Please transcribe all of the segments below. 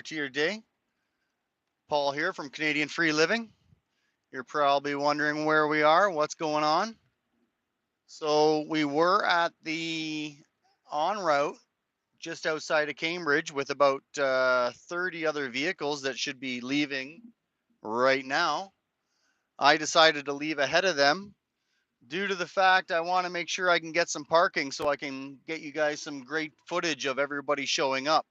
to your day. Paul here from Canadian Free Living. You're probably wondering where we are, what's going on. So we were at the en route just outside of Cambridge with about 30 other vehicles that should be leaving right now. I decided to leave ahead of them due to the fact I want to make sure I can get some parking so I can get you guys some great footage of everybody showing up.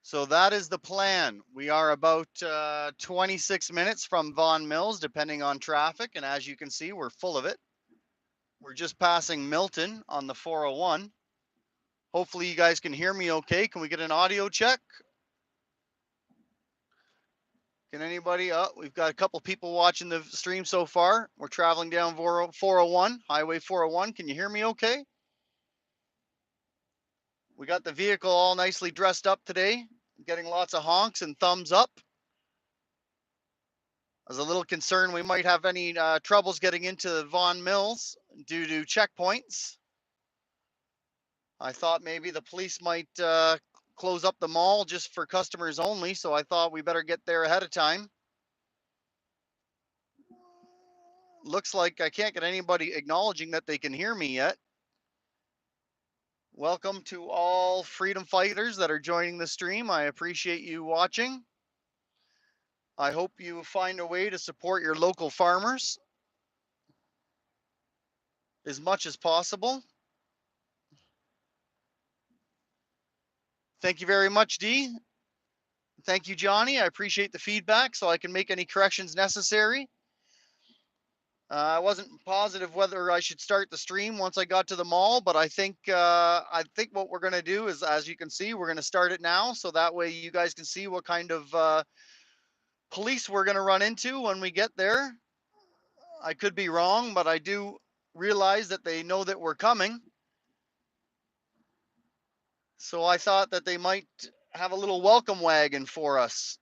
So that is the plan. We are about 26 minutes from Vaughan Mills, depending on traffic. And as you can see, we're full of it. We're just passing Milton on the 401. Hopefully you guys can hear me okay. Can we get an audio check? Can anybody? Oh, we've got a couple people watching the stream so far. We're traveling down 401, Highway 401. Can you hear me okay? We got the vehicle all nicely dressed up today, getting lots of honks and thumbs up. I was a little concerned we might have any troubles getting into Vaughan Mills due to checkpoints. I thought maybe the police might close up the mall just for customers only, so I thought we better get there ahead of time. Looks like I can't get anybody acknowledging that they can hear me yet. Welcome to all freedom fighters that are joining the stream. I appreciate you watching. I hope you find a way to support your local farmers as much as possible. Thank you very much, Dee. Thank you, Johnny. I appreciate the feedback so I can make any corrections necessary. I wasn't positive whether I should start the stream once I got to the mall, but I think what we're going to do is, as you can see, we're going to start it now, so that way you guys can see what kind of police we're going to run into when we get there. I could be wrong, but I do realize that they know that we're coming. So I thought that they might have a little welcome wagon for us.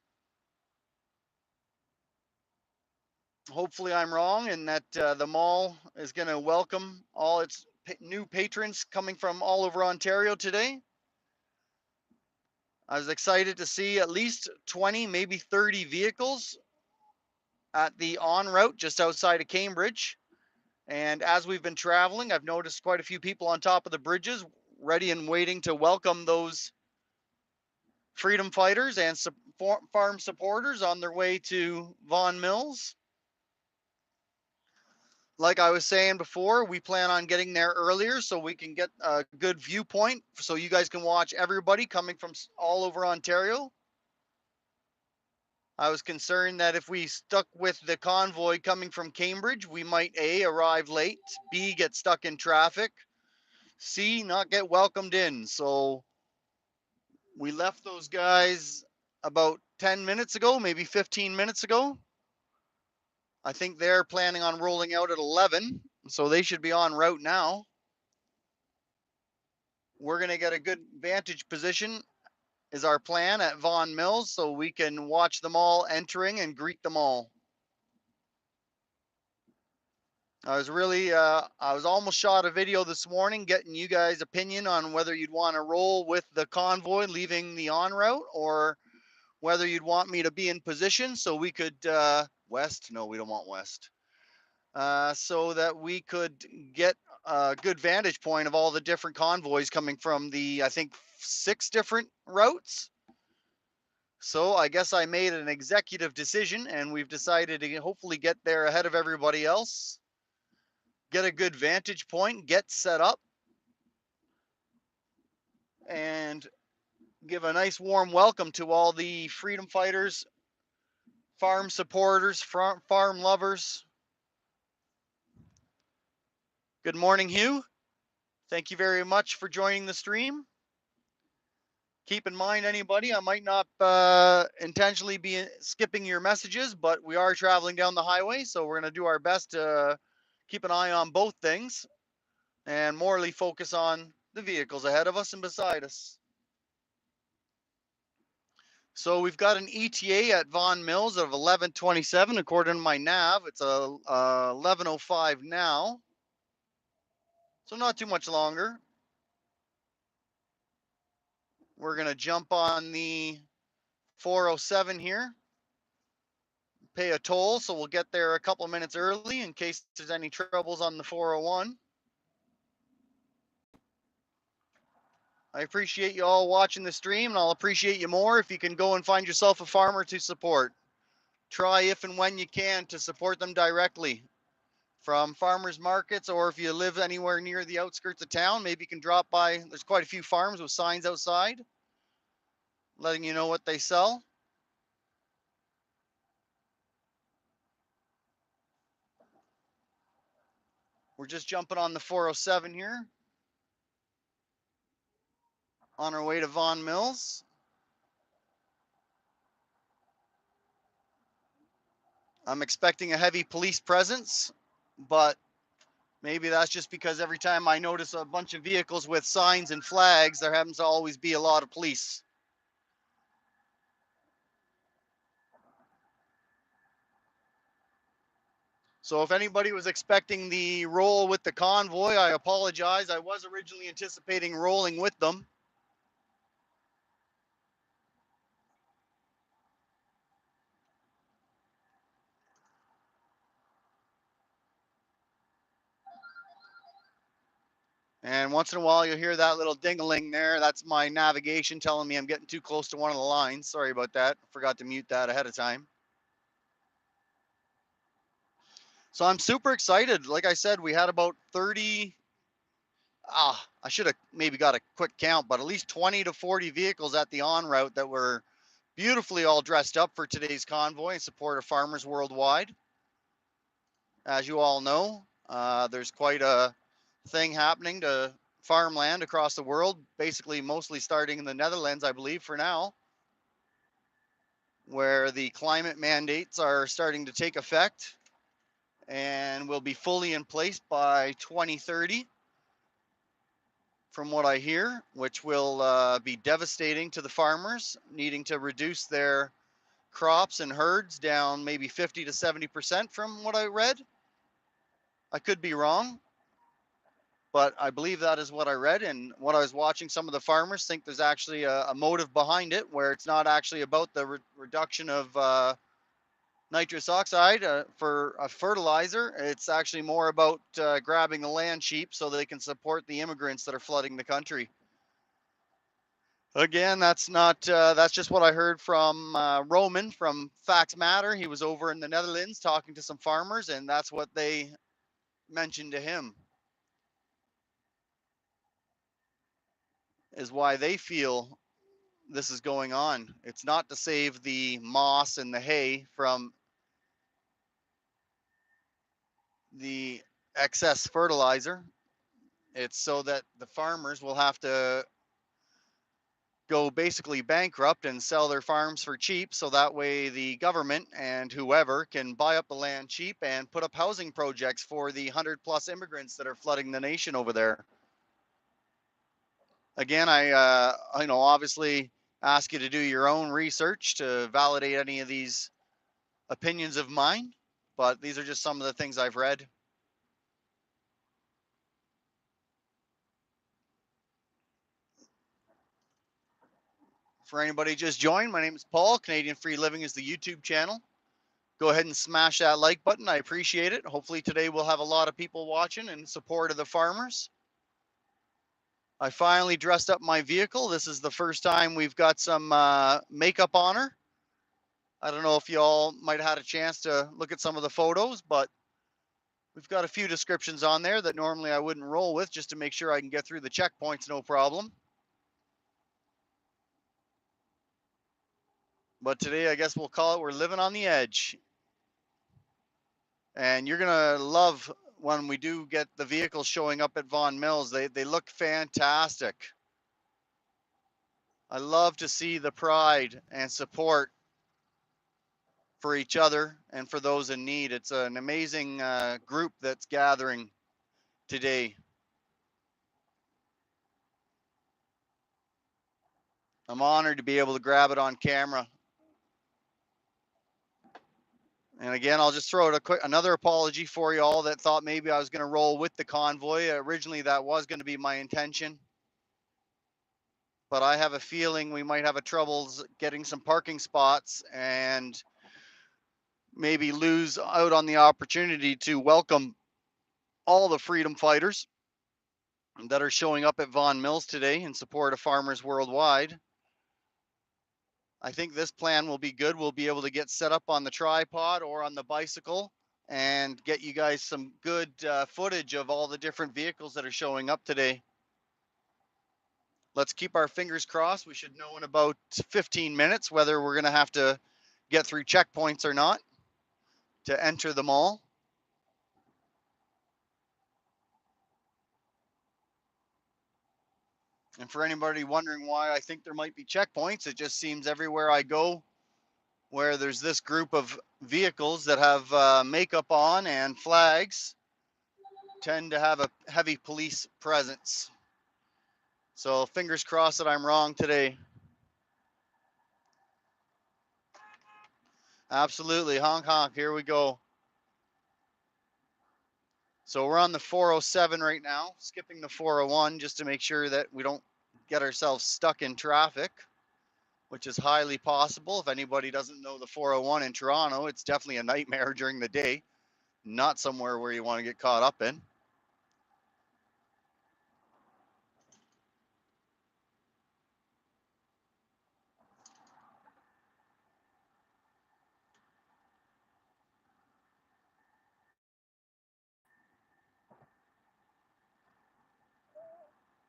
Hopefully I'm wrong and that the mall is going to welcome all its new patrons coming from all over Ontario today. I was excited to see at least 20, maybe 30 vehicles at the en route just outside of Cambridge. And as we've been traveling, I've noticed quite a few people on top of the bridges ready and waiting to welcome those freedom fighters and farm supporters on their way to Vaughan Mills. Like I was saying before, we plan on getting there earlier so we can get a good viewpoint so you guys can watch everybody coming from all over Ontario. I was concerned that if we stuck with the convoy coming from Cambridge, we might A, arrive late, B, get stuck in traffic, C, not get welcomed in. So we left those guys about 10 minutes ago, maybe 15 minutes ago. I think they're planning on rolling out at 11, so they should be en route now. We're going to get a good vantage position is our plan at Vaughan Mills so we can watch them all entering and greet them all. I was almost shot a video this morning getting you guys' opinion on whether you'd want to roll with the convoy leaving the en route or whether you'd want me to be in position so we could, west, no, we don't want west. So that we could get a good vantage point of all the different convoys coming from the, I think, 6 different routes. So I guess I made an executive decision and we've decided to hopefully get there ahead of everybody else, get a good vantage point, get set up, and give a nice warm welcome to all the freedom fighters, farm supporters, farm lovers. Good morning, Hugh. Thank you very much for joining the stream. Keep in mind, anybody, I might not intentionally be skipping your messages, but we are traveling down the highway, so we're going to do our best to keep an eye on both things and morally focus on the vehicles ahead of us and beside us. So we've got an ETA at Vaughan Mills of 11:27 according to my nav. It's 11:05 now, so not too much longer. We're going to jump on the 407 here. Pay a toll, so we'll get there a couple minutes early in case there's any troubles on the 401. I appreciate you all watching the stream, and I'll appreciate you more if you can go and find yourself a farmer to support. Try if and when you can to support them directly from farmers markets, or if you live anywhere near the outskirts of town, maybe you can drop by. There's quite a few farms with signs outside letting you know what they sell. We're just jumping on the 407 here on our way to Vaughan Mills. I'm expecting a heavy police presence, but maybe that's just because every time I notice a bunch of vehicles with signs and flags, there happens to always be a lot of police. So if anybody was expecting the roll with the convoy, I apologize. I was originally anticipating rolling with them. And once in a while, you'll hear that little ding-a-ling there. That's my navigation telling me I'm getting too close to one of the lines. Sorry about that. Forgot to mute that ahead of time. So I'm super excited. Like I said, we had about 30, I should have maybe got a quick count, but at least 20 to 40 vehicles at the en route that were beautifully all dressed up for today's convoy in support of farmers worldwide. As you all know, there's quite a thing happening to farmland across the world, basically mostly starting in the Netherlands, I believe, for now, where the climate mandates are starting to take effect and will be fully in place by 2030, from what I hear, which will be devastating to the farmers, needing to reduce their crops and herds down maybe 50 to 70% from what I read. I could be wrong, but I believe that is what I read. And what I was watching, some of the farmers think there's actually a motive behind it, where it's not actually about the reduction of nitrous oxide for a fertilizer. It's actually more about grabbing the land cheap so they can support the immigrants that are flooding the country. Again, that's not, that's just what I heard from Roman from Facts Matter. He was over in the Netherlands talking to some farmers, and that's what they mentioned to him, is why they feel this is going on. It's not to save the moss and the hay from the excess fertilizer. It's so that the farmers will have to go basically bankrupt and sell their farms for cheap, so that way the government and whoever can buy up the land cheap and put up housing projects for the 100+ immigrants that are flooding the nation over there. Again, I obviously ask you to do your own research to validate any of these opinions of mine, but these are just some of the things I've read. For anybody just joined, my name is Paul. Canadian Free Living is the YouTube channel. Go ahead and smash that like button. I appreciate it. Hopefully today we'll have a lot of people watching in support of the farmers. I finally dressed up my vehicle. This is the first time we've got some makeup on her. I don't know if y'all might have had a chance to look at some of the photos, but we've got a few descriptions on there that normally I wouldn't roll with, just to make sure I can get through the checkpoints no problem. But today, I guess we'll call it, we're living on the edge. And you're gonna love when we do get the vehicles showing up at Vaughan Mills. They look fantastic. I love to see the pride and support for each other and for those in need. It's an amazing group that's gathering today. I'm honored to be able to grab it on camera. And again, I'll just throw out another apology for you all that thought maybe I was going to roll with the convoy. Originally, that was going to be my intention. but I have a feeling we might have a troubles getting some parking spots and maybe lose out on the opportunity to welcome all the freedom fighters that are showing up at Vaughan Mills today in support of farmers worldwide. I think this plan will be good. We'll be able to get set up on the tripod or on the bicycle and get you guys some good footage of all the different vehicles that are showing up today. Let's keep our fingers crossed. We should know in about 15 minutes whether we're going to have to get through checkpoints or not to enter the mall. And for anybody wondering why I think there might be checkpoints, it just seems everywhere I go where there's this group of vehicles that have makeup on and flags tend to have a heavy police presence. So fingers crossed that I'm wrong today. Absolutely, honk honk, here we go. So we're on the 407 right now, skipping the 401 just to make sure that we don't get ourselves stuck in traffic, which is highly possible. If anybody doesn't know the 401 in Toronto, it's definitely a nightmare during the day, not somewhere where you want to get caught up in.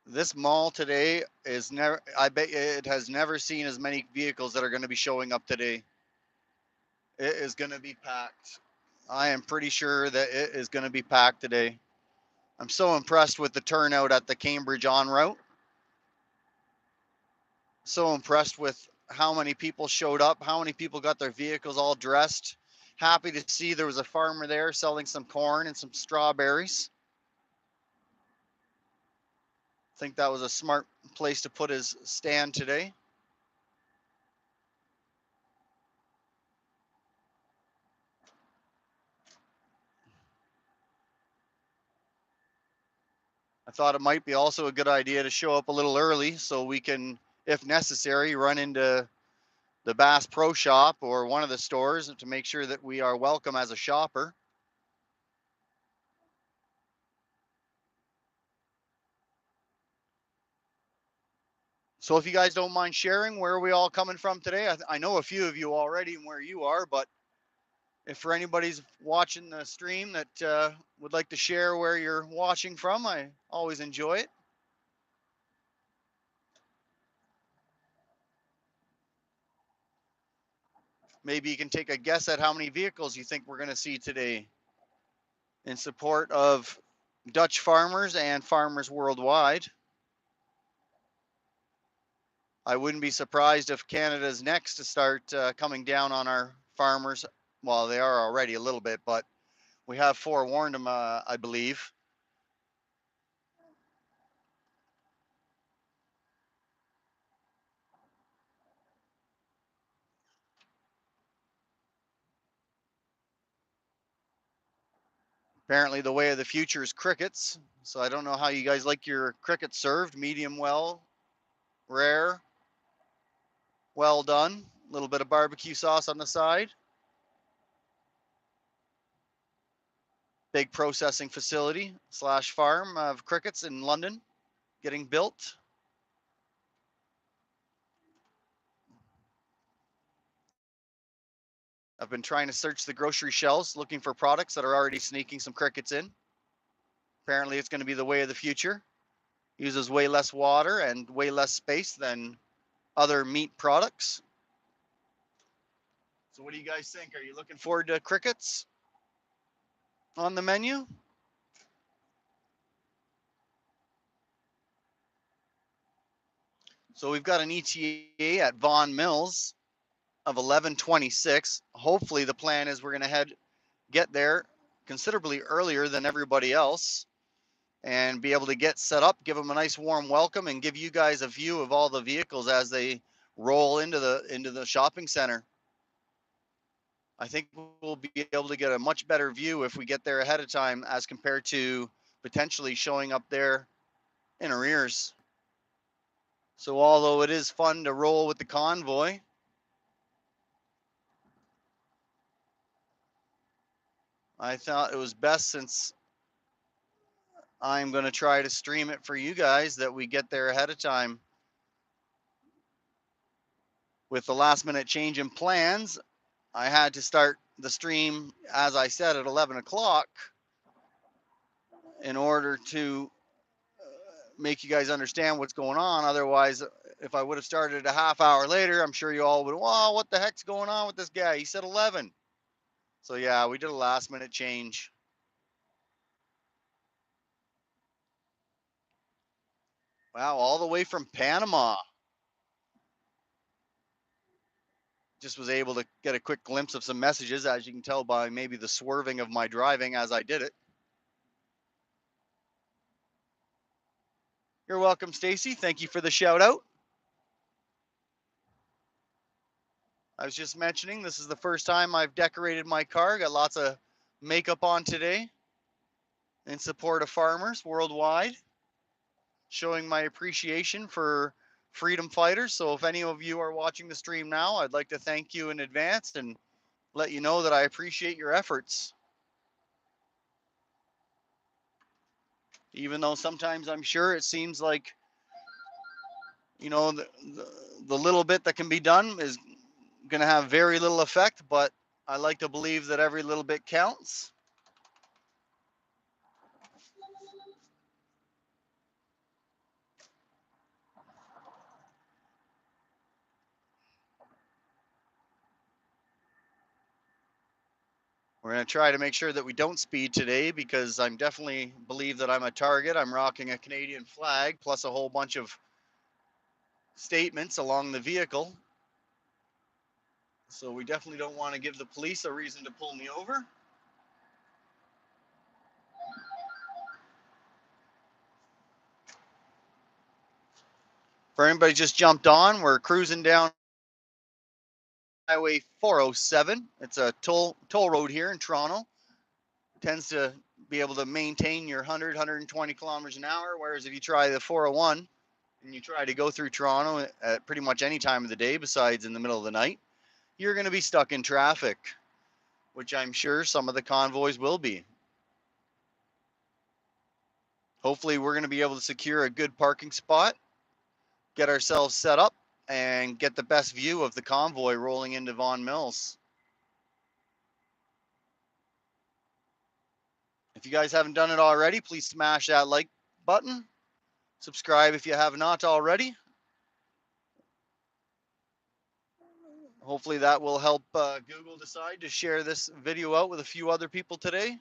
This mall today is never, I bet it has never seen as many vehicles that are going to be showing up today. It is going to be packed. I am pretty sure that it is going to be packed today. I'm so impressed with the turnout at the Cambridge en route. So impressed with how many people showed up, how many people got their vehicles all dressed. Happy to see there was a farmer there selling some corn and some strawberries. I think that was a smart place to put his stand today. I thought it might be also a good idea to show up a little early so we can, if necessary, run into the Bass Pro Shop or one of the stores to make sure that we are welcome as a shopper. So if you guys don't mind sharing, where are we all coming from today? I know a few of you already and where you are, but if for anybody's watching the stream that would like to share where you're watching from, I always enjoy it. Maybe you can take a guess at how many vehicles you think we're going to see today in support of Dutch farmers and farmers worldwide. I wouldn't be surprised if Canada's next to start coming down on our farmers. Well, they are already a little bit, but we have forewarned them, I believe. Apparently, the way of the future is crickets. So I don't know how you guys like your crickets served. Medium well, rare, well done. A little bit of barbecue sauce on the side. Big processing facility slash farm of crickets in London getting built. I've been trying to search the grocery shelves looking for products that are already sneaking some crickets in. Apparently, it's going to be the way of the future. Uses way less water and way less space than other meat products. So, what do you guys think? Are you looking forward to crickets on the menu? So, we've got an ETA at Vaughan Mills of 11:26. Hopefully, the plan is we're going to get there considerably earlier than everybody else and be able to get set up, give them a nice warm welcome, and give you guys a view of all the vehicles as they roll into the shopping center. I think we'll be able to get a much better view if we get there ahead of time as compared to potentially showing up there in arrears. So although it is fun to roll with the convoy, I thought it was best, since I'm going to try to stream it for you guys, that we get there ahead of time. With the last minute change in plans, I had to start the stream, as I said, at 11 o'clock in order to make you guys understand what's going on. Otherwise, if I would have started a half hour later, I'm sure you all would, well, what the heck's going on with this guy? He said 11. So yeah, we did a last minute change. Wow, all the way from Panama. Just was able to get a quick glimpse of some messages, as you can tell by maybe the swerving of my driving as I did it. You're welcome, Stacy. Thank you for the shout out. I was just mentioning, this is the first time I've decorated my car. Got lots of makeup on today in support of farmers worldwide, showing my appreciation for freedom fighters. So if any of you are watching the stream now, I'd like to thank you in advance and let you know that I appreciate your efforts. Even though sometimes I'm sure it seems like, you know, the little bit that can be done is going to have very little effect, but I like to believe that every little bit counts. We're going to try to make sure that we don't speed today, because I'm definitely believe that I'm a target. I'm rocking a Canadian flag plus a whole bunch of statements along the vehicle. So we definitely don't want to give the police a reason to pull me over. For anybody just jumped on, we're cruising down Highway 407. It's a toll road here in Toronto. It tends to be able to maintain your 100, 120 kilometers an hour, whereas if you try the 401 and you try to go through Toronto at pretty much any time of the day besides in the middle of the night, you're going to be stuck in traffic, which I'm sure some of the convoys will be. Hopefully we're going to be able to secure a good parking spot, get ourselves set up, and get the best view of the convoy rolling into Vaughan Mills. If you guys haven't done it already, please smash that like button. Subscribe if you have not already. Hopefully that will help Google decide to share this video out with a few other people today.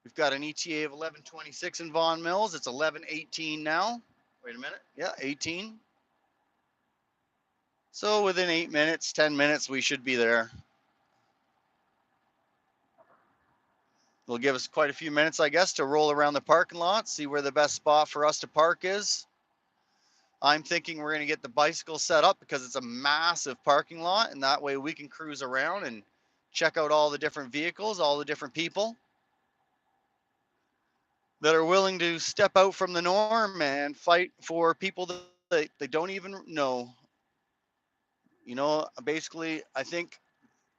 We've got an ETA of 11:26 in Vaughan Mills. It's 11:18 now. Wait a minute. Yeah, 18. So within 8 minutes, 10 minutes, we should be there. It'll give us quite a few minutes, I guess, to roll around the parking lot, see where the best spot for us to park is. I'm thinking we're going to get the bicycle set up because it's a massive parking lot, and that way we can cruise around and check out all the different vehicles, all the different people that are willing to step out from the norm and fight for people that they don't even know. You know, basically, I think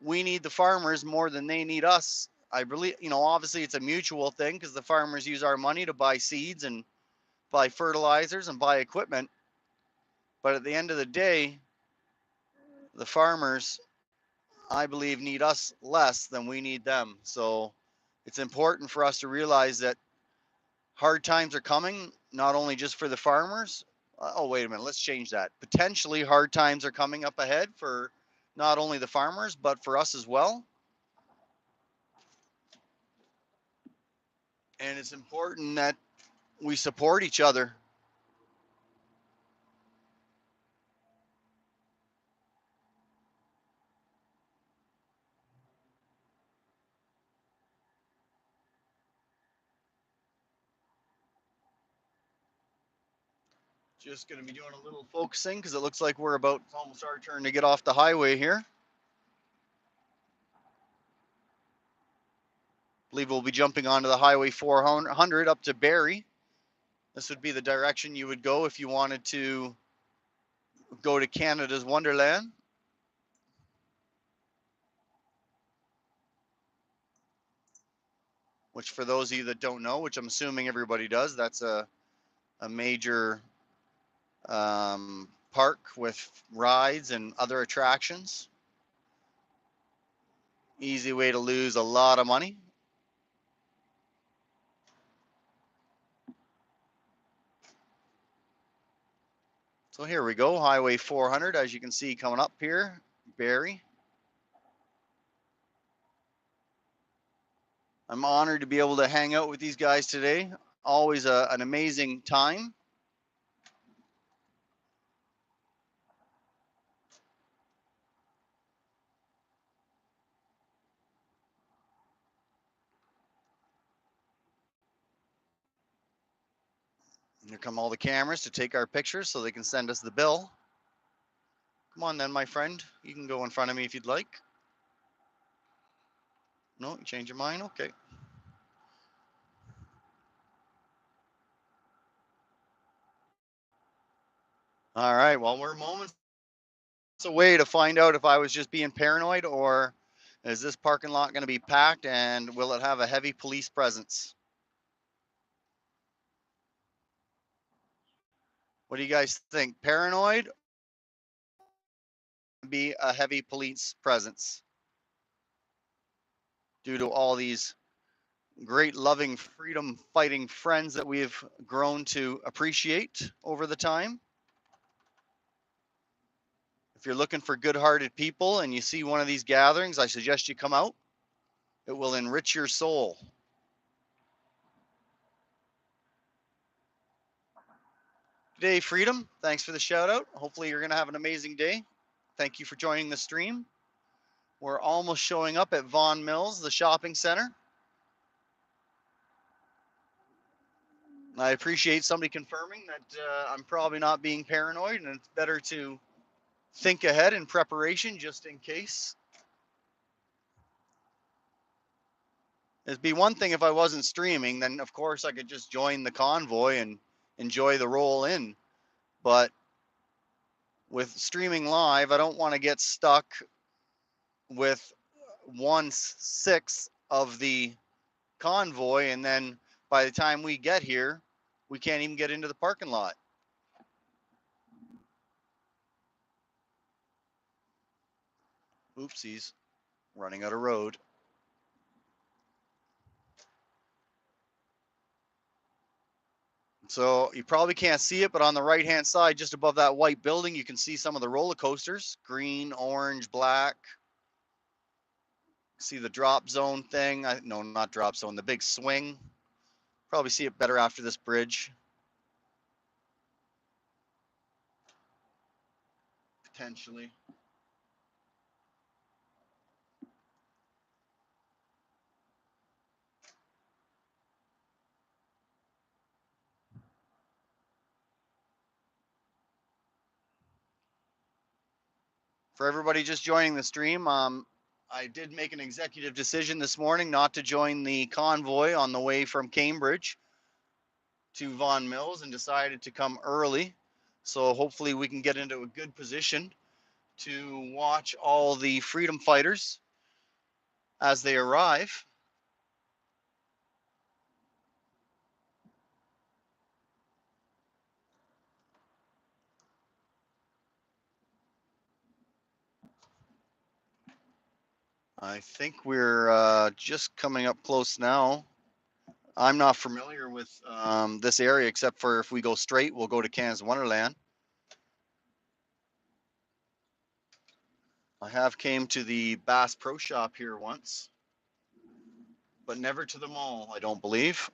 we need the farmers more than they need us. I believe, you know, obviously it's a mutual thing because the farmers use our money to buy seeds and buy fertilizers and buy equipment. But at the end of the day, the farmers, I believe, need us less than we need them. So it's important for us to realize that hard times are coming, not only just for the farmers. Oh, wait a minute, let's change that. Potentially hard times are coming up ahead for not only the farmers, but for us as well. And it's important that we support each other. Just going to be doing a little focusing because it looks like we're about, it's almost our turn to get off the highway here. believe we'll be jumping onto the Highway 400 up to Barrie. This would be the direction you would go if you wanted to go to Canada's Wonderland. Which, for those of you that don't know, which I'm assuming everybody does, that's a major park with rides and other attractions. Easy way to lose a lot of money. So here we go, Highway 400, as you can see coming up here, Barrie. I'm honored to be able to hang out with these guys today. Always an amazing time. Here come all the cameras to take our pictures so they can send us the bill. Come on then, my friend. You can go in front of me if you'd like. No, you change your mind? Okay. All right, well, we're moments away to find out if I was just being paranoid or is this parking lot going to be packed and will it have a heavy police presence? What do you guys think? Paranoid? Be a heavy police presence due to all these great, loving, freedom fighting friends that we've grown to appreciate over the time. If you're looking for good-hearted people and you see one of these gatherings, I suggest you come out. It will enrich your soul. Today, Freedom, thanks for the shout out. Hopefully you're going to have an amazing day. Thank you for joining the stream. We're almost showing up at Vaughan Mills, the shopping center. I appreciate somebody confirming that I'm probably not being paranoid and it's better to think ahead in preparation just in case. It'd be one thing if I wasn't streaming, then of course I could just join the convoy and enjoy the roll in. But with streaming live, I don't want to get stuck with 1/6 of the convoy, and then by the time we get here, we can't even get into the parking lot. Oopsies, running out of road. So you probably can't see it, but on the right hand side, just above that white building, you can see some of the roller coasters, green, orange, black. See the drop zone thing. No, not drop zone, the big swing. Probably see it better after this bridge. Potentially. For everybody just joining the stream, I did make an executive decision this morning not to join the convoy on the way from Cambridge to Vaughan Mills and decided to come early. So hopefully we can get into a good position to watch all the freedom fighters as they arrive. I think we're just coming up close now. I'm not familiar with this area except for if we go straight, we'll go to Canada's Wonderland. I have came to the Bass Pro Shop here once, but never to the mall, I don't believe.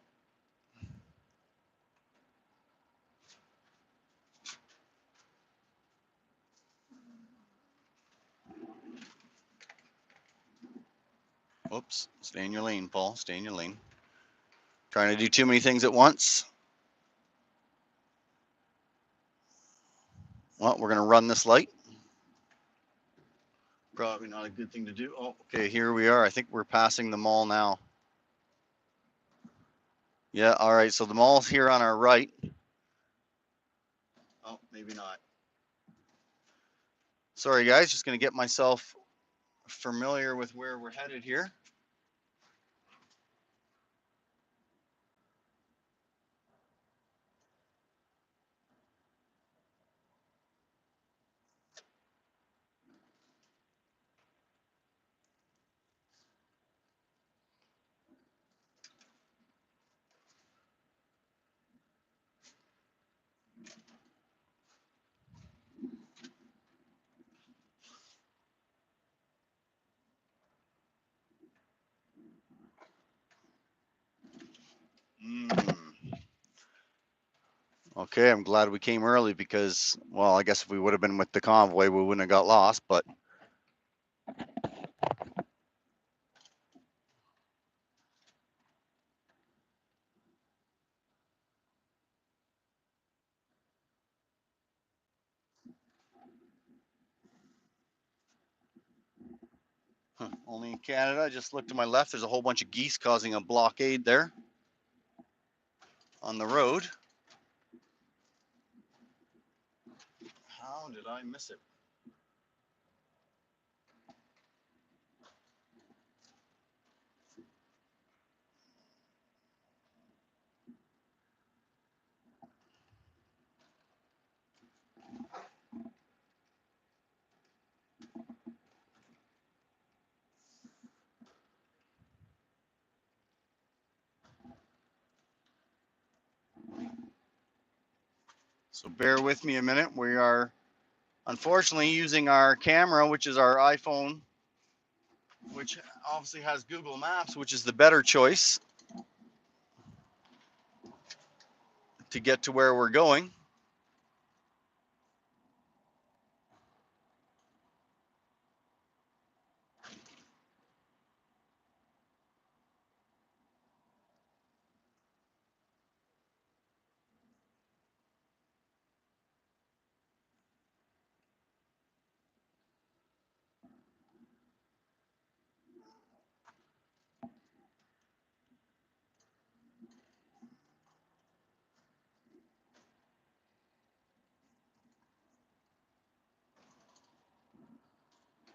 Oops, stay in your lane, Paul, stay in your lane. Trying to do too many things at once. Well, we're gonna run this light. Probably not a good thing to do. Oh, okay, here we are. I think we're passing the mall now. Yeah, all right, so the mall's here on our right. Oh, maybe not. Sorry guys, just gonna get myself familiar with where we're headed here. Mm. Okay, I'm glad we came early because, well, I guess if we would have been with the convoy, we wouldn't have got lost, but only in Canada. I just looked to my left. There's a whole bunch of geese causing a blockade there on the road. How did I miss it? So bear with me a minute. We are unfortunately using our camera, which is our iPhone, which obviously has Google Maps, which is the better choice to get to where we're going.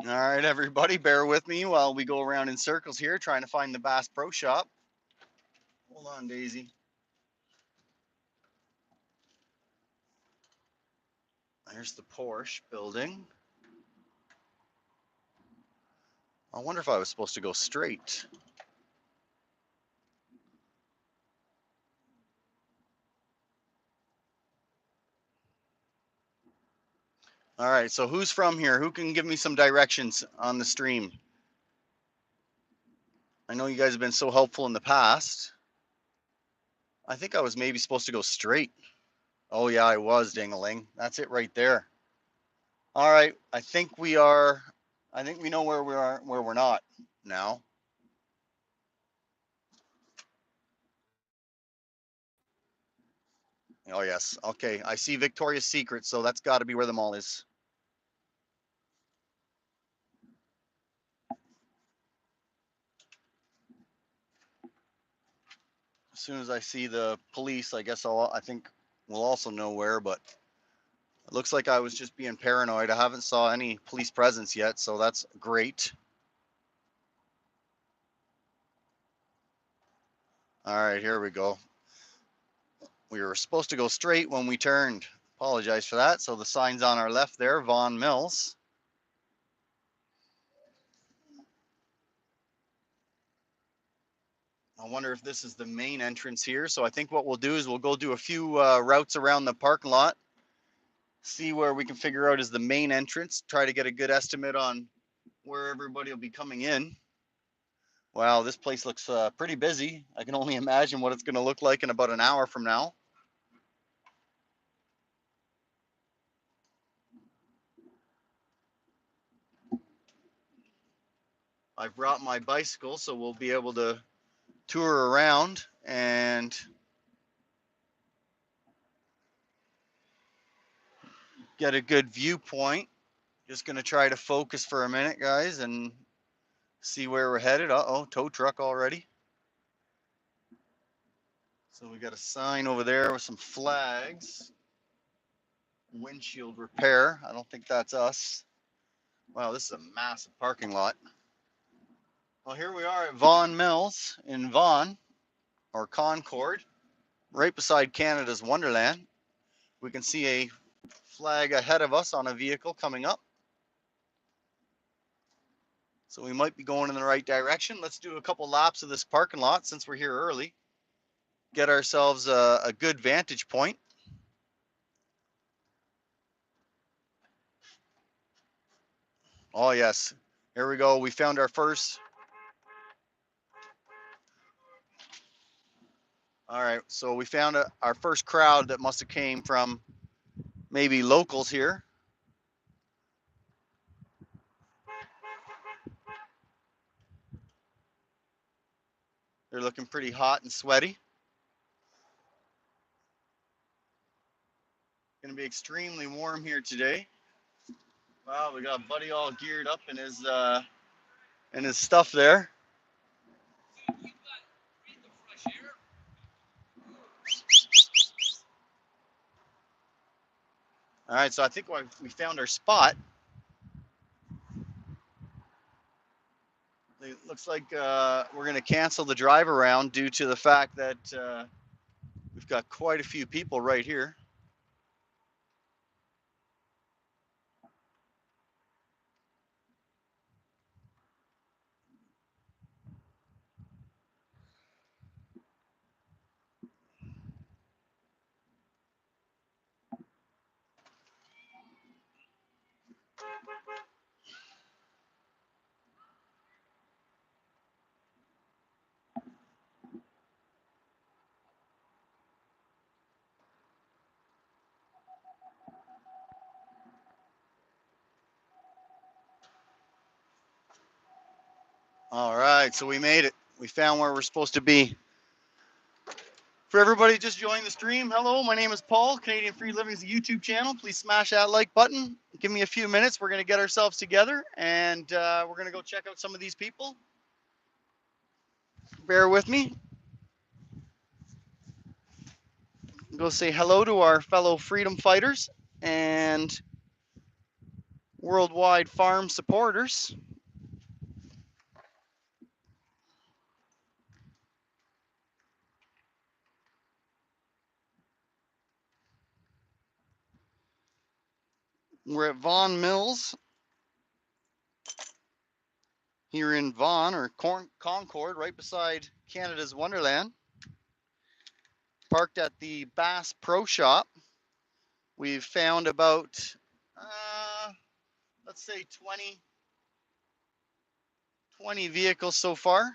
All right, everybody, bear with me while we go around in circles here trying to find the Bass Pro Shop. Hold on, Daisy. There's the Porsche building. I wonder if I was supposed to go straight. All right, so who's from here? Who can give me some directions on the stream? I know you guys have been so helpful in the past. I think I was maybe supposed to go straight. Oh yeah, I was, ding-a-ling. That's it right there. All right, I think we know where we are, where we're not now. Oh yes, okay, I see Victoria's Secret, so that's gotta be where the mall is. As soon as I see the police, I think we'll also know where, but it looks like I was just being paranoid. I haven't saw any police presence yet, so that's great. All right, here we go. We were supposed to go straight when we turned. Apologize for that. So the sign's on our left there, Vaughan Mills. I wonder if this is the main entrance here. So I think what we'll do is we'll go do a few routes around the parking lot, see where we can figure out is the main entrance, try to get a good estimate on where everybody will be coming in. Wow, this place looks pretty busy. I can only imagine what it's going to look like in about an hour from now. I've brought my bicycle, so we'll be able to tour around and get a good viewpoint. Just going to try to focus for a minute, guys, and see where we're headed. Uh-oh, tow truck already. So we got a sign over there with some flags. Windshield repair. I don't think that's us. Wow, this is a massive parking lot. Well, here we are at Vaughan Mills in Vaughan, or Concord, right beside Canada's Wonderland. We can see a flag ahead of us on a vehicle coming up. So we might be going in the right direction. Let's do a couple laps of this parking lot since we're here early. Get ourselves a good vantage point. Oh yes, here we go. We found our first. All right, so we found our first crowd that must have came from maybe locals here. They're looking pretty hot and sweaty. Going to be extremely warm here today. Wow, we got Buddy all geared up in his stuff there. All right, so I think we found our spot. It looks like we're going to cancel the drive around due to the fact that we've got quite a few people right here. All right, so we made it. We found where we're supposed to be. For everybody just joining the stream, hello, my name is Paul. Canadian Free Living is a YouTube channel. Please smash that like button. Give me a few minutes. We're going to get ourselves together and we're going to go check out some of these people. Bear with me. Go say hello to our fellow freedom fighters and worldwide farm supporters. We're at Vaughan Mills here in Vaughan, or Concord, right beside Canada's Wonderland. Parked at the Bass Pro Shop. We've found about, let's say 20 vehicles so far.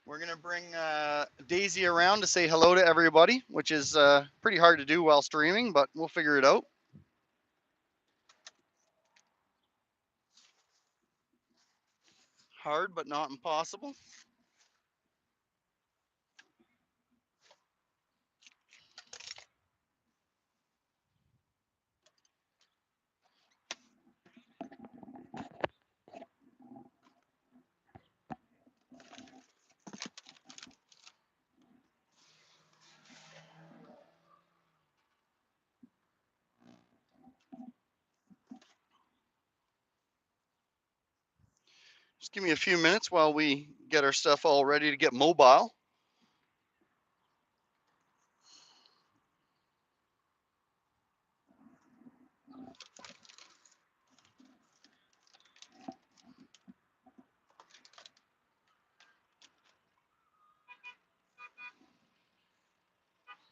We're going to bring Daisy around to say hello to everybody, which is pretty hard to do while streaming, but we'll figure it out. Hard, but not impossible. Just give me a few minutes while we get our stuff all ready to get mobile.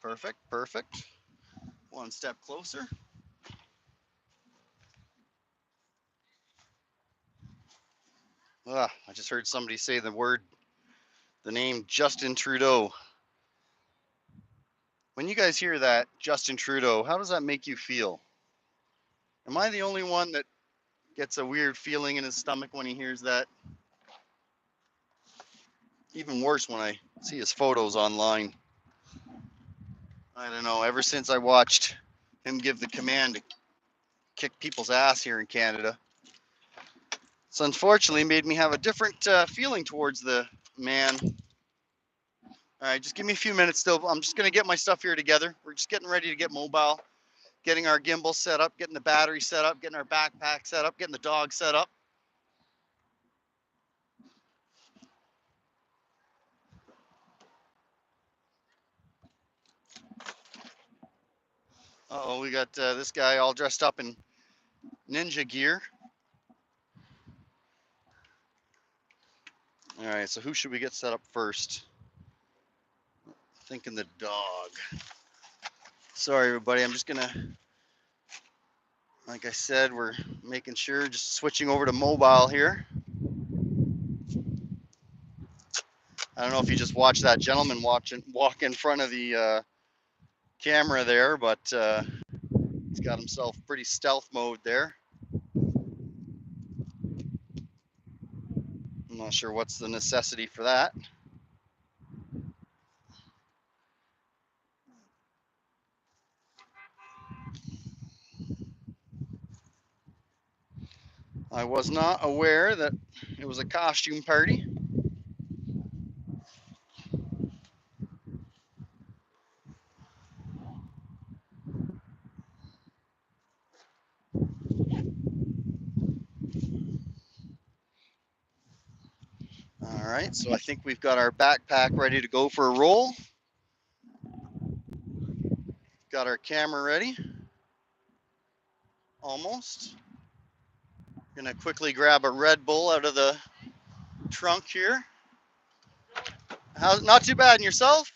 Perfect, perfect. One step closer. I just heard somebody say the name Justin Trudeau. When you guys hear that, Justin Trudeau, how does that make you feel? Am I the only one that gets a weird feeling in his stomach when he hears that? Even worse when I see his photos online. I don't know, ever since I watched him give the command to kick people's ass here in Canada, it's unfortunately made me have a different feeling towards the man. All right, just give me a few minutes still. I'm just gonna get my stuff here together. We're just getting ready to get mobile, getting our gimbal set up, getting the battery set up, getting our backpack set up, getting the dog set up. Uh-oh, we got this guy all dressed up in ninja gear. All right, so who should we get set up first? Thinking the dog. Sorry, everybody. I'm just gonna, like I said, we're making sure, just switching over to mobile here. I don't know if you just watched that gentleman walk in front of the camera there, but he's got himself pretty stealth mode there. I'm not sure what's the necessity for that. I was not aware that it was a costume party. All right, so I think we've got our backpack ready to go for a roll. Got our camera ready. Almost. Gonna quickly grab a Red Bull out of the trunk here. How's not too bad, and yourself?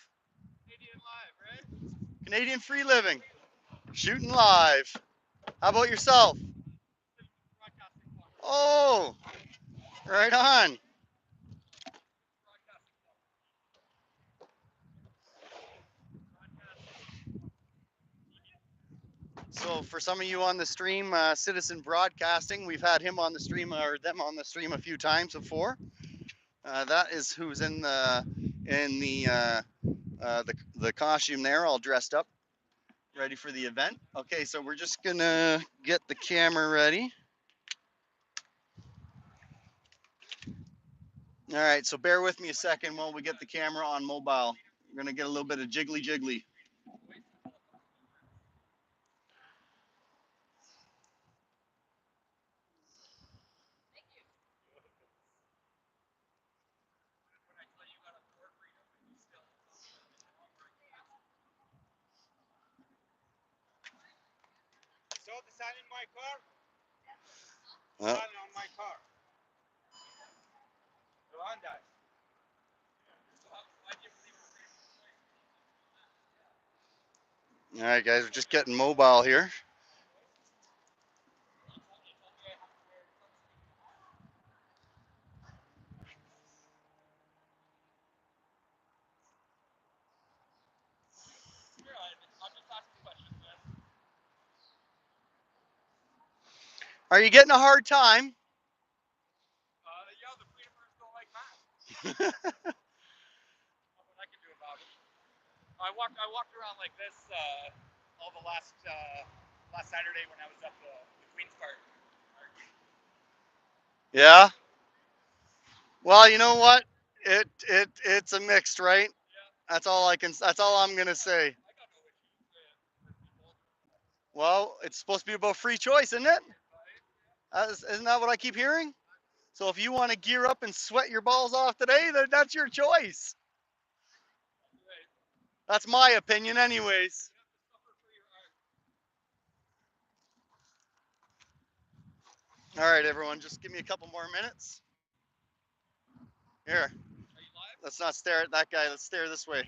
Canadian live, right? Canadian free living. Shooting live. How about yourself? Oh, right on. So for some of you on the stream, Citizen Broadcasting, we've had him on the stream or them on the stream a few times before. That is who's in the costume there, all dressed up, ready for the event. Okay, so we're just gonna get the camera ready. All right, so bear with me a second while we get the camera on mobile. We're gonna get a little bit of jiggly jiggly. So the sign in my car? Well, Sign on my car. Hyundai. all right, guys, we're just getting mobile here. Are you getting a hard time? Yeah, the freedomers don't like masks. What I can do about it. I walked around like this all the last Saturday when I was at the Queen's Park. Yeah. Well, you know what? It's a mixed, right? That's all I can. That's all I'm gonna say. Well, it's supposed to be about free choice, isn't it? Isn't that what I keep hearing? So if you want to gear up and sweat your balls off today, then that's your choice. That's my opinion, anyways. All right, everyone, just give me a couple more minutes. Here, let's not stare at that guy. Let's stare this way.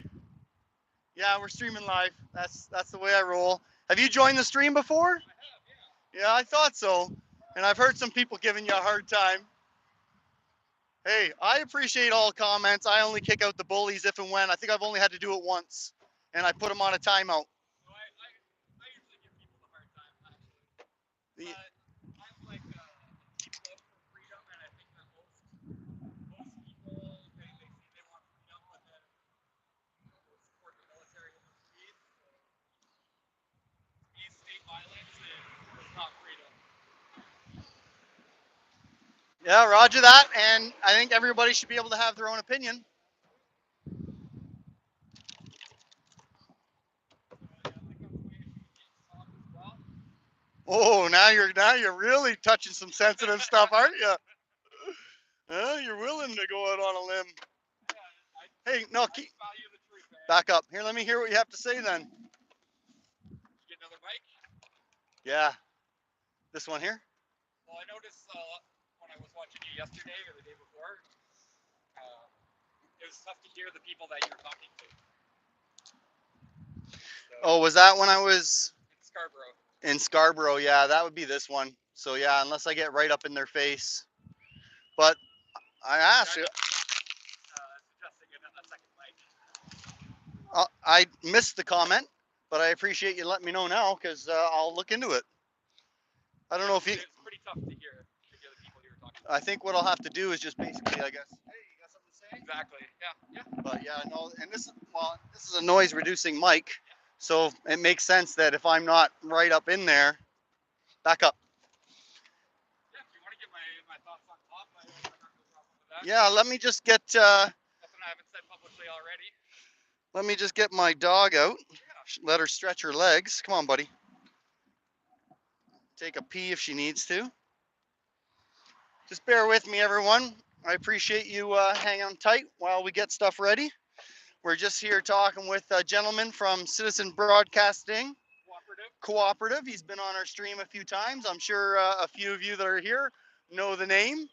Yeah, we're streaming live. That's the way I roll. Have you joined the stream before? Yeah, I thought so. And I've heard some people giving you a hard time. Hey, I appreciate all comments. I only kick out the bullies if and when. I think I've only had to do it once, and I put them on a timeout. So I usually give people a hard time, actually. The- I'm like a love for freedom, and I think that most people they want freedom, but then support the military overseas. State violence is not freedom. Yeah, roger that. And I think everybody should be able to have their own opinion. Oh, now you're really touching some sensitive stuff, aren't you? You're willing to go out on a limb. Hey, no, back up. Here, let me hear what you have to say then. Get another mic? Yeah. This one here? Well, I noticed when I was watching you yesterday or the day before, it was tough to hear the people that you were talking to. So, Oh, was that when I was in Scarborough? in Scarborough? Yeah, that would be this one. So yeah, unless I get right up in their face. But I asked you. Suggesting a second mic. I missed the comment, but I appreciate you letting me know now because I'll look into it. I don't know if you. It's pretty tough to hear the people you were talking to. I think what I'll have to do is just basically, I guess. Hey, you got something to say? Exactly. Yeah. But yeah, no, and this is a noise reducing mic, so it makes sense that if I'm not right up in there, back up. Yeah. If you want to get my thoughts on top, I got no problem with that. Yeah, let me just get. Nothing I haven't said publicly already. Let me just get my dog out. Yeah. Let her stretch her legs. Come on, buddy. Take a pee if she needs to. Just bear with me, everyone. I appreciate you hanging on tight while we get stuff ready. We're just here talking with a gentleman from Citizen Broadcasting Cooperative. He's been on our stream a few times. I'm sure a few of you that are here know the name.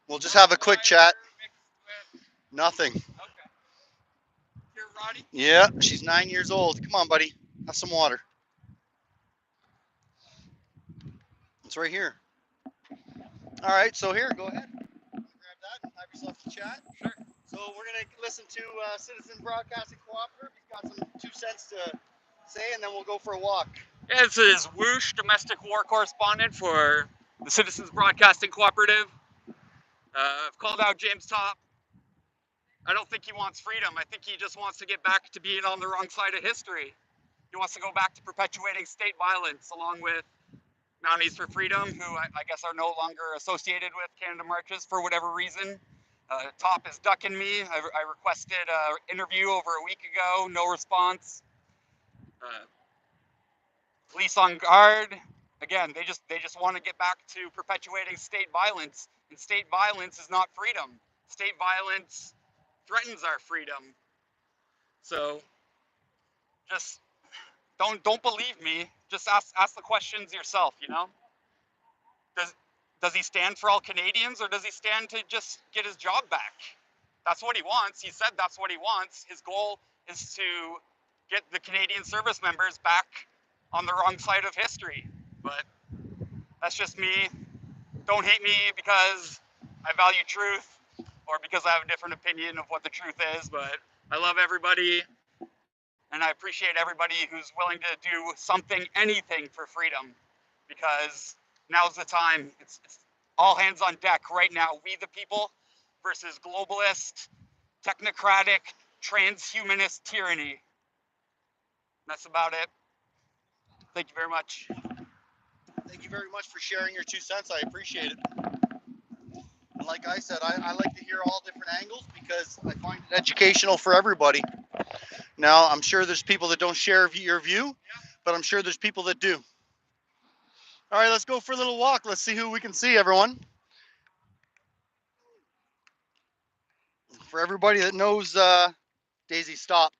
We'll just have a quick chat. Nothing. Okay. Here, Roddy. Yeah, she's 9 years old. Come on, buddy. Have some water. It's right here. All right, so here, go ahead. Grab that and have yourself a chat. Sure. So we're going to listen to Citizen Broadcasting Cooperative. He's got some 2 cents to say, and then we'll go for a walk. Yeah, this is Whoosh, domestic war correspondent for the Citizens Broadcasting Cooperative. I've called out James Topp. I don't think he wants freedom. I think he just wants to get back to being on the wrong side of history. He wants to go back to perpetuating state violence along with Mounties for Freedom, who I guess are no longer associated with Canada Marches for whatever reason. Topp is ducking me. I requested an interview over a week ago, no response. Police on guard. Again, they just want to get back to perpetuating state violence, and state violence is not freedom. State violence threatens our freedom. So just don't believe me. Just ask the questions yourself. You know, does he stand for all Canadians, or does he stand to just get his job back? That's what he wants. He said that's what he wants. His goal is to get the Canadian service members back on the wrong side of history. But that's just me. Don't hate me because I value truth or because I have a different opinion of what the truth is. But I love everybody, and I appreciate everybody who's willing to do something, anything for freedom, because now's the time. It's all hands on deck right now. We the people versus globalist, technocratic, transhumanist tyranny. That's about it. Thank you very much. Thank you very much for sharing your 2 cents. I appreciate it. And like I said, I like to hear all different angles because I find it educational for everybody. Now, I'm sure there's people that don't share your view, but I'm sure there's people that do. All right, let's go for a little walk. Let's see who we can see, everyone. For everybody that knows Daisy, stop.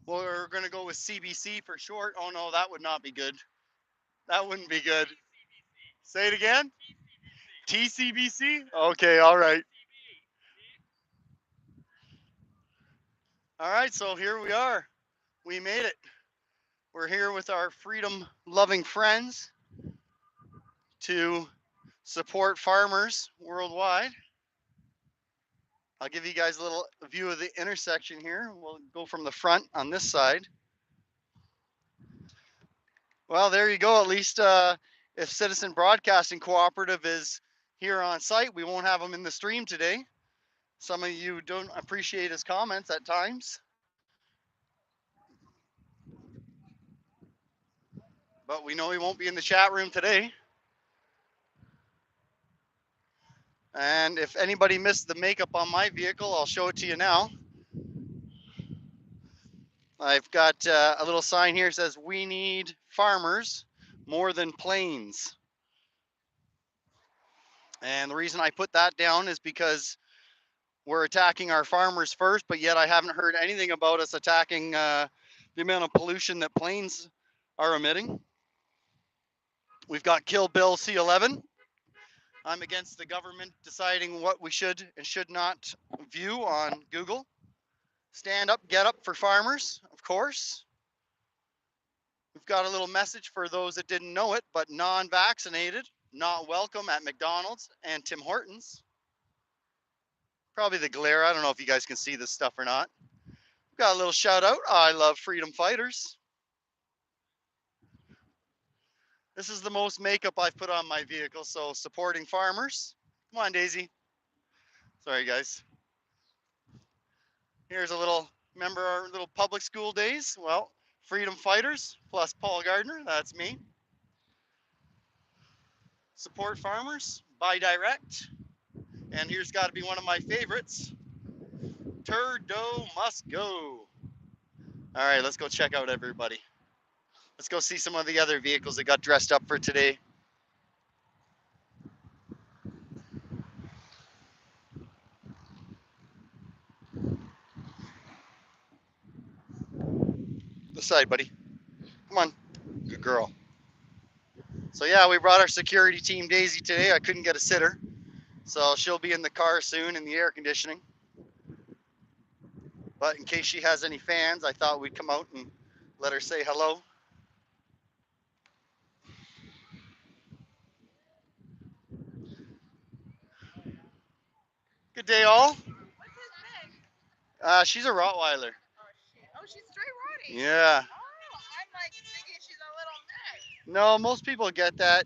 Well, we're going to go with CBC for short. Oh, no, that would not be good. That wouldn't be good. Say it again. TCBC? Okay, all right. All right, so here we are. We made it. We're here with our freedom-loving friends to support farmers worldwide. I'll give you guys a little view of the intersection here. We'll go from the front on this side. Well, there you go. At least if Citizen Broadcasting Cooperative is here on site, we won't have him in the stream today. Some of you don't appreciate his comments at times, but we know he won't be in the chat room today. And if anybody missed the makeup on my vehicle, I'll show it to you now. I've got a little sign here that says, "We need farmers more than planes." And the reason I put that down is because we're attacking our farmers first, but yet I haven't heard anything about us attacking the amount of pollution that planes are emitting. We've got Kill Bill C11. I'm against the government deciding what we should and should not view on Google. Stand up, get up for farmers, of course. We've got a little message for those that didn't know it, but non-vaccinated, not welcome at McDonald's and Tim Hortons. Probably the glare. I don't know if you guys can see this stuff or not. We've got a little shout out. I love freedom fighters. This is the most makeup I've put on my vehicle, so supporting farmers. Come on, Daisy. Sorry, guys. Here's a little, remember our little public school days? Well, freedom fighters plus Paul Gardner, that's me. Support farmers, buy direct. And here's got to be one of my favorites. Turdo must go. All right, let's go check out everybody. Let's go see some of the other vehicles that got dressed up for today. This side, buddy. Come on. Good girl. So yeah, we brought our security team Daisy today. I couldn't get a sitter, so she'll be in the car soon in the air conditioning. But in case she has any fans, I thought we'd come out and let her say hello. Good day, all. What's his name? She's a Rottweiler. Oh shit. Oh, she's straight Roddy. Yeah. Oh, I'm like thinking she's a little mix. No, most people get that,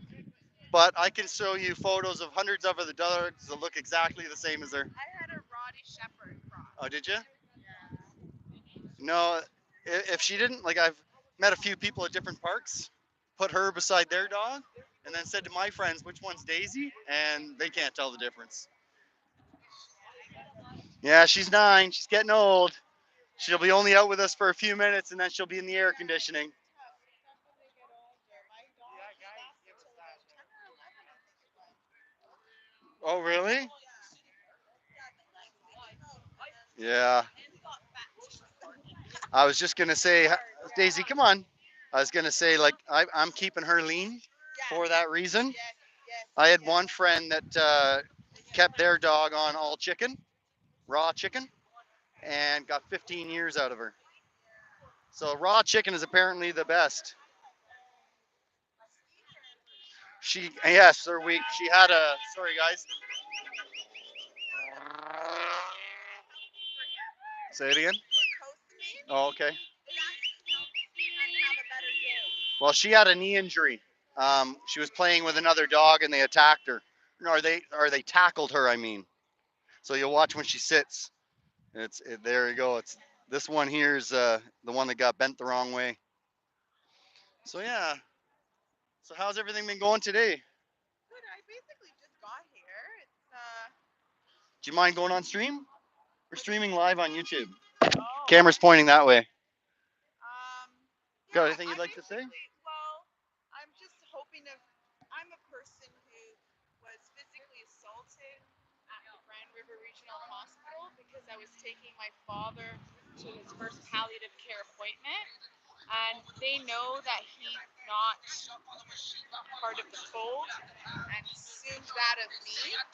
but I can show you photos of hundreds of other dogs that look exactly the same as her. I had a Roddy Shepherd cross. Oh, did you? Yeah. No, if she didn't, like I've met a few people at different parks, put her beside their dog, and then said to my friends, which one's Daisy? And they can't tell the difference. Yeah, she's 9. She's getting old. She'll be only out with us for a few minutes, and then she'll be in the air conditioning. Oh, really? Yeah. I was just gonna say, Daisy, come on. I was gonna say, like, I'm keeping her lean for that reason. I had one friend that kept their dog on all chicken, raw chicken, and got 15 years out of her. So raw chicken is apparently the best. Yes, they're weak. She had a, sorry guys. Say it again. Oh, okay. Well, she had a knee injury. She was playing with another dog and they attacked her. Or they tackled her, I mean. So you'll watch when she sits. There you go. It's this one here is the one that got bent the wrong way. So yeah. So how's everything been going today? Good. I basically just got here. Do you mind going on stream? We're streaming live on YouTube. Oh. Camera's pointing that way. Yeah, Got anything you'd like to say? Well, I'm just hoping if I'm a person who was physically assaulted at the Grand River Regional Hospital because I was taking my father to his first palliative care appointment, and they know that he's not part of the fold and assumed that of me, and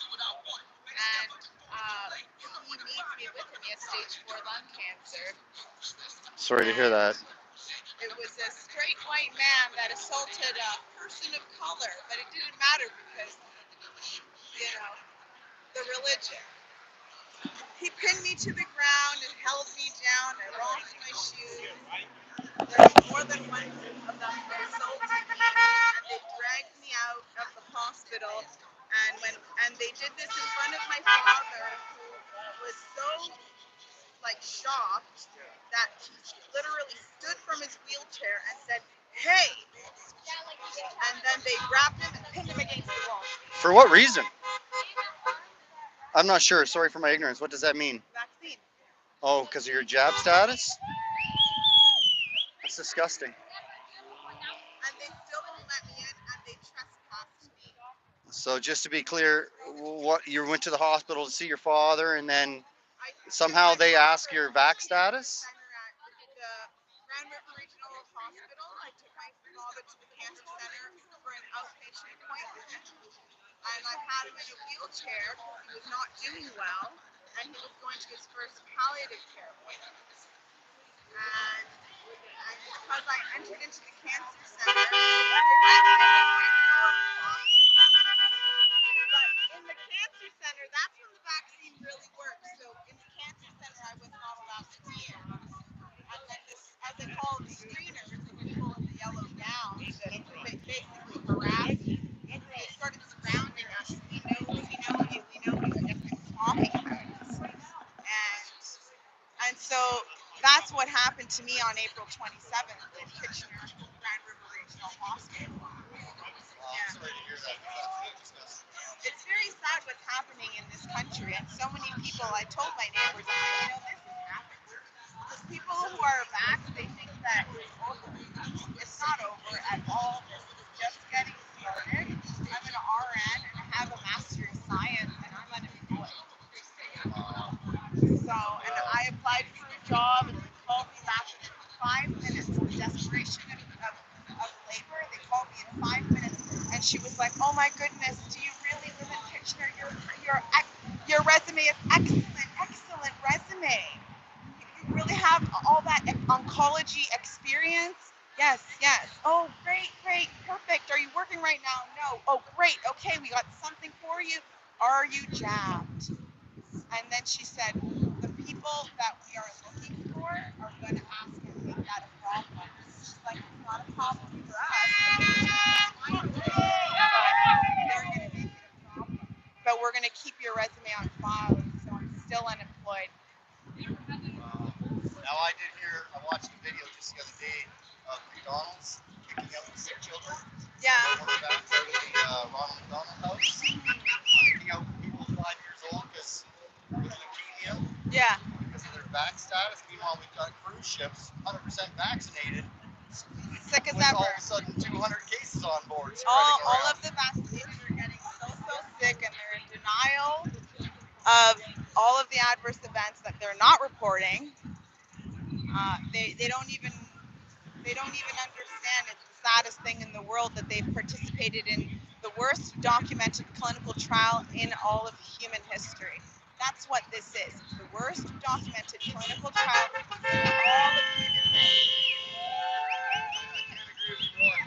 he needs me with him. He has stage 4 lung cancer. Sorry to hear that. It was a straight white man that assaulted a person of color, but it didn't matter because, the religion. He pinned me to the ground and held me down. I lost my shoes. There's more than one group of them who assaulted me, and they dragged me out of the hospital. And they did this in front of my father, who was so like shocked that he literally stood from his wheelchair and said, "Hey!" And then they grabbed him and pinned him against the wall. For what reason? I'm not sure. Sorry for my ignorance. What does that mean? Vaccine. Oh, because of your jab status? That's disgusting. And they still won't let me in, and they trespassed me. So just to be clear, what you went to the hospital to see your father, and then I took somehow my they ask father your to the vac cancer status? center at the Grand River Regional Hospital. I took my father to the cancer center for an outpatient appointment, and I had him in a wheelchair because he was not doing well, and he was going to his first palliative care appointment. And because I entered into the cancer center, they recommended my referral to the hospital. But in the cancer center, that's when the vaccine really works. So in the cancer center, I was not allowed to be in. And then this, as they call them, screeners, the people in the yellow gowns that basically harassed me, they started surrounding us. We know you. I guess they were talking about us. And so that's what happened to me on April 27th in Kitchener Grand River Regional Hospital. Yeah. Sorry to hear that. That's really disgusting. It's very sad what's happening in this country, and so many people. I told my neighbors, I'm like, this has happened. Because people who are vax, they think that it's over. It's not over at all. This is just getting started. I'm an RN and I have a Master of Science, and I'm unemployed. So, and I applied for a job, and they called me back within 5 minutes. The desperation of labor, they called me in 5 minutes, and she was like, "Oh my goodness, do you really live in Kitchener? Your resume is excellent, excellent resume. You really have all that oncology experience." Yes, yes. Oh, great, great, perfect. Are you working right now? No. Oh, great. Okay, we got something for you. Are you jabbed? And then she said, "The people that we are looking for are going to ask and make that a problem." She's like, "It's not a problem for us. They're going to make it a problem. But we're going to keep your resume on file." So I'm still unemployed. Now I did hear, I watched a video just the other day of McDonald's kicking out the sick children. Yeah. One of out of the Ronald McDonald House, kicking out people 5 years old with leukemia Yeah. because of their vac status. Meanwhile, we've got cruise ships 100% vaccinated, Sick as with ever. all of a sudden 200 cases on board. All of the vaccinated are getting so sick, and they're in denial of all of the adverse events that they're not reporting. They don't even understand it's the saddest thing in the world that they've participated in the worst documented clinical trial in all of human history. That's what this is. It's the worst documented clinical trial in all of human history. I can't agree with you more.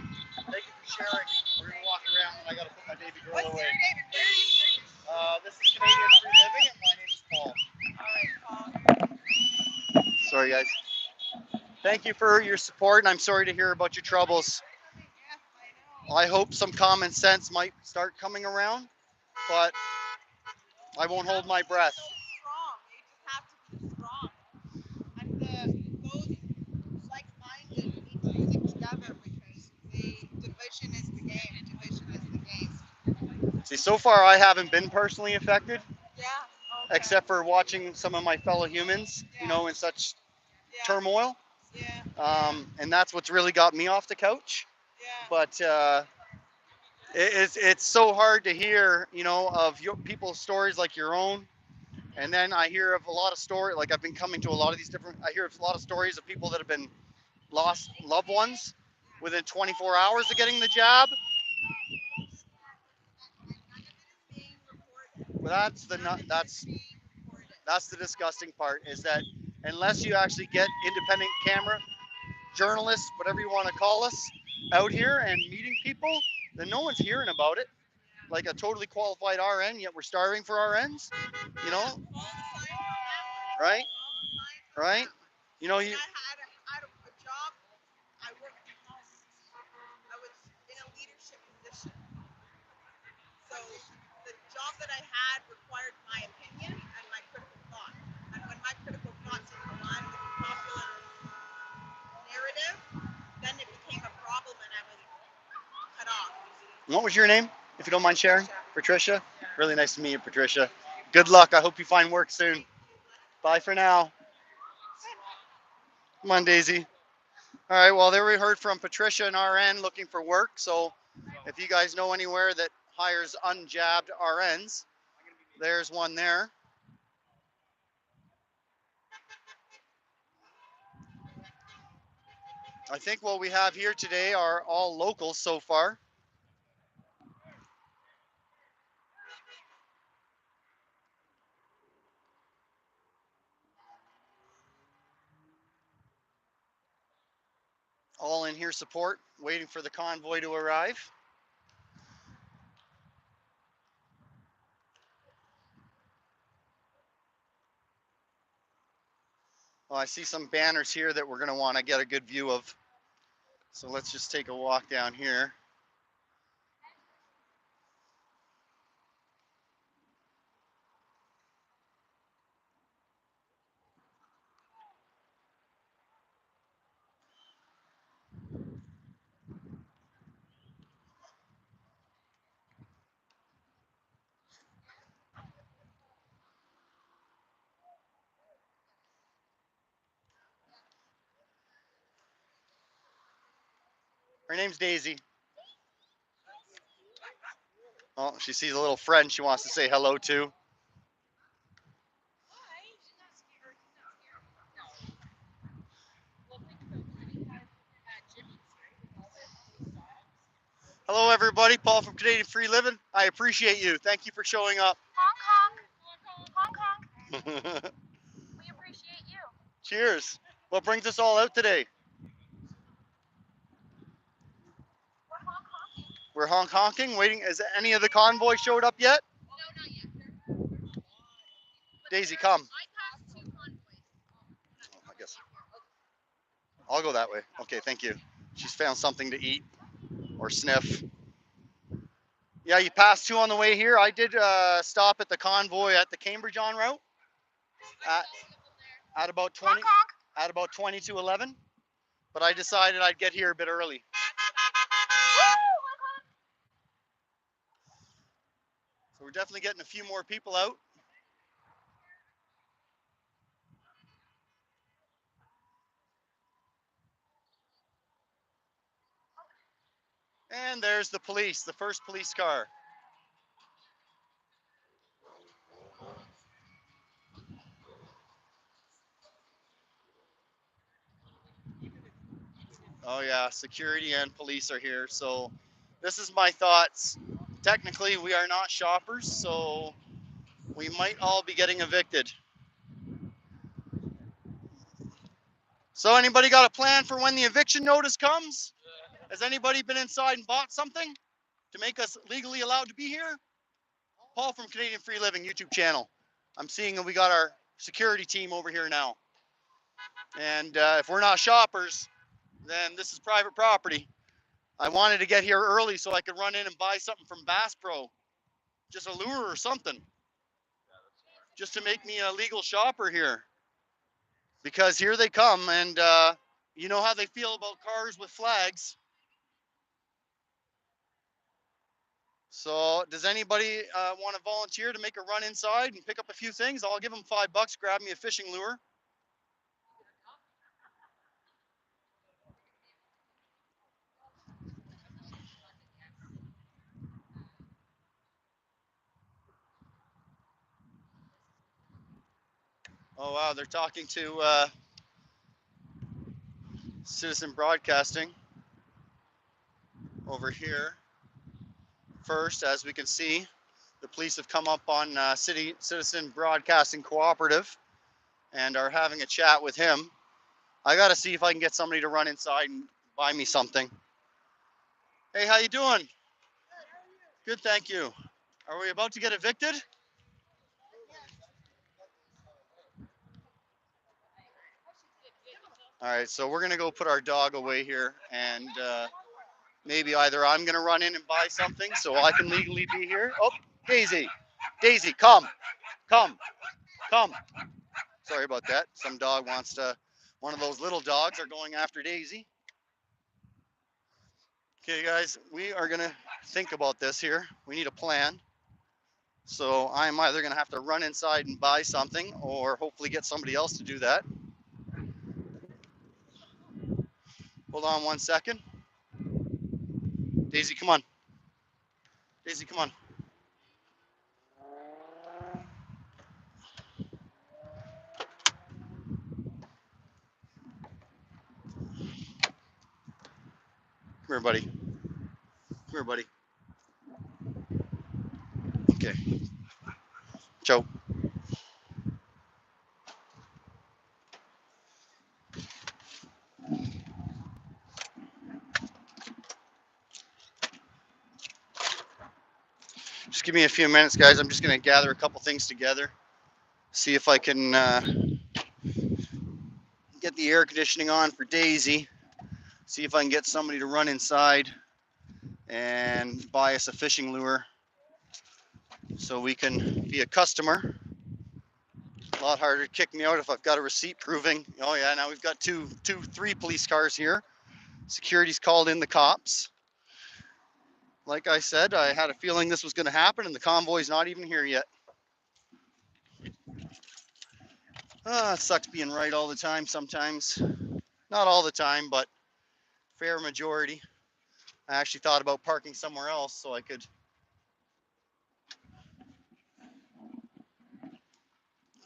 Thank you for sharing. We're gonna walk around, and I gotta put my baby girl What's away. your name? Where are you from? This is Canadian Free Living, and my name is Paul. All right, Paul. Sorry, guys. Thank you for your support, and I'm sorry to hear about your troubles. Yes, I know. I hope some common sense might start coming around, but I won't hold my breath. So strong. You just have to be strong. And those like-minded need to stick together because division is the game. Division is the game. See, so far I haven't been personally affected, Yeah. Okay. except for watching some of my fellow humans, in such Yeah. turmoil. Yeah. And that's what's really got me off the couch. Yeah. But it's so hard to hear, of people's stories like your own. And then I hear of a lot of stories, like I've been coming to a lot of these I hear of a lot of stories of people that have been lost loved ones within 24 hours of getting the jab. Well, that's the disgusting part, is that unless you actually get independent camera journalists, whatever you want to call us, out here and meeting people, then no one's hearing about it. Like a totally qualified RN, yet we're starving for RNs, right? Right? You I had a job that I had required my opinion and my critical thought. And when my critical thought didn't align with the popular narrative, then it became a problem and I was cut off. What was your name, if you don't mind sharing? Patricia? Yeah. Really nice to meet you, Patricia. Good luck. I hope you find work soon. Bye for now. Come on, Daisy. All right, well, there we heard from Patricia and RN looking for work. So if you guys know anywhere that hires unjabbed RNs, there's one there. I think what we have here today are all locals so far. All in here support, waiting for the convoy to arrive. Well, I see some banners here that we're going to want to get a good view of. So let's just take a walk down here. Her name's Daisy. Oh, she sees a little friend she wants to say hello to. Hello, everybody. Paul from Canadian Free Living. I appreciate you. Thank you for showing up. Hong Kong. We appreciate you. Cheers. What brings us all out today? We're honk honking, waiting. Has any of the convoy showed up yet? No, not yet. Daisy, come. I passed 2 convoys. I guess. I'll go that way. Okay, thank you. She's found something to eat or sniff. Yeah, you passed 2 on the way here. I did stop at the convoy at the Cambridge en route at about 20 at about 20 to 11, but I decided I'd get here a bit early. So we're definitely getting a few more people out. And there's the police, the first police car. Oh yeah, security and police are here. So this is my thoughts. Technically, we are not shoppers, so we might all be getting evicted. So anybody got a plan for when the eviction notice comes? Has anybody been inside and bought something to make us legally allowed to be here? Paul from Canadian Free Living YouTube channel. I'm seeing that we got our security team over here now. And if we're not shoppers, then this is private property. I wanted to get here early so I could run in and buy something from Bass Pro. Just a lure or something. Just to make me a legal shopper here. Because here they come, and you know how they feel about cars with flags. So does anybody want to volunteer to make a run inside and pick up a few things? I'll give them $5, grab me a fishing lure. Oh wow, they're talking to Citizen Broadcasting over here. First, as we can see, the police have come up on Citizen Broadcasting Cooperative and are having a chat with him. I gotta see if I can get somebody to run inside and buy me something. Hey, how you doing? Good, thank you. Are we about to get evicted? All right, so we're gonna go put our dog away here, and maybe either I'm gonna run in and buy something so I can legally be here. Oh, Daisy, Daisy, come, come, come. Sorry about that. Some dog wants to, one of those little dogs are going after Daisy. Okay, guys, we are going to think about this here. We need a plan. So I'm either going to have to run inside and buy something or hopefully get somebody else to do that. Hold on 1 second. Daisy, come on. Daisy, come on. Come here, buddy. Come here, buddy. Okay. Joe. Just give me a few minutes, guys. I'm just going to gather a couple things together. See if I can get the air conditioning on for Daisy. See if I can get somebody to run inside and buy us a fishing lure so we can be a customer. A lot harder to kick me out if I've got a receipt proving. Oh yeah, now we've got three police cars here. Security's called in the cops. Like I said, I had a feeling this was going to happen, and the convoy's not even here yet. It sucks being right all the time sometimes. Not all the time, but fair majority. I actually thought about parking somewhere else so I could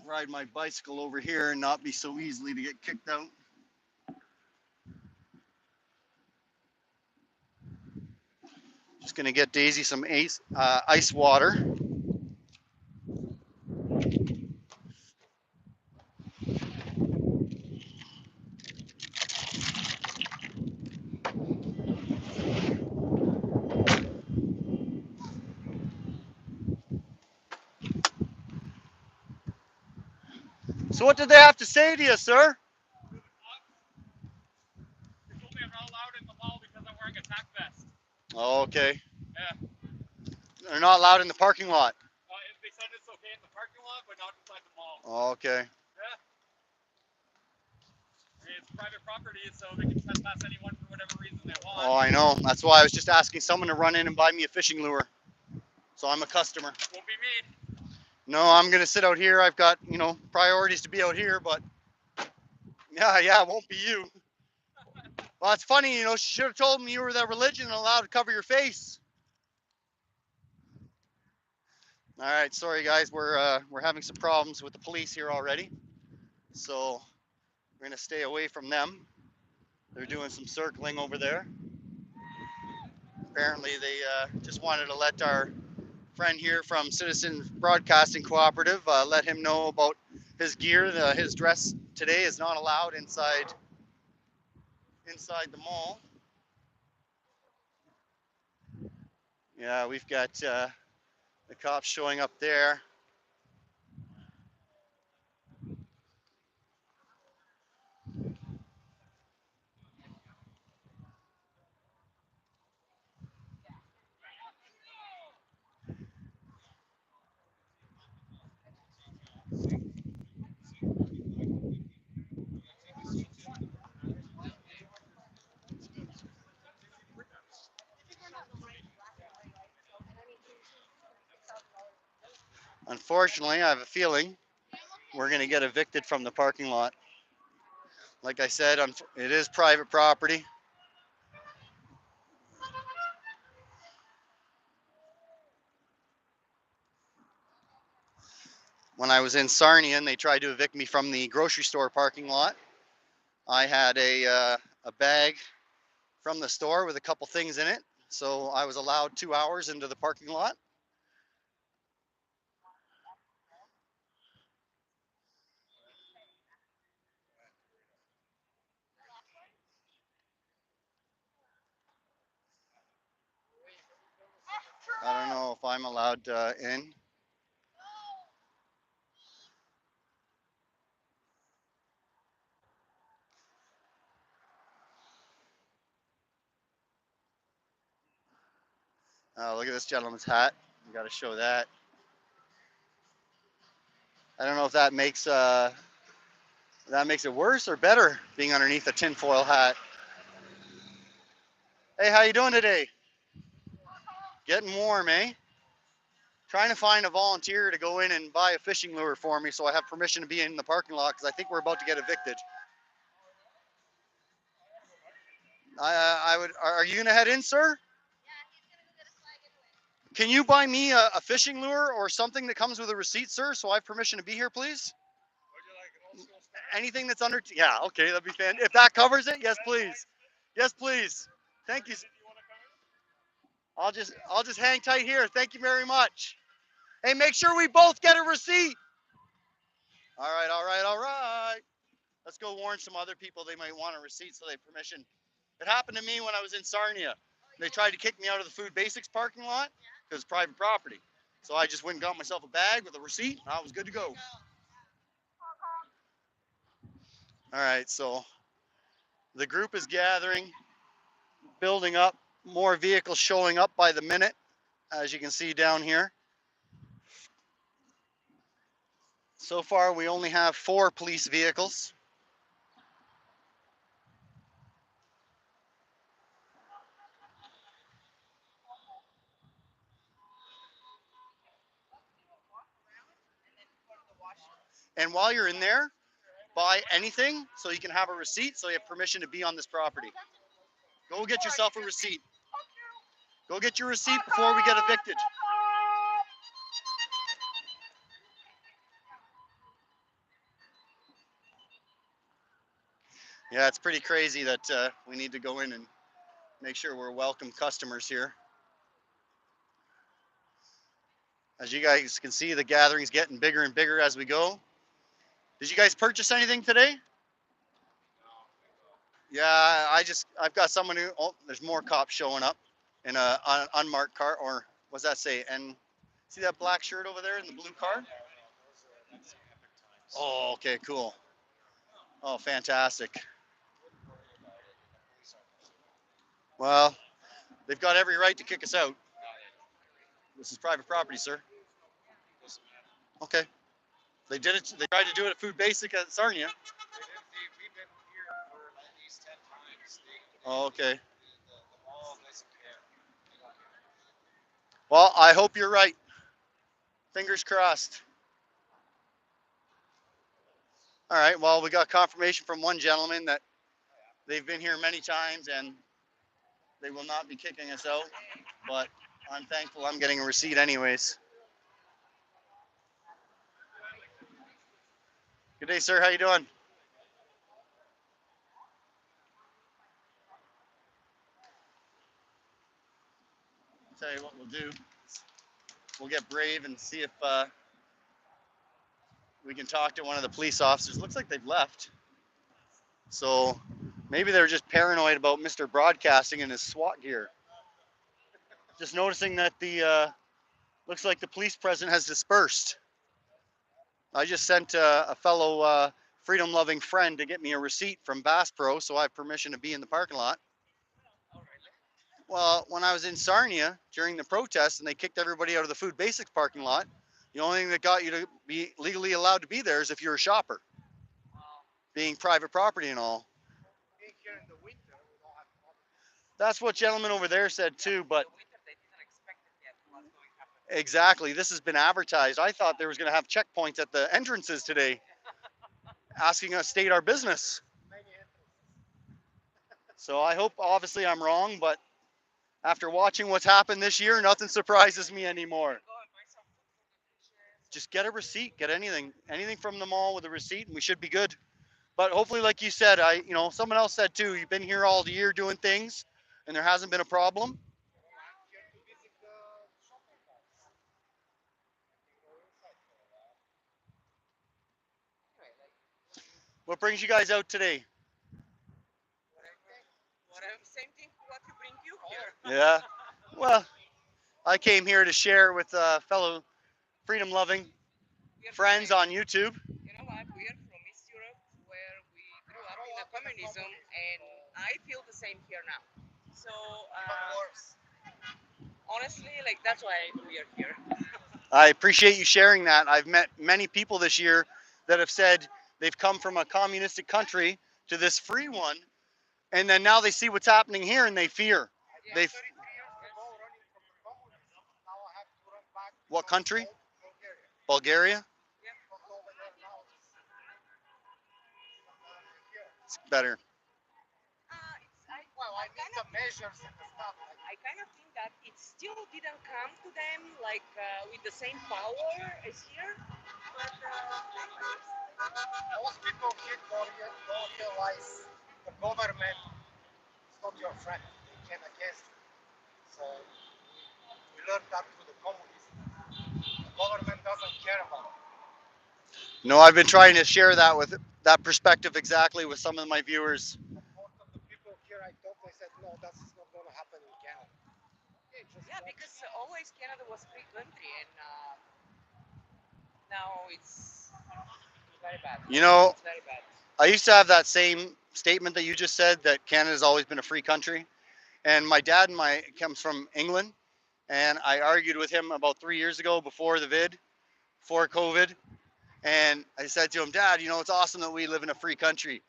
ride my bicycle over here and not be so easily to get kicked out. Just gonna get Daisy some ice water. So what did they have to say to you, sir? They told me I'm not allowed in the mall because I'm wearing a tack vest. Oh, okay. Yeah. They're not allowed in the parking lot. They said it's okay in the parking lot, but not inside the mall. Oh, okay. Yeah. I mean, it's private property, so they can trespass anyone for whatever reason they want. Oh, I know. That's why I was just asking someone to run in and buy me a fishing lure. So I'm a customer. Won't be me. No, I'm gonna sit out here. I've got, priorities to be out here, but yeah, it won't be you. Well, it's funny, she should have told me you were that religion and allowed to cover your face. All right, sorry guys, we're having some problems with the police here already, so we're gonna stay away from them. They're doing some circling over there. Apparently, they just wanted to let our friend here from Citizen Broadcasting Cooperative let him know about his gear. His dress today is not allowed inside the mall. Yeah, we've got the cops showing up there. Unfortunately, I have a feeling we're going to get evicted from the parking lot. Like I said, it is private property. When I was in Sarnia, they tried to evict me from the grocery store parking lot. I had a bag from the store with a couple things in it, so I was allowed 2 hours into the parking lot. I don't know if I'm allowed in. Look at this gentleman's hat. You got to show that. I don't know if that makes it worse or better being underneath a tinfoil hat. Hey, how you doing today? Getting warm, eh? Trying to find a volunteer to go in and buy a fishing lure for me so I have permission to be in the parking lot because I think we're about to get evicted. I would. Are you gonna head in, sir? Can you buy me a fishing lure or something that comes with a receipt, sir, so I have permission to be here, please? Anything that's under. Yeah, okay, that'd be fan. If that covers it, yes, please. Yes, please. Thank you. I'll just hang tight here. Thank you very much. Hey, make sure we both get a receipt. All right, all right, all right. Let's go warn some other people they might want a receipt so they have permission. It happened to me when I was in Sarnia. They tried to kick me out of the Food Basics parking lot because it's private property. So I just went and got myself a bag with a receipt and I was good to go. All right, so the group is gathering, building up, more vehicles showing up by the minute, as you can see down here. So far, we only have 4 police vehicles. And while you're in there, buy anything so you can have a receipt so you have permission to be on this property. Go get yourself a receipt. Go get your receipt before we get evicted. Yeah, it's pretty crazy that we need to go in and make sure we're welcome customers here. As you guys can see, the gathering's getting bigger and bigger as we go. Did you guys purchase anything today? Yeah, I've got someone who, oh, there's more cops showing up in a unmarked car, or what's that say? And see that black shirt over there in the blue car? Oh, okay, cool. Oh, fantastic. Well, they've got every right to kick us out. This is private property, sir. Okay. They did it. They tried to do it at Food Basic at Sarnia. We've been here for at least 10 times. Oh, okay. The mall doesn't care. Well, I hope you're right. Fingers crossed. All right. Well, we got confirmation from one gentleman that they've been here many times and they will not be kicking us out. But I'm thankful I'm getting a receipt anyways. Good day, sir. How you doing? I'll tell you what we'll do. We'll get brave and see if we can talk to one of the police officers. Looks like they've left. So maybe they're just paranoid about Mr. Broadcasting and his SWAT gear. Just noticing that the looks like the police presence has dispersed. I just sent a fellow freedom-loving friend to get me a receipt from Bass Pro, so I have permission to be in the parking lot. Well, when I was in Sarnia during the protest and they kicked everybody out of the Food Basics parking lot, the only thing that got you to be legally allowed to be there is if you're a shopper, being private property and all. Being here in the winter, we don't have problems. That's what gentleman over there said too, but In the winter, they didn't expect it yet what's going to happen. exactly, this has been advertised. I thought they was going to have checkpoints at the entrances today asking us state our business. Many entrances. So I hope, obviously, I'm wrong, but after watching what's happened this year, nothing surprises me anymore. Go and buy some food for the dishes. Just get a receipt, get anything from the mall with a receipt, and we should be good. But hopefully, like you said, someone else said too, you've been here all year doing things, and there hasn't been a problem. I'm here to visit the shopping malls. You go inside for a while. Anyway, like What brings you guys out today? Same thing what you bring you here. Yeah. Well, I came here to share with fellow freedom-loving friends on YouTube. You know what? We are from East Europe, where we grew up in the communism, and I feel the same here now. So honestly, like that's why we are here. I appreciate you sharing that. I've met many people this year that have said they've come from a communistic country to this free one, and then now they see what's happening here and they fear. They, 33 years ago, running from the communism, now I have to run back. what country? Bulgaria. Bulgaria? Yeah, because over there now It's better. well, I need the measures and the stuff. I kind of think that it still didn't come to them like with the same power as here. But Most people here don't realize the government is not your friend. They can against you. So we learned that through the communism. The government doesn't care about it. No, I've been trying to share that with that perspective exactly with some of my viewers. Most of the people here I talk, they said, no, that's not going to happen in Canada. Okay, just yeah, watch. because always Canada was free country, and now it's very bad. You know, It's very bad. I used to have that same statement that you just said that Canada's always been a free country. And my dad comes from England, and I argued with him about 3 years ago before the vid, before COVID, and I said to him, Dad, you know, it's awesome that we live in a free country.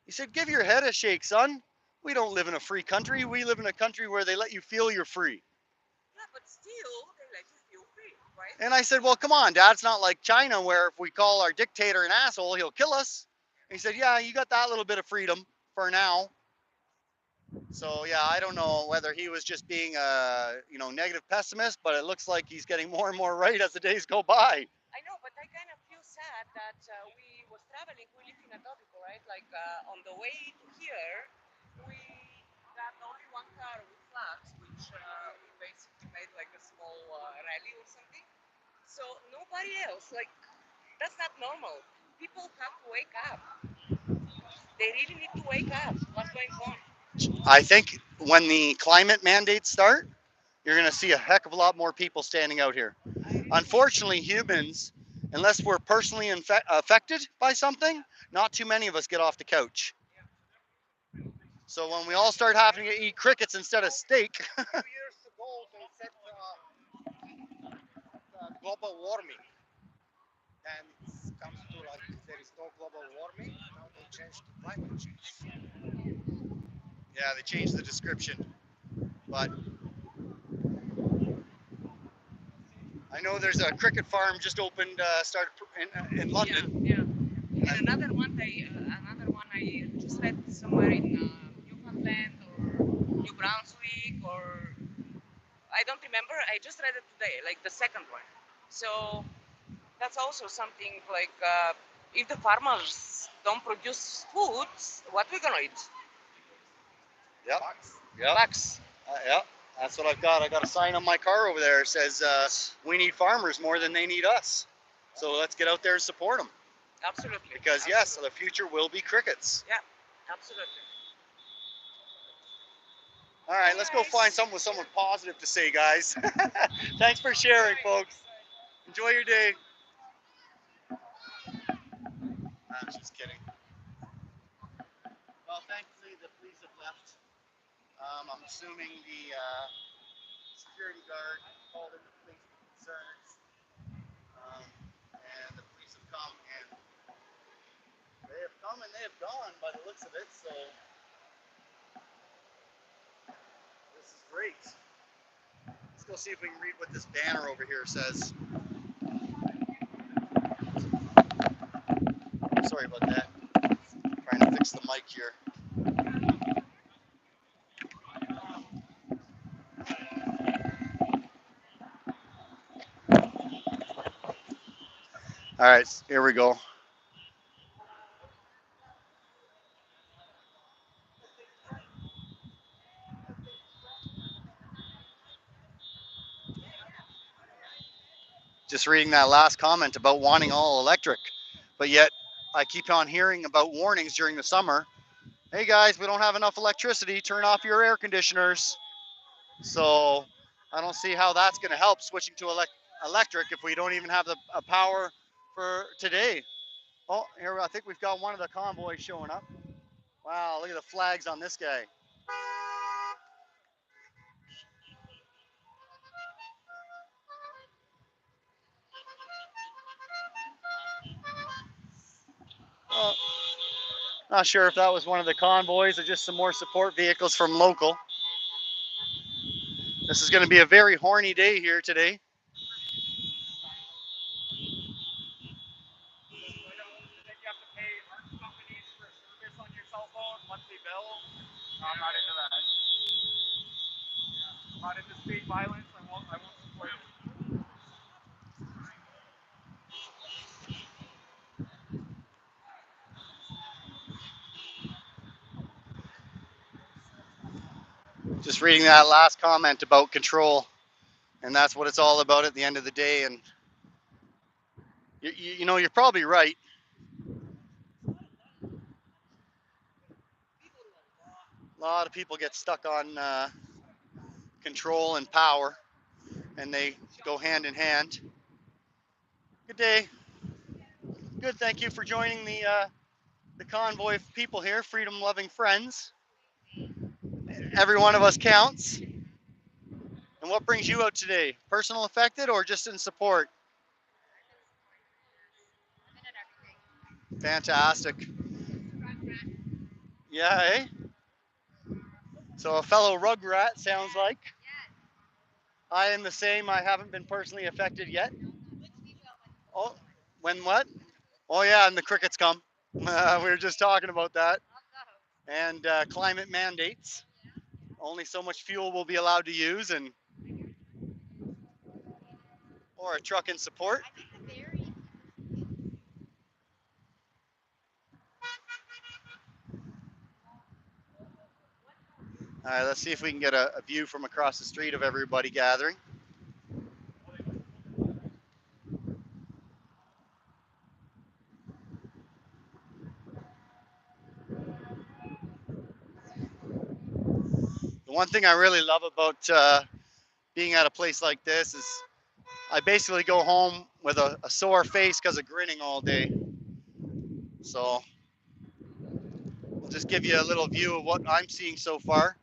He said, give your head a shake, son. We don't live in a free country. We live in a country where they let you feel you're free. Yeah, but still they let you feel free, right? And I said, well, come on, Dad. It's not like China where if we call our dictator an asshole, he'll kill us. And he said, yeah, you got that little bit of freedom for now. So yeah, I don't know whether he was just being a negative pessimist, but it looks like he's getting more and more right as the days go by. I know, but I kind of feel sad that we was traveling. We live in Etobicoke, right? Like on the way to here, we got only one car with flags, which we basically made like a small rally or something. So nobody else, like that's not normal. People have to wake up. They really need to wake up. What's going on? I think when the climate mandates start, you're going to see a heck of a lot more people standing out here. I really Unfortunately, humans, unless we're personally affected by something, not too many of us get off the couch. So when we all start having to eat crickets instead of steak, 2 years ago, they said global warming. Then it comes to like there is no global warming. Now they changed to climate change. yeah, they changed the description. But I know there's a cricket farm just opened, started in London. Yeah, yeah. And another one I just read somewhere in Newfoundland or New Brunswick or I don't remember. I just read it today, like the second one. So that's also something like if the farmers don't produce food, what we gonna eat? Yep. Yep. Bugs. Yep. That's what I've got. I got a sign on my car over there. It says, we need farmers more than they need us. So let's get out there and support them. Absolutely. Because yes, the future will be crickets. Yeah, absolutely. All right, let's go find someone with someone positive to say, guys. Thanks for sharing, folks. Enjoy your day. I'm just kidding. Well, thankfully the police have left. I'm assuming the security guard called in the police concerns, and the police have come and they have come and they have gone by the looks of it. So this is great. Let's go see if we can read what this banner over here says. Sorry about that. Trying to fix the mic here. All right, here we go. Just reading that last comment about wanting all electric, but yet I keep on hearing about warnings during the summer. Hey guys, we don't have enough electricity. Turn off your air conditioners. So I don't see how that's going to help switching to electric if we don't even have the power for today. Oh, here I think we've got one of the convoys showing up. Wow, look at the flags on this guy. Oh, not sure if that was one of the convoys or just some more support vehicles from local. This is going to be a very horny day here today. Then you have to pay art companies for service on your cell phone, monthly bill. No, I'm not into that. I'm not into street violence. I won't support it. Just reading that last comment about control, and that's what it's all about at the end of the day. And you know, you're probably right. A lot of people get stuck on control and power, and they go hand in hand. Good day. Good. Thank you for joining the convoy of people here, freedom-loving friends. Every one of us counts. And what brings you out today? Personal affected or just in support? Fantastic. Yeah, eh? So a fellow rugrat sounds like. I am the same. I haven't been personally affected yet. Oh, when what? Oh yeah, and the crickets come. We were just talking about that. And climate mandates. Only so much fuel will be allowed to use, and or a truck in support. All right, let's see if we can get a view from across the street of everybody gathering. The one thing I really love about being at a place like this is I basically go home with a sore face because of grinning all day. So we'll just give you a little view of what I'm seeing so far.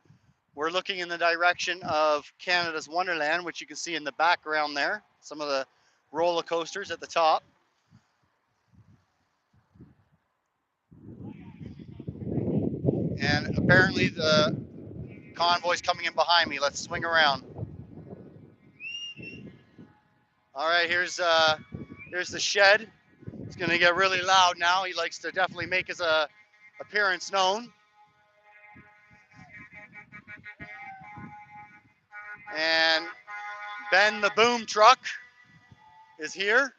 We're looking in the direction of Canada's Wonderland, which you can see in the background there. Some of the roller coasters at the top. And apparently the convoy's coming in behind me. Let's swing around. All right, here's the shed. It's gonna get really loud now. He likes to definitely make his appearance known. And Ben the boom truck is here.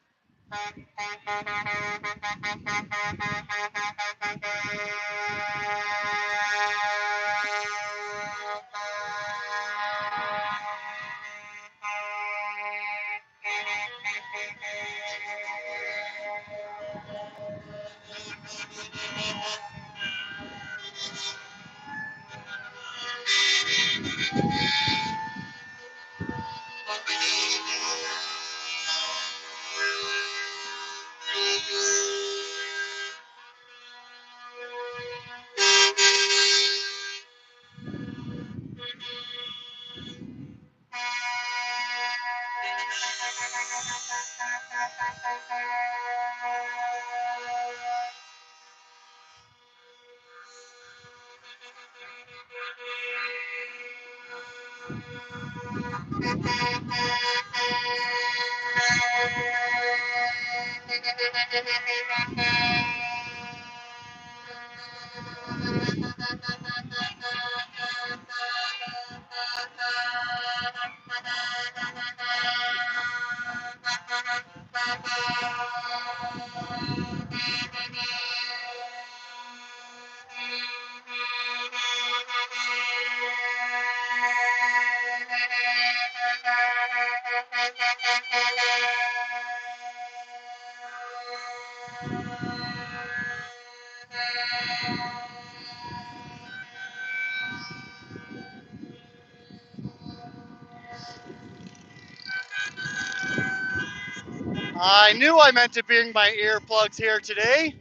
I knew I meant to bring my earplugs here today.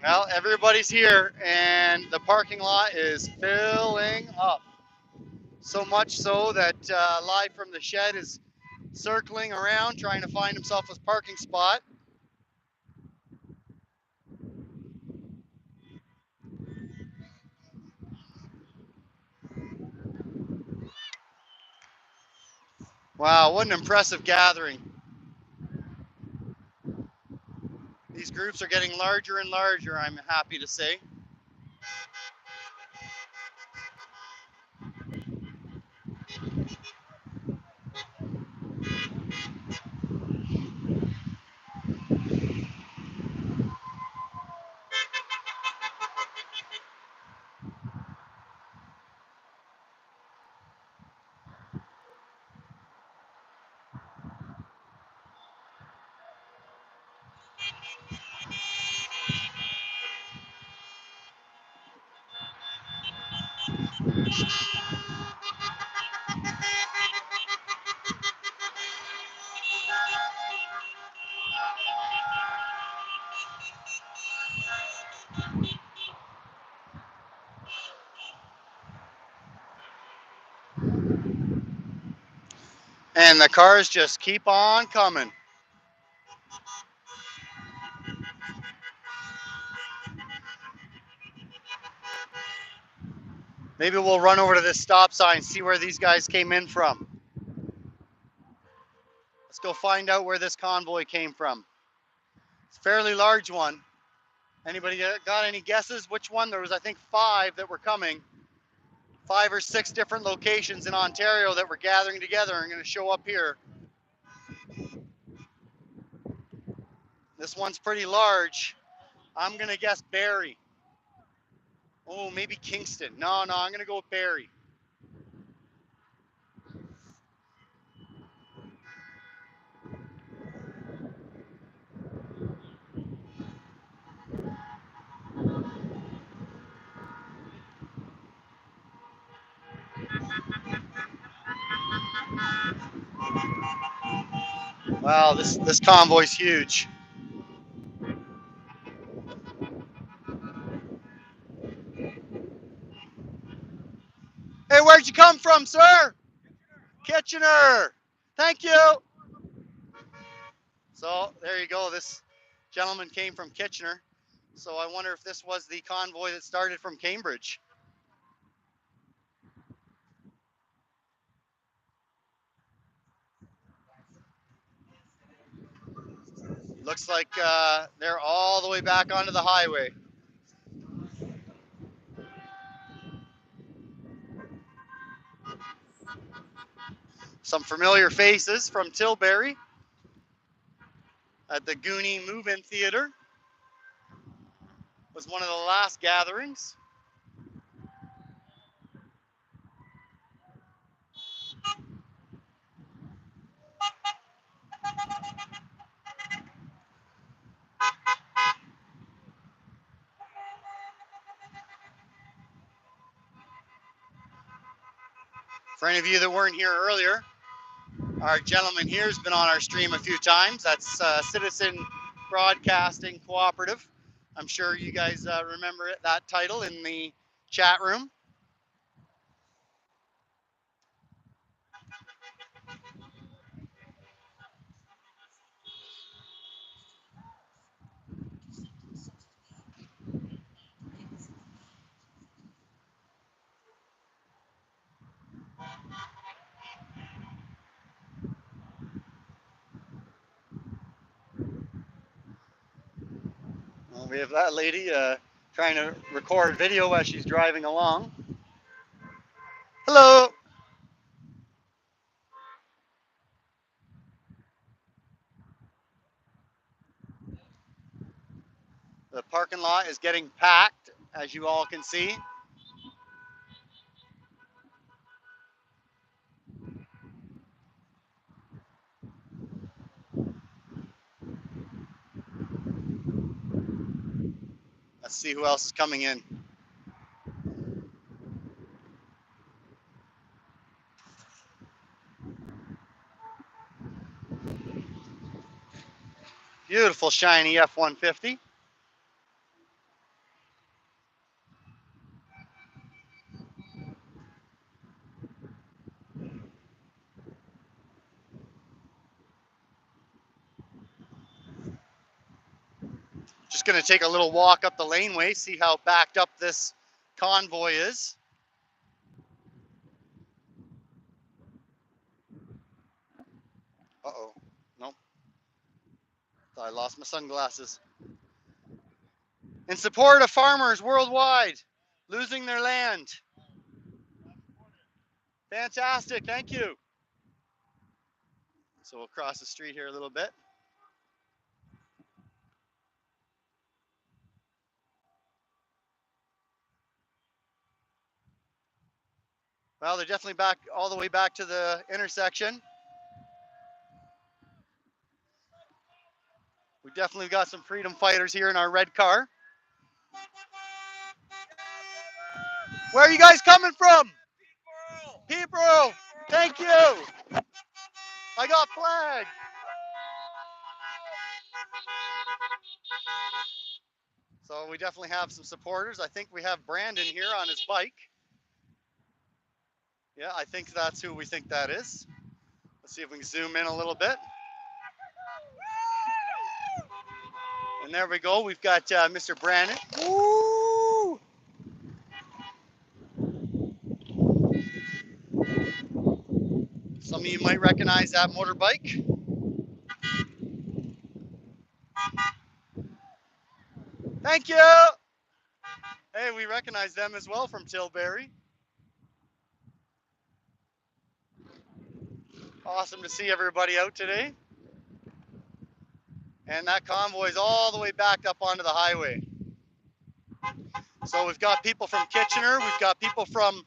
Well, everybody's here, and the parking lot is filling up. So much so that Live from the Shed is circling around trying to find himself a parking spot. Wow, what an impressive gathering. These groups are getting larger and larger, I'm happy to say. And the cars just keep on coming. Maybe we'll run over to this stop sign, see where these guys came in from. Let's go find out where this convoy came from. It's a fairly large one. Anybody got any guesses which one? There was, I think, 5 that were coming. 5 or 6 different locations in Ontario that were gathering together and going to show up here. This one's pretty large. I'm going to guess Barrie. Oh, maybe Kingston. No, I'm going to go with Barrie. Wow, this convoy's huge. Hey, where'd you come from, sir? Kitchener. Thank you. So there you go. This gentleman came from Kitchener. So I wonder if this was the convoy that started from Cambridge. Looks like they're all the way back onto the highway. Some familiar faces from Tilbury at the Goonie Move-In Theater. Was one of the last gatherings. For any of you that weren't here earlier, our gentleman here has been on our stream a few times. That's Citizen Broadcasting Cooperative. I'm sure you guys remember that title in the chat room. Well, we have that lady trying to record video as she's driving along. Hello. The parking lot is getting packed, as you all can see. Let's see who else is coming in. Beautiful shiny F-150. Just going to take a little walk up the laneway, see how backed up this convoy is. Uh-oh. Nope. I lost my sunglasses. In support of farmers worldwide losing their land. Fantastic, thank you. So we'll cross the street here a little bit. Well, they're definitely back all the way back to the intersection. We definitely got some freedom fighters here in our red car. Where are you guys coming from? Peterborough. Thank you. I got flags. So we definitely have some supporters. I think we have Brandon here on his bike. Yeah, I think that's who we think that is. Let's see if we can zoom in a little bit. And there we go. We've got Mr. Brandon. Woo! Some of you might recognize that motorbike. Thank you. Hey, we recognize them as well from Tilbury. Awesome to see everybody out today. And that convoy is all the way backed up onto the highway. So we've got people from Kitchener, we've got people from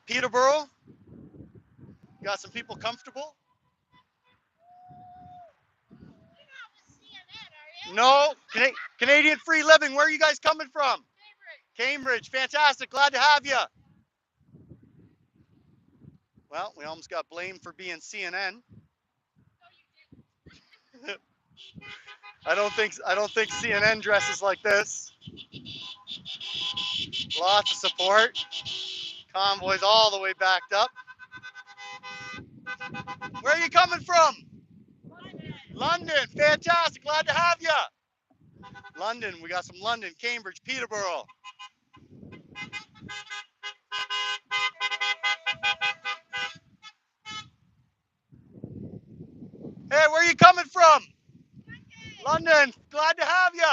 Peterborough, we've got some people comfortable. No, Canadian Free Living, where are you guys coming from? Cambridge, fantastic, glad to have you. Well, we almost got blamed for being CNN. I don't think CNN dresses like this. Lots of support. Convoys all the way backed up. Where are you coming from? London, fantastic, glad to have you. London, we got some London, Cambridge, Peterborough. Hey, where are you coming from? London, glad to have you.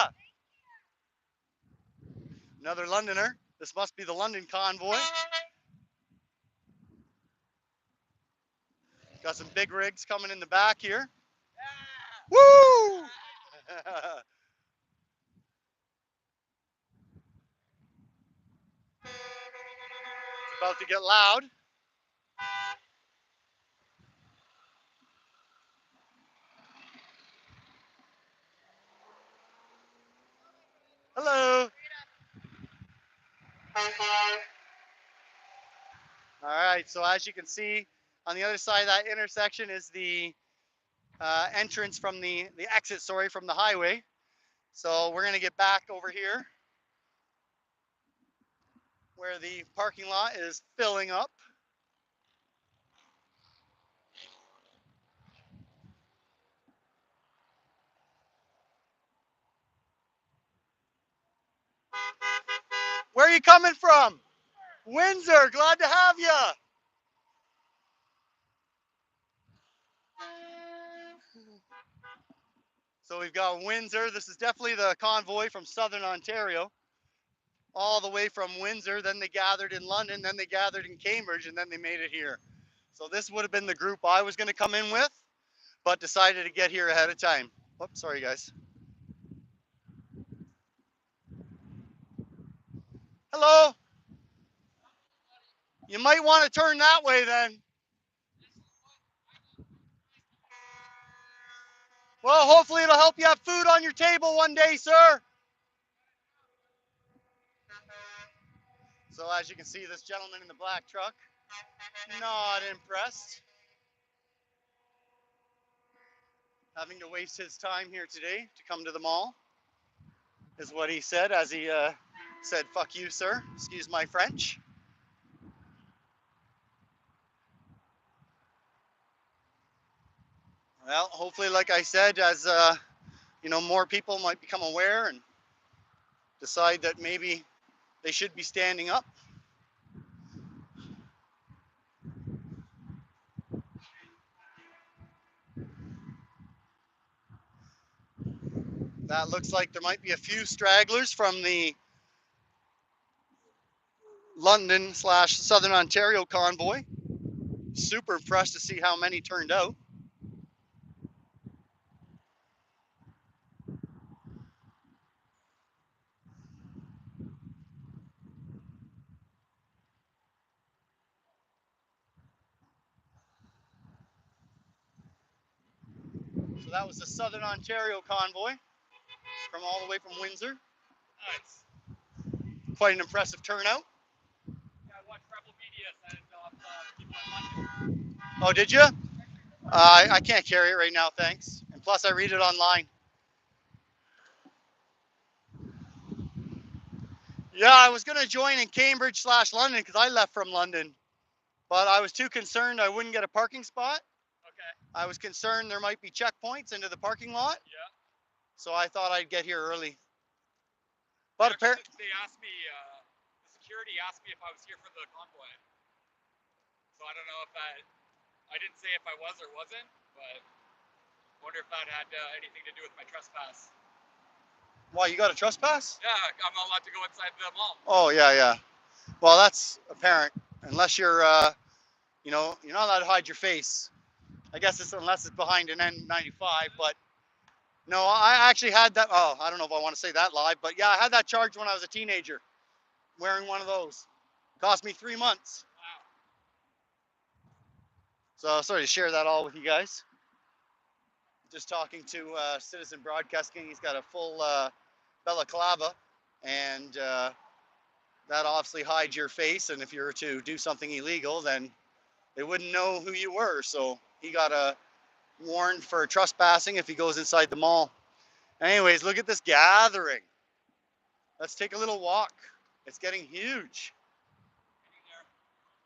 Another Londoner. This must be the London convoy. Got some big rigs coming in the back here. Woo! It's about to get loud. Hello. All right, so as you can see, on the other side of that intersection is the entrance from the exit, sorry, from the highway. So we're gonna get back over here where the parking lot is filling up. Where are you coming from? Windsor, glad to have you. So we've got Windsor. This is definitely the convoy from Southern Ontario. All the way from Windsor, then they gathered in London, then they gathered in Cambridge, and then they made it here. So this would have been the group I was going to come in with, but decided to get here ahead of time. Whoops, sorry guys. Hello. You might want to turn that way then. Well, hopefully it'll help you have food on your table one day, sir. So as you can see, this gentleman in the black truck, not impressed. Having to waste his time here today to come to the mall is what he said as he said, "Fuck you, sir." Excuse my French. Well, hopefully, like I said, as you know, more people might become aware and decide that maybe they should be standing up. That looks like there might be a few stragglers from the London / Southern Ontario convoy. Super impressed to see how many turned out. So that was the Southern Ontario convoy from all the way from Windsor. Nice. Quite an impressive turnout. Yeah, I watched Rebel Media send off people in London. Oh, did you? I can't carry it right now, thanks. And plus, I read it online. Yeah, I was going to join in Cambridge / London because I left from London. But I was too concerned I wouldn't get a parking spot. Okay. I was concerned there might be checkpoints into the parking lot. Yeah. So I thought I'd get here early. But apparently, they asked me, the security asked me if I was here for the convoy. So I don't know if I didn't say if I was or wasn't, but I wonder if that had anything to do with my trespass. why, you got a trespass? Yeah, I'm not allowed to go inside the mall. Oh, yeah. Well, that's apparent. Unless you're, you know, you're not allowed to hide your face. I guess it's unless it's behind an N95, but no, I actually had that. Oh, I don't know if I want to say that live, but yeah, I had that charge when I was a teenager, wearing one of those. Cost me 3 months. Wow. So sorry to share that all with you guys. Just talking to Citizen Broadcasting. He's got a full balaclava, and that obviously hides your face. And if you were to do something illegal, then they wouldn't know who you were. So he got a warned for trespassing if he goes inside the mall. Anyways, look at this gathering. Let's take a little walk. It's getting huge.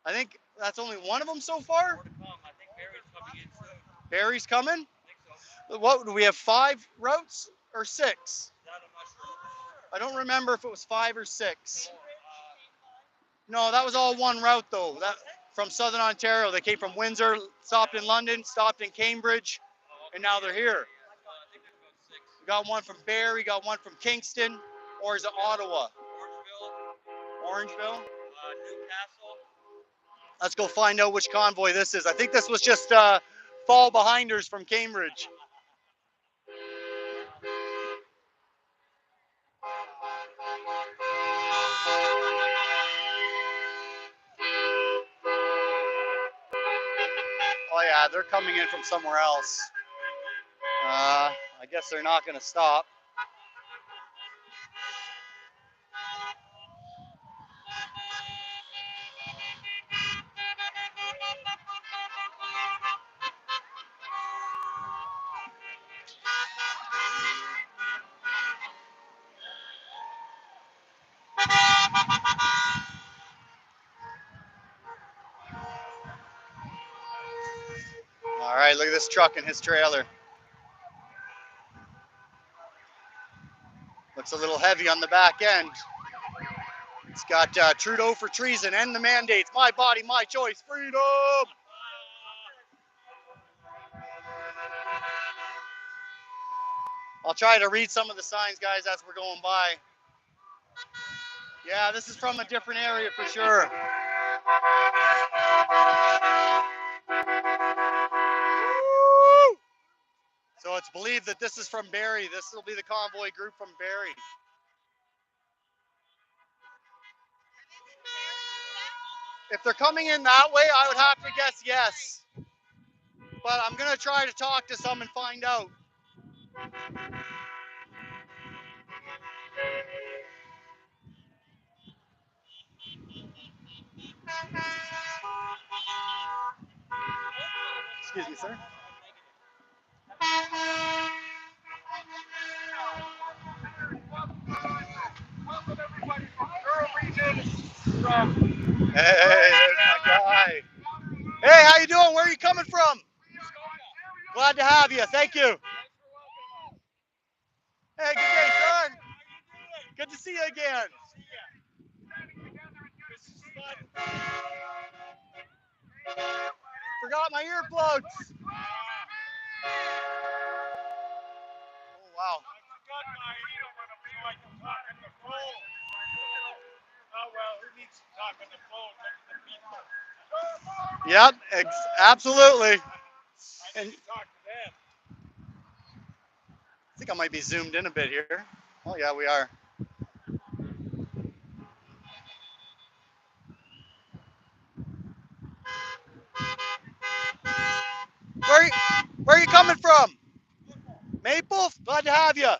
I think that's only one of them so far. More to come. I think Barry's coming in soon. Barry's coming? I think so. What do we have, 5 routes or 6? That I'm not sure. I don't remember if it was 5 or 6. No, that was all one route though. That from Southern Ontario. They came from Windsor, stopped in London, stopped in Cambridge, and now they're here. I think there's about 6. We got one from Barrie, got one from Kingston, or is it Ottawa? Orangeville? Newcastle. Let's go find out which convoy this is. I think this was just fall behinders from Cambridge. Oh yeah, they're coming in from somewhere else. I guess they're not going to stop. All right, look at this truck and his trailer. Looks a little heavy on the back end. It's got Trudeau for treason, end the mandates, my body, my choice, freedom. I'll try to read some of the signs, guys, as we're going by. Yeah, this is from a different area for sure. So it's believed that this is from Barrie. This will be the convoy group from Barrie. If they're coming in that way, I would have to guess yes. But I'm going to try to talk to some and find out. Excuse me, sir. Welcome everybody from Earl Region. Hey, there's my guy. Hey, how you doing? Where are you coming from? Glad to have you. Thank you. Hey, good day, son. Good to see you again. Forgot my earplugs. Oh, wow. Yep, absolutely. And I think I might be zoomed in a bit here. Oh yeah, we are. Where where are you coming from? Maple? Glad to have you.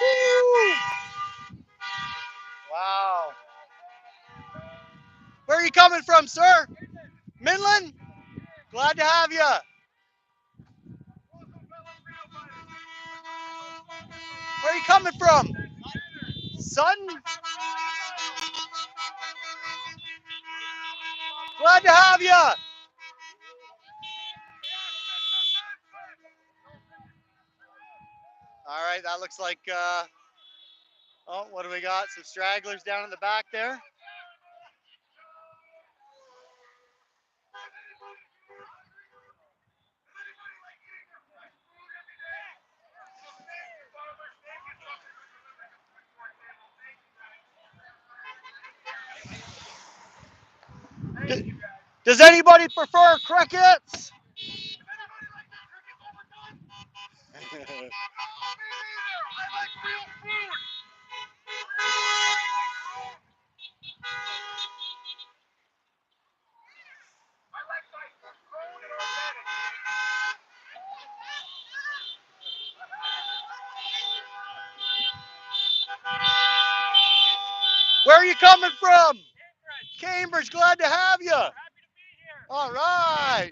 Woo! Wow. Where are you coming from, sir? Midland? Glad to have you. Where are you coming from? Sutton? Glad to have you. All right, that looks like, oh, what do we got? Some stragglers down in the back there. Does anybody prefer crickets? Where are you coming from? Cambridge, glad to have you. All right.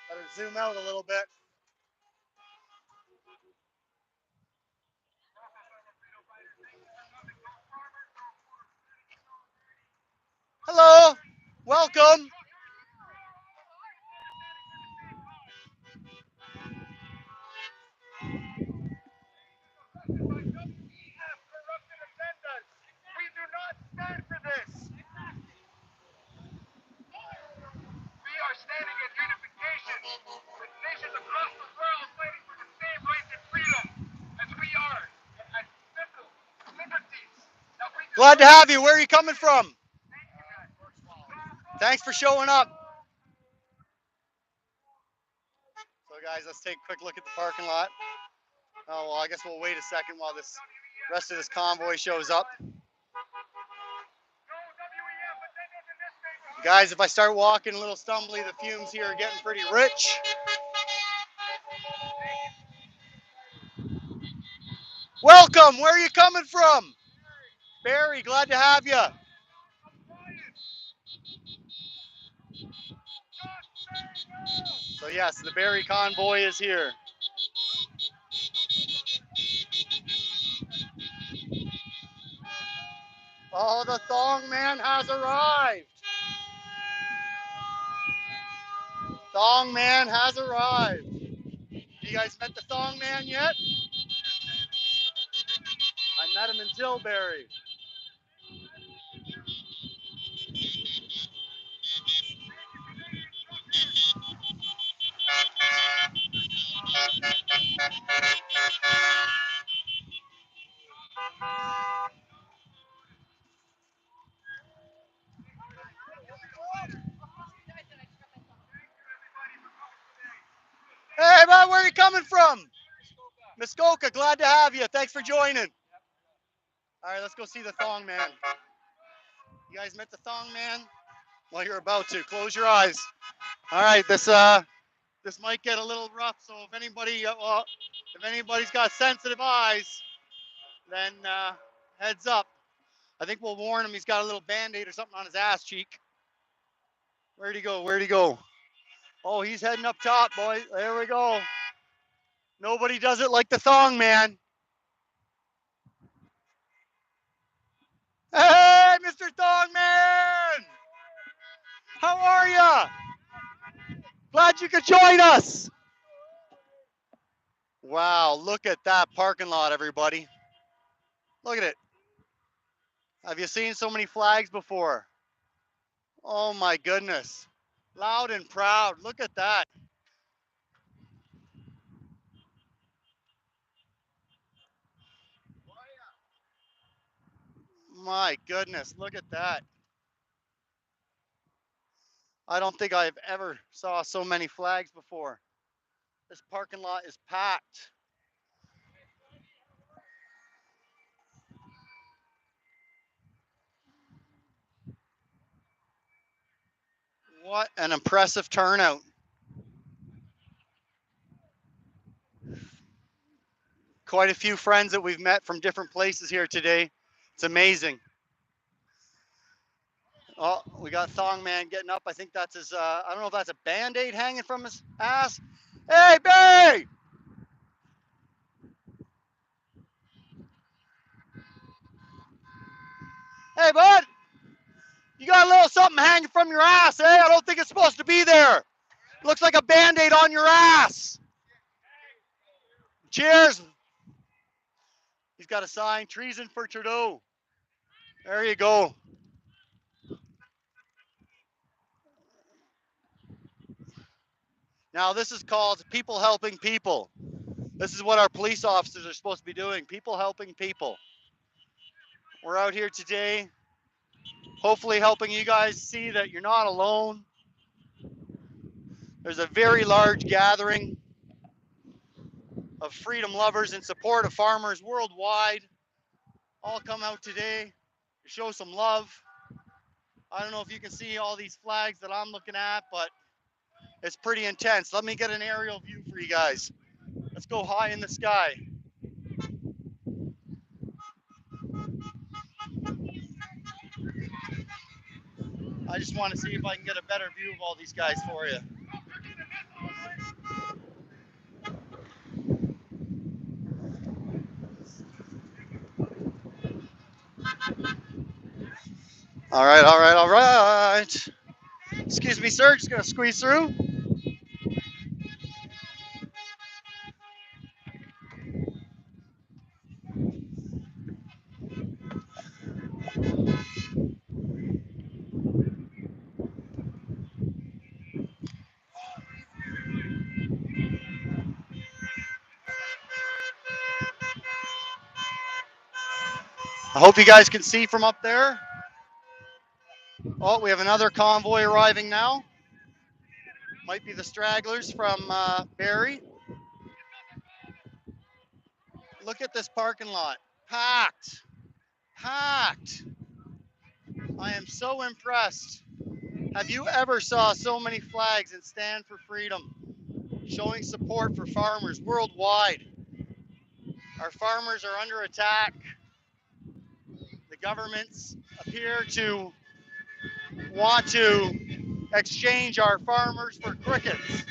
Better zoom out a little bit. Hello. Welcome. Glad to have you. Where are you coming from? Thanks for showing up. So guys, let's take a quick look at the parking lot. Oh, well, I guess we'll wait a second while this rest of this convoy shows up. Guys, if I start walking a little stumbly, the fumes here are getting pretty rich. Welcome. Where are you coming from? Barry, glad to have you. So yes, the Barry convoy is here. Oh, the thong man has arrived. Thong man has arrived. You guys met the thong man yet? I met him in Tilbury. Hey, man, where are you coming from? Muskoka, glad to have you. Thanks for joining. All right, let's go see the thong man. You guys met the thong man? Well, you're about to. Close your eyes. All right, this might get a little rough. So if anybody's got sensitive eyes, then heads up. I think we'll warn him. He's got a little Band-Aid or something on his ass cheek. Where'd he go? Where'd he go? Oh, he's heading up top, boy. There we go. Nobody does it like the thong man. Hey, Mr. Thong Man! How are ya? Glad you could join us. Wow, look at that parking lot, everybody. Look at it. Have you seen so many flags before? Oh my goodness. Loud and proud. Look at that. My goodness, look at that. I don't think I've ever saw so many flags before. This parking lot is packed. What an impressive turnout. Quite a few friends that we've met from different places here today. It's amazing. Oh, we got Thong Man getting up. I think that's his, I don't know if that's a Band-Aid hanging from his ass. Hey, Barry! Hey, bud! You got a little something hanging from your ass, eh? I don't think it's supposed to be there. Looks like a Band-Aid on your ass. Cheers. He's got a sign, treason for Trudeau. There you go. Now this is called people helping people. This is what our police officers are supposed to be doing, people helping people. We're out here today, hopefully helping you guys see that you're not alone. There's a very large gathering of freedom lovers in support of farmers worldwide. All come out today to show some love. I don't know if you can see all these flags that I'm looking at, but it's pretty intense. Let me get an aerial view for you guys. Let's go high in the sky. I just want to see if I can get a better view of all these guys for you. All right, all right, all right. Excuse me, sir, just gonna squeeze through. I hope you guys can see from up there. Oh, we have another convoy arriving now. Might be the stragglers from Barrie. Look at this parking lot. Packed. Packed. I am so impressed. Have you ever saw so many flags and Stand for Freedom showing support for farmers worldwide? Our farmers are under attack. The governments appear to want to exchange our farmers for crickets.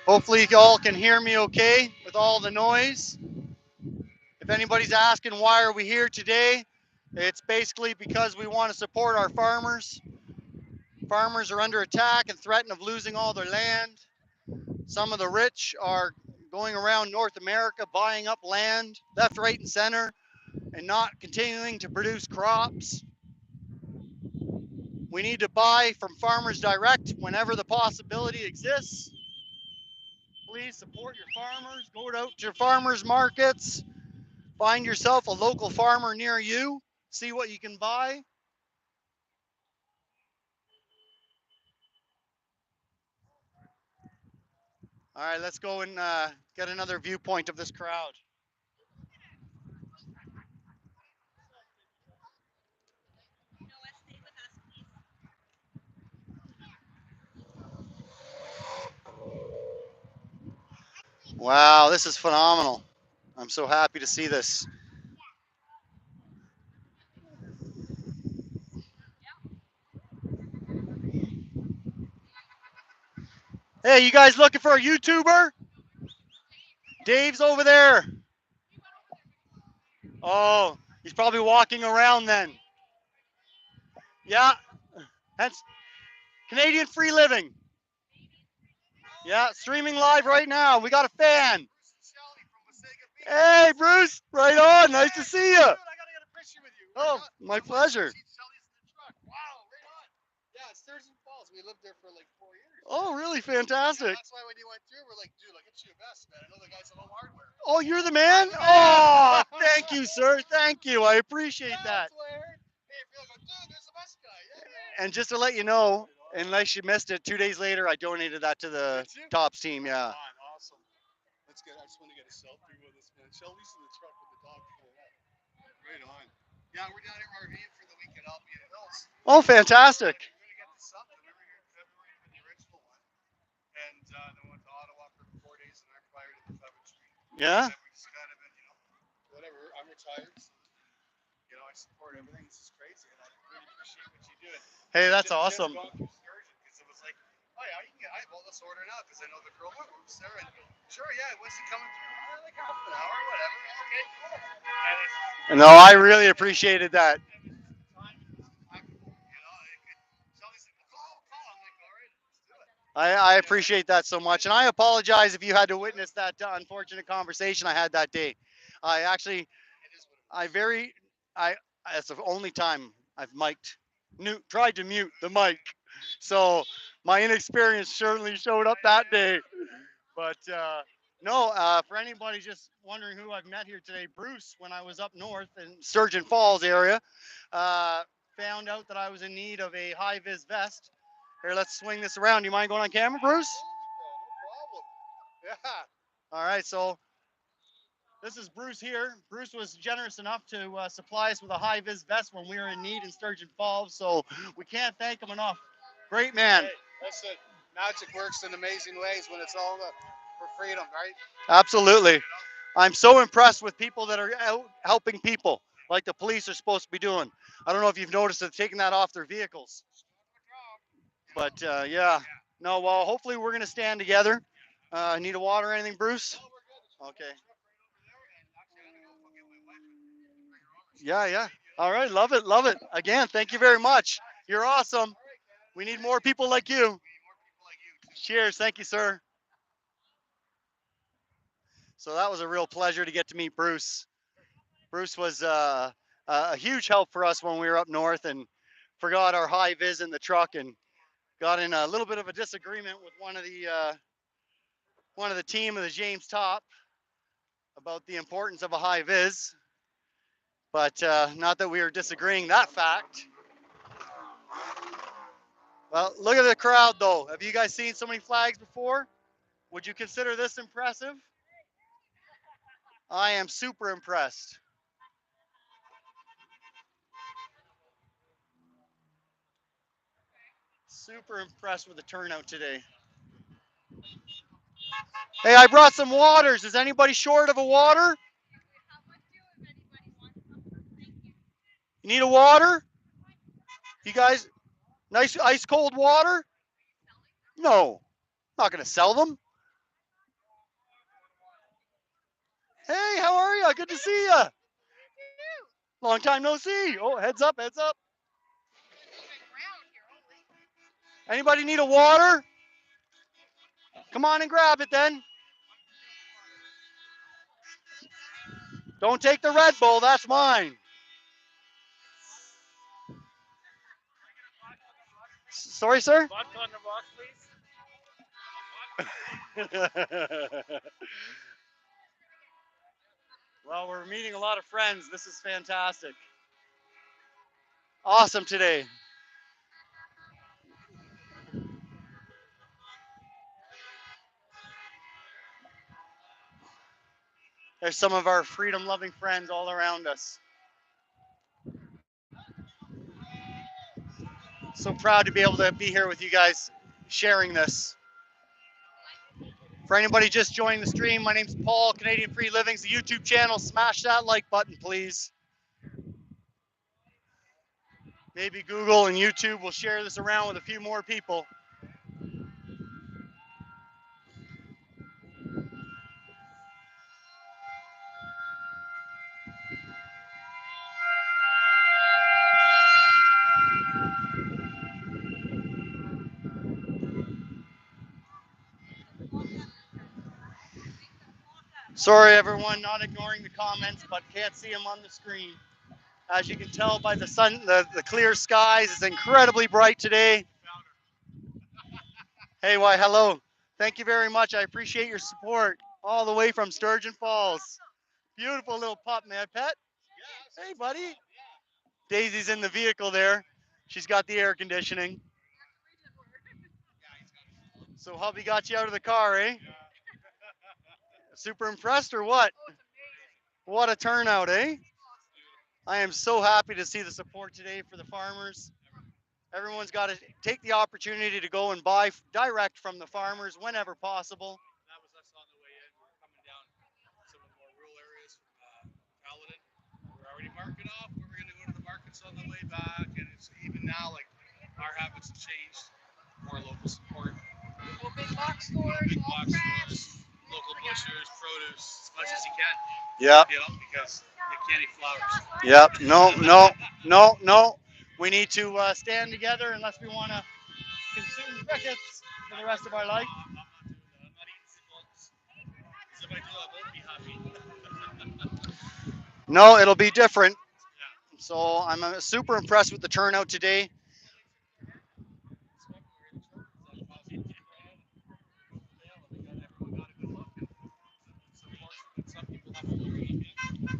Hopefully you all can hear me okay with all the noise. If anybody's asking why are we here today, it's basically because we want to support our farmers. Farmers are under attack and threatened of losing all their land. Some of the rich are going around North America buying up land left, right, and center and not continuing to produce crops. We need to buy from farmers direct whenever the possibility exists. Please support your farmers. Go out to your farmers markets. Find yourself a local farmer near you. See what you can buy. All right, let's go and get another viewpoint of this crowd. Wow, this is phenomenal. I'm so happy to see this. Hey, you guys looking for a YouTuber? Dave's over there. Oh, he's probably walking around then. Yeah, that's Canadian Free Living. Yeah, streaming live right now. We got a fan. Hey, Bruce. Right on. Nice to see you. Oh, my pleasure. Yeah, it's Thursday Falls. We lived there for like 4 years. Oh, really Yeah, fantastic. that's why when you went through, we're like, dude, I'll get you a vest, man. I know the guys at Home Hardware. Oh, you're the man? Oh, thank you, sir. Thank you. I appreciate that. That's what I heard. Hey, if you're like, dude, there's a vest guy. Yeah. And just to let you know, unless you missed it, 2 days later, I donated that to the Tops team. Yeah. Awesome. That's good. I just want to get a selfie with this man. Shelby's in the truck with the dog. Right on. Yeah, we're down here RVing for the weekend. I'll be in the hills. Oh, fantastic. We're going to get to something. We were here in February for the original one. And then went to Ottawa for 4 days and I fired at the Coventry. Yeah. And we just kind of been, whatever. I'm retired. So, I support everything. This is crazy. And I really appreciate what you do. Hey, that's Jim's awesome. going through Sturgeon because it was like, oh yeah, you can get. Well, let's order now because I know the girl works there. And sure, yeah, when's he coming through? Like half an hour, whatever. Okay, cool. No, I really appreciated that. I appreciate that so much, and I apologize if you had to witness that unfortunate conversation I had that day. I actually, I very, I that's the only time I've tried to mute the mic, so my inexperience certainly showed up that day. But no, for anybody just wondering who I've met here today, Bruce, when I was up north in Sturgeon Falls area, found out that I was in need of a high vis vest. Here, let's swing this around. Do you mind going on camera, Bruce? No problem. Yeah. All right, so this is Bruce here. Bruce was generous enough to supply us with a high vis vest when we were in need in Sturgeon Falls, so we can't thank him enough. Great man. Hey, listen, magic works in amazing ways when it's all for freedom, right? Absolutely. I'm so impressed with people that are out helping people like the police are supposed to be doing. I don't know if you've noticed they're taking that off their vehicles. But yeah. No, well, hopefully we're going to stand together. Need a water or anything, Bruce? Okay. Yeah, yeah. All right, love it, love it. Again, thank you very much. You're awesome. We need more people like you. Cheers. Thank you, sir. So that was a real pleasure to get to meet Bruce. Bruce was a huge help for us when we were up north and forgot our high vis in the truck and got in a little bit of a disagreement with one of the team of the James Top about the importance of a high vis. But not that we were disagreeing that fact. Well, look at the crowd though. Have you guys seen so many flags before? Would you consider this impressive? I am super impressed. Super impressed with the turnout today. Hey, I brought some waters. Is anybody short of a water? You need a water? You guys, nice ice cold water? No, not gonna sell them. Hey, how are you? Good to see you. Long time no see. Oh, heads up, heads up. Anybody need a water? Come on and grab it then. Don't take the Red Bull, that's mine. Sorry, sir? Vodka on the box, please. Well, we're meeting a lot of friends. This is fantastic. Awesome today. There's some of our freedom loving friends all around us. So proud to be able to be here with you guys sharing this. For anybody just joining the stream, my name's Paul, Canadian Free Living's the YouTube channel. Smash that like button, please. Maybe Google and YouTube will share this around with a few more people. Sorry everyone, not ignoring the comments, but can't see them on the screen. As you can tell by the sun, the clear skies, it's incredibly bright today. Hey, why, hello. Thank you very much. I appreciate your support all the way from Sturgeon Falls. Beautiful little pup, man. Pet? Hey, buddy. Daisy's in the vehicle there. She's got the air conditioning. So hubby got you out of the car, eh? Super impressed or what? What a turnout, eh? I am so happy to see the support today for the farmers. Everyone's got to take the opportunity to go and buy direct from the farmers whenever possible. That was us on the way in. We're coming down some of the more rural areas from Paladin. We're already marking off where we're going to go to the markets on the way back. And it's even now, like, our habits have changed. More local support. Well, big box stores, Big all box fresh. stores, local butchers, produce, as much as you can. Yep. You know, because you can't eat flowers. Yep. No. We need to stand together unless we want to consume crickets for the rest of our life. I'm not doing that. I'm not eating cigarettes. Because if I do, I won't be happy. No, it'll be different. Yeah. So I'm super impressed with the turnout today.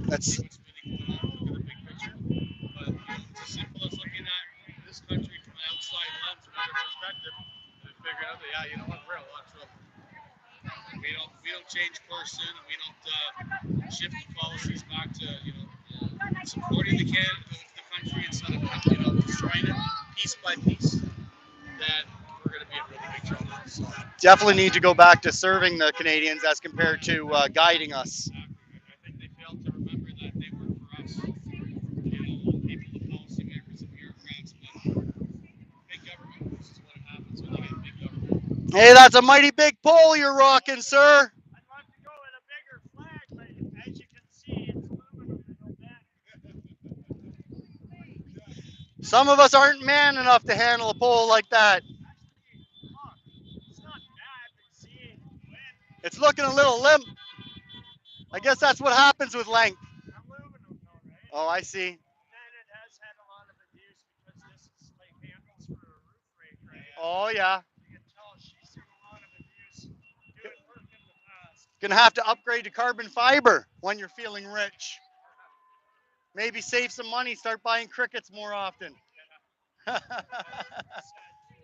That's What's really going on, look at the big picture. But it's as simple as looking at this country from an outside lens, another perspective, and figuring out that, yeah, you know what, we're in a lot of trouble. We don't change course soon, and we don't shift policies back to supporting the country instead of destroying it piece by piece. Then we're going to be in really big trouble. So. Definitely need to go back to serving the Canadians as compared to guiding us. Exactly. I think they failed to remember that they work for us. People, the policymakers, the bureaucrats, but big government. This is what happens when you get big government. Hey, that's a mighty big pole you're rocking, sir. I'd love to go with a bigger flag, but as you can see, it's aluminum and no Some of us aren't man enough to handle a pole like that. It's not bad, but see, It's looking a little limp. I guess that's what happens with length. aluminum though, right? Oh, I see. And it has had a lot of abuse because this is like handles for a roof rake, right? Oh, yeah. You can tell she's seen a lot of abuse. Good work in the past. Gonna have to upgrade to carbon fiber when you're feeling rich. Maybe save some money, start buying crickets more often. Do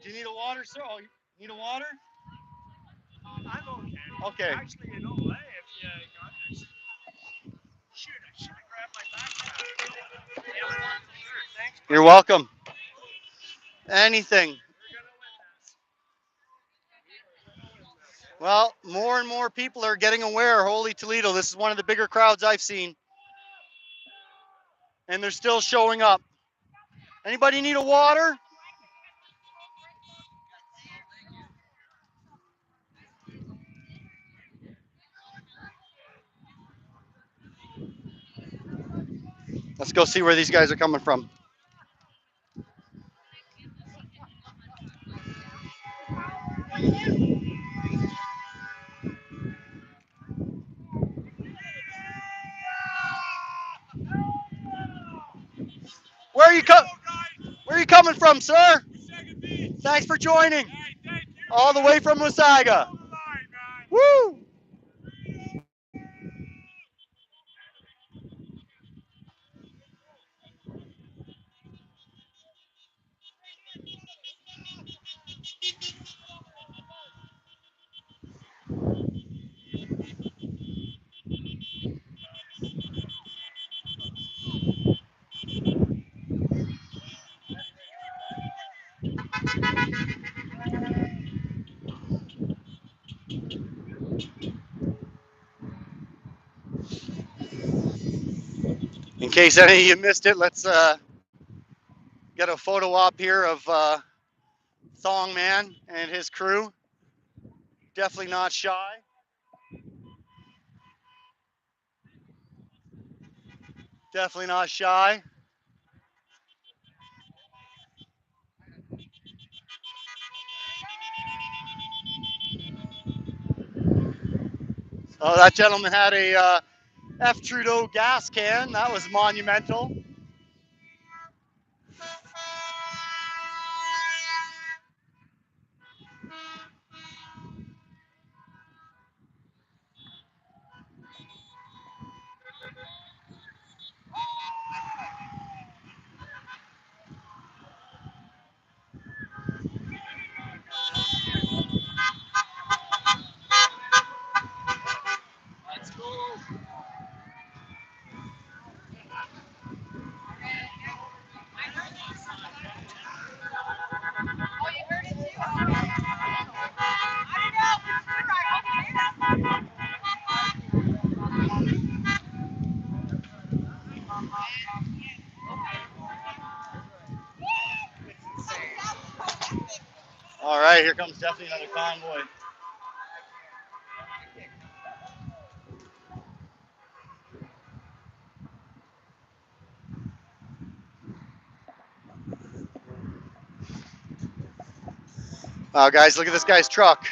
you need a water, sir? Oh, you need a water? I'm okay. Okay. Actually, if you got this. Shoot, I should have grabbed my backpack. Thanks. You're welcome. Anything. Well, more and more people are getting aware. Holy Toledo, this is one of the bigger crowds I've seen. And they're still showing up. Anybody need a water? Let's go see where these guys are coming from. Where are you coming from, sir? Thanks for joining. All the way from Wasaga. Woo! In case any of you missed it, let's get a photo op here of Thong Man and his crew. Definitely not shy. Definitely not shy. Oh, that gentleman had a F. Trudeau gas can. That was monumental. All right, here comes definitely another convoy. Wow, guys, look at this guy's truck.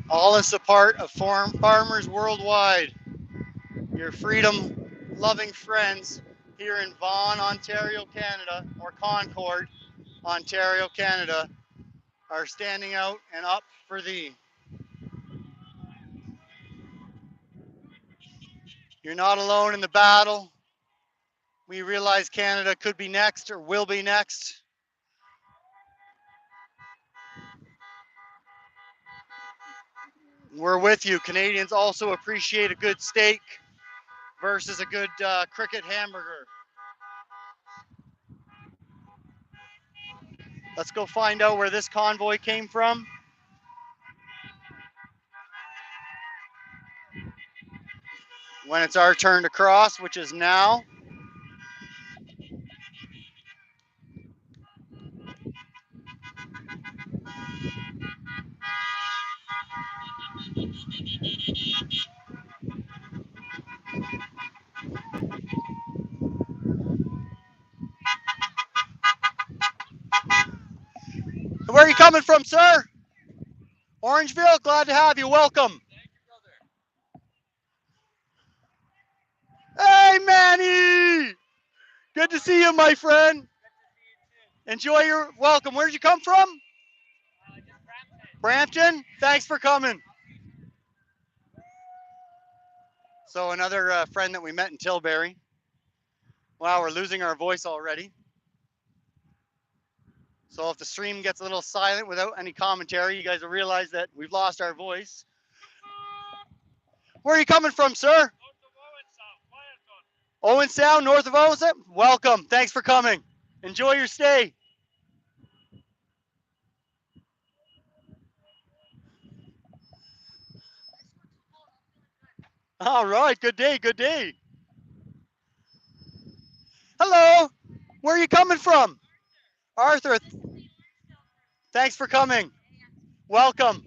All in support of farmers worldwide. Your freedom-loving friends here in Vaughan, Ontario, Canada, or Concord, Ontario, Canada, are standing out and up for thee. You're not alone in the battle. We realize Canada could be next or will be next. We're with you. Canadians also appreciate a good steak versus a good cricket hamburger. Let's go find out where this convoy came from. When it's our turn to cross, which is now. Where are you coming from, sir? Orangeville, glad to have you. Welcome. Hey, Manny! Good to see you, my friend. Enjoy your welcome. Where'd you come from? Brampton. Thanks for coming. So another friend that we met in Tilbury. Wow, we're losing our voice already. So if the stream gets a little silent without any commentary, you guys will realize that we've lost our voice. Where are you coming from, sir? Owen Sound, north of Owen Sound? Welcome. Thanks for coming. Enjoy your stay. All right, good day, good day. Hello, where are you coming from? Arthur, thanks for coming. Welcome.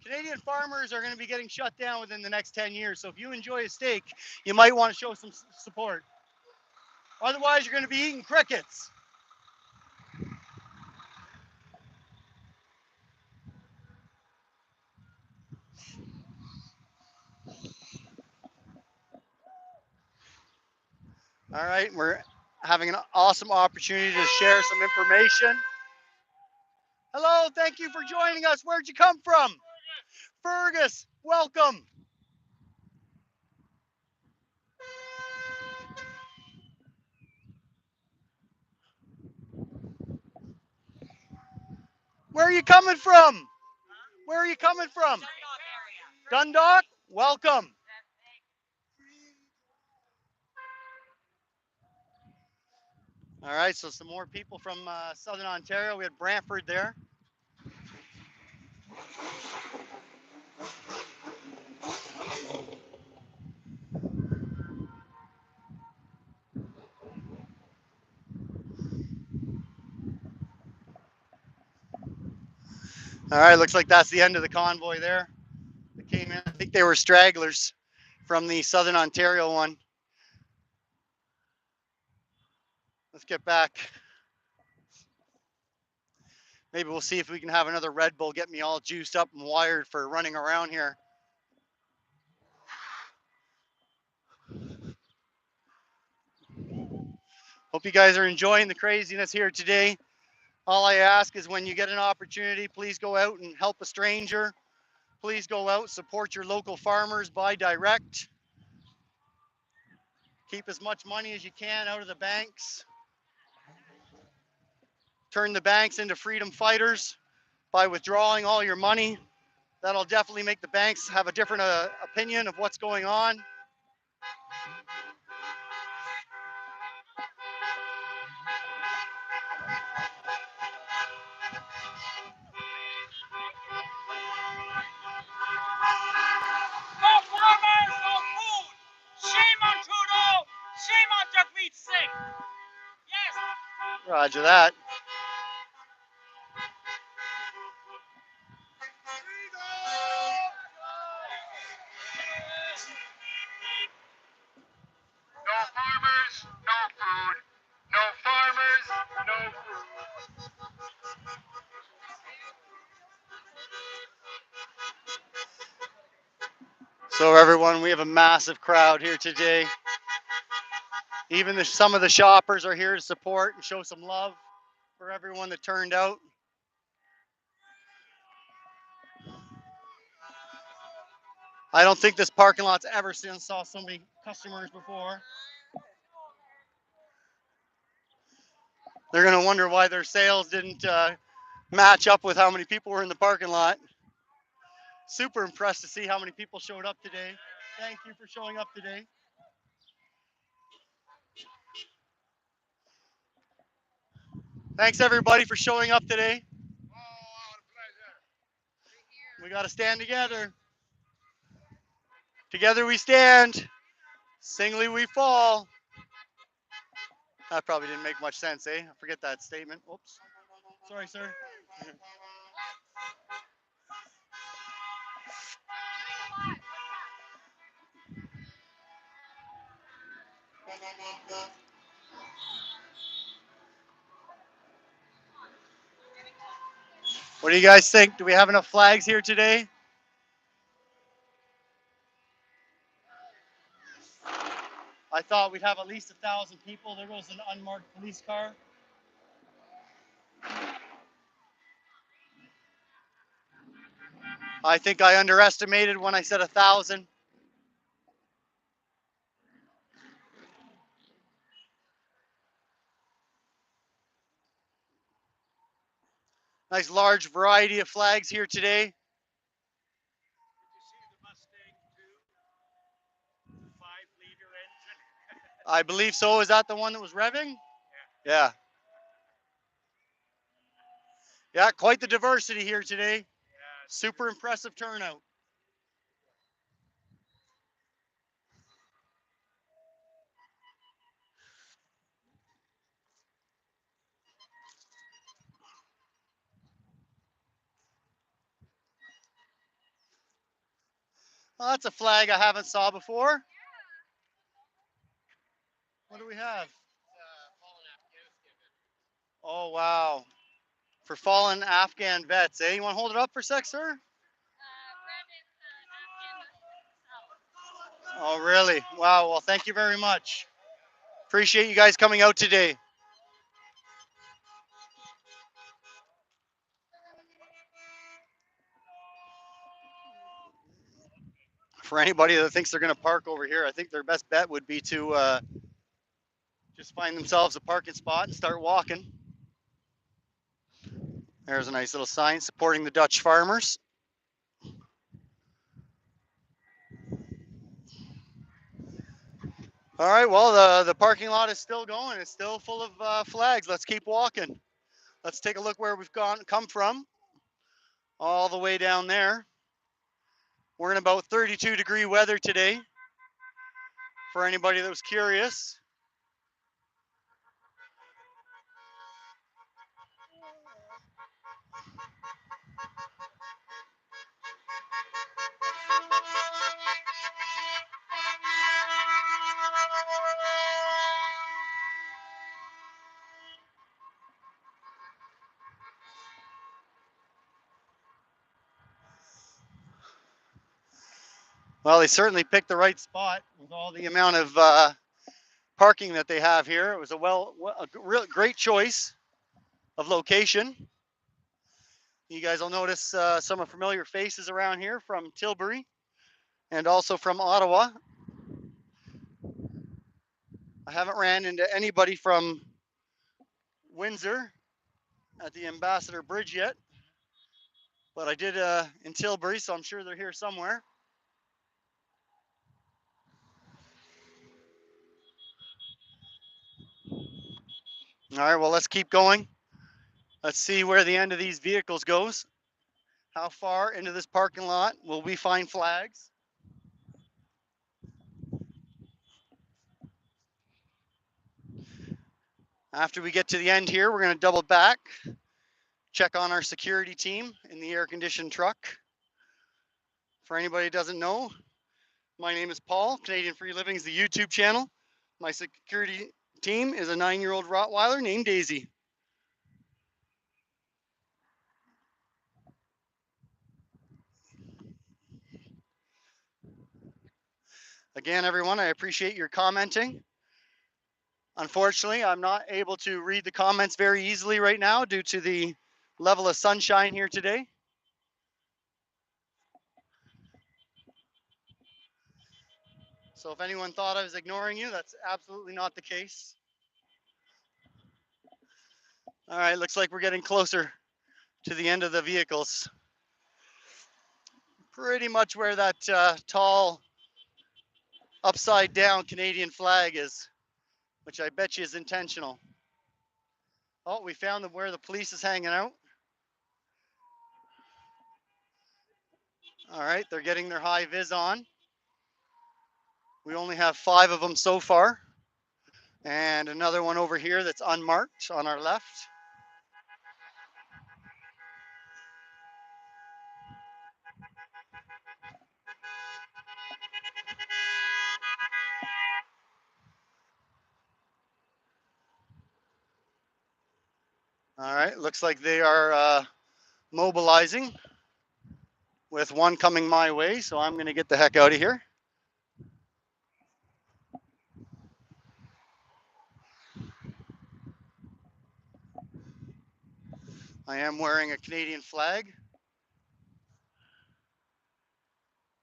Canadian farmers are going to be getting shut down within the next 10 years. So if you enjoy a steak, you might want to show some support. Otherwise, you're going to be eating crickets. All right, we're having an awesome opportunity to share some information. Hello, thank you for joining us. Where'd you come from? Fergus, welcome. Where are you coming from? Where are you coming from? Dundalk, welcome. All right, so some more people from Southern Ontario. We had Brantford there. All right, looks like that's the end of the convoy there. They came in. I think they were stragglers from the Southern Ontario one. Let's get back. Maybe we'll see if we can have another Red Bull get me all juiced up and wired for running around here. Hope you guys are enjoying the craziness here today. All I ask is when you get an opportunity, please go out and help a stranger. Please go out, support your local farmers, buy direct. Keep as much money as you can out of the banks. Turn the banks into freedom fighters by withdrawing all your money. That'll definitely make the banks have a different opinion of what's going on. No farmers, no food. Shame on Trudeau. Shame on Jagmeet Singh. Yes. Roger that. No farmers, no food. No farmers, no food. So everyone, we have a massive crowd here today. Even some of the shoppers are here to support and show some love for everyone that turned out. I don't think this parking lot's ever saw so many customers before. They're gonna wonder why their sales didn't match up with how many people were in the parking lot. Super impressed to see how many people showed up today. Thank you for showing up today. Thanks everybody for showing up today. We got to stand together. Together we stand. Singly we fall. That probably didn't make much sense, eh? I forget that statement. Oops. Sorry, sir. What do you guys think? Do we have enough flags here today? I thought we'd have at least 1,000 people. There goes an unmarked police car. I think I underestimated when I said 1,000. Nice large variety of flags here today. Did you see the Mustang 2? 5-liter engine. I believe so. Is that the one that was revving? Yeah. Yeah, quite the diversity here today. Yeah, Super impressive turnout. Oh, that's a flag I haven't saw before. What do we have? Oh, wow. For fallen Afghan vets, eh? You want to hold it up for a sec, sir? Oh, really? Wow. Well, thank you very much. Appreciate you guys coming out today. For anybody that thinks they're going to park over here, I think their best bet would be to just find themselves a parking spot and start walking. There's a nice little sign supporting the Dutch farmers. All right, well, the parking lot is still going. It's still full of flags. Let's keep walking. Let's take a look where we've come from. All the way down there. We're in about 32-degree weather today. For anybody that was curious. Well, they certainly picked the right spot with all the amount of parking that they have here. It was a real great choice of location. You guys will notice some familiar faces around here from Tilbury and also from Ottawa. I haven't ran into anybody from Windsor at the Ambassador Bridge yet, but I did in Tilbury, so I'm sure they're here somewhere. All right, well, let's keep going. Let's see where the end of these vehicles goes. How far into this parking lot will we find flags? After we get to the end here, we're going to double back, check on our security team in the air-conditioned truck. For anybody who doesn't know, my name is Paul. Canadian Free Living is the YouTube channel. My security team is a 9-year-old Rottweiler named Daisy. Again, everyone, I appreciate your commenting. Unfortunately, I'm not able to read the comments very easily right now due to the level of sunshine here today. So if anyone thought I was ignoring you, that's absolutely not the case. All right, looks like we're getting closer to the end of the vehicles. Pretty much where that tall upside down Canadian flag is, which I bet you is intentional. Oh, we found where the police is hanging out. All right, they're getting their high vis on. We only have 5 of them so far. And another one over here that's unmarked on our left. All right, looks like they are mobilizing with one coming my way, so I'm going to get the heck out of here. I am wearing a Canadian flag,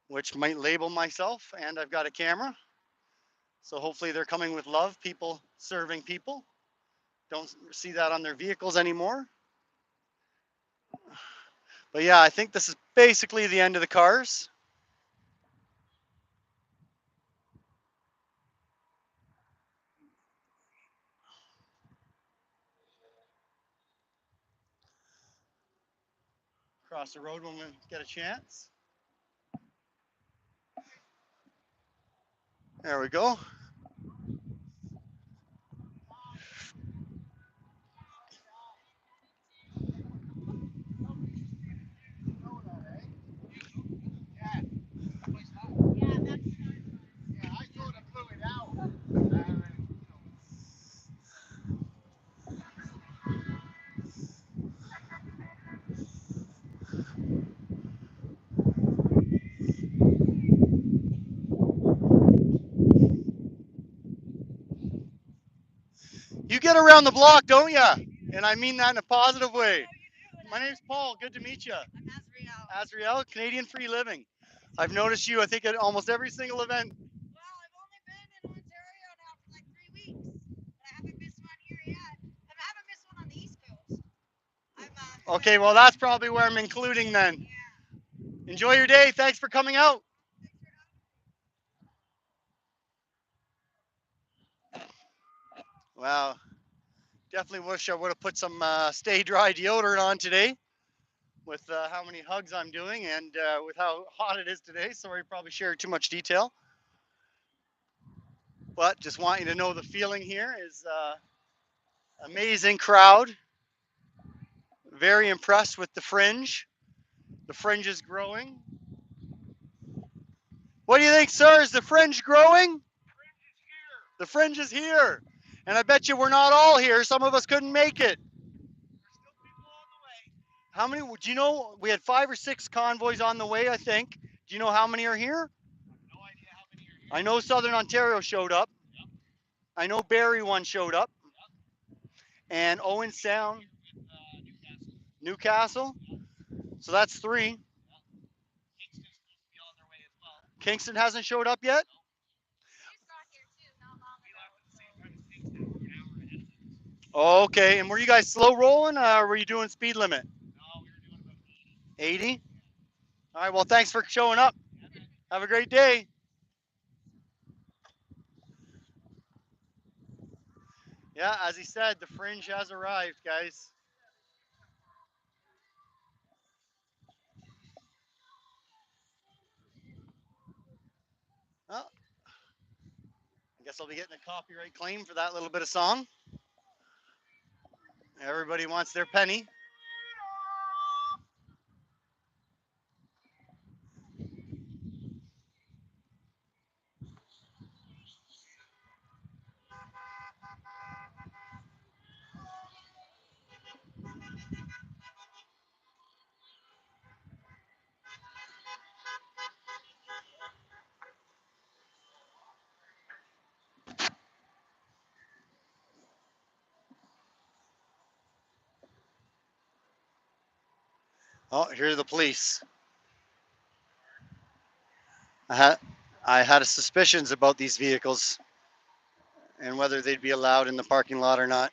which might label myself, and I've got a camera. So hopefully they're coming with love, people serving people. Don't see that on their vehicles anymore. But yeah, I think this is basically the end of the cars. across the road when we get a chance. There we go. You get around the block, don't ya? And I mean that in a positive way. My name's Paul. Good to meet you. I'm Azriel. Azriel, Canadian Free Living. I've noticed you, I think, at almost every single event. Well, I've only been in Ontario now for like 3 weeks, but I haven't missed one here yet. I haven't missed one on the East Coast. Okay, well, that's probably where I'm including then. Yeah. Enjoy your day. Thanks for coming out. Wow. Definitely wish I would have put some Stay Dry deodorant on today with how many hugs I'm doing and with how hot it is today. Sorry, probably shared too much detail. But just want you to know the feeling here is amazing crowd. Very impressed with the fringe. The fringe is growing. What do you think, sir? Is the fringe growing? The fringe is here. And I bet you we're not all here. Some of us couldn't make it. How many? Do you know? We had 5 or 6 convoys on the way, I think. Do you know how many are here? No idea how many are here. I know Southern Ontario showed up. Yep. I know Barrie one showed up. Yep. And Owen Sound, With Newcastle. Newcastle. So that's 3. Yep. Kingston's supposed to be on their way as well. Kingston hasn't showed up yet? She's got here too, not long We ago. left at the same time as Kingston. We're an hour ahead of them. Oh, okay. And were you guys slow rolling or were you doing speed limit? No, we were doing about 80. 80? All right, well, thanks for showing up. Have a great day. Yeah, as he said, the fringe has arrived, guys. Well, I guess I'll be getting a copyright claim for that little bit of song. Everybody wants their penny. Oh, here are the police. I had suspicions about these vehicles and whether they'd be allowed in the parking lot or not.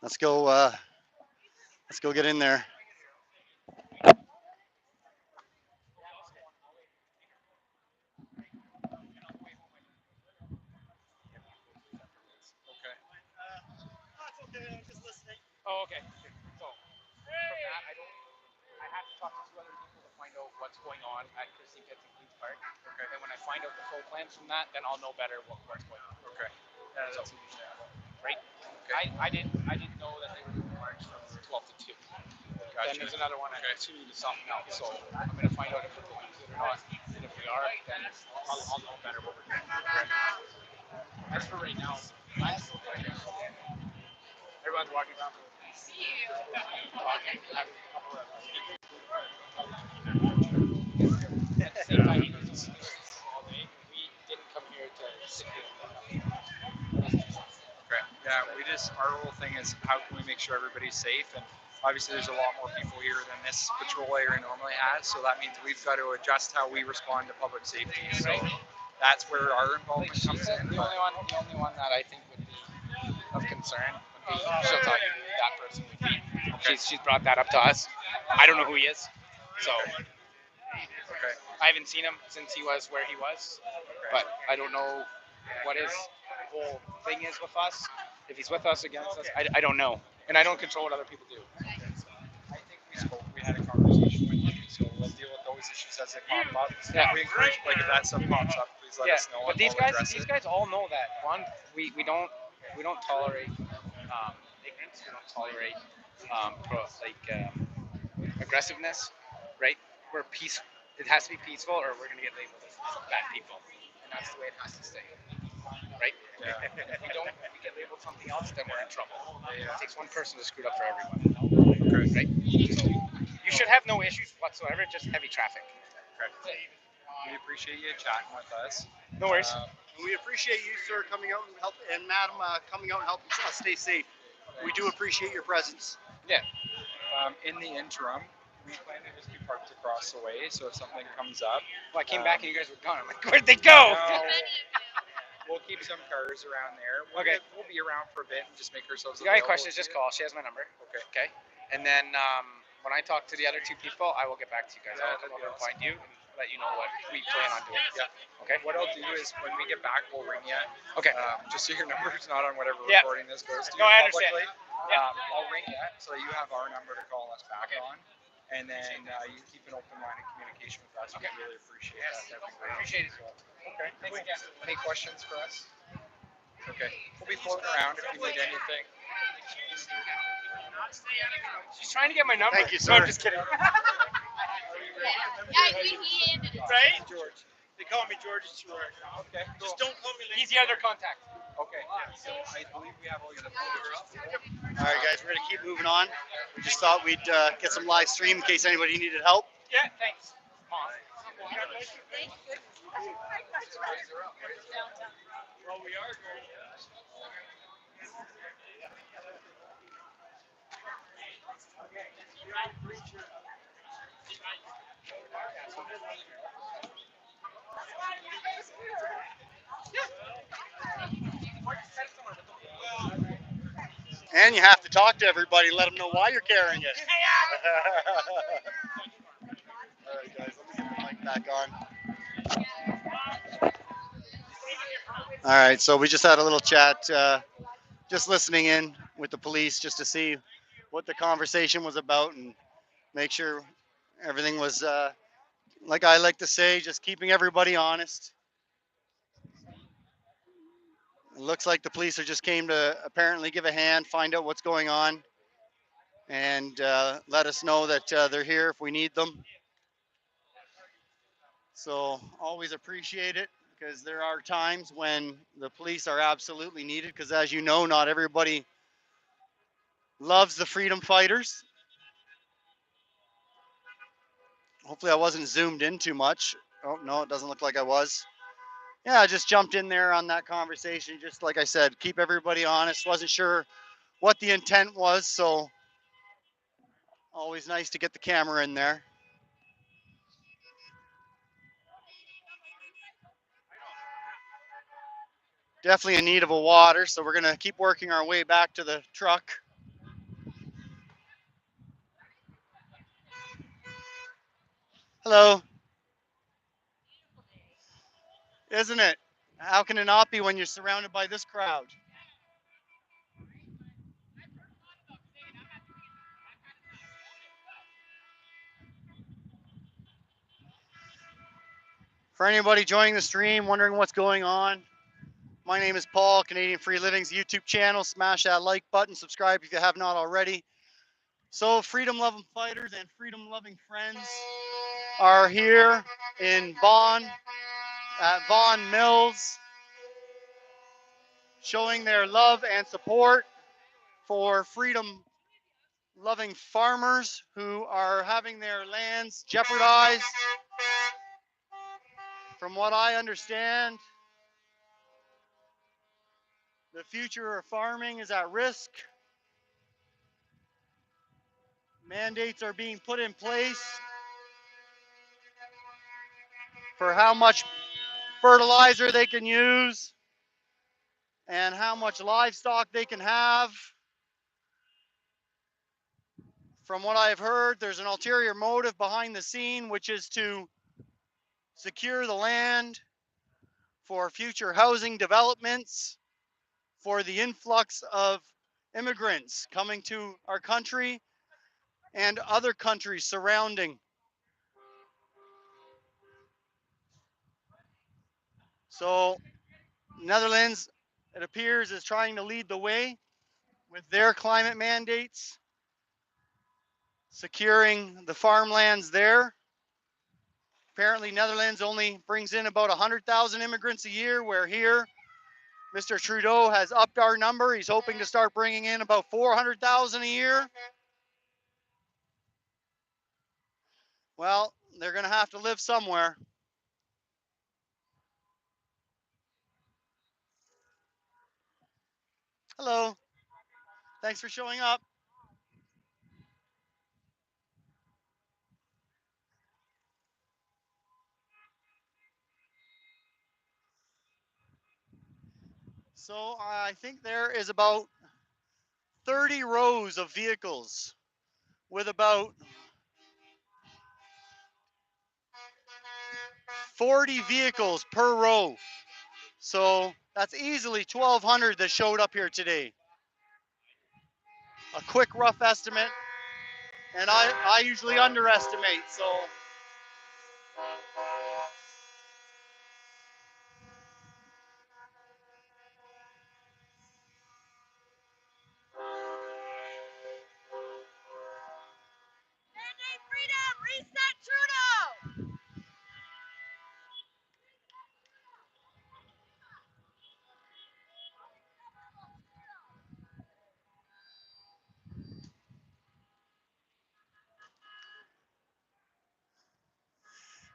Let's go get in there. Okay. That's okay. I'm just listening. Oh, okay. So from that, I have to talk to 2 other people to find out what's going on at Christine Pitts and Queens Park. Okay. And when I find out the full plans from that, then I'll know better what's going on. Okay. That's understandable. Right. Okay. I didn't know that they were doing March from 12 to 2. Gotcha. Then there's another one. Okay. I'm assuming it's something else. So I'm going to find out if we're going to it or not. And if we are, then I'll know better what we're doing. Okay. As for right now, I'm still there. Everyone's walking around. Talking, having a couple of at the same time, he was all day. We didn't come here to sit here and nothing. Okay. Yeah, our whole thing is how can we make sure everybody's safe, and obviously there's a lot more people here than this patrol area normally has, so that means we've got to adjust how we respond to public safety. So that's where our involvement comes in. The only one that I think would be of concern would be, she'll tell you who that person would be. Okay. She's brought that up to us. I don't know who he is, so Okay. I haven't seen him since he was where he was, but I don't know what his whole thing is with us. If he's with us, against us, I don't know, and I don't control what other people do. I think we had a conversation. those issues as they pop up. Yeah. We encourage, like, if that stuff pops up, please let us know. But And these we'll guys, address these it. guys all know that. One, we don't tolerate ignorance. We don't tolerate aggressiveness, right? We're peace. It has to be peaceful, or we're gonna get labeled as bad people, and that's the way it has to stay, right? Yeah. If we don't, if we get labeled something else, then we're in trouble. Yeah. It takes one person to screw it up for everyone, right? So you should have no issues whatsoever, just heavy traffic. We appreciate you chatting with us. No worries. We appreciate you, sir, coming out and help, and madam, coming out and helping us stay safe. We do appreciate your presence. Yeah. In the interim, we plan to just be parked across the way, so if something comes up, Well, I came back and you guys were gone. I'm like, where'd they go? no, we'll keep some cars around there. Okay. We'll be around for a bit and just make ourselves If you got any available. questions, just to you. call. She has my number. Okay. Okay. And then when I talk to the other two people, I will get back to you guys. Yeah, I'll come that'd be over and awesome. find you and let you know what we plan on doing. Yeah. Okay. What I'll do is when we get back, we'll ring you. Okay. Just so your number's not on whatever Yeah. recording this goes to. No, I understand. Publicly. Yeah. I'll ring you so you have our number to call us back on, and then you can keep an open line of communication with us. Okay. We really appreciate that. That'd be great. Appreciate it. Okay. Thanks Cool. again. Any questions for us? Okay. We'll be floating around if you need anything. She's trying to get my number. Thank you, No, sir. I'm just kidding. Right? George. They call me George Stewart. Okay. Just don't call me He's the other contact. Okay. So I believe we have all your information. All right, guys, we're gonna keep moving on. We just thought we'd get some live stream in case anybody needed help. Yeah, thanks. Well, we are going. And you have to talk to everybody, let them know why you're carrying it. All right, guys, let me get the mic back on. All right, so we just had a little chat, just listening in with the police just to see what the conversation was about and make sure everything was, like I like to say, just keeping everybody honest. It looks like the police are just came to apparently give a hand, find out what's going on, and let us know that they're here if we need them. So always appreciate it because there are times when the police are absolutely needed because as you know, not everybody loves the freedom fighters. Hopefully I wasn't zoomed in too much. Oh, no, it doesn't look like I was. Yeah, I just jumped in there on that conversation. Just like I said, keep everybody honest. Wasn't sure what the intent was, so always nice to get the camera in there. Definitely in need of a water, so we're gonna keep working our way back to the truck. Hello. Isn't it? How can it not be when you're surrounded by this crowd? For anybody joining the stream, wondering what's going on, my name is Paul, Canadian Free Living's YouTube channel. Smash that like button, subscribe if you have not already. So freedom-loving fighters and freedom-loving friends are here in Vaughan, at Vaughan Mills, showing their love and support for freedom-loving farmers who are having their lands jeopardized. From what I understand, the future of farming is at risk. Mandates are being put in place for how much fertilizer they can use and how much livestock they can have. From what I've heard, there's an ulterior motive behind the scene, which is to secure the land for future housing developments, for the influx of immigrants coming to our country and other countries surrounding. So Netherlands, it appears, is trying to lead the way with their climate mandates, securing the farmlands there. Apparently, Netherlands only brings in about 100,000 immigrants a year, where here, Mr. Trudeau has upped our number. He's hoping to start bringing in about 400,000 a year. Well, they're going to have to live somewhere. Hello. Thanks for showing up. So I think there is about 30 rows of vehicles with about 40 vehicles per row. So that's easily 1,200 that showed up here today. A quick rough estimate, and I usually underestimate, so. Mandate freedom! Reset Trudeau!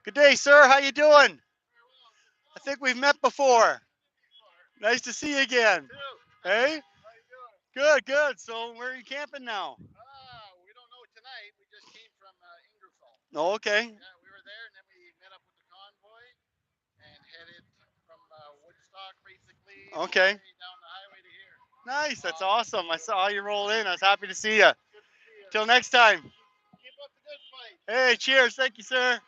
Good day, sir. How you doing? I think we've met before. Nice to see you again. Hey? Good, good. So where are you camping now? We don't know tonight. We just came from Ingersoll. Oh, okay. Yeah, we were there, and then we met up with the convoy and headed from Woodstock, basically, all the Okay. way down the highway to here. Nice. That's awesome. I saw you roll in. I was happy to see you. Good to see you. Till next time. Keep up the good fight. Hey, cheers. Thank you, sir.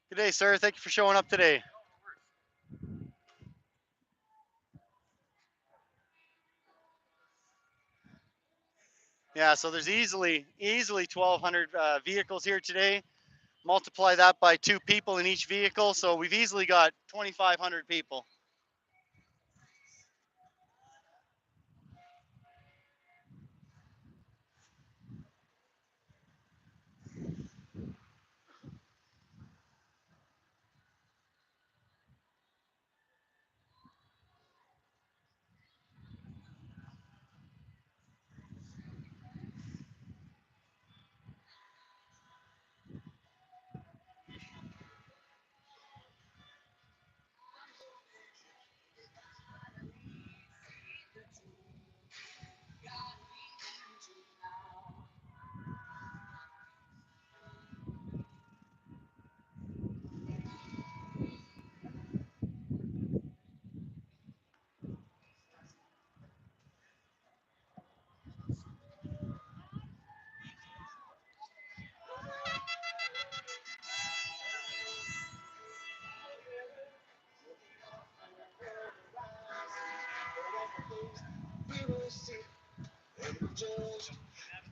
Good day, sir. Thank you for showing up today. Yeah, so there's easily 1,200 vehicles here today. Multiply that by 2 people in each vehicle, so we've easily got 2,500 people.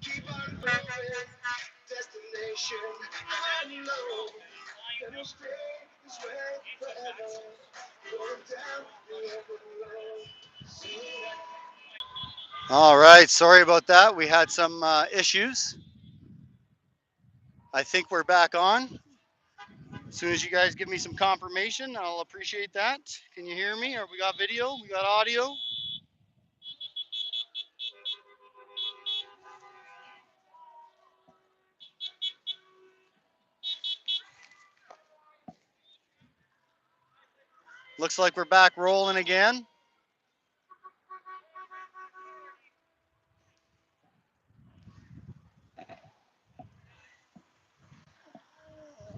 Keep on moving, destination unknown. And we'll stay this way forever. Going down the open road. All right, sorry about that. We had some issues. I think we're back on. As soon as you guys give me some confirmation, I'll appreciate that. Can you hear me? Or we got video? We got audio? Looks like we're back rolling again.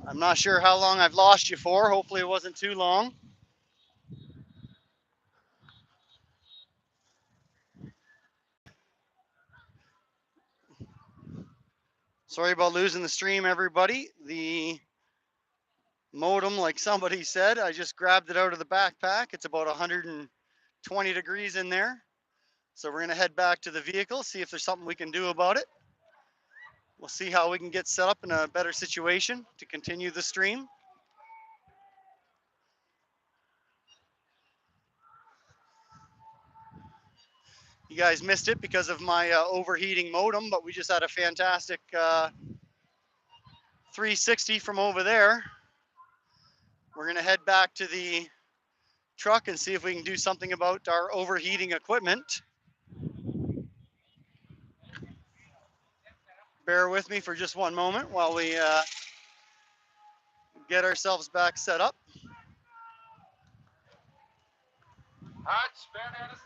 I'm not sure how long I've lost you for. Hopefully it wasn't too long. Sorry about losing the stream, everybody. The modem, like somebody said, I just grabbed it out of the backpack. It's about 120 degrees in there. So we're gonna head back to the vehicle, see if there's something we can do about it. We'll see how we can get set up in a better situation to continue the stream. You guys missed it because of my overheating modem, but we just had a fantastic 360 from over there. We're gonna head back to the truck and see if we can do something about our overheating equipment. Bear with me for just one moment while we get ourselves back set up. Hot, spare that as a t-shirt.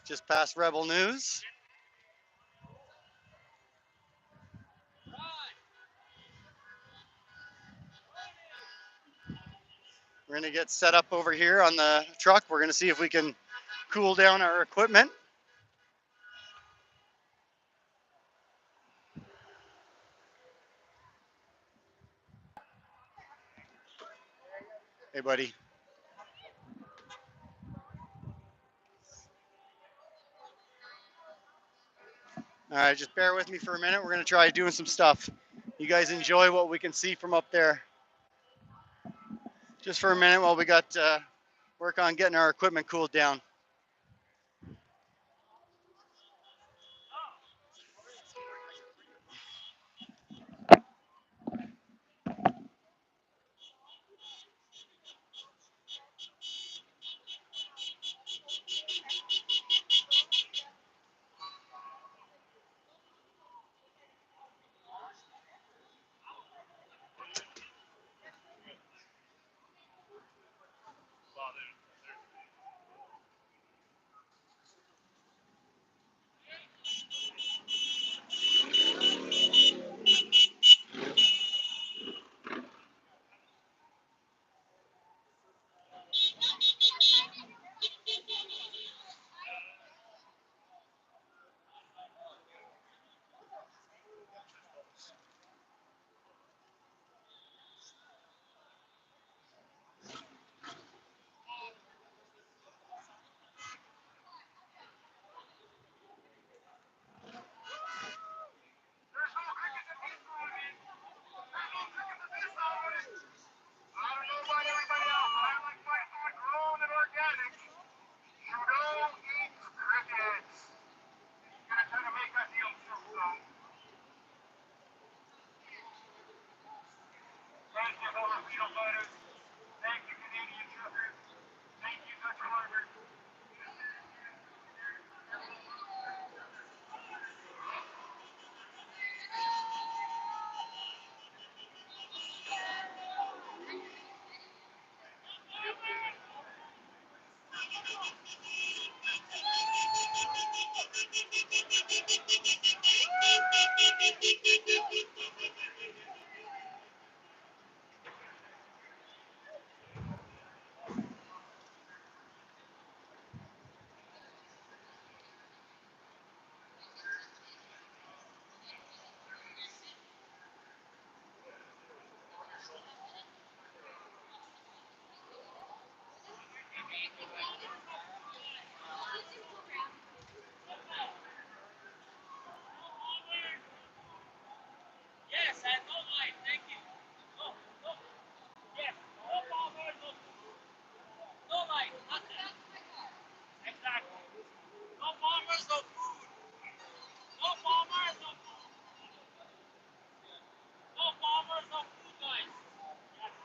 Just past Rebel News. We're gonna get set up over here on the truck. We're gonna see if we can cool down our equipment. Hey, buddy. All right, just bear with me for a minute. We're gonna try doing some stuff. You guys enjoy what we can see from up there. Just for a minute while we got work on getting our equipment cooled down. Yes, and no light. Thank you. No, no. Yes, no bombers, no light. Nothing. Exactly. No bombers, no food. No bombers, no food. No bombers, no food, guys. Yes.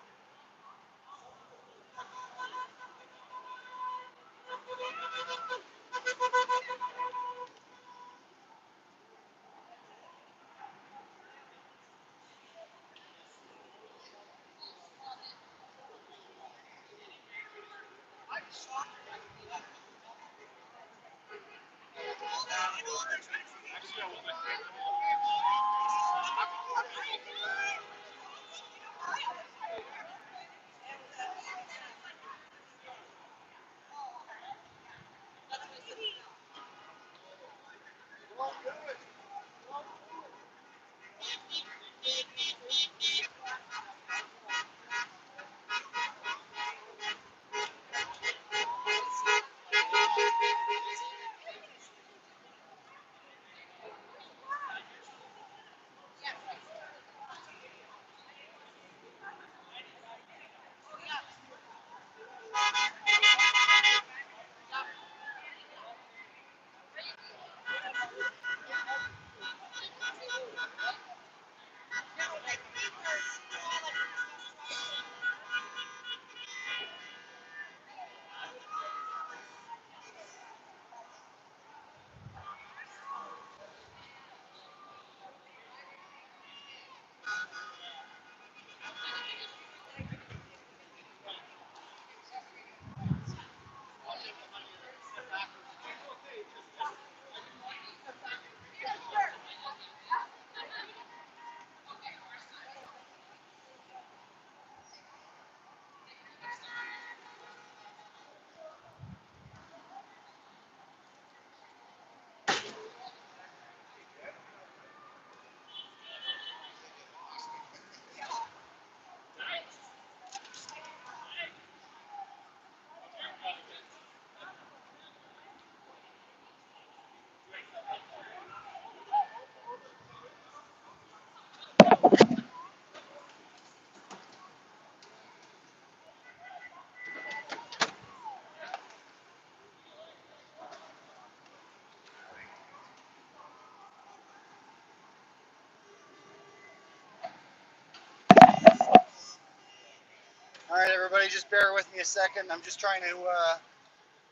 All right, everybody, just bear with me a second. I'm just trying to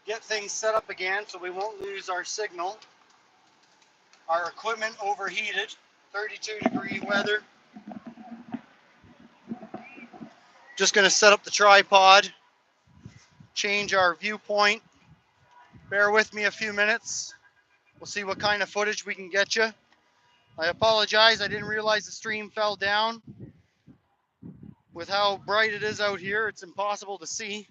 get things set up again so we won't lose our signal. Our equipment overheated, 32-degree weather. Just going to set up the tripod, change our viewpoint. Bear with me a few minutes. We'll see what kind of footage we can get you. I apologize, I didn't realize the stream fell down. With how bright it is out here, it's impossible to see.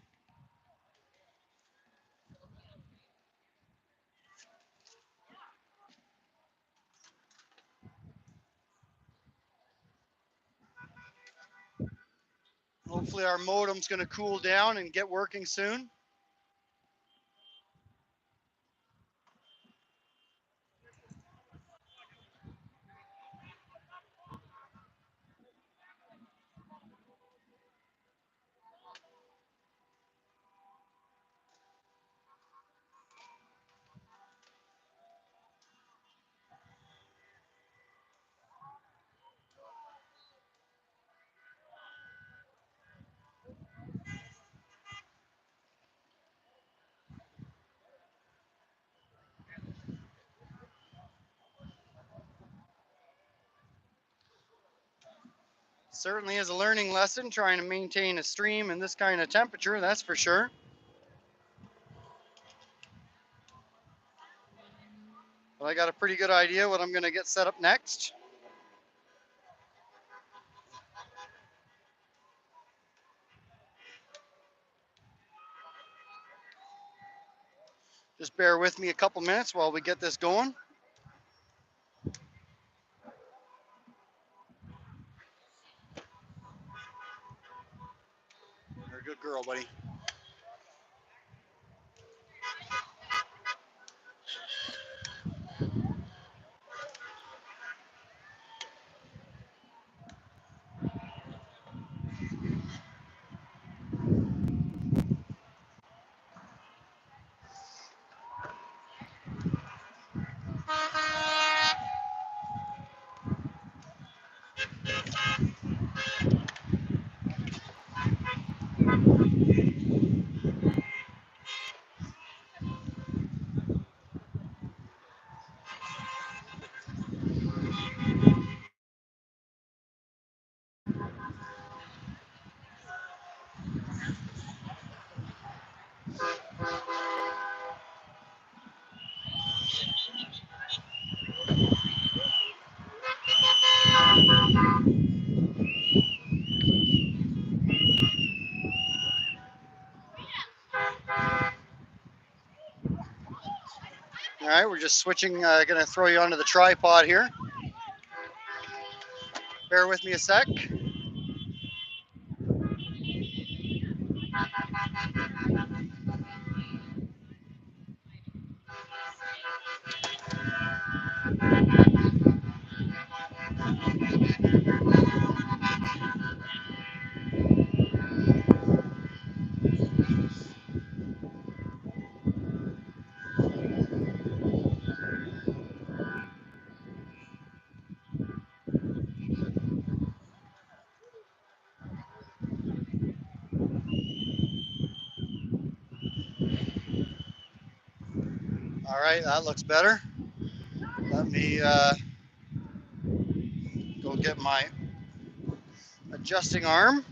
Hopefully our modem's going to cool down and get working soon. Certainly is a learning lesson trying to maintain a stream in this kind of temperature, that's for sure. But I got a pretty good idea what I'm going to get set up next. Just bear with me a couple minutes while we get this going. You're a good girl, buddy. right, we're just switching. Gonna throw you onto the tripod here. Bear with me a sec. All right, that looks better. Let me go get my adjusting arm.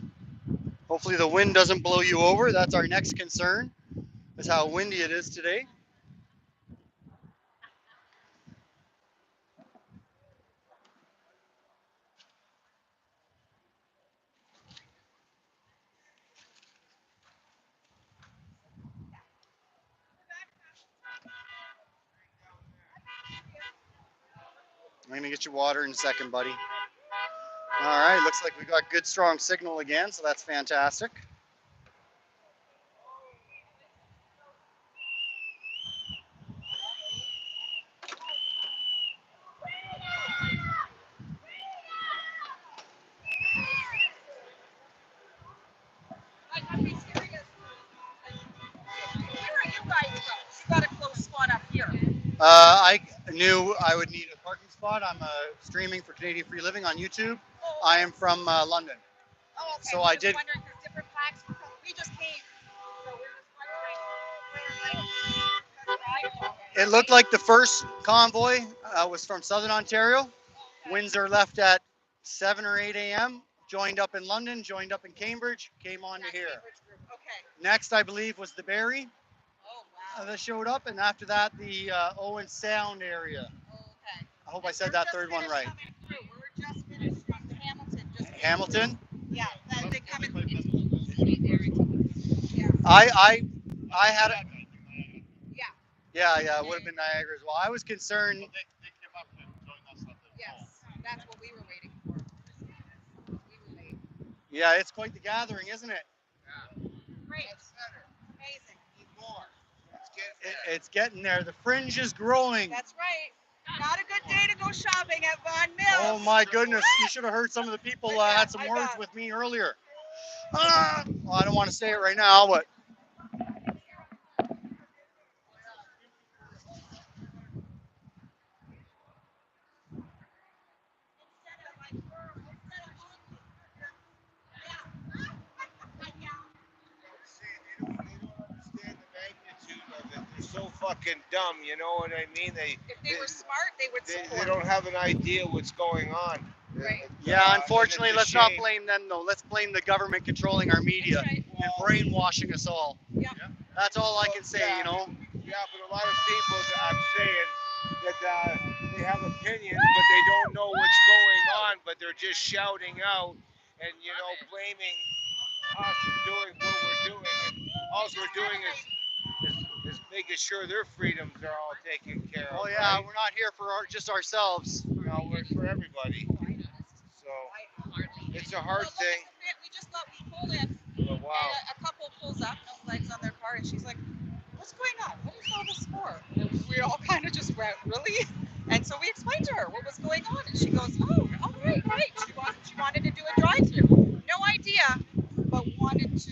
Hopefully the wind doesn't blow you over. That's our next concern, is how windy it is today. I'm gonna get you water in a second, buddy. All right, looks like we got good strong signal again, so that's fantastic. I'd be serious. Where are you guys from? You got a close spot up here. I knew I would need a parking spot. I'm streaming for Canadian Free Living on YouTube. I am from London. Oh, okay. So We're I just did. wondering because different packs were coming. We just came. So we're just wondering where It looked like the first convoy was from Southern Ontario. Winds are left at 7 or 8 a.m. Joined up in London, joined up in Cambridge, came on to here. Okay. Next, I believe, was the Barrie Oh, wow. that showed up, and after that, the Owen Sound area. Okay. I hope I said that third one right. We're just finished from Hamilton. Hamilton? Yeah, they come in. I had it. Yeah. Yeah, it would have been Niagara as well. I was concerned. They came up and joined us at the Yes, that's what we were waiting for. We were late. Yeah, it's quite the gathering, isn't it? Great. Amazing. It's getting there. The fringe is growing. That's right. Not a good day to go shopping at Vaughan Mills. Oh my goodness! You should have heard some of the people had some words with me earlier. Well, I don't want to say it right now, but. They're so fucking dumb, you know what I mean? If they were smart, they would support. They don't have an idea what's going on. Right. Yeah, unfortunately, let's not blame them though. Let's blame the government controlling our media and brainwashing us all. Yeah. That's all I can say, you know. Yeah, but a lot of people, I'm saying, that they have opinions, but they don't know what's going on, but they're just shouting out and, you know, blaming us for doing what we're doing. And all we're doing is making sure their freedoms are all taken care of. Oh yeah, right? we're not here for just ourselves. No, we're for everybody. So it's a hard thing. We just thought we pulled in. But wow. And a couple pulls up, no flags on their car, and she's like, "What's going on? What is all this for?" And we all kind of just went, "Really?" And so we explained to her what was going on, and she goes, "Oh, all right, right." She wanted to do a drive-through. No idea, but wanted to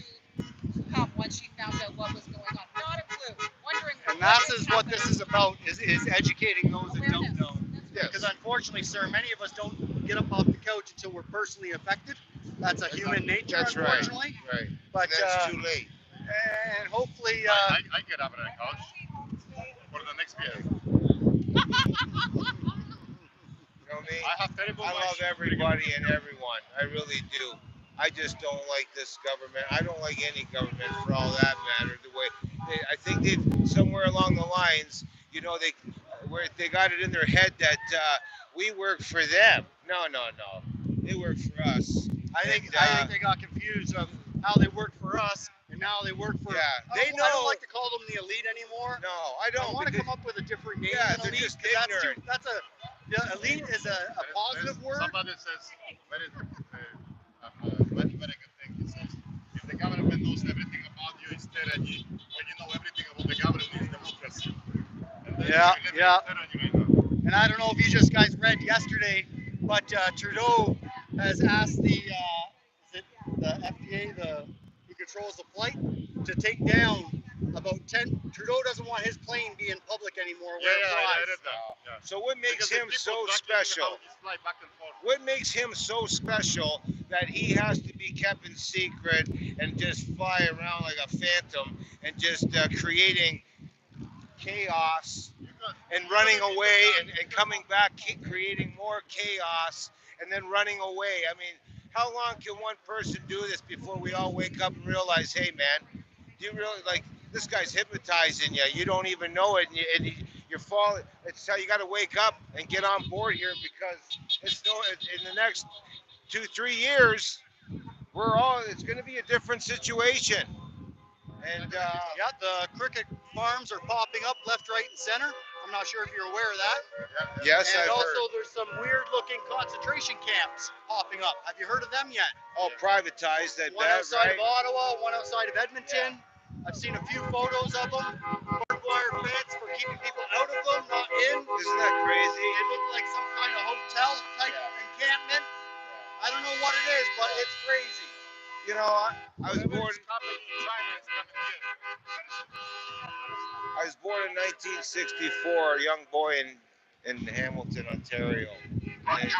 come once she found out what was going on. Not a clue. Wondering. And that's what this is about: is educating those that don't know. Yes. Because unfortunately, sir, many of us don't get up off the couch until we're personally affected. That's a human nature, That's right. unfortunately. Right. But that's too late. And hopefully, I get up on the couch for the next beer. You know me? I love everybody and everyone. I really do. I just don't like this government. I don't like any government for all that matter. The way I think they somewhere along the lines, you know, they got it in their head that we work for them. No. They work for us. I think they got confused of how they work for us and now they work for. Yeah, they I don't know- like to call them the elite anymore. No, I I don't. want to because- come up with a different name Yeah, than they're elite just 'cause that's too. ignorant. That's a. The elite is a positive word. Somebody says very, very, very good thing. He says, if the government knows everything about you, it's tyranny. When you know everything about the government, it's democracy. And then Yeah, we live yeah. in tyranny right now. And I don't know if you just guys read yesterday, but Trudeau has asked the is it the FAA, who controls the flight, to take down about 10. Trudeau doesn't want his plane being public anymore. Yeah, Where it I flies. read that. Yeah. So what makes Because the him people so tracking special? how he fly back and forth. What makes him so special that he has to be kept in secret and just fly around like a phantom and just creating chaos and running away and coming back, creating more chaos and then running away? I mean, how long can one person do this before we all wake up and realize, hey, man, do you really like this guy's hypnotizing you? You don't even know it, and you're falling. It's how you got to wake up and get on board here because it's no in the next 2-3 years. It's going to be a different situation, and Yeah, the cricket farms are popping up left, right, and center. I'm not sure if you're aware of that. yes, And I've also, heard. there's some weird-looking concentration camps popping up. Have you heard of them yet? Oh, privatized that One bad, outside right? of Ottawa, one outside of Edmonton. I've seen a few photos of them. Barbed wire fence for keeping people out of them, not in. Isn't that crazy? They look like some kind of hotel type encampment. I don't know what it is, but it's crazy. You know, I was born. It's happening in China, it's coming here. I was born in 1964, a young boy in Hamilton, Ontario. And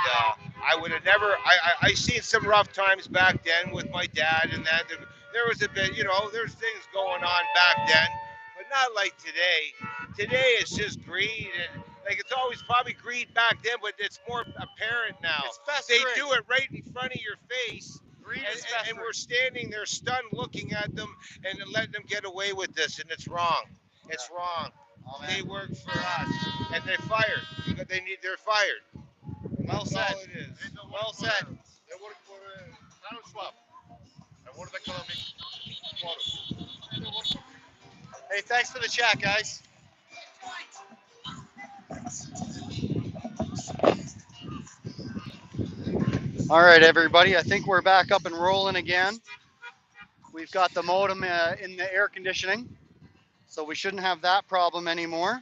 I would have never, I seen some rough times back then with my dad and that. There was a bit, there's things going on back then, but not like today. Today it's just greed and like it's always probably greed back then, but it's more apparent now. It's They festering. do it right in front of your face. Greed is And festering. we're standing there stunned looking at them and letting them get away with this, and it's wrong. It's wrong. Oh, man. They work for us, and they're fired. They're fired. Well That's said. all it is. They don't Well work for, said. They work for Klaus Schwab, a World Economic Forum. They work for Hey, thanks for the chat, guys. All right, everybody. I think we're back up and rolling again. We've got the modem in the air conditioning, so we shouldn't have that problem anymore.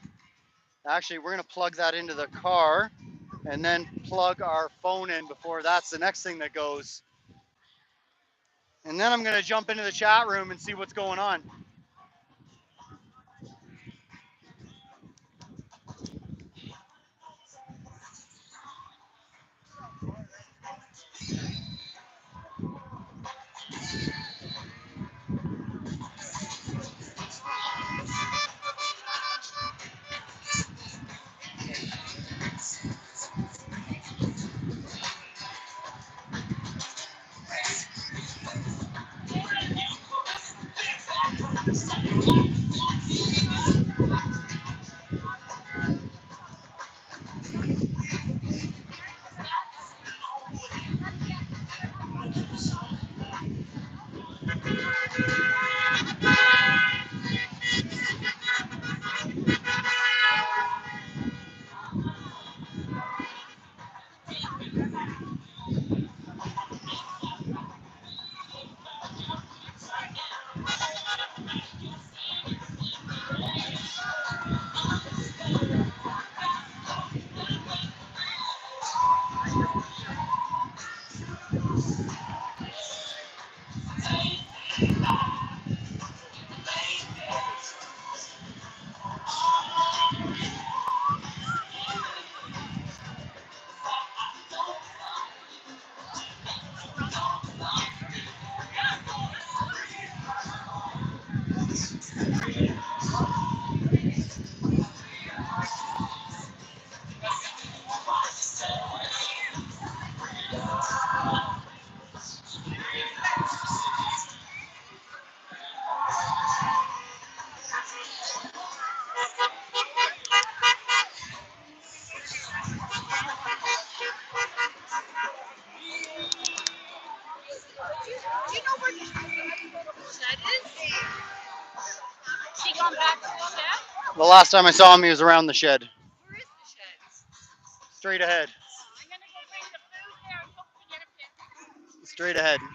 Actually, we're going to plug that into the car and then plug our phone in before that's the next thing that goes. And then I'm going to jump into the chat room and see what's going on. The last time I saw him, he was around the shed. Where is the shed? Straight ahead. I'm gonna go bring the food there and hopefully get a picture. Straight ahead. And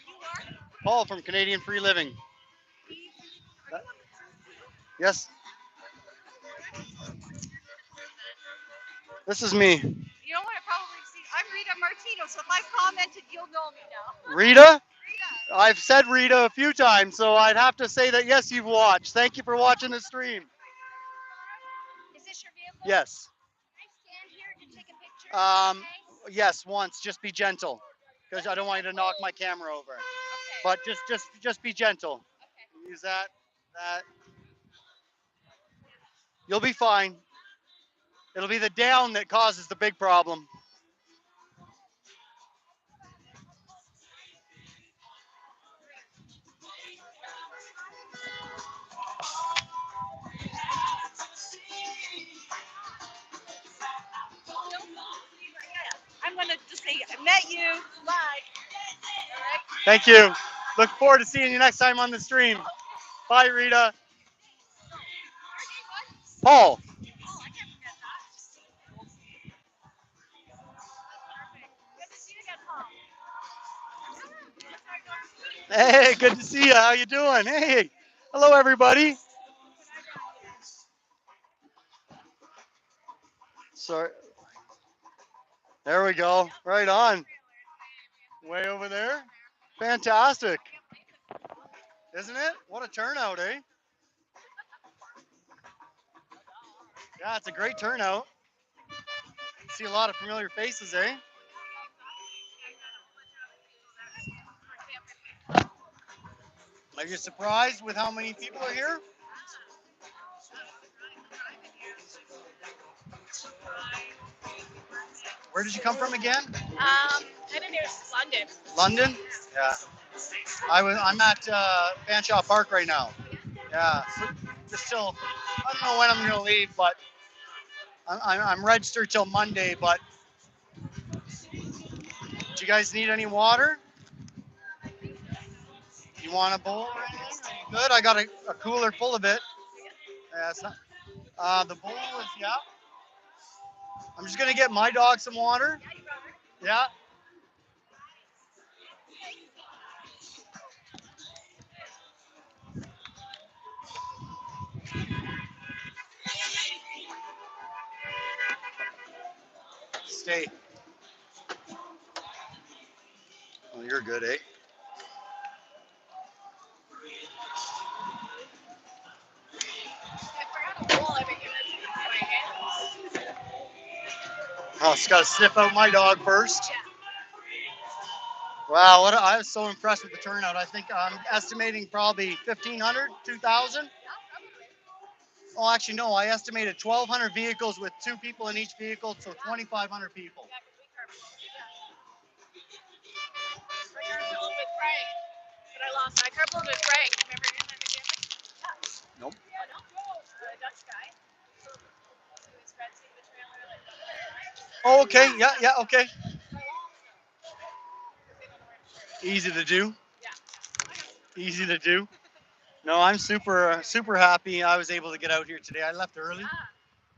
you are? Paul from Canadian Free Living. Are you on the cruise? Yes. This is me. You know what? I probably see. I'm Rita Martino, so if I commented, you'll know me now. Rita? Rita. I've said Rita a few times, so I'd have to say that yes, you've watched. Thank you for watching the stream. Is this your vehicle? Yes. Can I stand here to take a picture? Okay. Yes, once. Just be gentle, because I don't want you to knock my camera over. Okay. But just be gentle. Okay. Use that. You'll be fine. It'll be the down that causes the big problem. I'm gonna just say I met you. Bye. All right. Thank you. Look forward to seeing you next time on the stream. Bye, Rita. Paul. Oh, I can't forget that. Good to see you again, Paul. Hey, good to see you. How you doing? Hey. Hello, everybody. Sorry. There we go. Right on. Way over there. Fantastic. Isn't it? What a turnout, eh? Yeah, it's a great turnout. See a lot of familiar faces, eh? Are you surprised with how many people are here? Where did you come from again? Kind of near London. London? Yeah. I'm at Fanshawe Park right now. Yeah. So just till I don't know when I'm gonna leave, but I'm registered till Monday. But do you guys need any water? You want a bowl or anything? Are you good? I got a cooler full of it. Yeah, it's not, the bowl is yeah. I'm just gonna get my dog some water. Yeah. Stay. Oh, you're good, eh? Oh, just gotta sniff out my dog first. Wow, I was so impressed with the turnout. I think I'm estimating probably 1,500, 2,000. Oh, actually, no, I estimated 1,200 vehicles with 2 people in each vehicle, so 2,500 people. I carpooled with Frank, but I lost. I carpooled with Frank. Remember him at the campus? Nope. Oh, no? The Dutch guy. He was fencing the trailer like the Oh, okay. Yeah, okay. Easy to do. Yeah. Easy to do. No, I'm super happy I was able to get out here today. I left early. Yeah,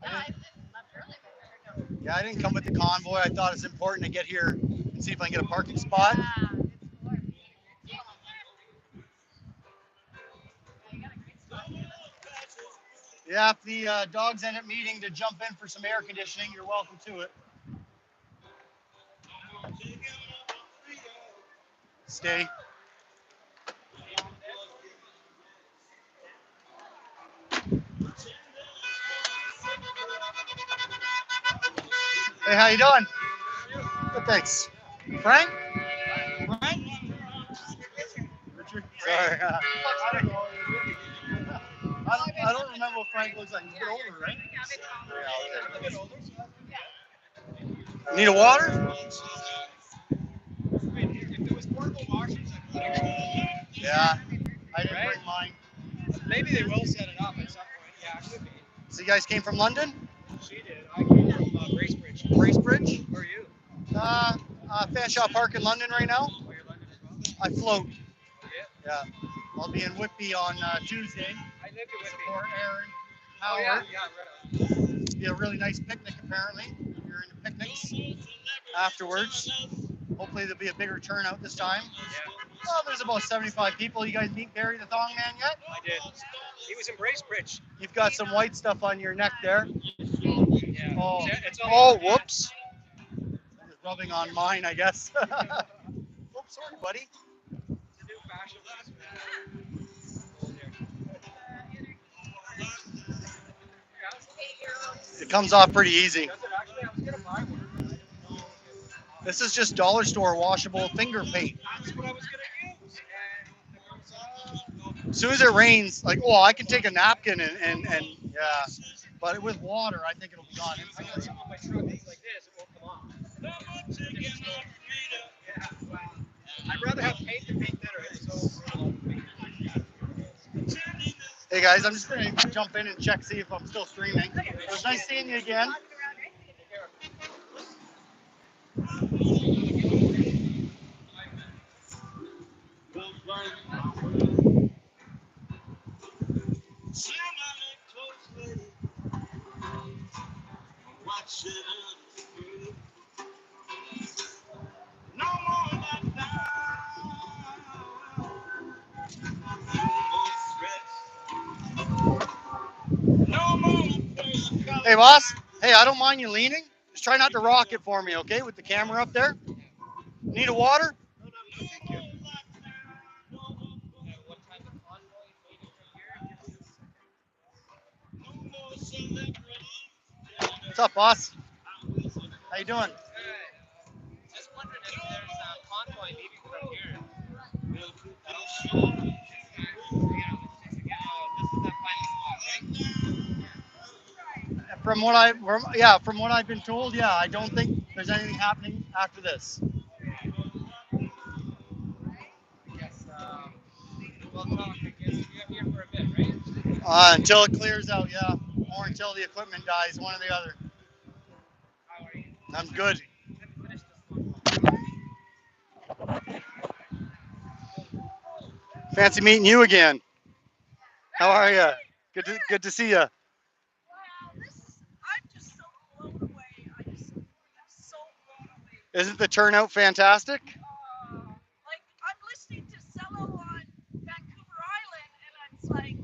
I left early, but we were Yeah, I didn't come with the convoy. I thought it's important to get here and see if I can get a parking spot. Yeah, if the dogs end up needing to jump in for some air conditioning, you're welcome to it. Stay. Hey, how you doing? Good, thanks. Frank? Frank? Richard? Sorry. I don't remember what Frank looks like. He's a bit older, right? Yeah, okay. Need a water? Yeah, I didn't bring mine. Maybe they will set it up at some point. Yeah, it could be. So you guys came from London? She did. I came from Bracebridge. Bracebridge? Where are you? Fanshawe Park in London right now. Oh, you're London as well? I float. Oh, yeah. Yeah. I'll be in Whitby on Tuesday. I lived it with me. support Aaron Oh Howard. yeah, right. Be a really nice picnic apparently. If you're into picnics afterwards. Hopefully there'll be a bigger turnout this time. Yeah, Well, there's about 75 people. You guys meet Barry the Thong Man yet? I did. He was in Bracebridge. You've got some white stuff on your neck there. Yeah. Oh, It's all oh, over that. whoops. It's rubbing on mine, I guess. Oops, sorry, buddy. It's a new fashion piece. Oh, dear. It comes off pretty easy. Does it actually? I was gonna buy one. I didn't know. This is just dollar store washable finger paint. That's what I was gonna use. And As soon as it rains, like, oh, I can take a napkin and yeah. But with water, I think it'll be gone I got instantly. some on my truck. It's like this. It won't come off. Yeah. Well, I'd rather have paint than paint thinner. It's so. Hey guys, I'm just gonna jump in and check, see if I'm still streaming. It was nice seeing you again. Hey boss, hey, I don't mind you leaning. Just try not to rock it for me, okay? With the camera up there. Need a water? What's up, boss? How you doing? Just wondering if there's a convoy leaving from here. From what I've been told, yeah, I don't think there's anything happening after this. We'll talk, I guess. You're here for a bit, right? Until it clears out, yeah, or until the equipment dies, one or the other. How are you? I'm good. Finish this one. Fancy meeting you again. How are you? Good to see you. Wow, I'm just so blown away. I'm so blown away. Isn't the turnout fantastic? Like, I'm listening to Cello on Vancouver Island, and it's like,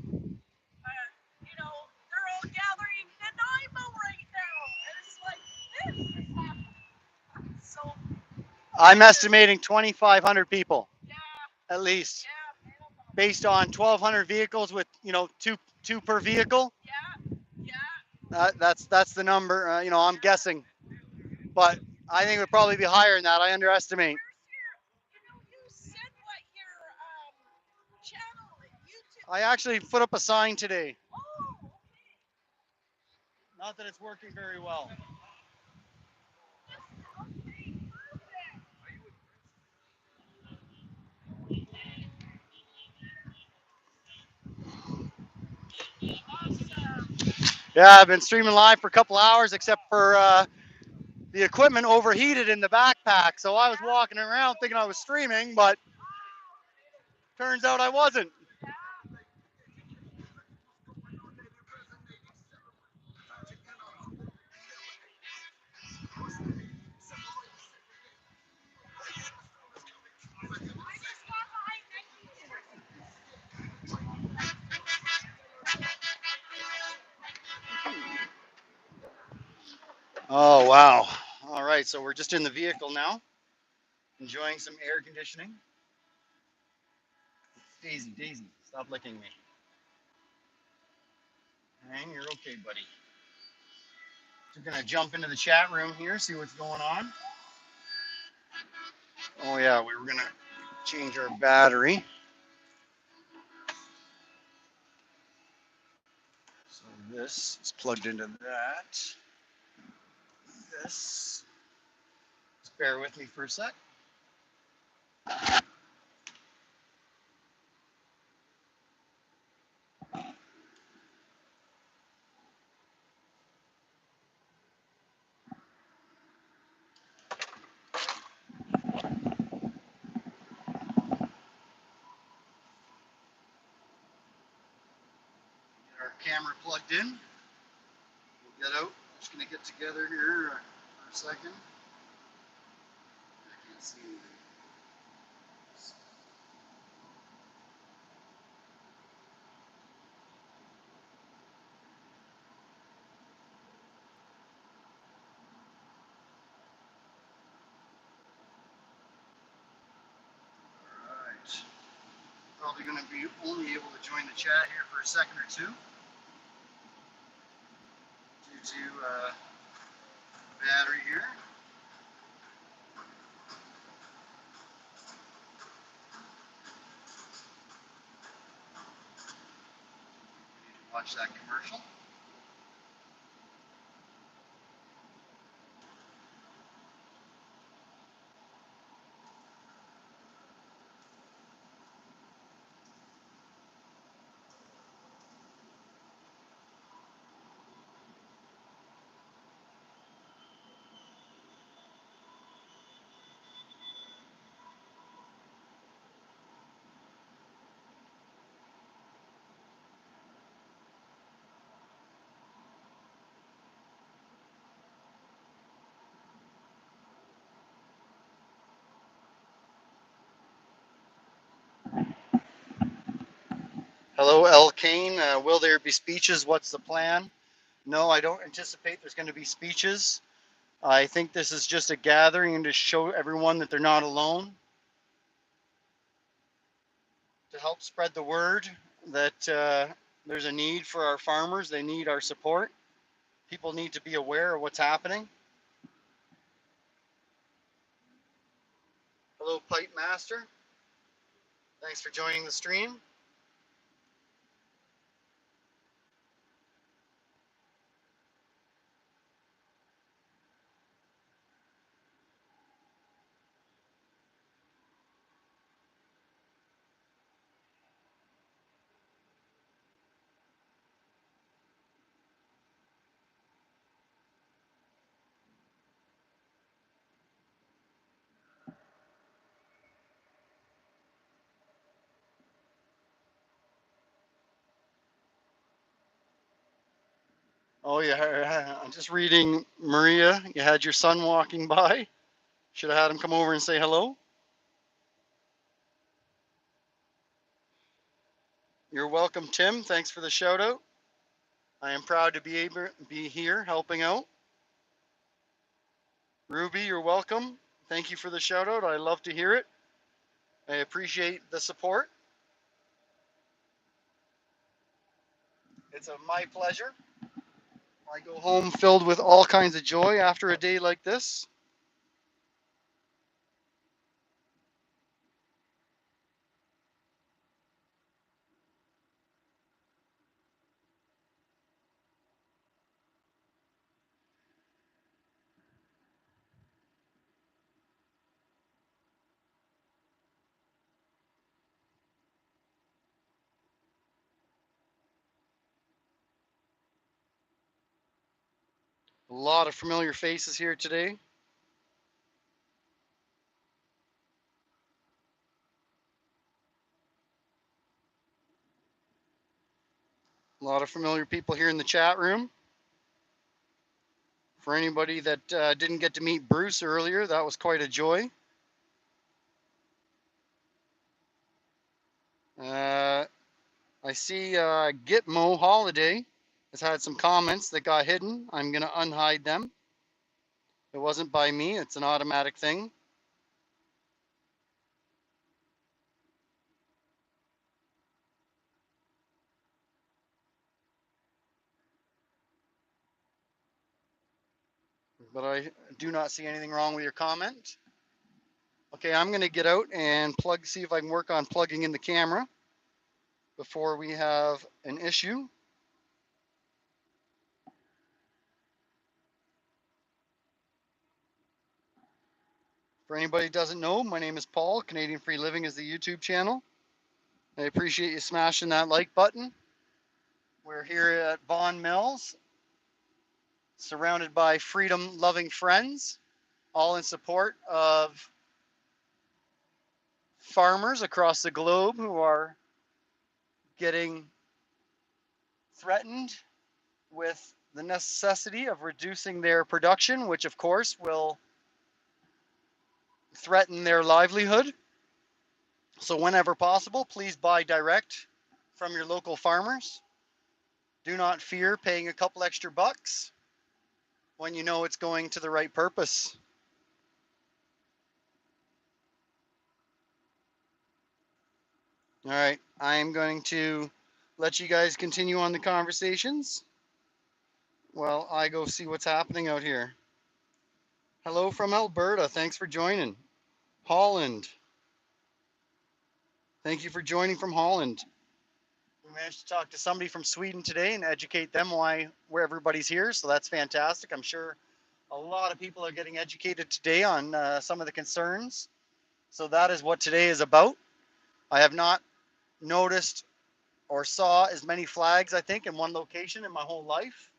they're all gathering in Nanaimo right now. And it's like, this is happening. So, I'm estimating 2,500 people yeah, at least, yeah, based on 1,200 vehicles with two per vehicle. yeah. That's the number. I'm guessing, but I think it would probably be higher than that. I underestimate. You said what your channel, YouTube. I actually put up a sign today. Oh, okay. Not that it's working very well. Okay, perfect. Awesome. Yeah, I've been streaming live for a couple hours, except for the equipment overheated in the backpack. So I was walking around thinking I was streaming, but turns out I wasn't. Oh, wow. All right, so we're just in the vehicle now, enjoying some air conditioning. Daisy, stop licking me. Hang, you're okay, buddy. We're gonna jump into the chat room here, see what's going on. Oh yeah, we were gonna change our battery. So this is plugged into that. This. Just bear with me for a sec. Camera plugged in. We'll get out. Just gonna get together here for a second. I can't see anything. Alright. Probably gonna be only able to join the chat here for a second or two due to battery here. Watch that commercial. Hello, L. Kane. Will there be speeches? What's the plan? No, I don't anticipate there's going to be speeches. I think this is just a gathering to show everyone that they're not alone, to help spread the word that there's a need for our farmers. They need our support. People need to be aware of what's happening. Hello, Pipe Master. Thanks for joining the stream. Oh, yeah, I'm just reading, Maria. You had your son walking by. Should have had him come over and say hello. You're welcome, Tim. Thanks for the shout out. I am proud to be able to be here helping out. Ruby, you're welcome. Thank you for the shout out. I love to hear it. I appreciate the support. It's my pleasure. I go home filled with all kinds of joy after a day like this. A lot of familiar faces here today. A lot of familiar people here in the chat room. For anybody that didn't get to meet Bruce earlier, that was quite a joy. I see Gitmo Holiday has had some comments that got hidden. I'm going to unhide them. It wasn't by me. It's an automatic thing. But I do not see anything wrong with your comment. Okay, I'm going to get out and see if I can work on plugging in the camera before we have an issue. For anybody who doesn't know, my name is Paul. Canadian Free Living is the YouTube channel. I appreciate you smashing that like button. We're here at Vaughan Mills, surrounded by freedom-loving friends, all in support of farmers across the globe who are getting threatened with the necessity of reducing their production, which of course will threaten their livelihood. So whenever possible, please buy direct from your local farmers. Do not fear paying a couple extra bucks when you know it's going to the right purpose. All right, I'm going to let you guys continue on the conversations while I go see what's happening out here. Hello from Alberta. Thanks for joining. Holland. Thank you for joining from Holland. We managed to talk to somebody from Sweden today and educate them where everybody's here, so that's fantastic. I'm sure a lot of people are getting educated today on some of the concerns. So that is what today is about. I have not noticed or saw as many flags, I think, in one location in my whole life.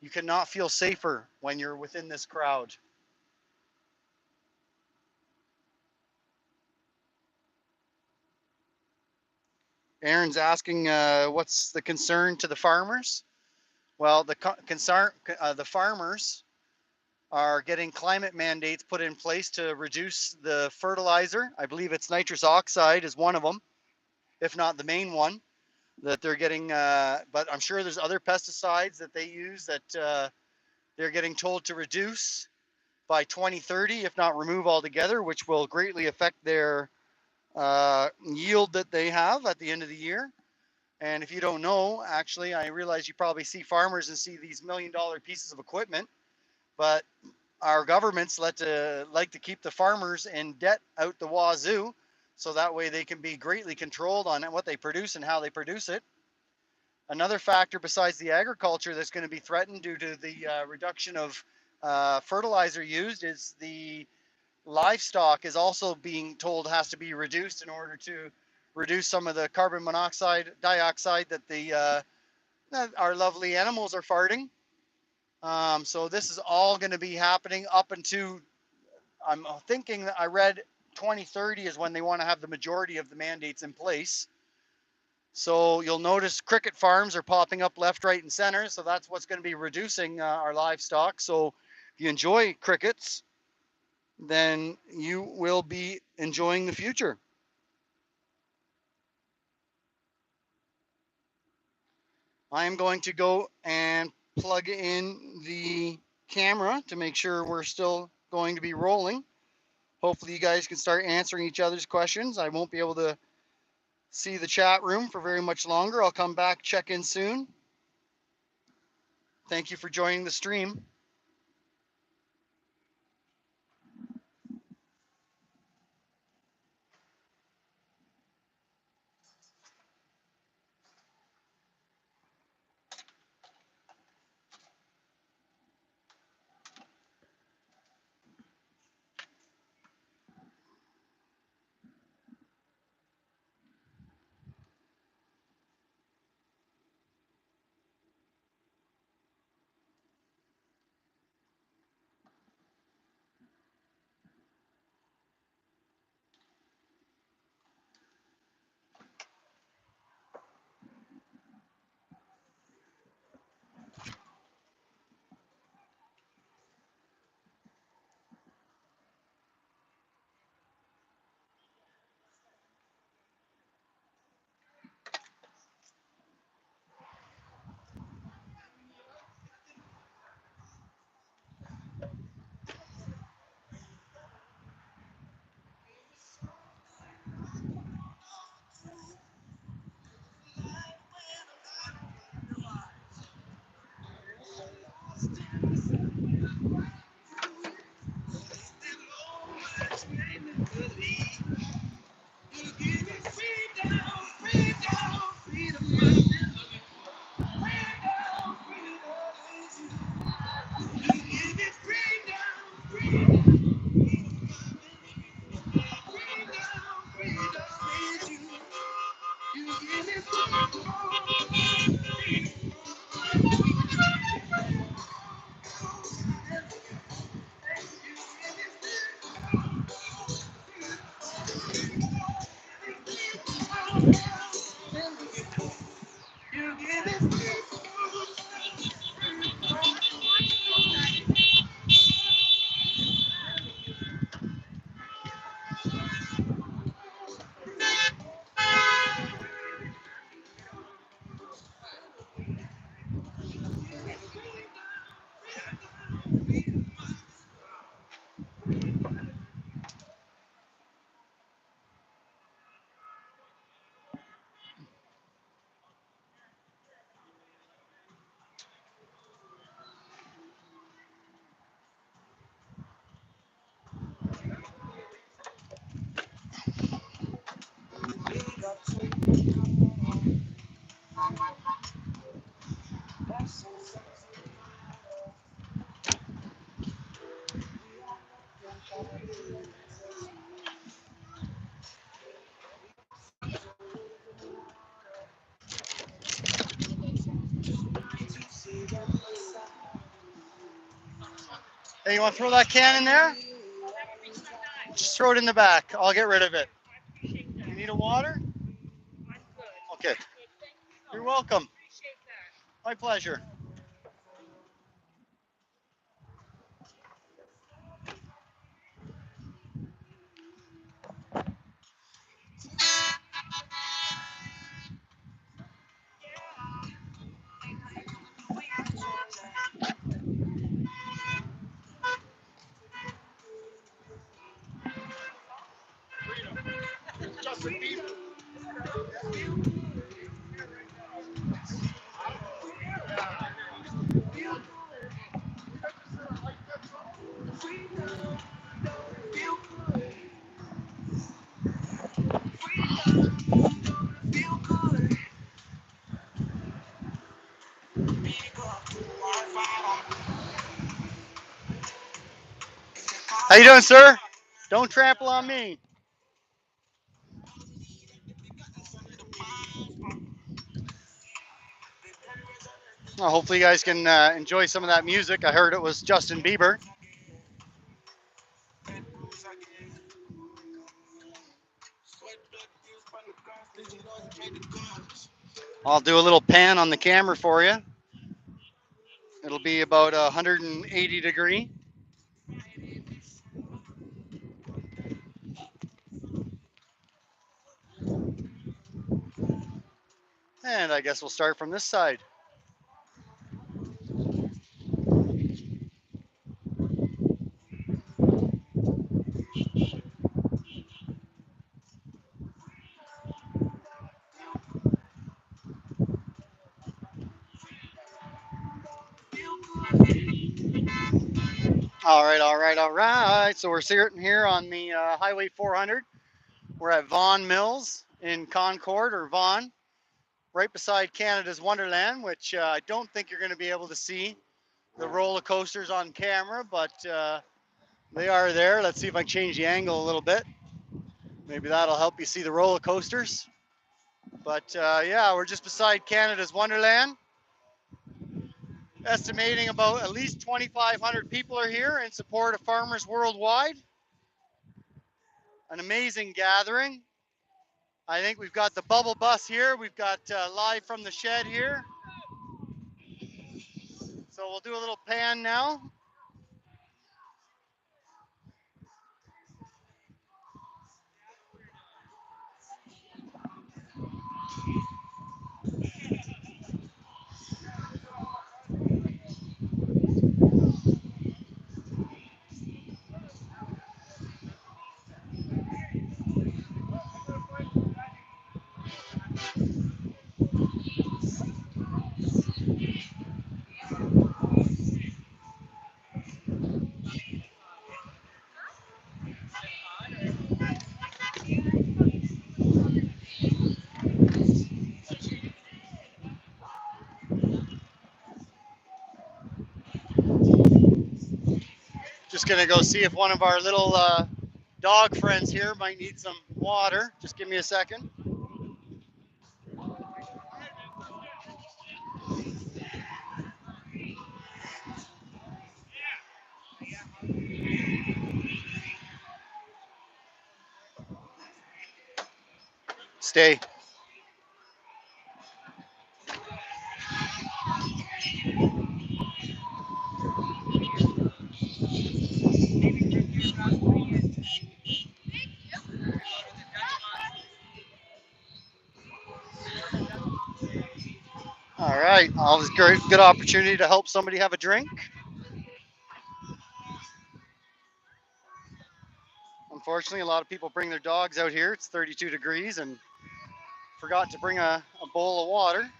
You cannot feel safer when you're within this crowd. Aaron's asking, what's the concern to the farmers? Well, the farmers are getting climate mandates put in place to reduce the fertilizer. I believe it's nitrous oxide is one of them, if not the main one that they're getting. But I'm sure there's other pesticides that they use that they're getting told to reduce by 2030, if not remove altogether, which will greatly affect their yield that they have at the end of the year. And if you don't know, actually, I realize you probably see farmers and see these $1 million pieces of equipment, but our governments like to keep the farmers in debt out the wazoo, so that way they can be greatly controlled on what they produce and how they produce it. Another factor besides the agriculture that's going to be threatened due to the reduction of fertilizer used is the livestock is also being told has to be reduced in order to reduce some of the carbon dioxide that our lovely animals are farting. So this is all going to be happening up until, I'm thinking that I read 2030 is when they want to have the majority of the mandates in place. So you'll notice cricket farms are popping up left, right, and center. So that's what's going to be reducing our livestock. So if you enjoy crickets, then you will be enjoying the future. I am going to go and plug in the camera to make sure we're still going to be rolling. Hopefully you guys can start answering each other's questions. I won't be able to see the chat room for very much longer. I'll come back, check in soon. Thank you for joining the stream. Hey, you want to throw that can in there? Just throw it in the back. I'll get rid of it. You need a water? Okay. You're welcome. My pleasure. Justin Bieber. How you doing, sir? Don't trample on me. Well, hopefully you guys can enjoy some of that music. I heard it was Justin Bieber. I'll do a little pan on the camera for you. It'll be about 180 degree. And I guess we'll start from this side. All right, all right, all right. So we're sitting here on the Highway 400. We're at Vaughan Mills in Concord or Vaughan, right beside Canada's Wonderland, which I don't think you're going to be able to see the roller coasters on camera, but they are there. Let's see if I can change the angle a little bit. Maybe that'll help you see the roller coasters. But yeah, we're just beside Canada's Wonderland. Estimating about at least 2,500 people are here in support of farmers worldwide. An amazing gathering. I think we've got the bubble bus here. We've got live from the shed here. So we'll do a little pan now. Just gonna go see if one of our little dog friends here might need some water. Just give me a second. Stay. All right, always great, good opportunity to help somebody have a drink. Unfortunately, a lot of people bring their dogs out here. It's 32 degrees and forgot to bring a bowl of water.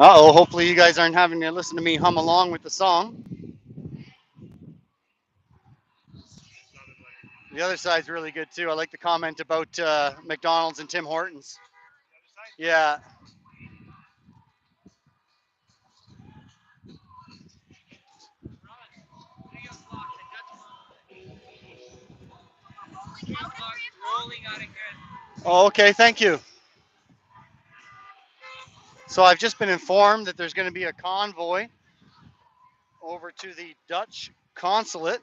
Uh-oh, hopefully you guys aren't having to listen to me hum along with the song. The other side's really good too. I like the comment about McDonald's and Tim Hortons. Yeah. Oh, okay, thank you. So I've just been informed that there's going to be a convoy over to the Dutch consulate.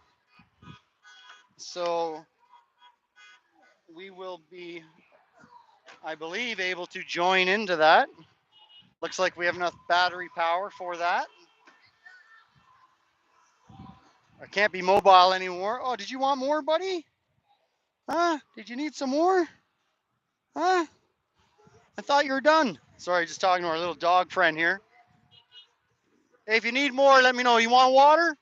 So we will be, I believe, able to join into that. Looks like we have enough battery power for that. I can't be mobile anymore. Oh, did you want more, buddy? Huh? Did you need some more? Huh? I thought you were done. Sorry, just talking to our little dog friend here. Hey, if you need more, let me know. You want water?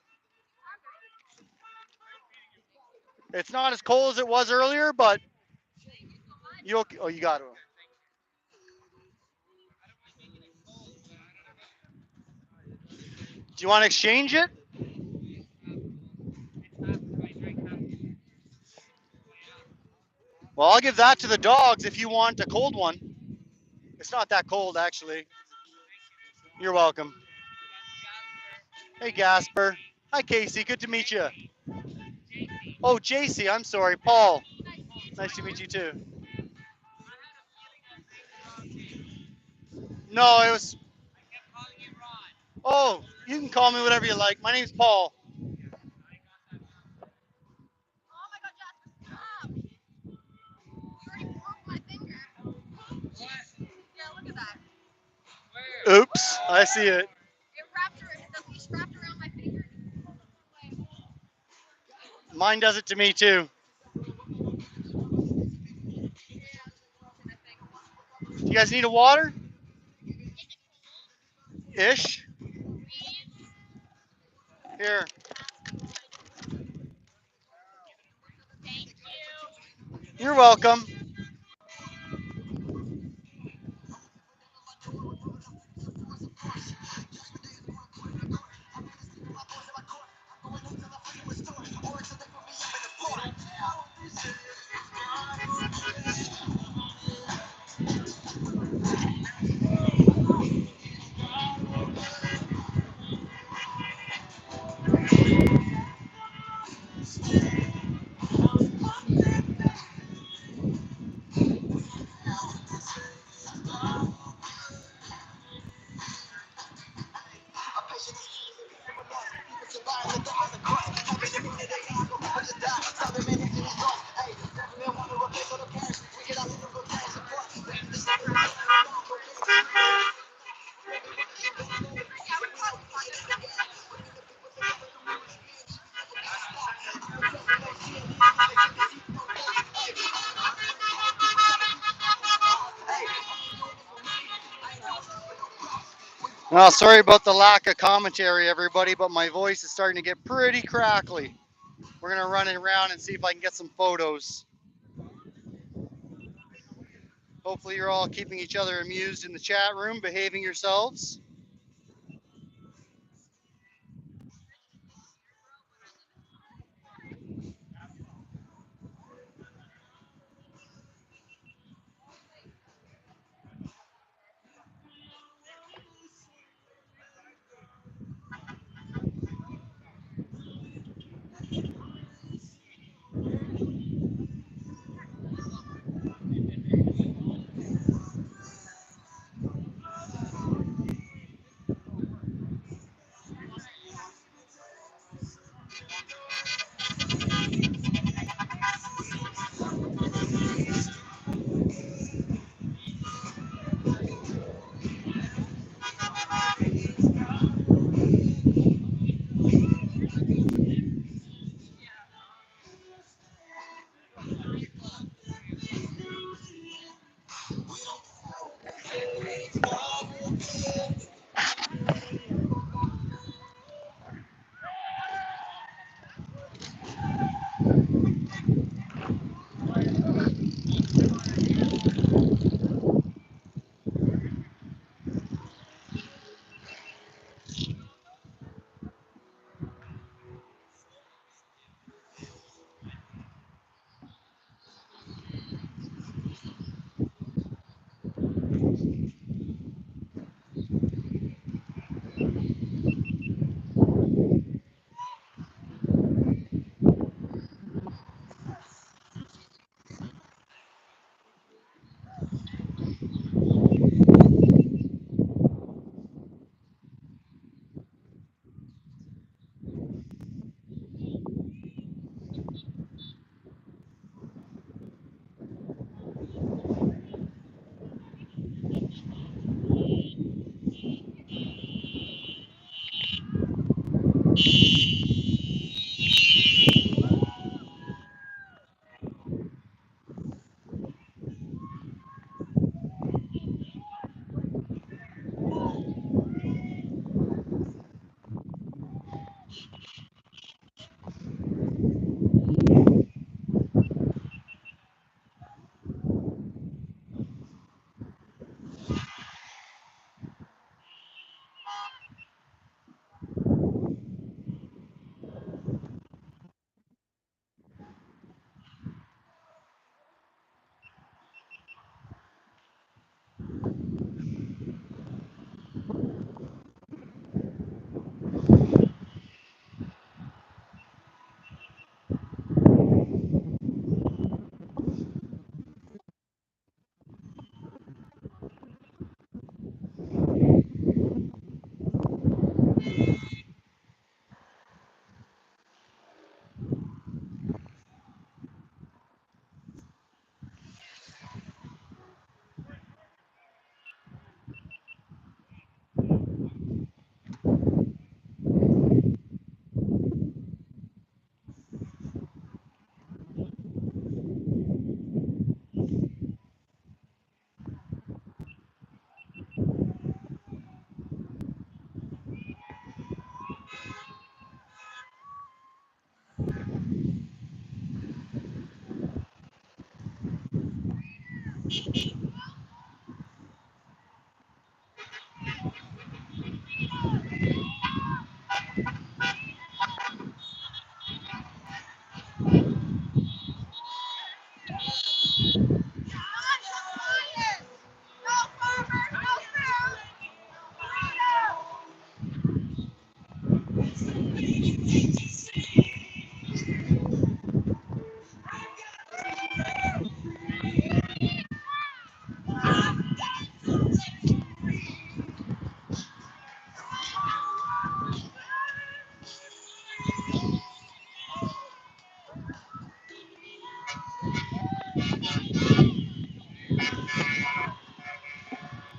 It's not as cold as it was earlier, but you okay? Oh, you got it. Do you want to exchange it? Well, I'll give that to the dogs if you want a cold one. It's not that cold, actually. You're welcome. Hey, Gasper. Hi, Casey. Good to meet you. Oh, JC. I'm sorry. Paul. Nice to meet you, too. No, it was. Oh, you can call me whatever you like. My name's Paul. Oops. I see it. Mine does it to me, too. Do you guys need a water? Ish. Here. You're welcome. Well, sorry about the lack of commentary, everybody, but my voice is starting to get pretty crackly. We're going to run it around and see if I can get some photos. Hopefully, you're all keeping each other amused in the chat room, behaving yourselves.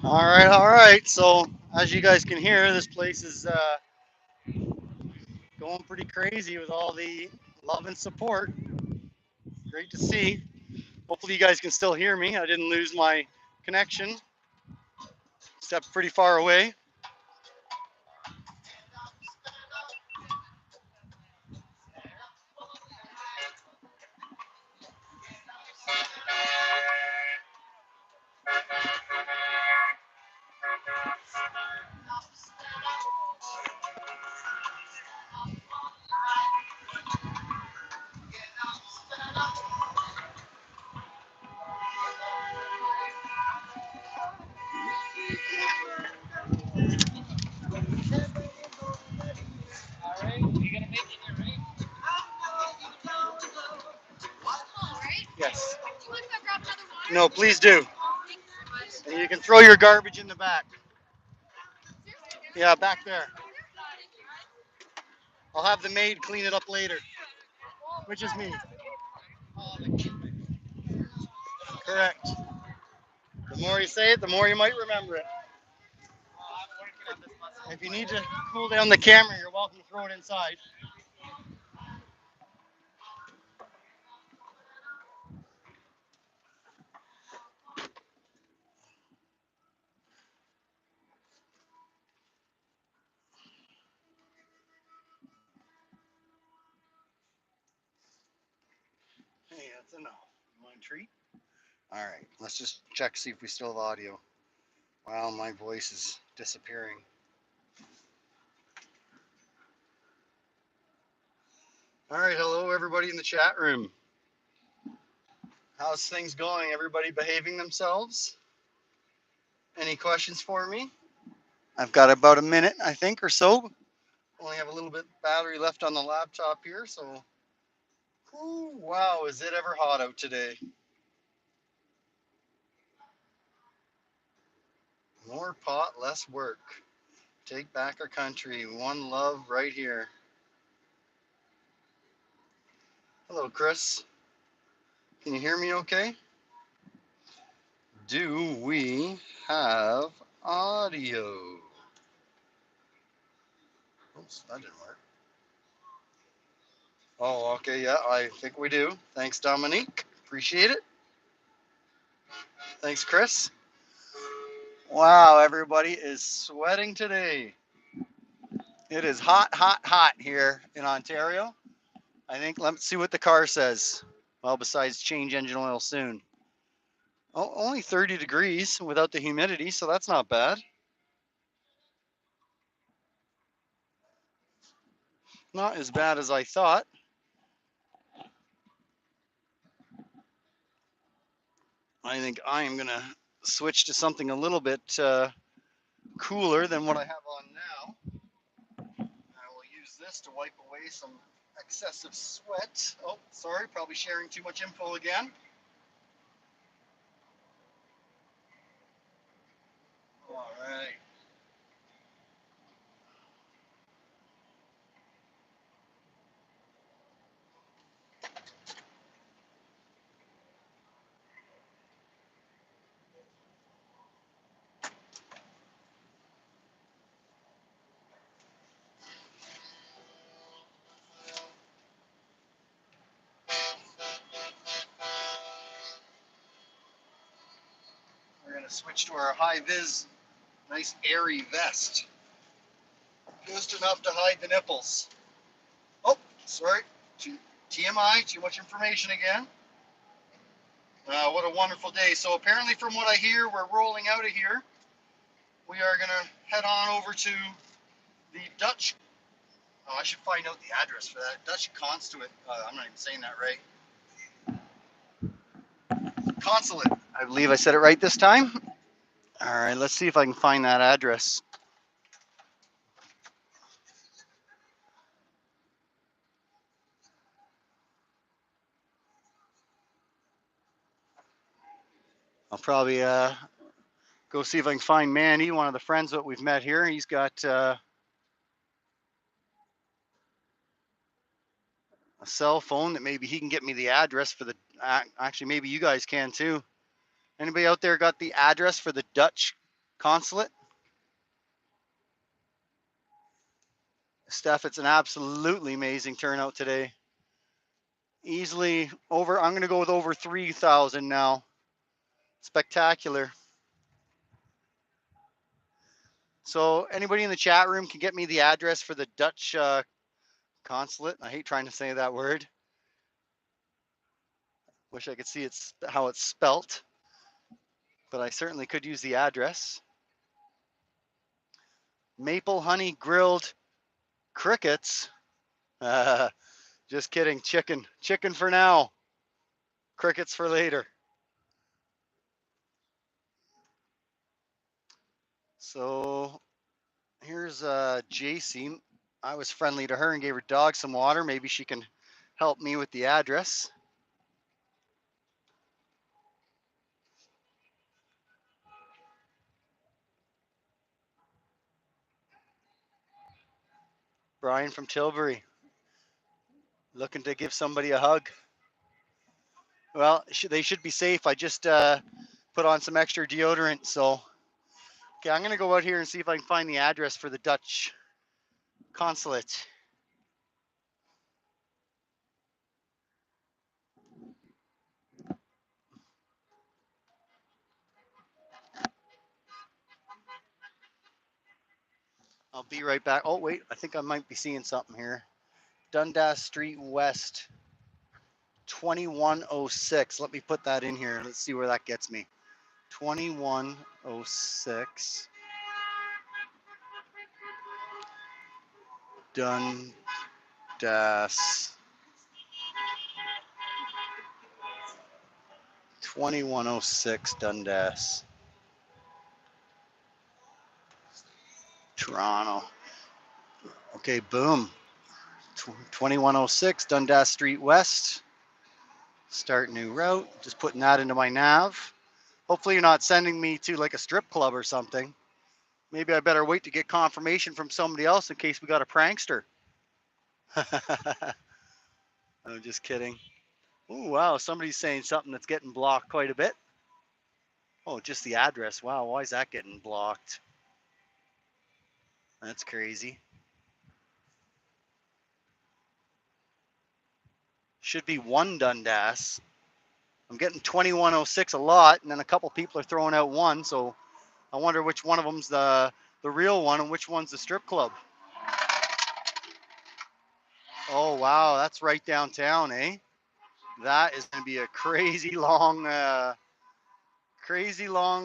All right. So as you guys can hear, this place is going pretty crazy with all the love and support. Great to see. Hopefully you guys can still hear me. I didn't lose my connection. Stepped pretty far away. Yes. No, please do. And you can throw your garbage in the back. Yeah, back there. I'll have the maid clean it up later. Which is me. Correct. The more you say it, the more you might remember it. If you need to cool down the camera, you're welcome to throw it inside. Hey, that's enough. You want a treat? All right, let's just check, see if we still have audio. Wow, my voice is disappearing. All right, hello everybody in the chat room. How's things going? Everybody behaving themselves? Any questions for me? I've got about a minute, I think, or so. Only have a little bit battery left on the laptop here, so. Ooh, wow, is it ever hot out today? More pot, less work. Take back our country. One love right here. Hello, Chris. Can you hear me okay? Do we have audio? Oops, that didn't work. Oh, okay, yeah, I think we do. Thanks, Dominique. Appreciate it. Thanks, Chris. Wow, everybody is sweating today. It is hot, hot, hot here in Ontario. I think, let's see what the car says. Well, besides change engine oil soon. Oh, only 30 degrees without the humidity, so that's not bad. Not as bad as I thought. I think I am going to switch to something a little bit cooler than what I have on now. I will use this to wipe away some excessive sweat. Oh, sorry, probably sharing too much info again. All right. We're going to switch to our high-vis, nice airy vest. Just enough to hide the nipples. Oh, sorry. TMI, too much information again. What a wonderful day. So apparently from what I hear, we're rolling out of here. We are going to head on over to the Dutch. Oh, I should find out the address for that. Dutch consulate. I'm not even saying that right. Consulate. I believe I said it right this time. All right, let's see if I can find that address. I'll probably go see if I can find Manny, one of the friends that we've met here. He's got a cell phone that maybe he can get me the address for the. Actually, maybe you guys can too. Anybody out there got the address for the Dutch consulate? Steph, it's an absolutely amazing turnout today. Easily over, I'm going to go with over 3,000 now. Spectacular. So anybody in the chat room can get me the address for the Dutch consulate. I hate trying to say that word. Wish I could see it's how it's spelt, but I certainly could use the address. Maple honey grilled crickets. Just kidding. Chicken for now. Crickets for later. So here's JC. I was friendly to her and gave her dog some water. Maybe she can help me with the address. Brian from Tilbury. Looking to give somebody a hug. Well, they should be safe. I just put on some extra deodorant. So, okay, I'm going to go out here and see if I can find the address for the Dutch consulate. I'll be right back. Oh, wait, I think I might be seeing something here. Dundas Street West, 2106. Let me put that in here. Let's see where that gets me. 2106. Dundas. 2106 Dundas. Toronto. Okay, boom. 2106 Dundas Street West. Start new route. Just putting that into my nav. Hopefully you're not sending me to like a strip club or something. Maybe I better wait to get confirmation from somebody else in case we got a prankster. I'm just kidding. Oh, wow. Somebody's saying something that's getting blocked quite a bit. Oh, just the address. Wow. Why is that getting blocked? That's crazy. Should be 1 Dundas. I'm getting 2106 a lot, and then a couple people are throwing out 1, so I wonder which one of them's the real one and which one's the strip club. Oh wow, that's right downtown, eh? That is going to be a crazy long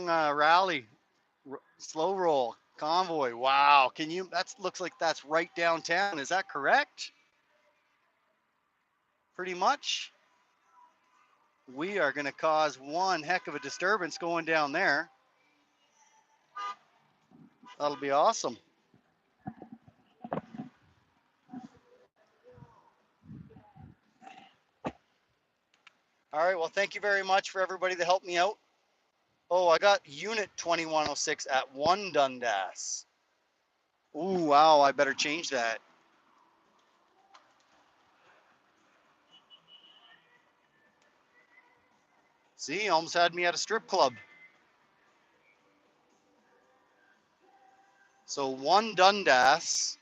rally. Slow roll. Convoy. Wow. Can you, that looks like that's right downtown. Is that correct? Pretty much. We are going to cause one heck of a disturbance going down there. That'll be awesome. All right. Well, thank you very much for everybody that helped me out. Oh, I got unit 2106 at 1 Dundas. Ooh, wow. I better change that. See, almost had me at a strip club. So 1 Dundas,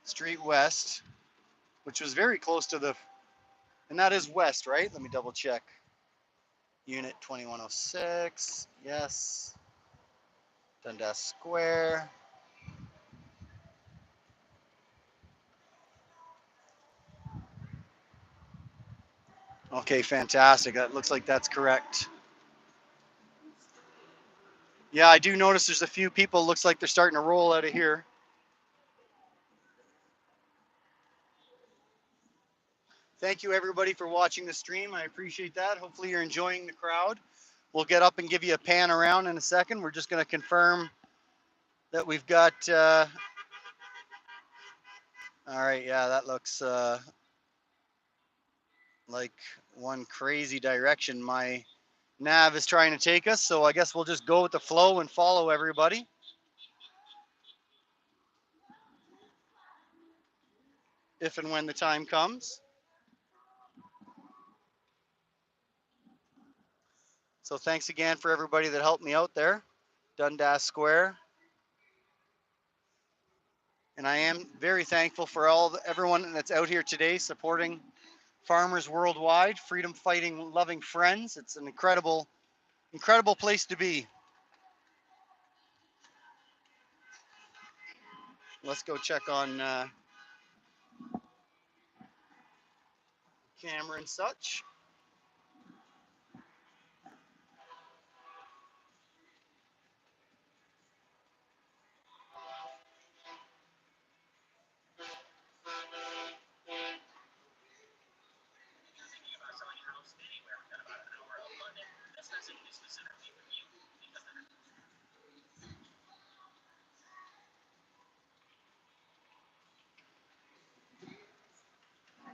Street West, which was very close to the, and that is west, right? Let me double check. Unit 2106, yes. Dundas Square. Okay, fantastic. That looks like that's correct. Yeah, I do notice there's a few people, looks like they're starting to roll out of here. Thank you everybody for watching the stream. I appreciate that. Hopefully you're enjoying the crowd. We'll get up and give you a pan around in a second. We're just going to confirm that we've got, all right, yeah, that looks like one crazy direction my nav is trying to take us. So I guess we'll just go with the flow and follow everybody. If and when the time comes. So thanks again for everybody that helped me out there. Dundas Square. And I am very thankful for everyone that's out here today supporting farmers worldwide, freedom fighting, loving friends. It's an incredible place to be. Let's go check on camera and such.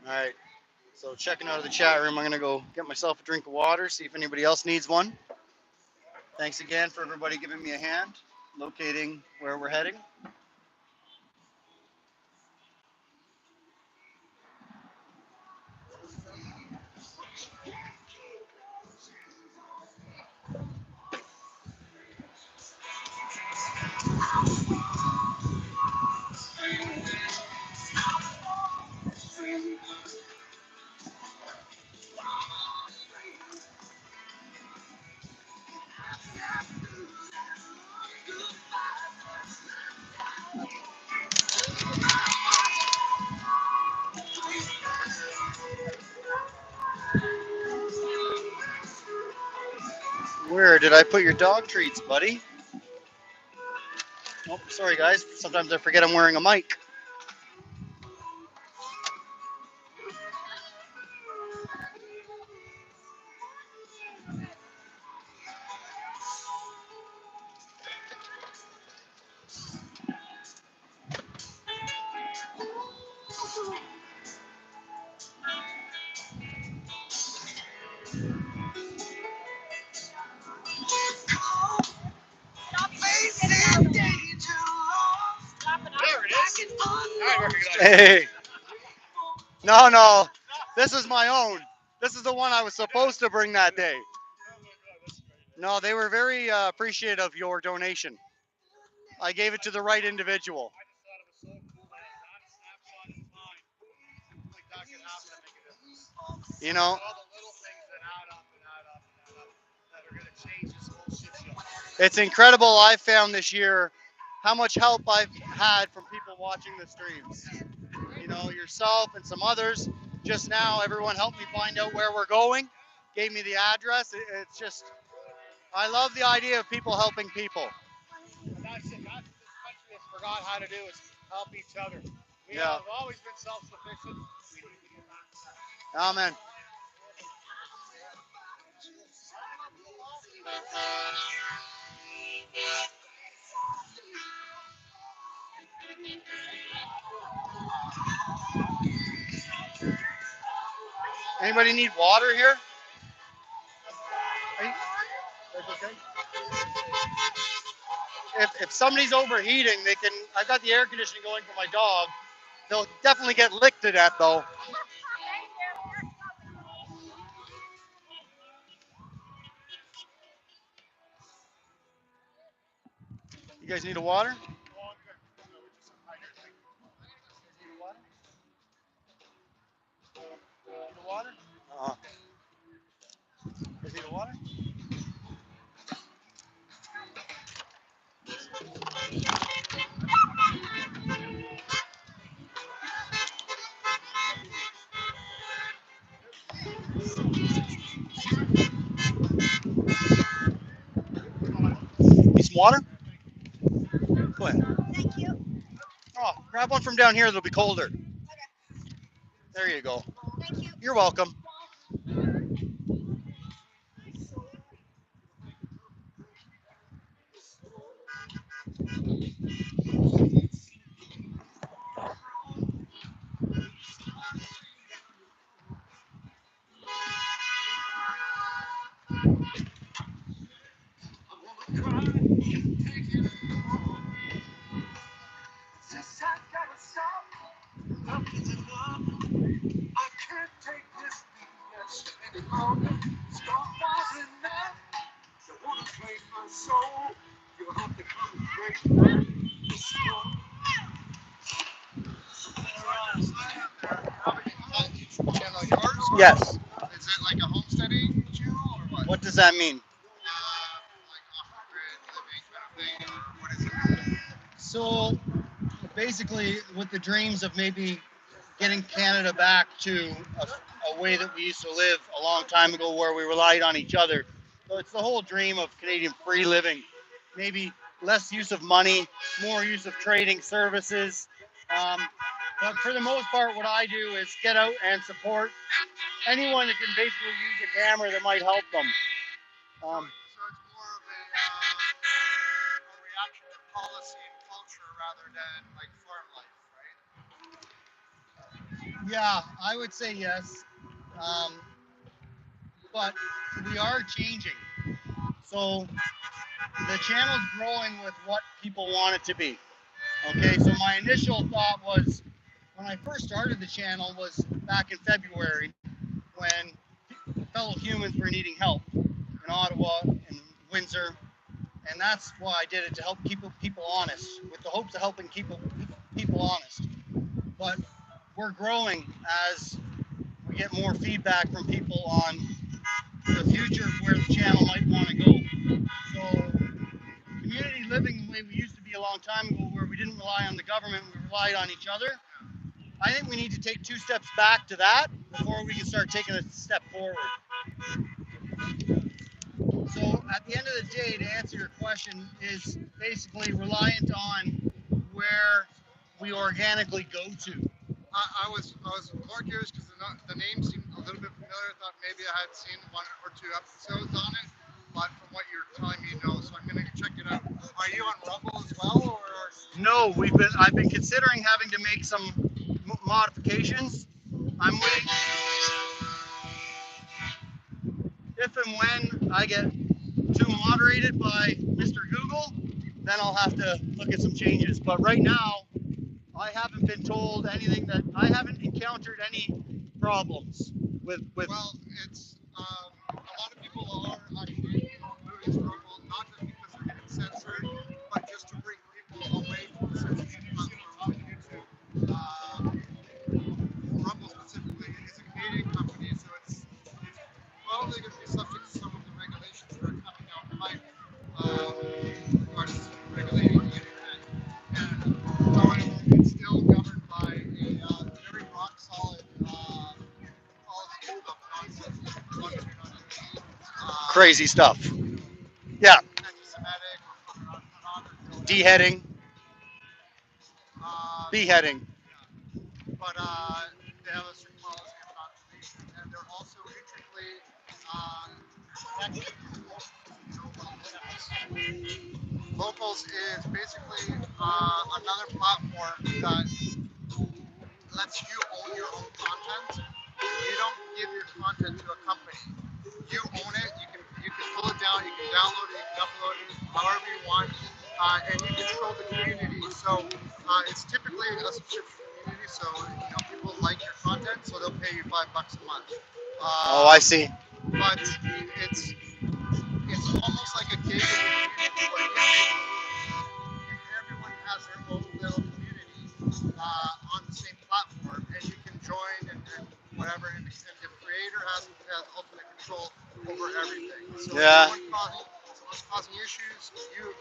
All right. So checking out of the chat room, I'm gonna go get myself a drink of water, see if anybody else needs one. Thanks again for everybody giving me a hand locating where we're heading. Where did I put your dog treats, buddy? Oh, sorry guys. Sometimes I forget I'm wearing a mic. Hey. No. This is my own. This is the one I was supposed to bring that day. No, they were very appreciative of your donation. I gave it to the right individual. You know, all the little things that add up and add up and add up that are going to change this whole shit show. it's incredible. I found this year how much help I've had from people watching the streams. You know, yourself and some others. Just now, everyone helped me find out where we're going, gave me the address. It's just, I love the idea of people helping people. And that's it. That's what this country has forgot how to do is help each other. We Yeah. have always been self-sufficient. We need to get back to that. Amen. Anybody need water here? That's okay. If somebody's overheating, they can. I've got the air conditioning going for my dog. They'll definitely get licked at though. You guys need a water? Need a water? Need a water? Uh-huh. You guys need a water? Need some water? Go ahead. Thank you. Oh, grab one from down here that'll be colder. There you go. Thank you. You're welcome. Since I gotta stop, enough is enough. I can't take this BS any longer. Stop falling now. You wanna play my soul? You'll have to come and break the soul. Channel yours? Yes. Is it like a homesteading channel or what? What does that mean? Like off-grid living kind of thing, or what is it? So basically, with the dreams of maybe getting Canada back to a way that we used to live a long time ago where we relied on each other. So it's the whole dream of Canadian free living. Maybe less use of money, more use of trading services. Um, but for the most part, what I do is get out and support anyone that can basically use a camera that might help them. So it's more of a reaction to policy and culture rather than like farm life, right? Yeah, I would say yes. Um, but we are changing. So the channel's growing with what people want it to be. Okay, so my initial thought was when I first started the channel was back in February when fellow humans were needing help in Ottawa and Windsor, and that's why I did it, to help keep people honest, with the hopes of helping keep people honest. But we're growing as we get more feedback from people on the future of where the channel might want to go. So community living the way we used to be a long time ago, where we didn't rely on the government, we relied on each other. I think we need to take 2 steps back to that before we can start taking a step forward. So at the end of the day, to answer your question, is basically reliant on where we organically go to. I was more curious because the name seemed a little bit familiar. I thought maybe I had seen 1 or 2 episodes on it, but from what you're telling me, no. So I'm gonna check it out. Are you on Rumble as well, or? No, I've been considering having to make some modifications. I'm waiting. If and when I get too moderated by Mr. Google, then I'll have to look at some changes. But right now, I haven't been told anything that I haven't encountered any problems with. Well, it's a lot of people are actually moving to Rumble, not just because they're getting censored, but just to bring people away from the censorship platform on YouTube. Rumble specifically is a Canadian company, so it's crazy stuff. Yeah, anti-Semitic or pornography or whatever. deheading, Uh, beheading. but they have a strict policy of non-deletion, and they're also intricately connected with locals. If you know about locals. Locals is basically another platform that lets you own your own content. You don't give your content to a company. You own it. You can pull it down. You can download it. You can upload it however you want, and you control the community. So it's typically a subscription community. So people like your content, so they'll pay you $5 a month. Oh, I see. But it's almost like a gated community where you make rules and everyone has their own little community on the same platform, and you can join and whatever, and the creator has ultimate control over everything. So Yeah. if someone's causing issues, you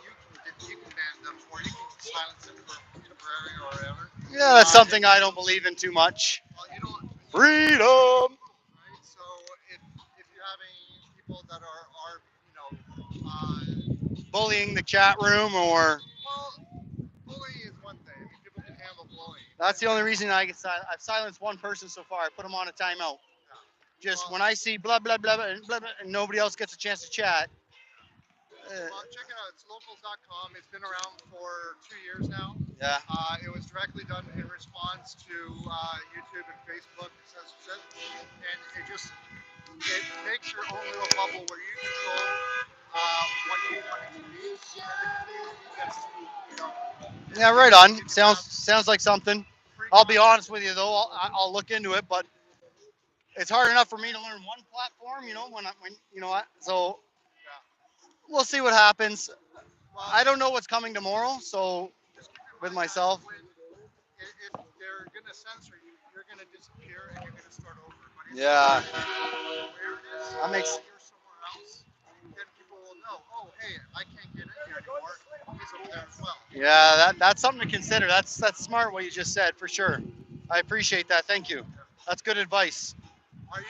can ban them, or you can silence them for temporary or whatever. Yeah, that's something I don't believe in too much. Well, you don't. Freedom. Right? So if you're having people that are Bullying the chat room, or well, bullying is one thing. I mean, people can handle bullying. that's the only reason I get silent. I've silenced one person so far. I put him on a timeout. Just when I see blah blah blah blah, blah and nobody else gets a chance to chat. Well, check it out. It's locals.com. It's been around for 2 years now. Yeah. It was directly done in response to YouTube and Facebook censorship, and it makes your own little bubble where you control what you want it to be, and the community gets to, Yeah, right on. Sounds like something. I'll be honest with you though. I'll look into it, but it's hard enough for me to learn one platform. So we'll see what happens. Well, I don't know what's coming tomorrow, so just keep in with mind myself. that if they're going to censor you, you're going to disappear and you're going to start over. But if Yeah. awareness, That makes. you're somewhere else, then people will know, oh, hey, I can't get in here anymore. He's over there as well. Yeah, that's something to consider. That's smart what you just said for sure. I appreciate that. Thank you. That's good advice. Are you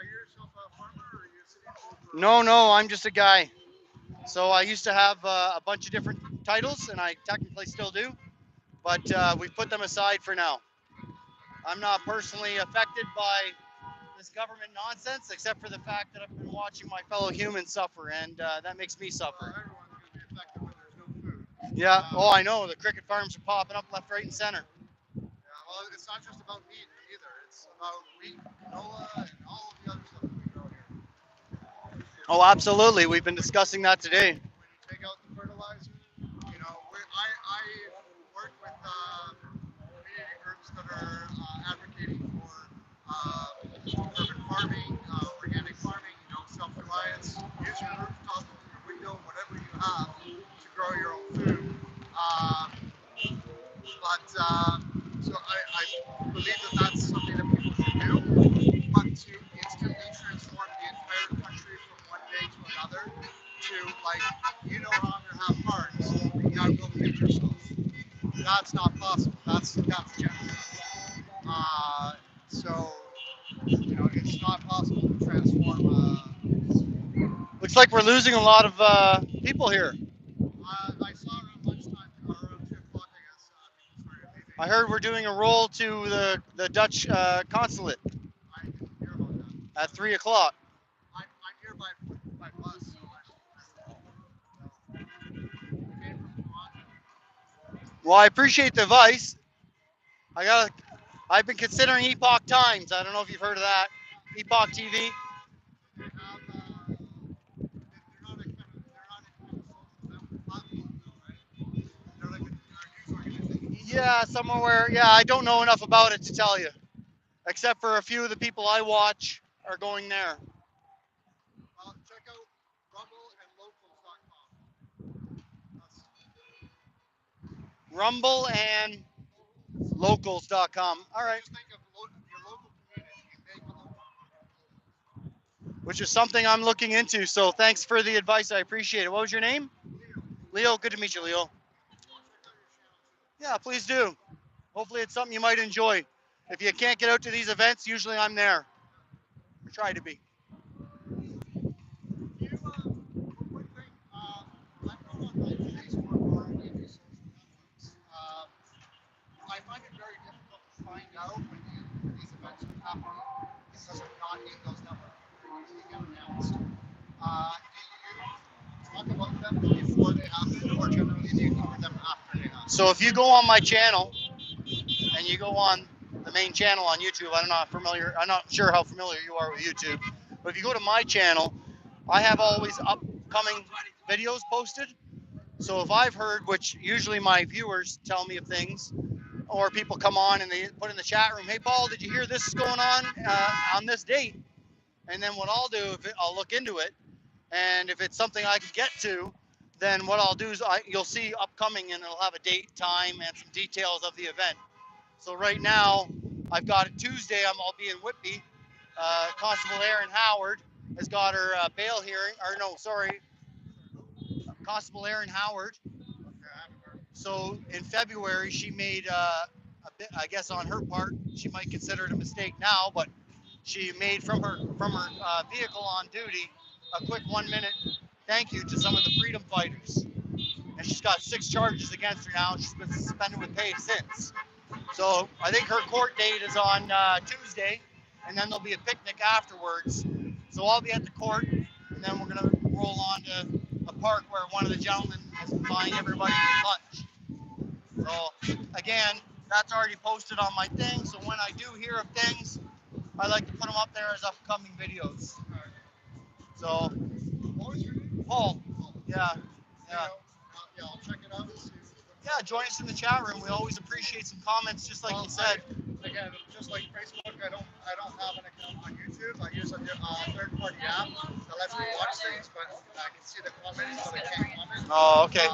yourself a farmer or are you a city folk? No, I'm just a guy. So I used to have a bunch of different titles, and I technically still do, but we put them aside for now. I'm not personally affected by this government nonsense, except for the fact that I've been watching my fellow humans suffer, and that makes me suffer. Well, everyone's going to be affected when there's no food. Yeah. Oh, I know. The cricket farms are popping up left, right, and center. Yeah. Well, it's not just about meat either. It's about wheat, canola, and all of the other stuff that we grow here. Oh, absolutely. We've been discussing that today. When you take out the fertilizer, I work with community groups that are advocating for urban farming, organic farming, self-reliance. Use your rooftop, your window, whatever you have to grow your own food. So I believe that that's something that people should do. But to instantly transform the entire country from one day to another to, like, you no longer have parks, you gotta go feed yourself. That's not possible. That's genocide. So it's not possible to transform. Looks like we're losing a lot of people here. I saw around lunchtime, or around 2 o'clock, I guess, people started leaving. I heard we're doing a roll to the Dutch consulate I didn't hear about that. at 3 o'clock. I'm here by bus, so we came from Vaughan. Well, I appreciate the advice. I've been considering Epoch Times. I don't know if you've heard of that. Epoch TV. They have, they're not a kind of social platform, though, right? They're like a news organization. Yeah, somewhere. Yeah, I don't know enough about it to tell you, except for a few of the people I watch are going there. Well, check out rumbleandlocals.com. Rumble and locals.com. All right. Just think of your local community and make a local community. Which is something I'm looking into. So thanks for the advice. I appreciate it. What was your name? Leo. Good to meet you, Leo. Yeah, please do. Hopefully it's something you might enjoy. If you can't get out to these events, usually I'm there. I try to be. I find it very difficult to find out when these events are happening because I'm not in those networks. They usually get announced. Do you talk about them before they happen, or generally do you cover them after they happen? So if you go on my channel and you go on the main channel on YouTube, I'm not sure how familiar you are with YouTube, but if you go to my channel, I have always upcoming videos posted. So if I've heard, which usually my viewers tell me of things, or people come on and they put in the chat room, hey Paul, did you hear this is going on this date? And then what I'll do, I'll look into it, and if it's something I can get to, then what I'll do is you'll see upcoming, and it'll have a date, time, and some details of the event. So right now, I've got it Tuesday. I'll be in Whitby. Constable Erin Howard has got her bail hearing, or no, sorry, Constable Erin Howard. So in February, she made a bit, I guess on her part, she might consider it a mistake now, but she made from her vehicle on duty a quick 1 minute thank you to some of the freedom fighters. And she's got 6 charges against her now. She's been suspended with pay since. So I think her court date is on Tuesday, and then there'll be a picnic afterwards. So I'll be at the court, and then we're gonna roll on to a park where one of the gentlemen is buying everybody lunch. So again, that's already posted on my thing. So when I do hear of things, I like to put them up there as upcoming videos. So What was your name? Paul, yeah, yeah. Yeah, I'll check it out and see. Yeah, join us in the chat room. We always appreciate some comments, just like you said. Again, just like Facebook, I don't have an account on YouTube. I use a third-party app that lets me watch things, but I can see the comments, but I can't comment. Oh, okay.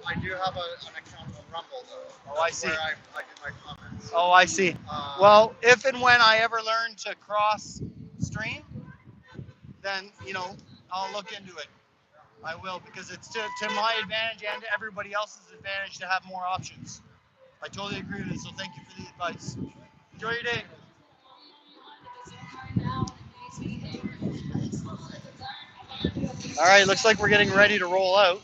I do have an account on Rumble, though. Oh, I see. Where I do my comments. Oh, I see. Well, if and when I ever learn to cross stream, then I'll look into it. I will, because it's to my advantage and to everybody else's advantage to have more options. I totally agree with it. So thank you for the advice. Enjoy your day. All right, looks like we're getting ready to roll out.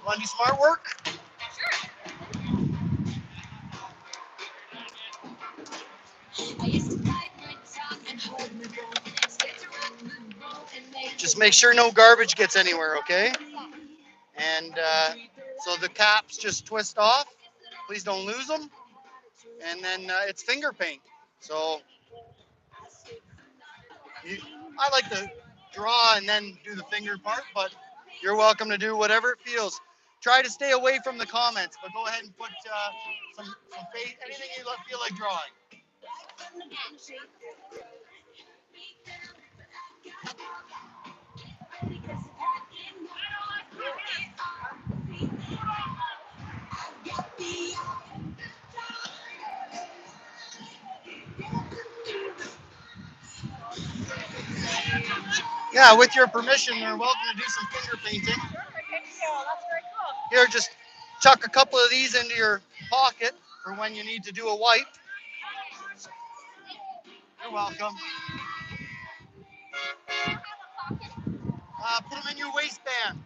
Want to do smart work? Just make sure no garbage gets anywhere, okay? And so the caps just twist off. Please don't lose them. And then it's finger paint. So I like to draw and then do the finger part, but you're welcome to do whatever it feels. Try to stay away from the comments, but go ahead and put some face, anything you feel like drawing. Yeah, with your permission, you're welcome to do some finger painting. Sure, thank you. That's very cool. Here, just chuck a couple of these into your pocket for when you need to do a wipe. You're welcome. waistband.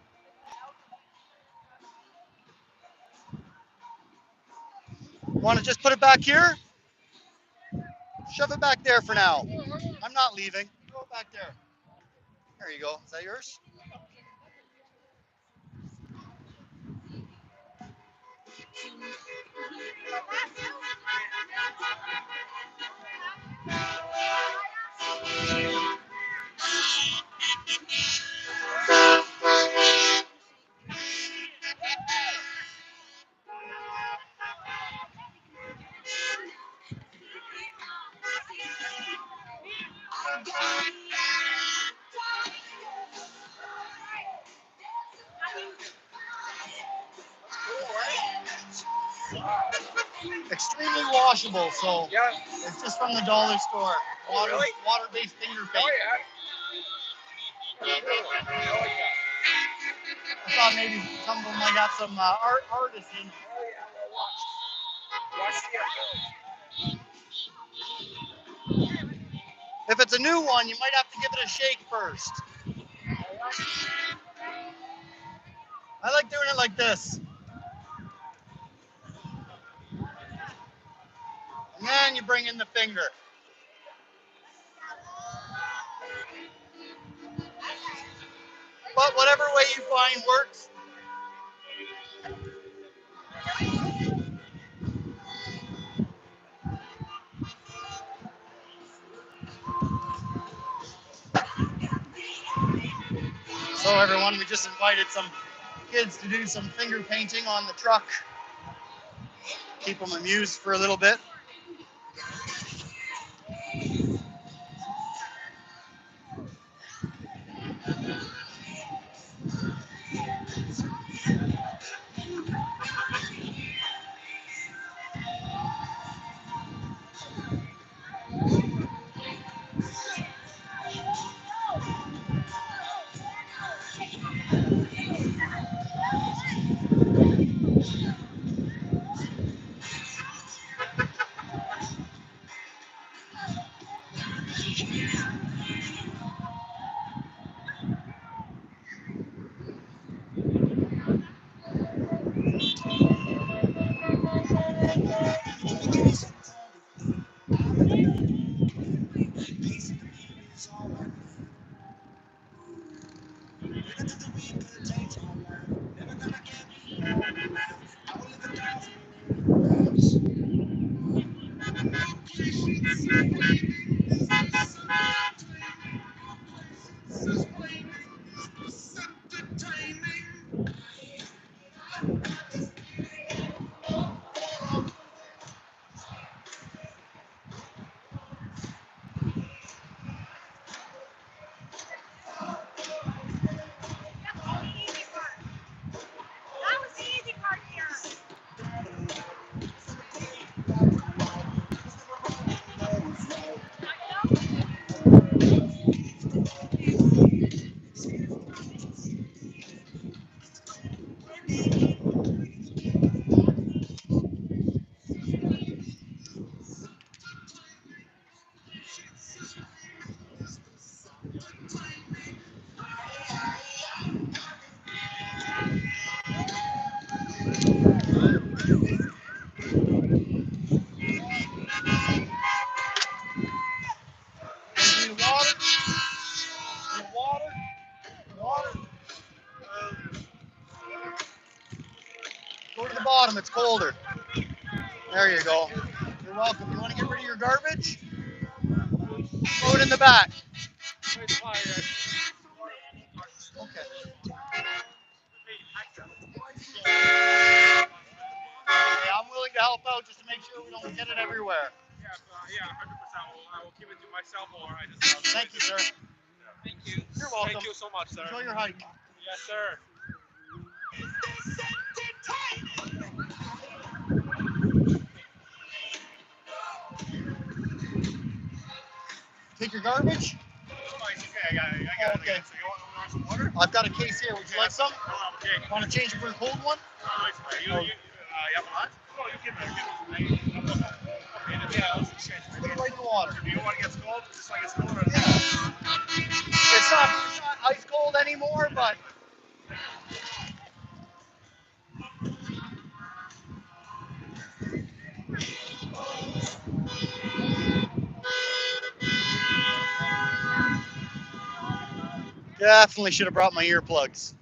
Want to just put it back here? Shove it back there for now. I'm not leaving. Throw it back there. There you go. Is that yours? Extremely washable, so Yeah. it's just from the dollar store. Water, Really? water-based finger paint. Oh yeah. I thought maybe some of them might have some artists in them. Oh yeah. Well, watch the If it's a new one, you might have to give it a shake first. I like doing it like this. And then you bring in the finger. But whatever way you find works. So everyone, we just invited some kids to do some finger painting on the truck. Keep them amused for a little bit. Need water? Need water? Water? Go to the bottom, it's colder. There you go. You're welcome. You want to get rid of your garbage? Throw it in the back. Okay. Hey, I'm willing to help out just to make sure we don't get it everywhere. Yeah, 100%. I will keep it to myself, or I just. Thank you, sir. Thank you. You're welcome. Thank you so much, sir. Enjoy your hike. Yes, sir. Take your garbage? Oh, it's okay. I got it. Okay. So you want some water? I've got a case here. Would you like some? Oh, okay. Want to change it for a cold one? It's fine. You have a lot? Oh, you can okay, yeah, let's exchange. Put it right in the water. Do you want to get cold? Just like it's cold? Or It's not ice cold anymore, but Definitely should have brought my earplugs.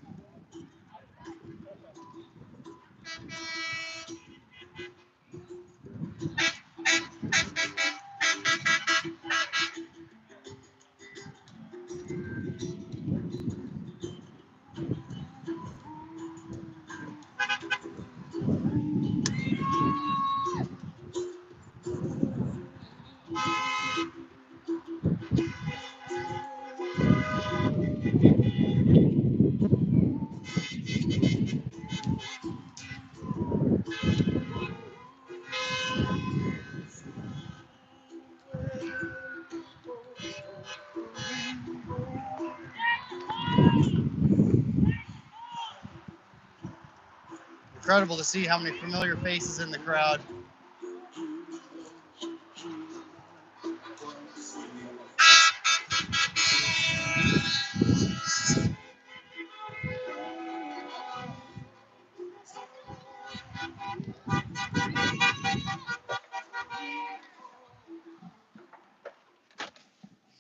Incredible to see how many familiar faces in the crowd.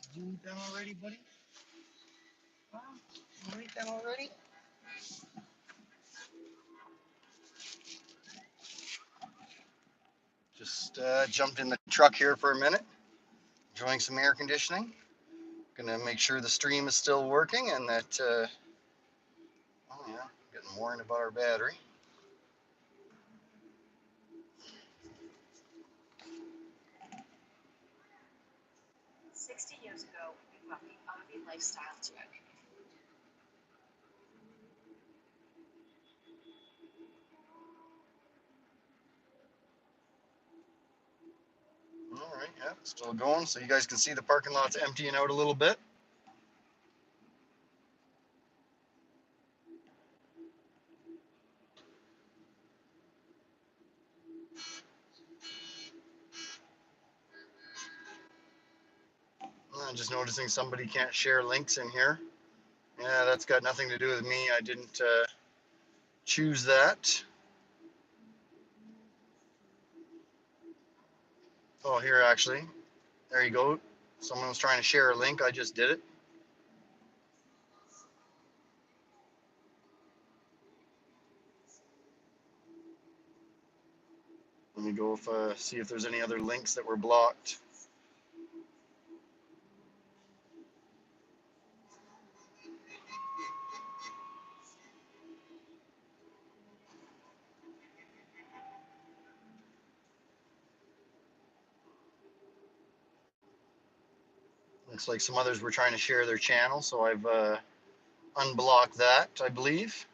Did you eat them already, buddy? Huh? You eat them already? Just jumped in the truck here for a minute, enjoying some air conditioning. Gonna make sure the stream is still working and that, oh yeah, getting warned about our battery. Years ago, we brought the RV lifestyle to it. All right, yeah, still going. So you guys can see the parking lot's emptying out a little bit. I'm just noticing somebody can't share links in here. Yeah, that's got nothing to do with me. I didn't choose that. Oh, here actually. There you go. Someone was trying to share a link. I just did it. Let me go see if there's any other links that were blocked. Looks like some others were trying to share their channel, so I've unblocked that, I believe.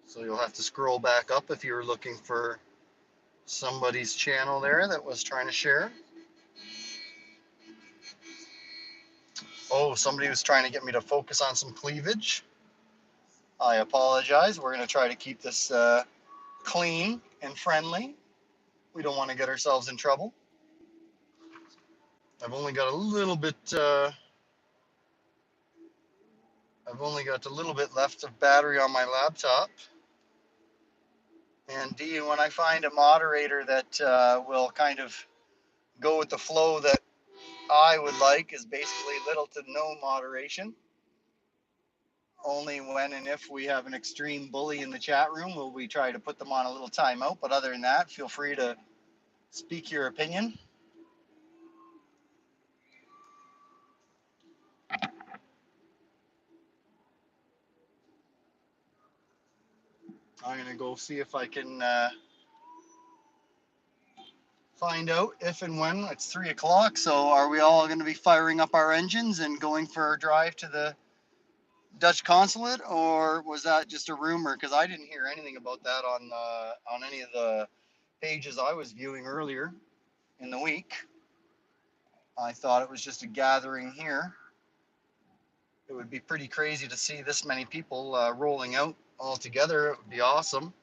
So you'll have to scroll back up if you're looking for somebody's channel there that was trying to share. Oh, somebody was trying to get me to focus on some cleavage. I apologize. We're going to try to keep this clean and friendly. We don't want to get ourselves in trouble. I've only got a little bit left of battery on my laptop. And D, when I find a moderator that will kind of go with the flow that I would like, is basically little to no moderation. Only when and if we have an extreme bully in the chat room will we try to put them on a little timeout. But other than that, feel free to speak your opinion. I'm going to go see if I can find out if and when. It's 3 o'clock, so are we all going to be firing up our engines and going for a drive to the Dutch consulate, or was that just a rumor? Because I didn't hear anything about that on any of the pages I was viewing earlier in the week. I thought it was just a gathering here. It would be pretty crazy to see this many people rolling out all together. It would be awesome.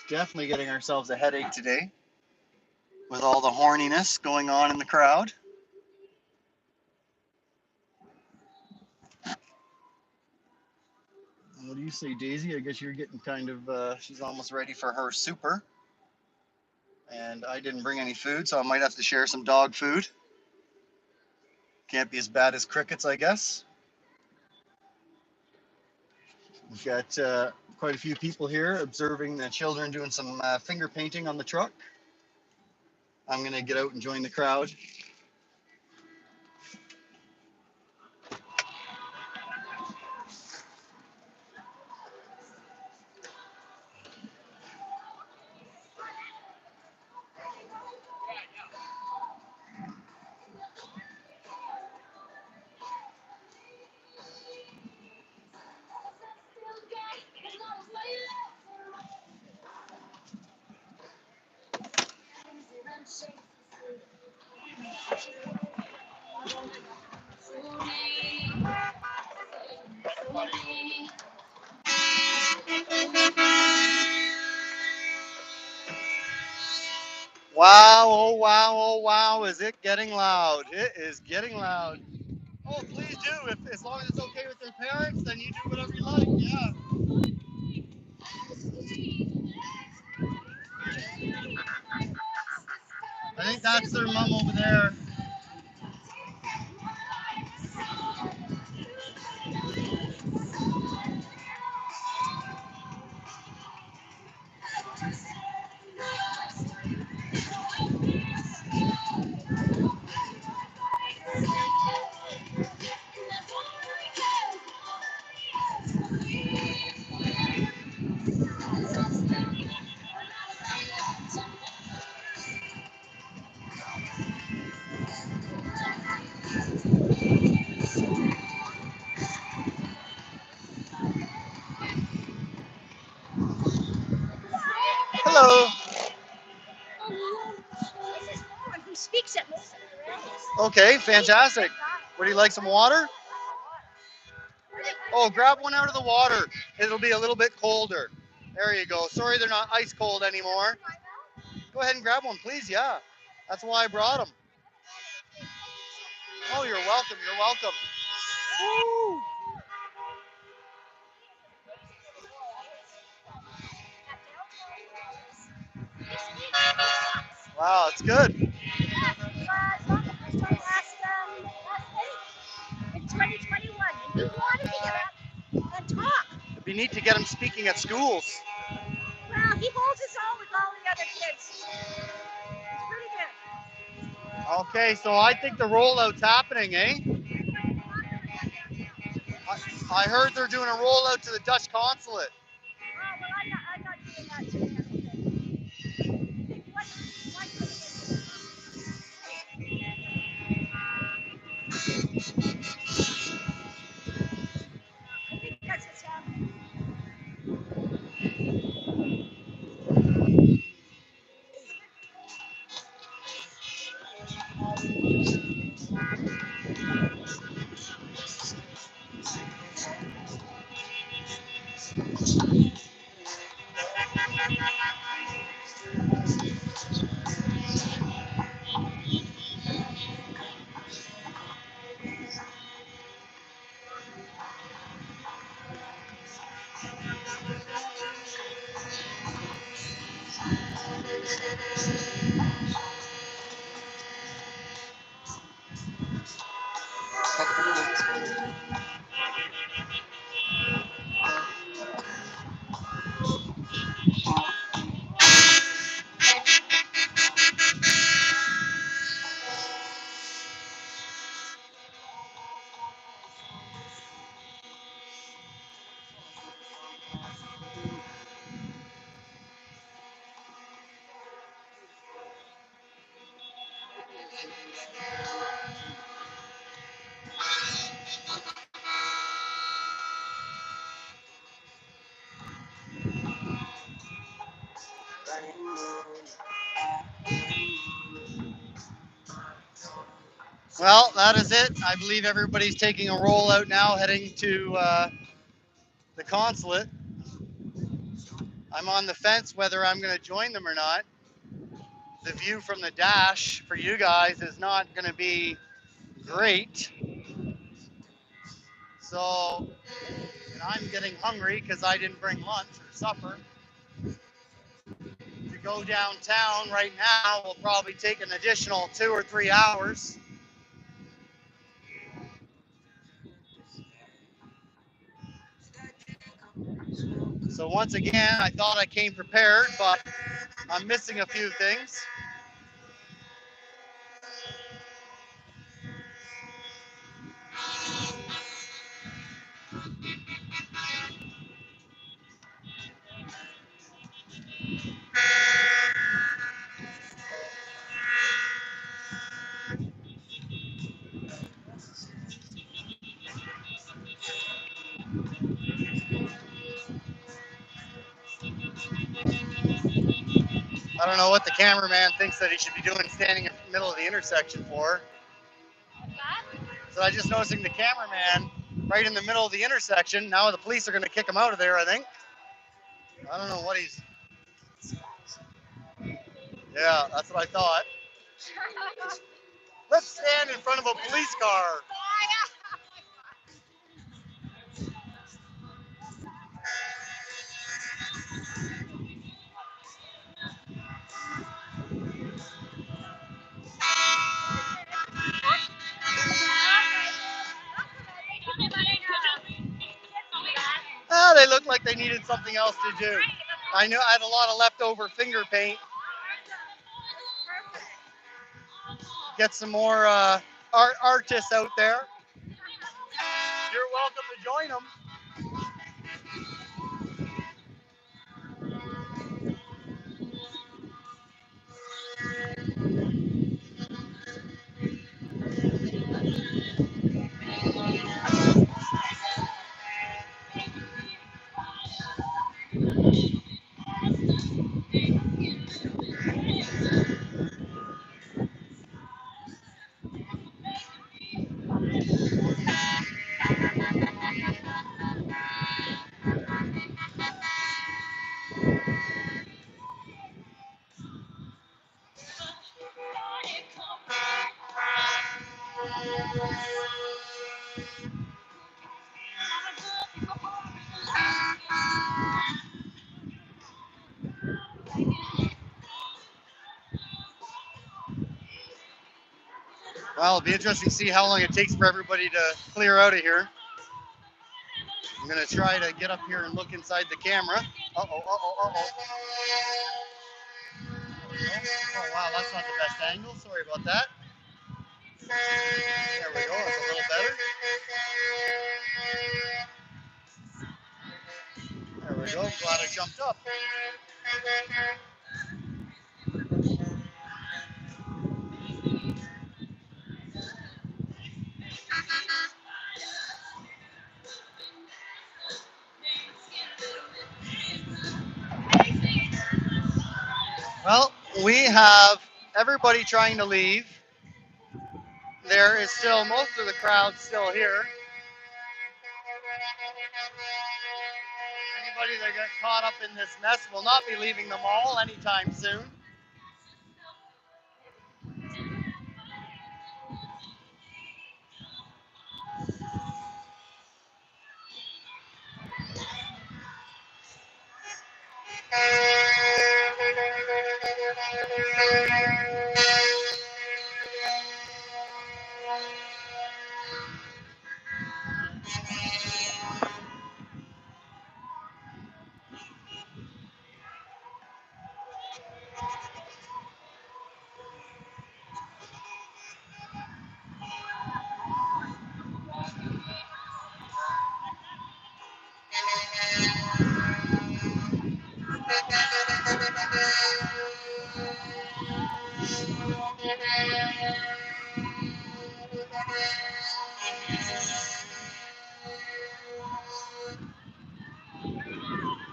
Definitely getting ourselves a headache today with all the horniness going on in the crowd. you say, Daisy? I guess you're getting kind of, she's almost ready for her super. And I didn't bring any food, so I might have to share some dog food. Can't be as bad as crickets, I guess. We've got quite a few people here observing the children doing some finger painting on the truck. I'm going to get out and join the crowd. Wow, oh wow, oh wow, is it getting loud? It is getting loud. Oh, please do. If as long as it's okay with their parents, then you do whatever you like. Yeah. I think that's their mom over there. Hello. Who speaks at most of the rallies. Okay, fantastic. Would you like some water? Oh, grab one out of the water. It'll be a little bit colder. There you go. Sorry they're not ice cold anymore. Go ahead and grab one, please. Yeah. That's why I brought them. Oh, you're welcome. You're welcome. Woo. Wow, it's good. In 2021, and he wanted to get up and talk. It'd be neat to get him speaking at schools. Well, he holds his own with all the other kids. It's pretty good. Okay, so I think the rollout's happening, eh? I heard they're doing a rollout to the Dutch consulate. Oh, well, I'm not doing that today, I don't think. What day is it? I think that's what's happening. Well, that is it. I believe everybody's taking a rollout now, heading to the consulate. I'm on the fence whether I'm going to join them or not. The view from the dash for you guys is not going to be great. So And I'm getting hungry because I didn't bring lunch or supper. To go downtown right now will probably take an additional 2 or 3 hours. So once again, I thought I came prepared, but I'm missing a few things. I don't know what the cameraman thinks that he should be doing standing in the middle of the intersection for. So I just noticing the cameraman right in the middle of the intersection. Now the police are going to kick him out of there, I think. I don't know what he's... Yeah, that's what I thought. Let's stand in front of a police car. They look like they needed something else to do. I knew I had a lot of leftover finger paint. Get some more artists out there. You're welcome to join them. Well, it'll be interesting to see how long it takes for everybody to clear out of here. I'm going to try to get up here and look inside the camera. Uh-oh, uh-oh, uh-oh. Oh, wow, that's not the best angle. Sorry about that. There we go, that's a little better. There we go, glad I jumped up. Well, we have everybody trying to leave. There is still most of the crowd still here. Anybody that got caught up in this mess will not be leaving the mall anytime soon.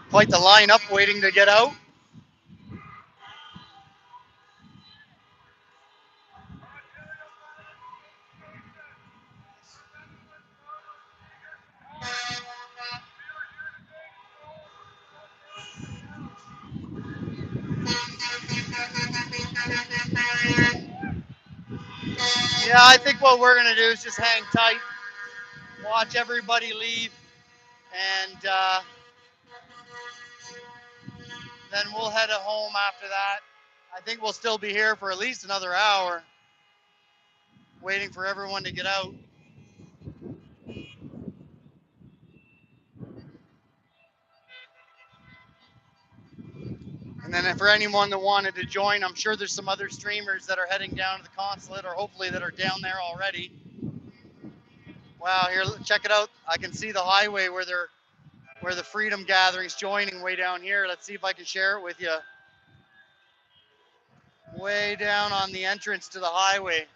Quite the lineup waiting to get out. Yeah, I think what we're going to do is just hang tight, watch everybody leave. and then we'll head home after that. I think we'll still be here for at least another hour, waiting for everyone to get out. And then for anyone that wanted to join, I'm sure there's some other streamers that are heading down to the consulate, or hopefully that are down there already. Wow, here, check it out. I can see the highway where the Freedom Gathering's joining way down here. Let's see if I can share it with you. Way down on the entrance to the highway.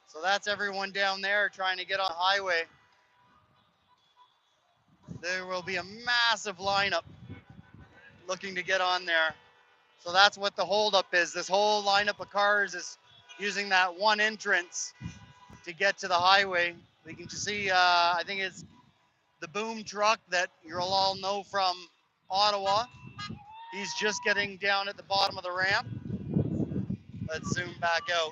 So that's everyone down there trying to get on the highway. There will be a massive lineup looking to get on there. So that's what the holdup is. This whole lineup of cars is using that one entrance to get to the highway. We can just see, I think it's the boom truck that you'll all know from Ottawa. He's just getting down at the bottom of the ramp. Let's zoom back out.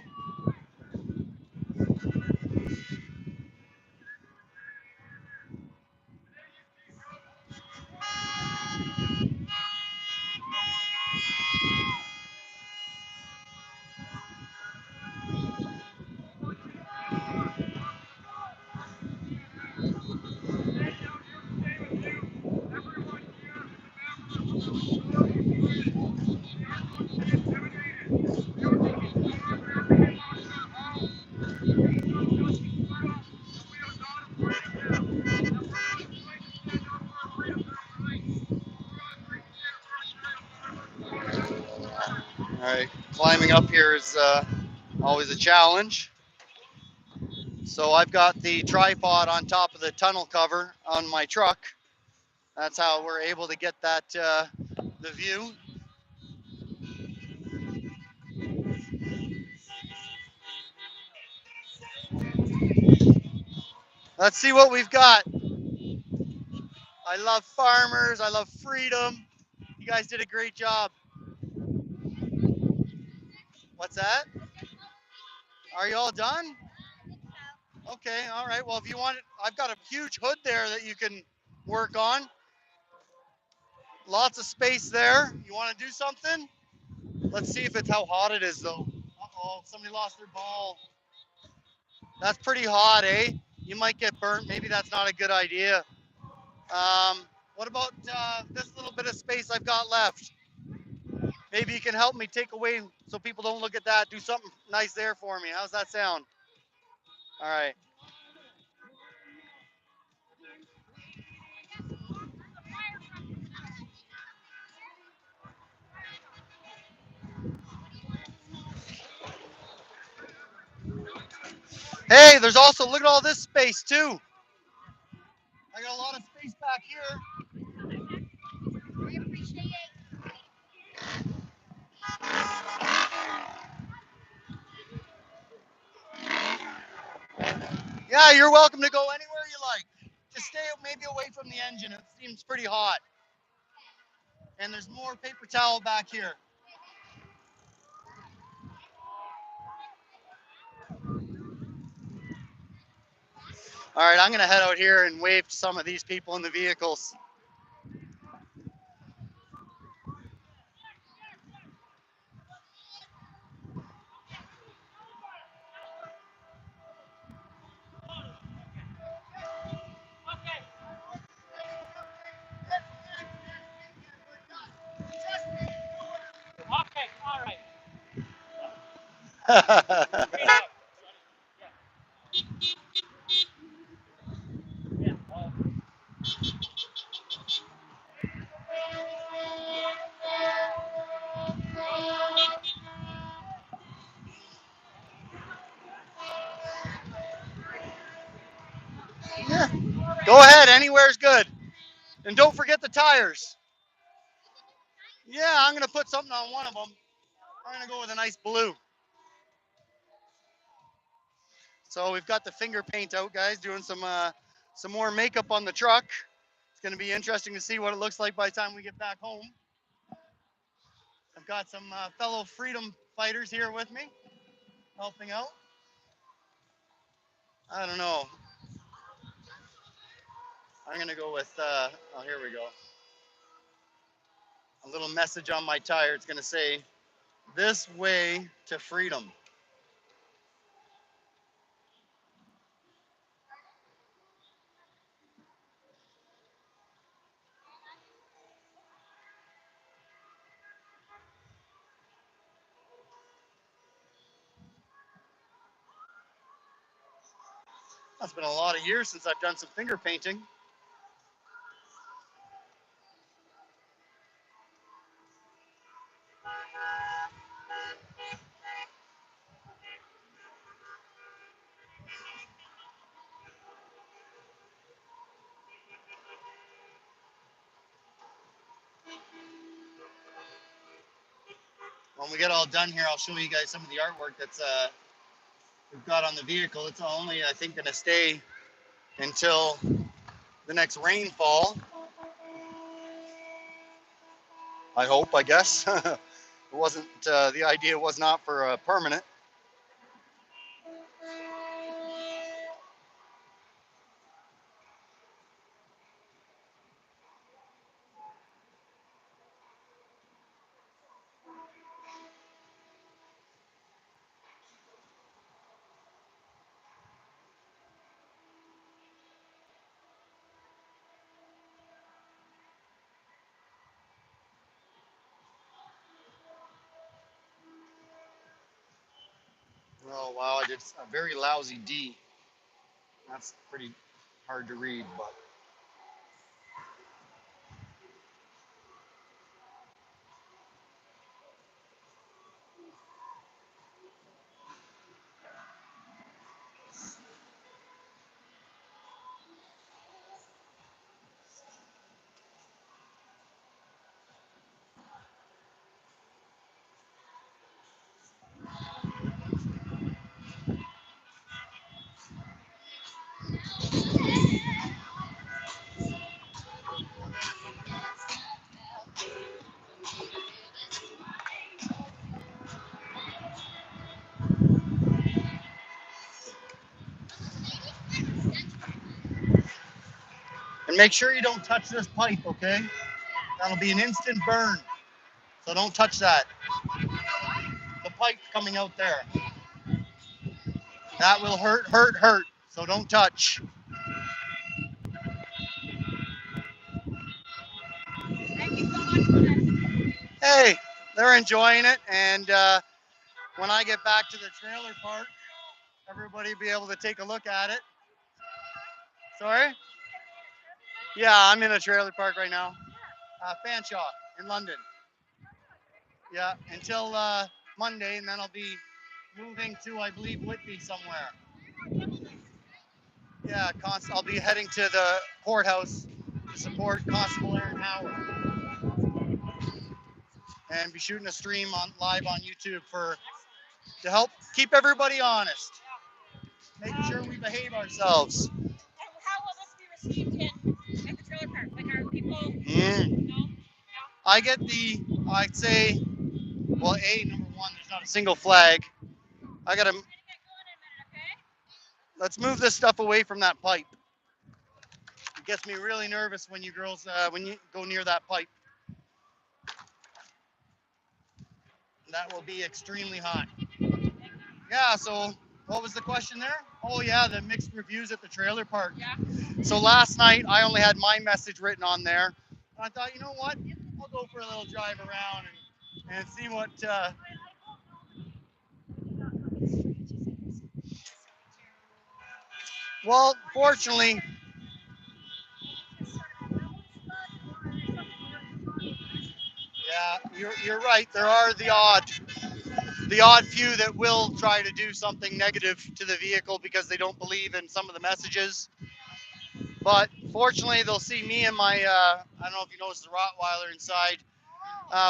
All right, climbing up here is always a challenge. So I've got the tripod on top of the tunnel cover on my truck. That's how we're able to get that the view. Let's see what we've got. I love farmers. I love freedom. You guys did a great job. What's that? Are you all done? Okay, all right. Well, if you want it, I've got a huge hood there that you can work on. Lots of space there. You want to do something? Let's see if it's how hot it is though. Uh-oh, somebody lost their ball. That's pretty hot, eh? You might get burnt. Maybe that's not a good idea. What about this little bit of space I've got left? Maybe you can help me take away so people don't look at that. Do something nice there for me. How's that sound? All right. Hey, there's also, look at all this space too. I got a lot of space back here. Yeah, you're welcome to go anywhere you like. Just stay maybe away from the engine. It seems pretty hot. And there's more paper towel back here. All right, I'm gonna head out here and wave to some of these people in the vehicles. Okay, all right. Yeah. Go ahead, anywhere's good. And don't forget the tires. Yeah, I'm gonna put something on one of them. I'm gonna go with a nice blue. So we've got the finger paint out, guys, doing some more makeup on the truck. It's gonna be interesting to see what it looks like by the time we get back home. I've got some fellow freedom fighters here with me, helping out. I don't know. I'm gonna go with, oh, here we go. A little message on my tire. It's gonna say, "This way to freedom." It's been a lot of years since I've done some finger painting. When we get all done here, I'll show you guys some of the artwork that's we've got on the vehicle. It's only, I think, gonna stay until the next rainfall. I hope, I guess. It wasn't, the idea was not for permanent. Oh, wow, I did a very lousy D. That's pretty hard to read, but. And make sure you don't touch this pipe, okay? That'll be an instant burn. So don't touch that. The pipe coming out there. That will hurt, hurt, hurt. So don't touch. Thank you so much for that. Hey, they're enjoying it. And when I get back to the trailer park, everybody will be able to take a look at it. Sorry? Yeah, I'm in a trailer park right now. Fanshawe in London. Yeah, until Monday, and then I'll be moving to, I believe, Whitby somewhere. Yeah, I'll be heading to the courthouse to support Constable Aaron Howard, and be shooting a stream on live on YouTube to help keep everybody honest, making sure we behave ourselves. And how will this be received at the trailer park? Like, are people? I get I'd say, well, number one, there's not a single flag. I gotta. Let's move this stuff away from that pipe. It gets me really nervous when you girls, when you go near that pipe. That will be extremely hot. Yeah, so what was the question there? Oh yeah, the mixed reviews at the trailer park. Yeah. So last night I only had my message written on there. And I thought, you know what? I'll go for a little drive around and see what. Well, fortunately. Yeah, you're right. There are the odd few that will try to do something negative to the vehicle because they don't believe in some of the messages. But fortunately, they'll see me and my, I don't know if you noticed the Rottweiler inside.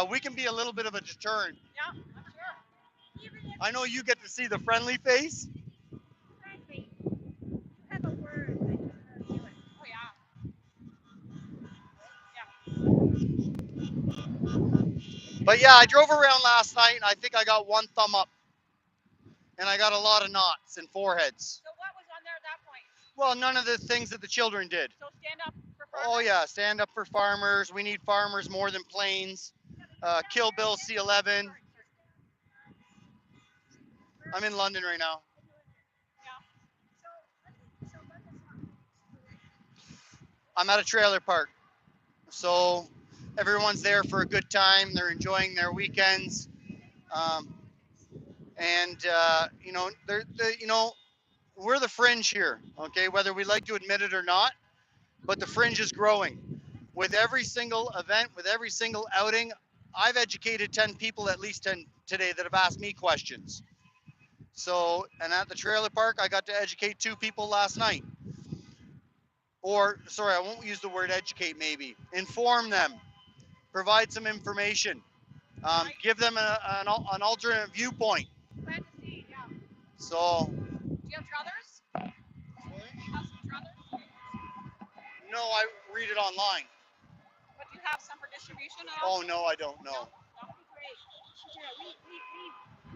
We can be a little bit of a deterrent. Yeah, I'm sure. I know you get to see the friendly face. Friendly. You have a word. Oh, yeah. But yeah, I drove around last night and I think I got one thumb up. And I got a lot of knots and foreheads. So what was on there? That Well, none of the things that the children did. So stand up for farmers. Oh yeah, stand up for farmers. We need farmers more than planes. Kill Bill C11. I'm in London right now. I'm at a trailer park. So everyone's there for a good time. They're enjoying their weekends. You know, we're the fringe here, okay? Whether we like to admit it or not, but the fringe is growing. With every single event, with every single outing, I've educated 10 people, at least 10 today, that have asked me questions. So, and at the trailer park, I got to educate 2 people last night. Or, sorry, I won't use the word educate, maybe. Inform them, provide some information, give them an alternate viewpoint. Glad to see, yeah. So, Do you have druthers? Do you have some druthers? no, I read it online. But do you have some for distribution at Oh, all? no, I don't know. That would be great.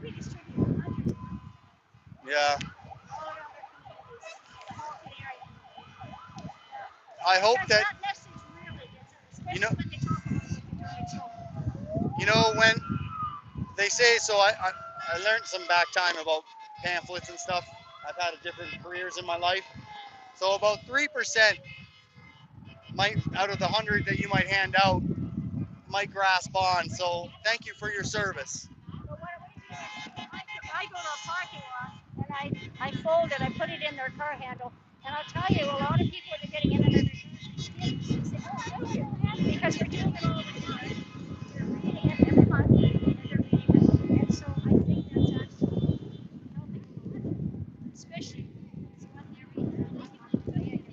We distribute hundreds of them Yeah. all around our communities, the whole area. I hope That's that, that message really gets out, especially you know, when they talk about what they're doing. So, you know, when they say, so I learned some back time about pamphlets and stuff. I've had different careers in my life. So about 3% might, out of the 100 that you might hand out, might grasp on. So thank you for your service. but what we do is I go to a parking lot and I fold it, I put it in their car handle, and I'll tell you, a lot of people that are getting in and they say, oh, thank you, because we're doing it all the time. They're reading it every month, and they're reading it, and so I think that's actually helping a lot, especially it's one area that I think even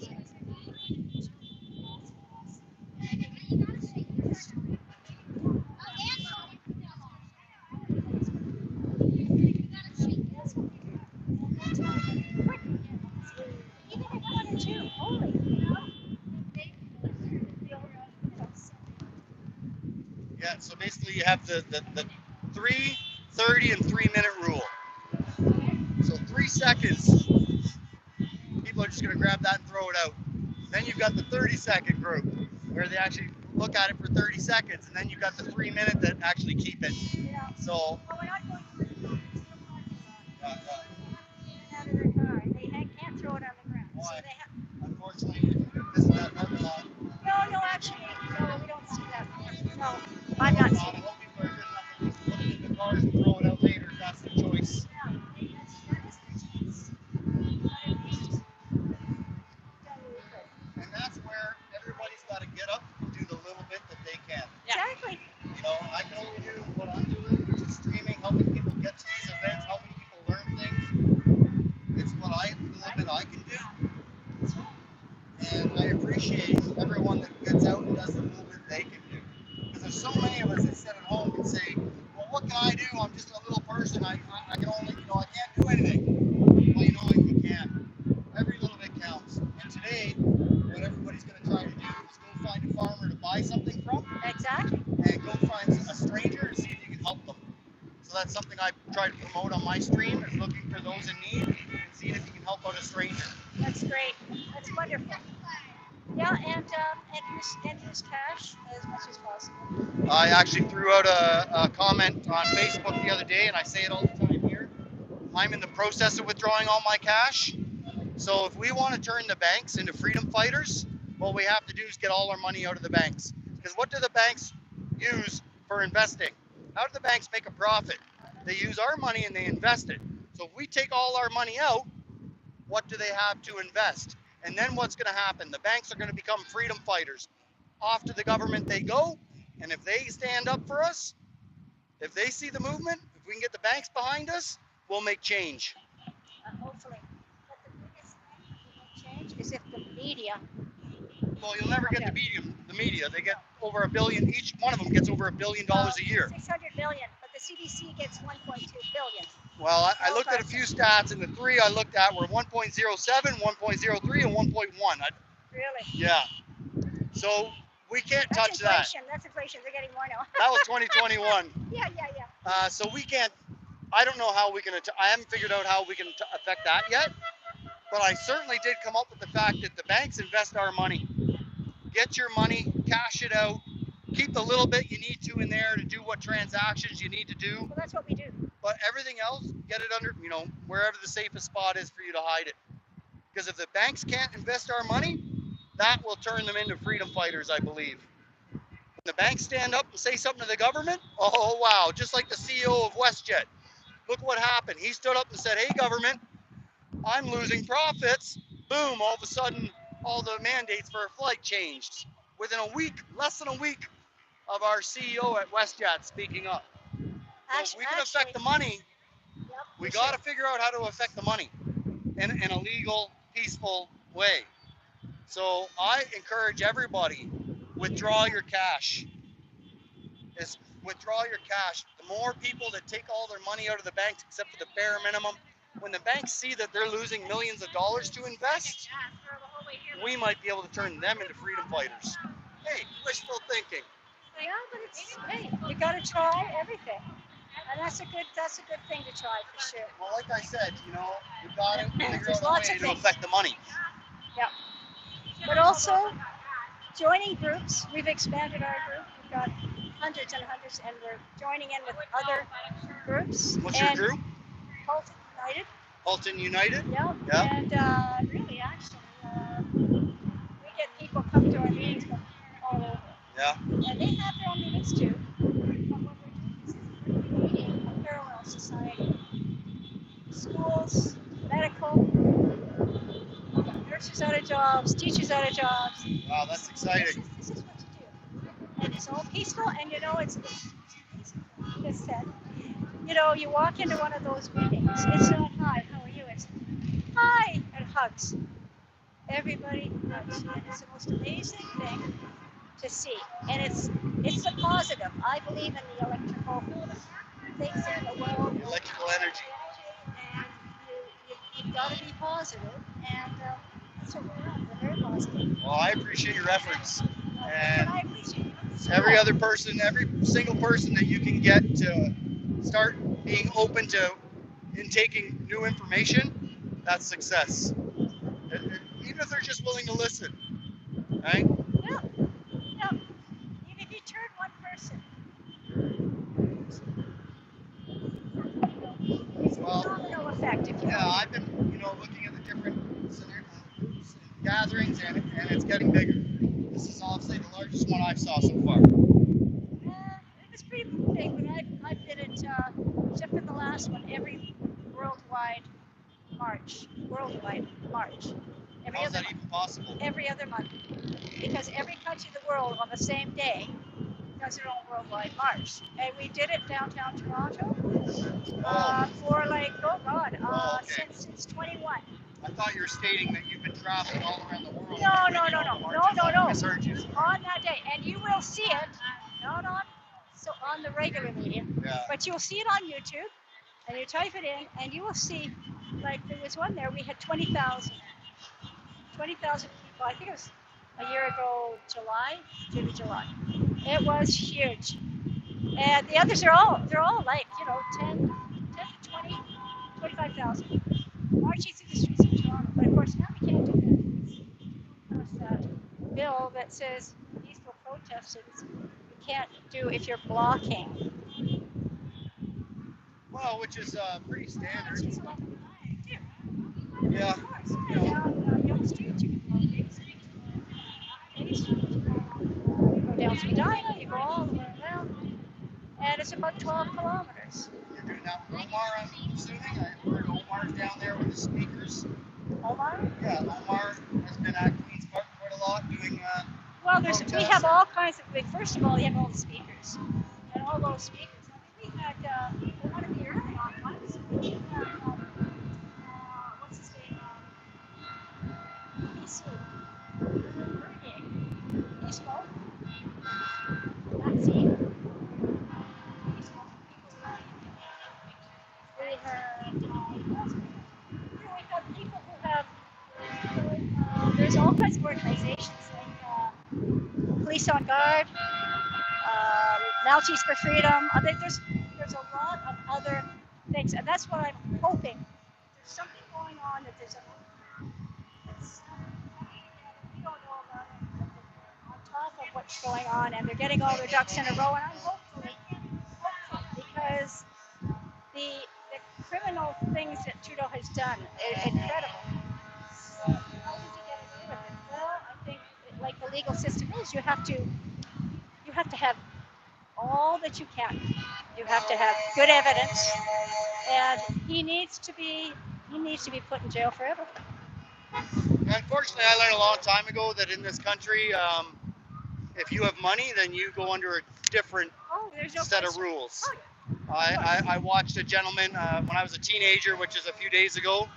if one or two, holy, Yeah, so basically you have the 3, 30, and 3-minute rule. So 3 seconds, people are just going to grab that and throw it out. Then you've got the 30-second group where they actually look at it for 30 seconds, and then you've got the 3-minute that actually keep it. So, well, we're not going to uh, out of their car. They can't throw it on the ground. So Why? they have. Unfortunately, if you visit that parking lot, No, actually, no, we don't see that. No, I'm not a seeing it. lot of people are good enough to just put it in the cars and throw it out later if that's the choice. Yeah, that is their choice. But at least And that's where everybody's got to get up and do the little bit that they can. exactly. You know, I can only do what I'm doing, which is streaming, helping people get to these events, helping people learn things. It's what the little bit I can do. And I appreciate everyone that gets out and does the little bit they can do. Because there's so many of us that sit at home and say, well, what can I do? I'm just a little person. I can only, I can't do anything. Well, you can. Every little bit counts. And today, what everybody's going to try to do is go find a farmer to buy something from. Exactly. And go find a stranger and see if you can help them. So that's something I try to promote on my stream, is looking for those in need and seeing if you can help out a stranger. That's great. That's wonderful. Yeah, and use cash as much as possible. I actually threw out a comment on Facebook the other day, and I say it all the time here. I'm in the process of withdrawing all my cash. So if we want to turn the banks into freedom fighters, what we have to do is get all our money out of the banks. Because what do the banks use for investing? How do the banks make a profit? They use our money and they invest it. So if we take all our money out, what do they have to invest? And then what's going to happen? The banks are going to become freedom fighters. Off to the government they go, and if they stand up for us, if they see the movement, if we can get the banks behind us, we'll make change. Hopefully. But the biggest thing that will change is if the media. Well, you'll never get the media. They get over $1 billion. Each one of them gets over $1 billion a year. 600 million, but the CDC gets 1.2 billion. Well, I looked at a few stats, and the 3 I looked at were 1.07, 1.03, and 1.1. Really? Yeah. So we can't touch that. That's inflation. They're getting more now. That was 2021. Yeah. So we can't. I don't know how we can. I haven't figured out how we can affect that yet. but I certainly did come up with the fact that the banks invest our money. Get your money, cash it out, keep the little bit you need to in there to do what transactions you need to do. Well, that's what we do. But everything else, get it under, wherever the safest spot is for you to hide it. Because if the banks can't invest our money, that will turn them into freedom fighters, I believe. When the banks stand up and say something to the government, oh wow, just like the CEO of WestJet. Look what happened. He stood up and said, hey government, I'm losing profits. Boom, all of a sudden, all the mandates for a flight changed. Within a week, less than a week of our CEO at WestJet speaking up. So if we can affect the money, Yep, we got to figure out how to affect the money in a legal, peaceful way. So I encourage everybody, withdraw your cash. Withdraw your cash. The more people that take all their money out of the banks except for the bare minimum, when the banks see that they're losing millions of dollars to invest, we might be able to turn them into freedom fighters. Hey, wishful thinking. Yeah, but it's, hey, you got to try everything. And that's a good thing to try for sure. Well, like I said, we got to figure There's out a lots way of to things. affect the money. Yeah. But also, joining groups, we've expanded our group. We've got hundreds and hundreds, and we're joining in with other groups. What's your group? Halton United. Halton United? Yeah. Yeah. And really, actually, we get people come to our meetings from all over. Yeah. And they have their own meetings too. But what we're doing is we're creating a parallel society. Schools, medical, nurses out of jobs, teachers out of jobs. Wow, that's exciting. This is what you do. And it's all peaceful, and it's amazing. As said, you walk into one of those meetings, it's not hi, how are you? It's hi, and hugs. Everybody hugs. And it's the most amazing thing to see. And it's a positive. I believe in the electrical things in the world. Electrical energy. And you've got to be positive, and that's what we're on. We're very positive. Well, I appreciate your efforts. And I appreciate every other person, every single person that you can get to start being open to taking new information, that's success. Even if they're just willing to listen, right? Yeah. Even if you turn one person, it's a domino effect. I've been, looking at the different groups and gatherings, and it's getting bigger. This is obviously the largest one I've saw so far. It was pretty big, but I've been at, except for the last one, every worldwide March. How is that even possible? Every other month. Because every country in the world on the same day does their own worldwide march. And we did it downtown Toronto for since 21. I thought you were stating that you've been traveling all around the world. No. I misheard you. On that day. And you will see it, not on the regular media, but you'll see it on YouTube, and you type it in, and you will see, there was one there, we had 20,000 people. I think it was a year ago, June to July. It was huge. And the others they're all 10 to 20, 25,000 marching through the streets of Toronto. But of course now we can't do that. There's that bill that says peaceful protesting you can't do if you're blocking. Well, which is pretty standard. It's just like yeah. Of course. Young Street, you can go Big Street, Bay Street, you go down Spadina, you go all the way around, and it's about 12 kilometers. You're doing that with Omar, I'm assuming? I heard Omar's down there with the speakers. Omar? Yeah, Omar has been at Queen's Park quite a lot doing well, we have all kinds of, first of all, you have all the speakers, and all those speakers. I mean, we had one of the early on ones, we had, what's his name? He's he spoke. That's it. He spoke. We had people who have, there's all kinds of organizations like Police on Guard, Maltese for Freedom. I think there's a lot of other things, and that's what I'm hoping. There's something going on that there's We don't know about it. On top of what's going on, and they're getting all their ducks in a row, and I'm hopeful because the criminal things that Trudeau has done are incredible. How does he get away with it? Well, I think like the legal system is, you have to have all that you can. You have to have good evidence, and he needs to be put in jail forever. Unfortunately, I learned a long time ago that in this country, if you have money, then you go under a different There's no set of question. rules. Oh, I watched a gentleman when I was a teenager, which is a few days ago.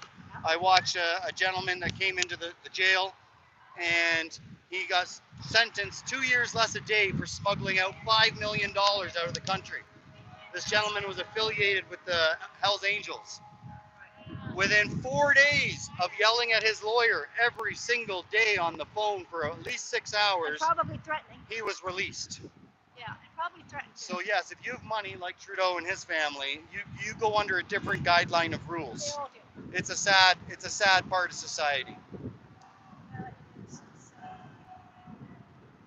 I watched a gentleman that came into the jail, and he got sentenced 2 years less a day for smuggling out $5 million out of the country. This gentleman was affiliated with the Hells Angels. Within 4 days of yelling at his lawyer every single day on the phone for at least 6 hours, and probably threatening. he was released. Yeah, and probably threatening. So yes, if you have money like Trudeau and his family, you go under a different guideline of They rules. all do. It's a sad part of society.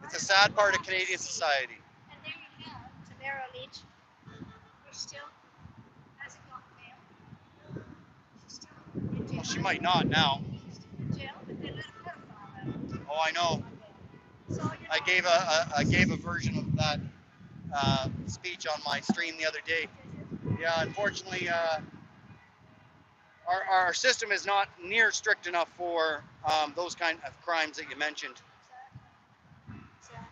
It's a sad part of Canadian society. And there you have Tamara Leach, who still hasn't gone bail. She's still in jail. Well, she might not now. She's still in jail, but they let a pedophile out. Oh, I know. So, you know, I gave a version of that speech on my stream the other day. Yeah, unfortunately, our system is not near strict enough for those kind of crimes that you mentioned. Exactly.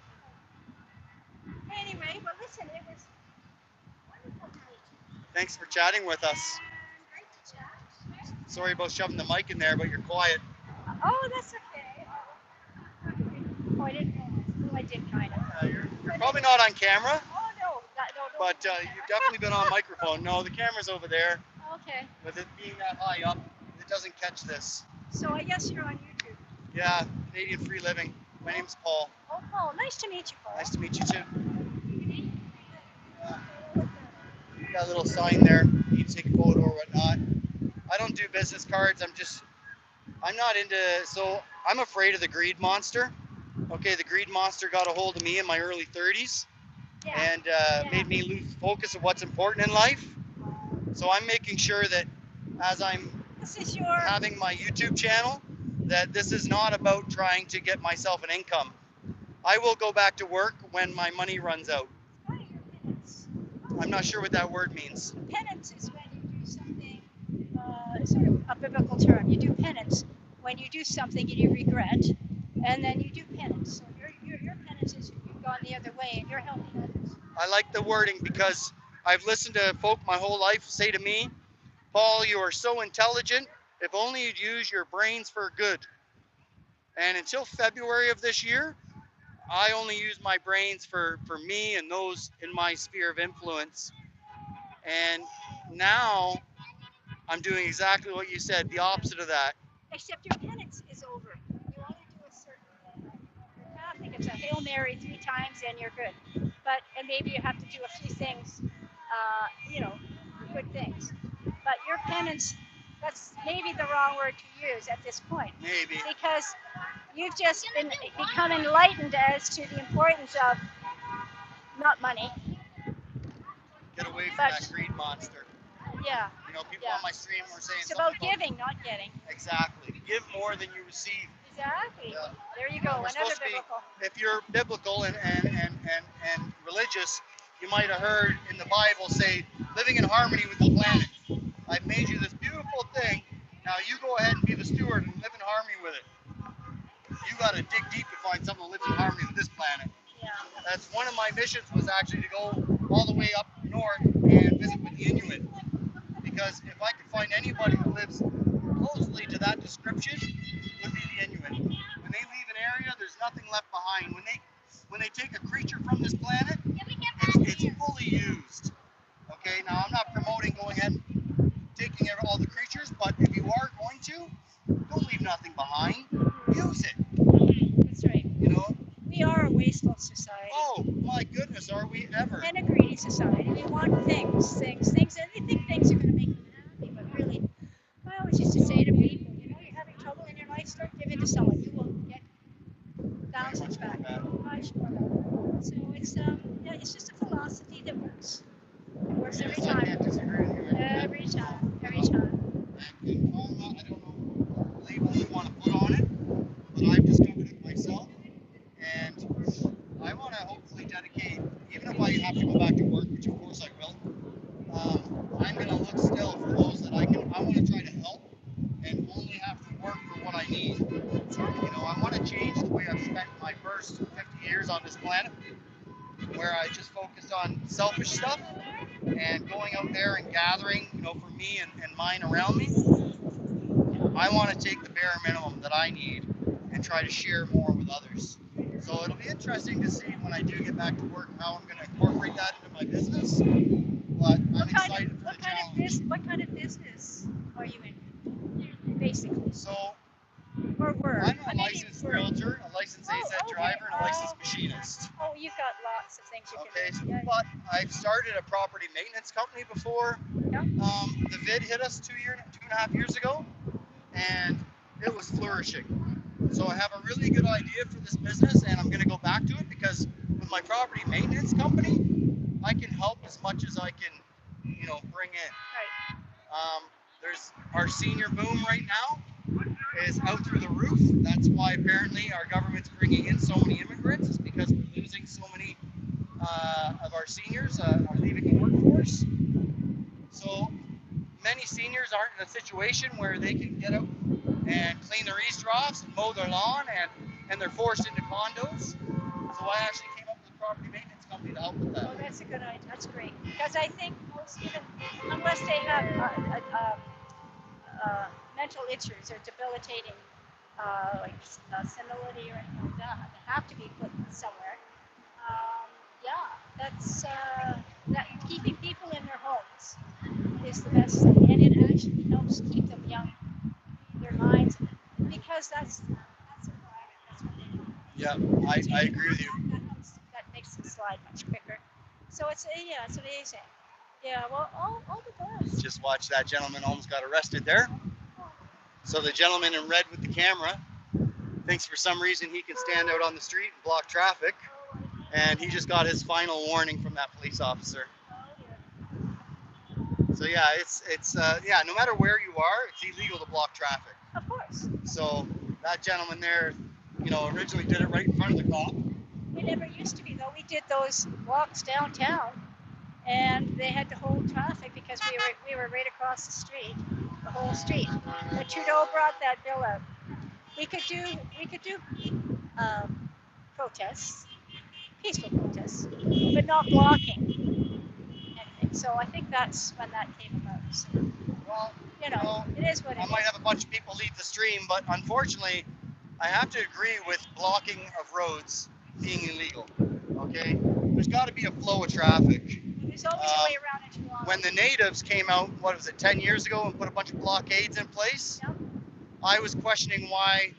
Anyway, well, listen, it was wonderful to meet you. Thanks for chatting with us. And great to chat. Sorry about shoving the mic in there, but you're quiet. Oh, that's okay. Oh, I didn't know. Oh, I did kind of. You're probably not on camera, Oh, no. No. but you've definitely been on microphone. No, the camera's over there. Okay. With it being that high up, it doesn't catch this. So I guess you're on YouTube. Yeah, Canadian Free Living. My name's Paul. Oh, Paul. Nice to meet you, Paul. Nice to meet you too. You got a little sign there. You can take a photo or whatnot. I don't do business cards. I'm not into, so I'm afraid of the greed monster. Okay, the greed monster got a hold of me in my early 30s and made me lose focus of what's important in life. So I'm making sure that as I'm having my YouTube channel, that this is not about trying to get myself an income. I will go back to work when my money runs out. I'm not sure what that word means. Penance is when you do something, sort of a biblical term. You do penance when you do something you regret, and then you do penance. So your penance is you've gone the other way and you're helping others. I like the wording because I've listened to folk my whole life say to me, Paul, you are so intelligent. If only you'd use your brains for good. And until February of this year, I only use my brains for me and those in my sphere of influence. And now I'm doing exactly what you said, the opposite of that. Except your penance is over. You only do a certain thing. You're Catholic, it's a Hail Mary 3 times and you're good. And maybe you have to do a few things, good things. But your penance, that's maybe the wrong word to use at this point. Maybe. Because you've just become enlightened as to the importance of not money. Get away from that greed monster. Yeah. You know, people on my stream were saying it's about giving, not getting. Exactly. Give more than you receive. Exactly. Yeah. There you go. We're Another supposed to biblical. if you're biblical and religious, you might have heard in the Bible say, living in harmony with the planet. I've made you this beautiful thing. Now you go ahead and be the steward and live in harmony with it. You got to dig deep to find something that lives in harmony with this planet. Yeah. That's one of my missions, was actually to go all the way up north and visit with the Inuit. Because if I could find anybody that lives closely to that description, it would be the Inuit. When they leave an area, there's nothing left behind. When they take a creature from this planet, it's fully used. Okay, now I'm not promoting going ahead and taking all the creatures, but if you are going to, don't leave nothing behind. Use it. That's right. You know? We are a wasteful society. Oh my goodness, are we ever? And a greedy society. We want things, and they think things are going to make them happy, but really, I always used to say to people, you're having trouble in your to someone, you will get thousands Much more back. back. Much more back. So yeah, it's just a philosophy that works. It works every Yes, I can't time. disagree with you. Every time. Every time. And karma, I don't know what label you want to put on it, but I've discovered it myself. And I want to hopefully dedicate, even if I have to go back to work, which of course I will, I'm going to look still for those that I want to try to help and only have to work for what I need. You know, I want to change the way I've spent my first 50 years on this planet, where I just focused on selfish stuff and going out there and gathering, you know, for me and mine around me. I want to take the bare minimum that I need and try to share more with others. So it'll be interesting to see when I do get back to work how I'm going to incorporate that into my business. But I'm excited for the challenge. What kind of business are you in, basically? So Or were? I'm a licensed realtor, a licensed AZ driver, and a licensed machinist. Oh, you've got lots of things you Okay, can do. Yeah, but I've started a property maintenance company before. yeah. The vid hit us 2.5 years ago, and it was flourishing. So I have a really good idea for this business, and I'm going to go back to it because with my property maintenance company, I can help as much as I can, you know, bring in. Right. There's our senior boom right now is out through the roof. That's why apparently our government's bringing in so many immigrants, is because we're losing so many of our seniors are leaving the workforce. So many seniors aren't in a situation where they can get out and clean their eavesdrops and mow their lawn, and they're forced into condos. So I actually came up with a property maintenance company to help with that. Oh, that's a good idea. That's great. Because I think most, even unless they have mental issues or debilitating, like senility or anything like that, they have to be put somewhere. Yeah, that's that keeping people in their homes is the best thing, and it actually helps keep them young, their minds, because that's their private. That's what they want. Yeah, I agree with you. That makes the slide much quicker. So it's amazing. Yeah, well, all the best. Just watch that gentleman almost got arrested there. So the gentleman in red with the camera thinks for some reason he can stand out on the street and block traffic, and he just got his final warning from that police officer. So yeah, it's yeah, no matter where you are, it's illegal to block traffic. Of course. So that gentleman there, you know, originally did it right in front of the cop. We never used to be though. We did those walks downtown, and they had to hold traffic because we were right across the street, the whole street. But Trudeau brought that bill out. We could do protests, peaceful protests, but not blocking anything. So I think that's when that came about. So, Well, you know, it is what it I is. might have a bunch of people leave the stream, but unfortunately, I have to agree with blocking of roads being illegal. Okay, there's got to be a flow of traffic. There's always a way around it. When the natives came out, what was it, 10 years ago, and put a bunch of blockades in place, Yep. I was questioning why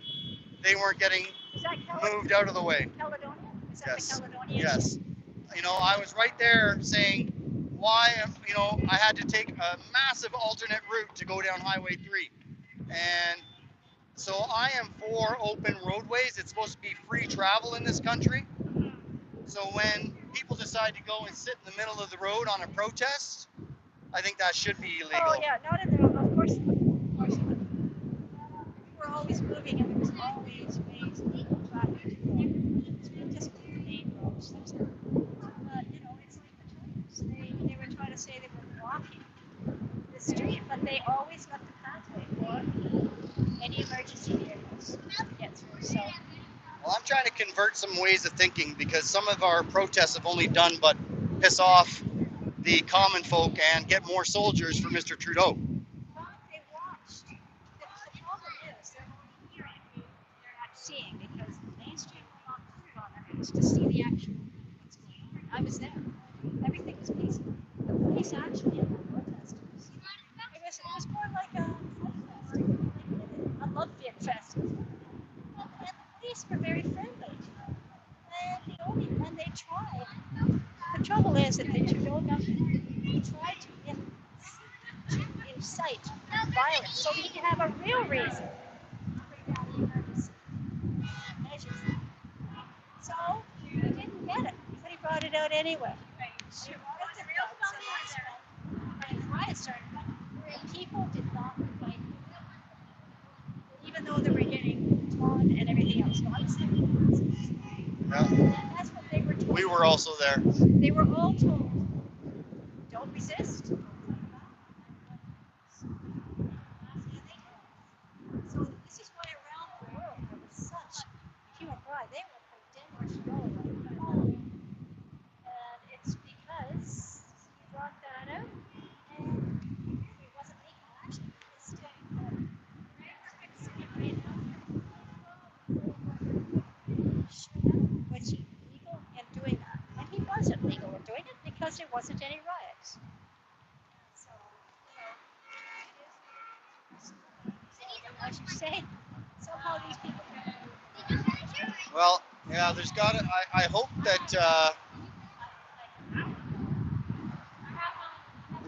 they weren't getting moved out of the way. Caledonia? Is that Yes. the Caledonia? Yes. You know, I was right there saying why, you know, I had to take a massive alternate route to go down Highway 3. And so I am for open roadways. It's supposed to be free travel in this country. So when people decide to go and sit in the middle of the road on a protest, I think that should be illegal. Oh yeah, not in the of course not. Of course not. We were always moving and there was always ways of traffic to go. So just the main roads. You know, it's like the Chinese. They were trying to say they were blocking the street, but they always left the pathway for any emergency vehicles to get through. So Well, I'm trying to convert some ways of thinking because some of our protests have only done but piss off the common folk and get more soldiers for Mr. Trudeau. they watched. The problem is they're only hearing they're not seeing because the mainstream will not put it on their news to see the actual what's going on. I was there. Everything was peaceful. The police actually in that protest. It was more like a fight fest, like a love fest. And the police were very friendly. And they tried. The trouble is that the Trudeau government tried to incite violence so he can have a real reason to bring down the emergency. out anyway. She wanted the guns, and that's when the riot started. And people did not fight, even though they were getting torn and everything else. So I was there. Yeah. And that's what they were told. We were also there. They were all told, don't resist. So this is why around the world there was such hue and cry. They were condemned to go. And it's because he brought that out and he wasn't making action. Was he legal in doing that? And he wasn't legal in doing it because there wasn't any riots. So, as you say, somehow these people. Well, yeah, there's got to, I hope that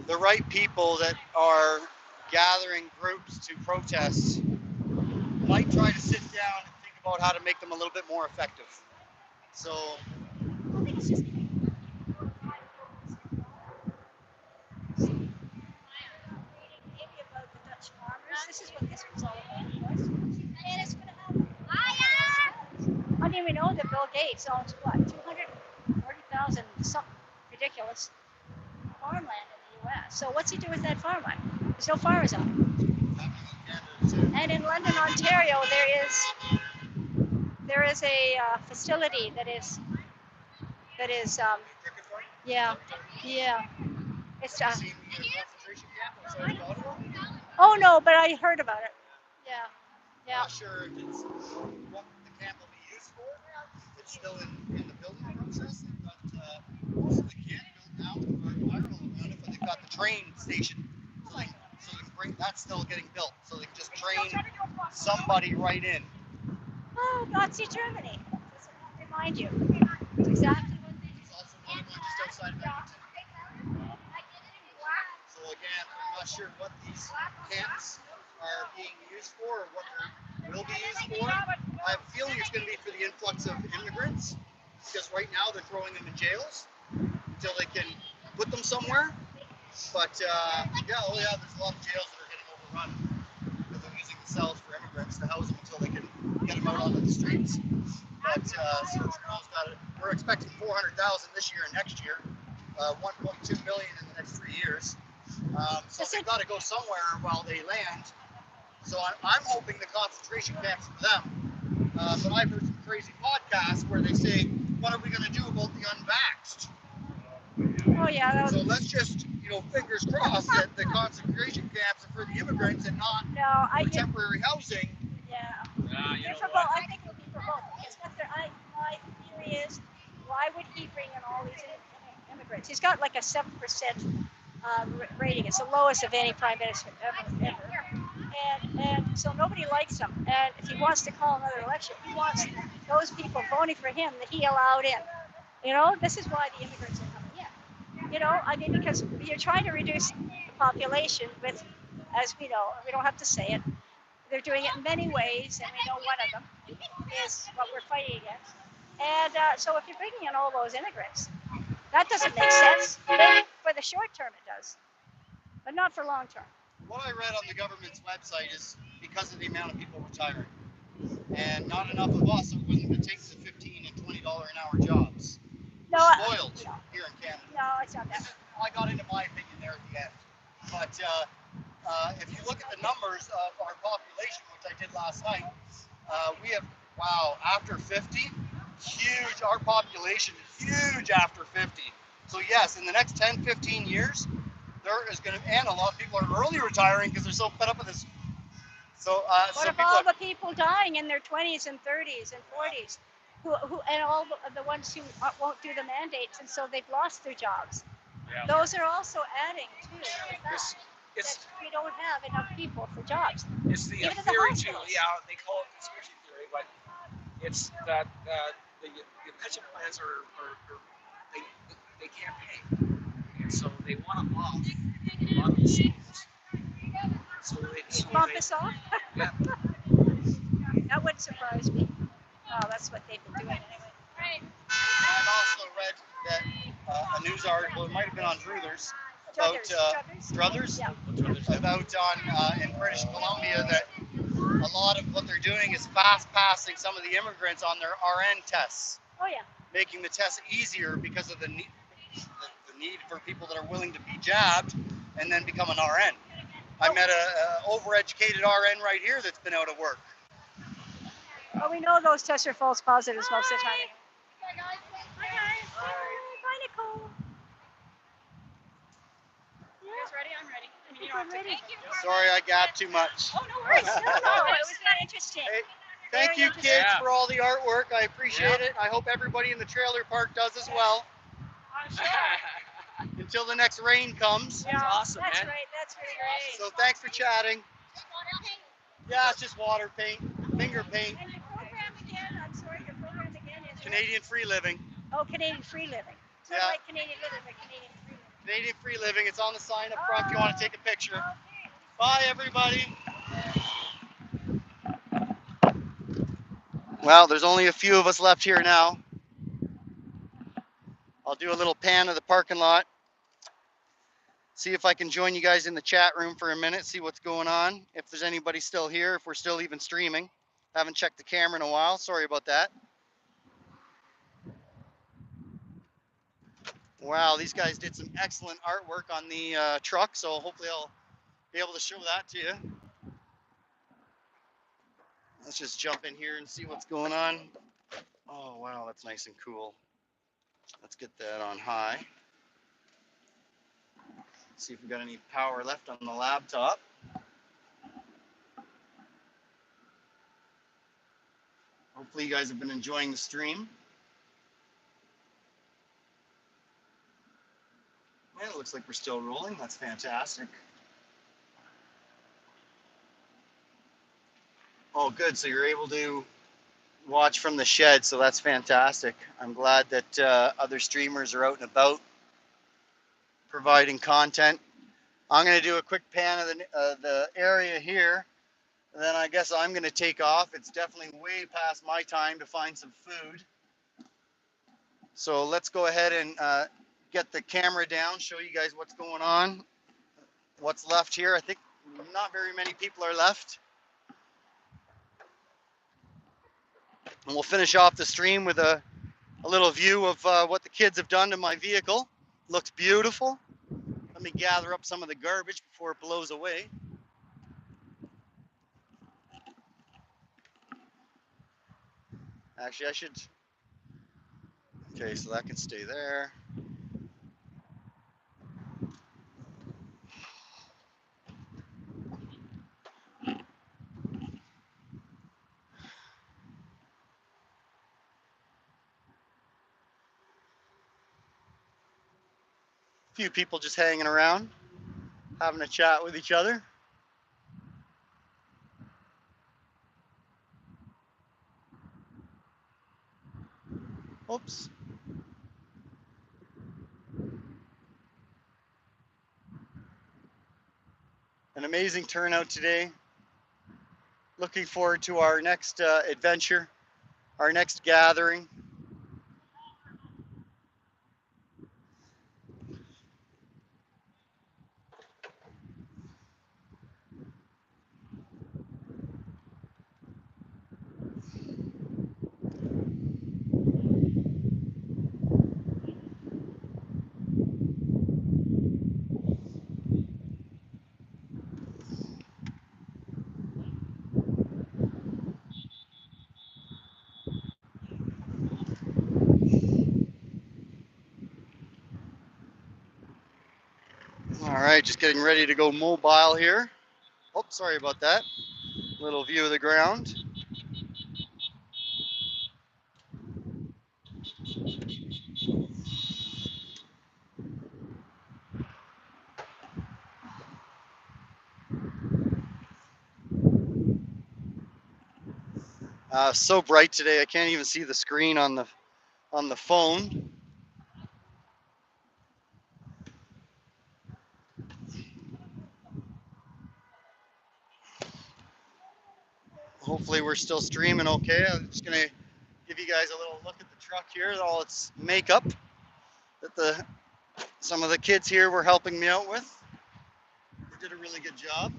the right people that are gathering groups to protest might try to sit down and think about how to make them a little bit more effective. So, I think it's just maybe about the Dutch farmers. This is what this was all about, and it's going to happen. I mean, we know that Bill Gates owns what, 240,000 something ridiculous farmland in the U.S. So what's he do with that farmland? There's no farmers on it. And in London, Ontario, there is a facility that is yeah. It's oh no, but I heard about it. Yeah. I'm not sure if it's what the camp will be used for. It's still in the building process. They've got most of the camp built now. I don't know about it, but they've got the train station. So they can bring, that's still getting built. So they can just train somebody right in. Oh, Nazi Germany. Does it remind you? It's exactly what they do. There's also another one just outside of Edmonton. So again, I'm not sure what these camps are being used for or what they will be used for. I have a feeling it's going to be for the influx of immigrants because right now they're throwing them in jails until they can put them somewhere. But there's a lot of jails that are getting overrun because they're using the cells for immigrants to house them until they can get them out onto the streets. But we're expecting 400,000 this year and next year, 1.2 million in the next 3 years. So they've got to go somewhere while they land. So I'm hoping the concentration camps for them. But I've heard some crazy podcasts where they say, what are we going to do about the unvaxxed? Oh yeah. So let's just, fingers crossed that the concentration camps are for the immigrants and not for temporary housing. Yeah. You know for what? both. I think it'll be for both. Because my theory is, why would he bring in all these immigrants? He's got like a 7% rating. It's the lowest of any prime minister ever. And so nobody likes him. And if he wants to call another election, he wants those people voting for him that he allowed in. This is why the immigrants are coming in. Because you're trying to reduce the population with, as we know, we don't have to say it, they're doing it in many ways, and we know one of them is what we're fighting against. And so if you're bringing in all those immigrants, that doesn't make sense. Maybe for the short term it does, but not for long term. What I read on the government's website is because of the amount of people retiring, and not enough of us are willing to take the $15 and $20 an hour jobs. No, spoiled here in Canada. No, it's not that. I got into my opinion there at the end. But if you look at the numbers of our population, which I did last night, we have, after 50, huge, our population is huge after 50. So yes, in the next 10, 15 years, there is going to, and a lot of people are early retiring because they're so fed up with this. So, what about all the people dying in their 20s and 30s and 40s, who and all the ones who won't do the mandates, and so they've lost their jobs? Yeah. Those are also adding to the fact that we don't have enough people for jobs. It's the theory too. Yeah, they call it conspiracy theory, but it's that the pension plans are they can't pay, and so they want to off a lot of the seniors. So they bump us off. Yeah. That wouldn't surprise me. Oh, that's what they've been doing anyway. Right. I've also read that a news article. It might have been on Druthers about Druthers? Yeah. about in British Columbia that a lot of what they're doing is fast passing some of the immigrants on their RN tests, Oh yeah. making the test easier because of the need for people that are willing to be jabbed and then become an RN. I met a overeducated RN right here that's been out of work. Well, we know those tests are false positives most of the time. Hi guys. Bye Nicole. You guys ready? I'm ready. I mean, you I'm don't have to. ready. Thank you. Sorry I gabbed too much. Oh, no worries. No, it was very interesting. Hey, thank Very you kids Yeah. for all the artwork. I appreciate it. I hope everybody in the trailer park does as well. Until the next rain comes. Yeah, awesome, that's man. right. That's really great. So thanks for chatting. Yeah, it's just water paint, finger paint. And your program again? I'm sorry, your program again is Canadian Free Living. Oh, Canadian Free Living. Sort Yeah. of like Canadian Living, but Canadian Free Living. Canadian Free Living. It's on the sign up front if you want to take a picture. Okay. Bye, everybody. Well, there's only a few of us left here now. I'll do a little pan of the parking lot. See if I can join you guys in the chat room for a minute, see what's going on. If there's anybody still here, if we're still even streaming. Haven't checked the camera in a while. Sorry about that. Wow, these guys did some excellent artwork on the truck, so hopefully I'll be able to show that to you. Let's just jump in here and see what's going on. Oh, wow, that's nice and cool. Let's get that on high. See if we got any power left on the laptop. Hopefully you guys have been enjoying the stream. Yeah, it looks like we're still rolling. That's fantastic. Oh, good. So you're able to watch from the shed. So that's fantastic. I'm glad that other streamers are out and about providing content. I'm going to do a quick pan of the area here. And then I guess I'm going to take off. It's definitely way past my time to find some food. So let's go ahead and get the camera down, show you guys what's going on, what's left here. I think not very many people are left. And we'll finish off the stream with a little view of what the kids have done to my vehicle. Looks beautiful. Let me gather up some of the garbage before it blows away. Actually, I should. Okay, so that can stay there. A few people just hanging around, having a chat with each other. Oops. An amazing turnout today. Looking forward to our next adventure, our next gathering. All right, just getting ready to go mobile here. Oh, sorry about that. Little view of the ground. So bright today, I can't even see the screen on the phone. Hopefully we're still streaming okay. I'm just gonna give you guys a little look at the truck here, all its makeup. that some of the kids here were helping me out with. They did a really good job.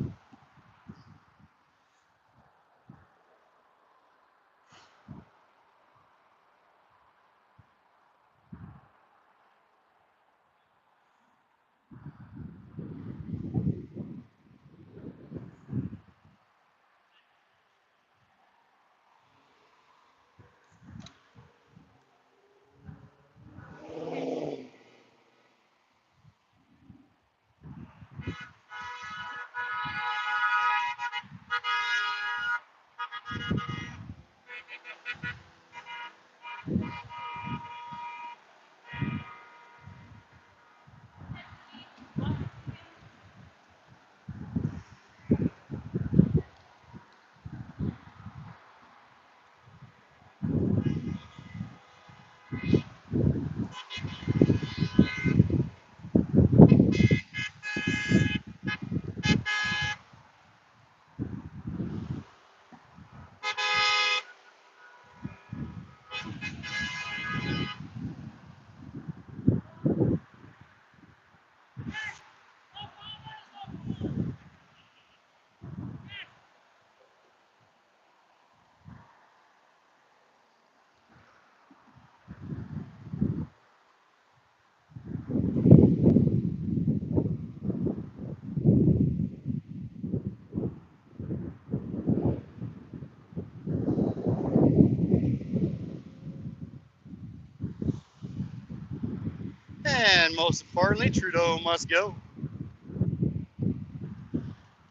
And most importantly, Trudeau must go.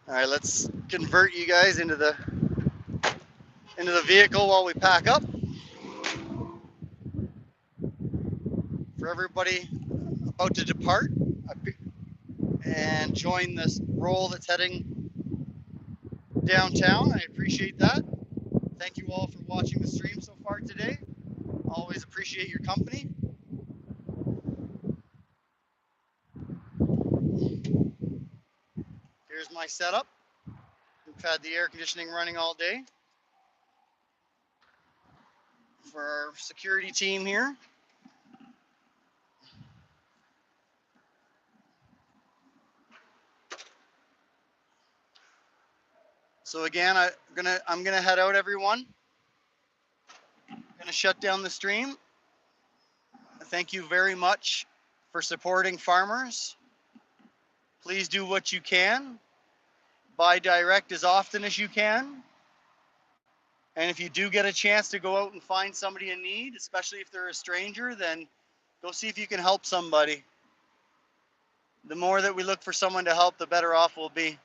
All right, let's convert you guys into the vehicle while we pack up. For everybody about to depart and join this roll that's heading downtown, I appreciate that. Thank you all for watching the stream so far today. Always appreciate your company. Here's my setup. We've had the air conditioning running all day for our security team here. So again, I'm gonna head out, everyone. Gonna shut down the stream. Thank you very much for supporting farmers. Please do what you can. Buy direct as often as you can. And if you do get a chance to go out and find somebody in need, especially if they're a stranger, then go see if you can help somebody. The more that we look for someone to help, the better off we'll be.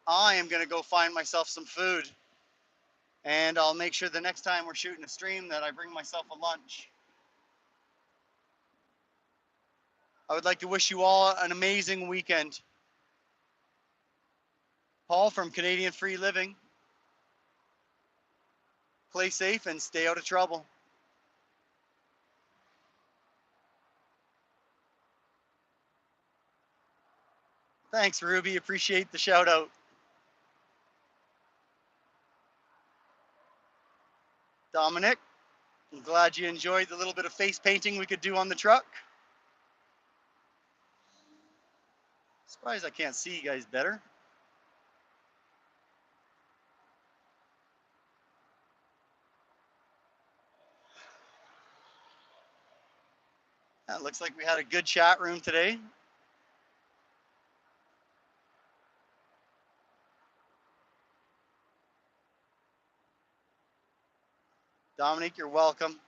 I am gonna go find myself some food. And I'll make sure the next time we're shooting a stream that I bring myself a lunch. I would like to wish you all an amazing weekend. Paul from Canadian Free Living. Play safe and stay out of trouble. Thanks, Ruby. Appreciate the shout out. Dominic, I'm glad you enjoyed the little bit of face painting we could do on the truck. Surprised I can't see you guys better. It looks like we had a good chat room today. Dominic, you're welcome.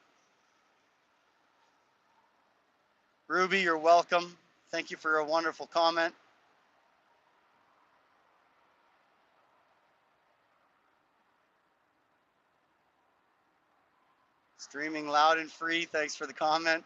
Ruby, you're welcome. Thank you for a wonderful comment. Streaming loud and free. Thanks for the comment.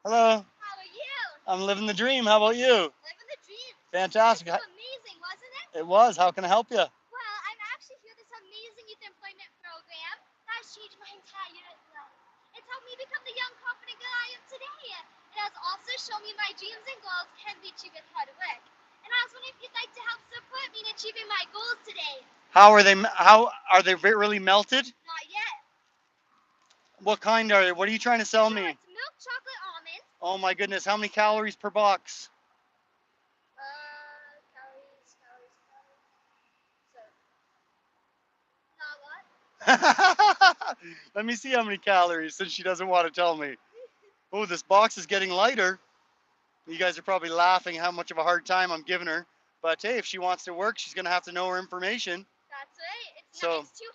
Hello. How are you? I'm living the dream. How about you? Living the dream. Fantastic. This was amazing, wasn't it? It was. How can I help you? Well, I'm actually here this amazing youth employment program that has changed my entire life. It's helped me become the young, confident girl I am today. It has also shown me my dreams and goals can be achieved with hard work. And asked one if you'd like to help support me in achieving my goals today. How are they? How are they really melted? Not yet. What kind are they? What are you trying to sell So me? it's milk chocolate almonds. Oh my goodness, how many calories per box? Calories. So, not a lot. Let me see how many calories since she doesn't want to tell me. Oh, this box is getting lighter. You guys are probably laughing how much of a hard time I'm giving her. But hey, if she wants to work, she's going to have to know her information. That's right. It's, So- it's 200.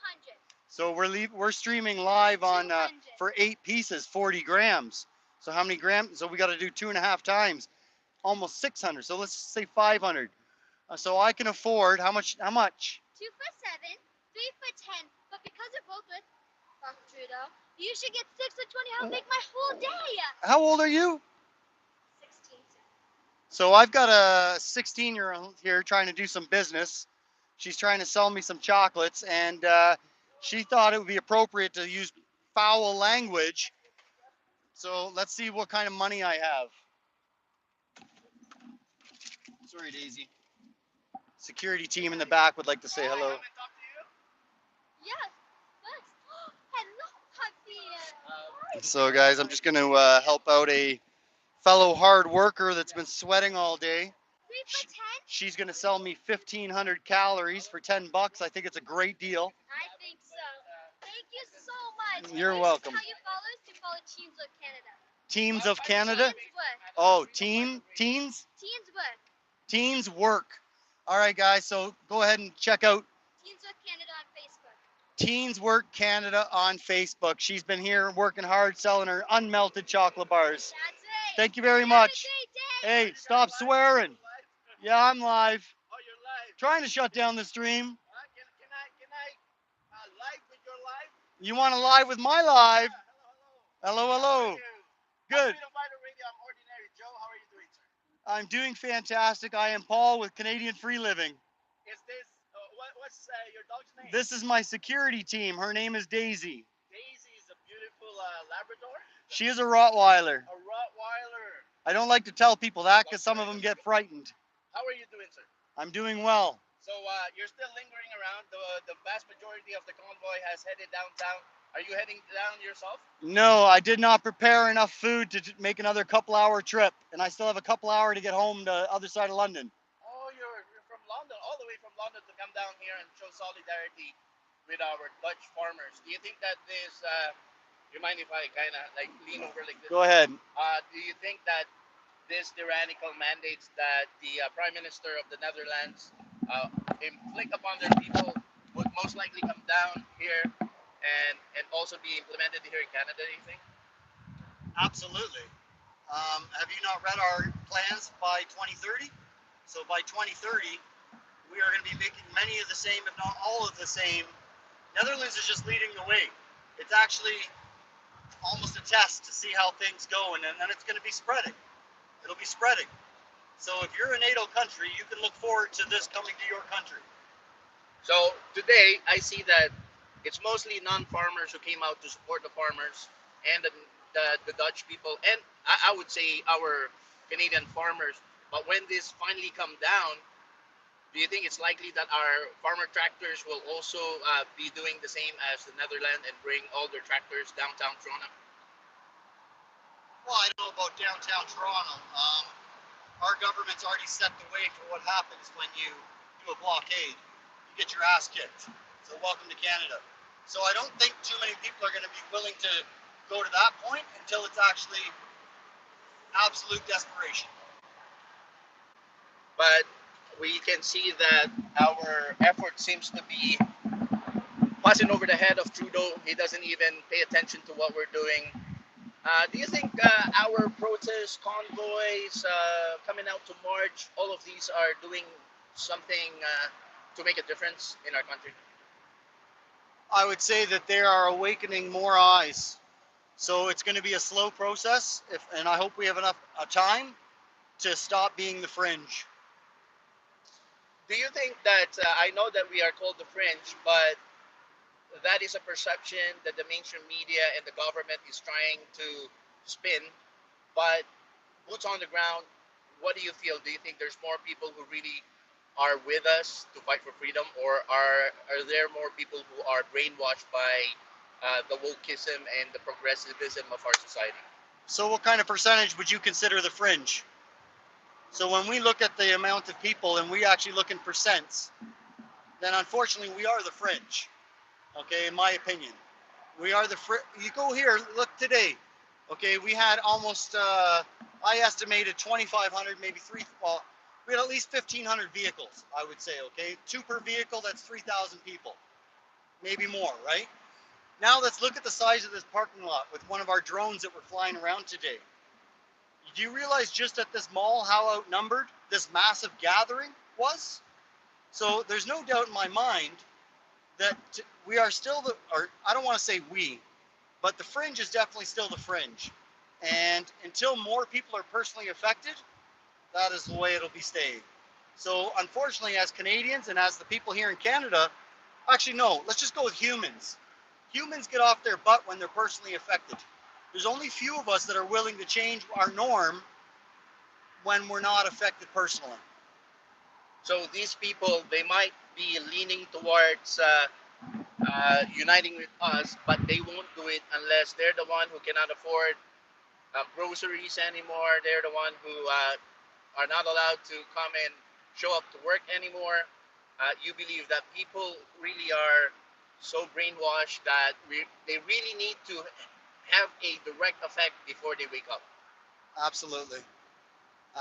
So we're streaming live on 200. for 8 pieces, 40 grams. So how many grams? So we got to do 2.5 times, almost 600. So let's say 500. So I can afford how much? How much? 2 for 7, 3 for 10. But because we're both with Dr. Trudeau, you should get 6 for 20. I'll make my whole day. How old are you? 16. So I've got a 16-year-old here trying to do some business. She's trying to sell me some chocolates, and she thought it would be appropriate to use foul language. So let's see what kind of money I have. Sorry, Daisy. Security team in the back would like to say hello. Yes. Yes. Hello, puppy. So guys, I'm just going to help out a fellow hard worker that's been sweating all day. 3 for 10. She's going to sell me 1,500 calories for 10 bucks. I think it's a great deal. I think so. Thank you so much. You're And welcome. How you follow us? You follow Teens of Canada. Teams of Canada? Teens work. Oh, teens? Teens work. Teens work. All right, guys. So go ahead and check out Teens Work Canada on Facebook. Teens Work Canada on Facebook. She's been here working hard selling her unmelted chocolate bars. That's right. Thank you very Have much. a great day. Hey, stop swearing. Yeah, I'm live. Oh, you're live. Trying to shut down the stream. Can I live with your live? You want to live with my live? Hello. Hello, hello. How are you? Good. Freedom Fighter Radio. I'm Ordinary Joe. How are you doing, sir? I'm doing fantastic. I am Paul with Canadian Free Living. Is this what's your dog's name? This is my security team. Her name is Daisy. Daisy is a beautiful Labrador. She is a Rottweiler. A Rottweiler. I don't like to tell people that because some of them get frightened. How are you doing, sir? I'm doing well. So you're still lingering around. The vast majority of the convoy has headed downtown. Are you heading down yourself? No, I did not prepare enough food to make another couple-hour trip, and I still have a couple hour to get home to the other side of London. Oh, you're from London, all the way from London to come down here and show solidarity with our Dutch farmers. Do you think that this, you mind if I kind of like lean over like this? Go ahead. Do you think that this tyrannical mandates that the Prime Minister of the Netherlands inflict upon their people would most likely come down here and also be implemented here in Canada, do you think? Absolutely. Have you not read our plans by 2030? So by 2030, we are going to be making many of the same, if not all of the same. Netherlands is just leading the way. It's actually almost a test to see how things go, and then it's going to be spreading. It'll be spreading. So if you're a NATO country, you can look forward to this coming to your country. So today, I see that it's mostly non-farmers who came out to support the farmers and the Dutch people, and I would say our Canadian farmers. But when this finally come down, do you think it's likely that our farmer tractors will also be doing the same as the Netherlands and bring all their tractors downtown Toronto? Well, I don't know about downtown Toronto. Our government's already set the way for what happens when you do a blockade. You get your ass kicked. So welcome to Canada. So I don't think too many people are going to be willing to go to that point until it's actually absolute desperation. But we can see that our effort seems to be passing over the head of Trudeau. He doesn't even pay attention to what we're doing. Do you think our protests, convoys, coming out to march, all of these are doing something to make a difference in our country? I would say that they are awakening more eyes. So it's going to be a slow process, and I hope we have enough time to stop being the fringe. Do you think that, I know that we are called the fringe, but that is a perception that the mainstream media and the government is trying to spin, but boots on the ground, what do you feel? Do you think there's more people who really are with us to fight for freedom, or are there more people who are brainwashed by the wokeism and the progressivism of our society? So what kind of percentage would you consider the fringe? So when we look at the amount of people and we actually look in percents, then unfortunately we are the fringe. Okay, in my opinion. We are the you go here, look today. Okay, we had almost I estimated 2,500, maybe well, we had at least 1,500 vehicles, I would say, okay? Two per vehicle, that's 3,000 people. Maybe more, right? Now let's look at the size of this parking lot with one of our drones that were flying around today. Do you realize just at this mall how outnumbered this massive gathering was? So there's no doubt in my mind that we are still or I don't want to say we, but the fringe is definitely still the fringe. And until more people are personally affected, that is the way it'll be staying. So unfortunately, as Canadians and as the people here in Canada, actually no, let's just go with humans. Humans get off their butt when they're personally affected. There's only few of us that are willing to change our norm when we're not affected personally. So these people, they might be leaning towards uniting with us, but they won't do it unless they're the one who cannot afford groceries anymore. They're the one who are not allowed to come and show up to work anymore. You believe that people really are so brainwashed that they really need to have a direct effect before they wake up. Absolutely.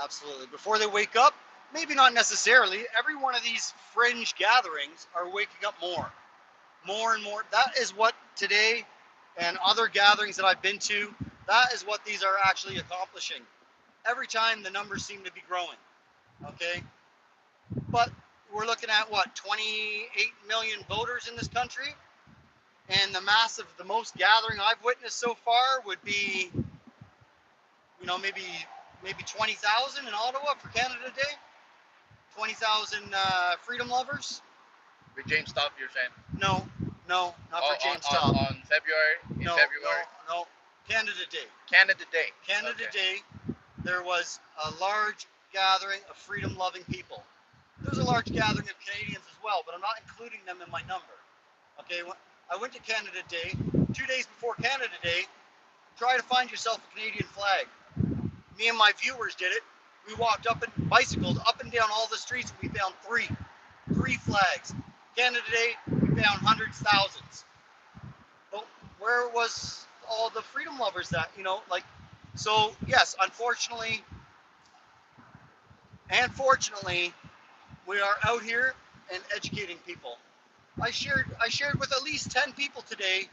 Absolutely. Before they wake up, maybe not necessarily. Every one of these fringe gatherings are waking up more. More and more. That is what today and other gatherings that I've been to, that is what these are actually accomplishing. Every time the numbers seem to be growing. Okay? But we're looking at what, 28 million voters in this country? And the most gathering I've witnessed so far would be, maybe 20,000 in Ottawa for Canada Day. 20,000 freedom lovers. With James Top, you're saying? No, not for James Top. On February? No, February? no. Canada Day. Canada Day. Canada Day, there was a large gathering of freedom-loving people. There's a large gathering of Canadians as well, but I'm not including them in my number. Okay, I went to Canada Day. 2 days before Canada Day, try to find yourself a Canadian flag. Me and my viewers did it. We walked up and bicycled up and down all the streets, and we found three flags. Canada Day, we found hundreds, thousands. But where was all the freedom lovers that, so yes, unfortunately and fortunately, we are out here and educating people. I shared with at least 10 people today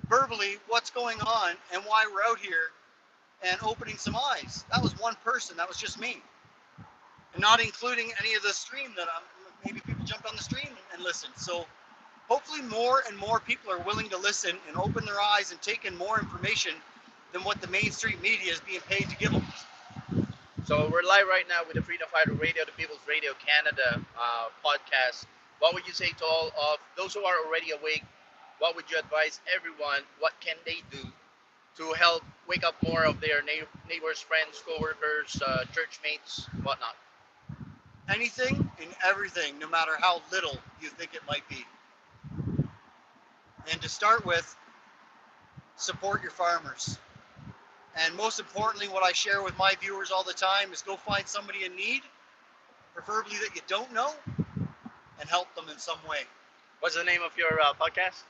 verbally what's going on and why we're out here and opening some eyes. That was one person, that was just me. And not including any of the stream that maybe people jumped on the stream and listened. So hopefully more and more people are willing to listen and open their eyes and take in more information than what the mainstream media is being paid to give them. So we're live right now with the Freedom Fighter Radio, the People's Radio Canada podcast. What would you say to all of those who are already awake? What would you advise everyone? What can they do to help wake up more of their neighbors, friends, co-workers, church mates, whatnot? Anything and everything, no matter how little you think it might be. And to start with, support your farmers. And most importantly, what I share with my viewers all the time is go find somebody in need, preferably that you don't know, and help them in some way. What's the name of your podcast?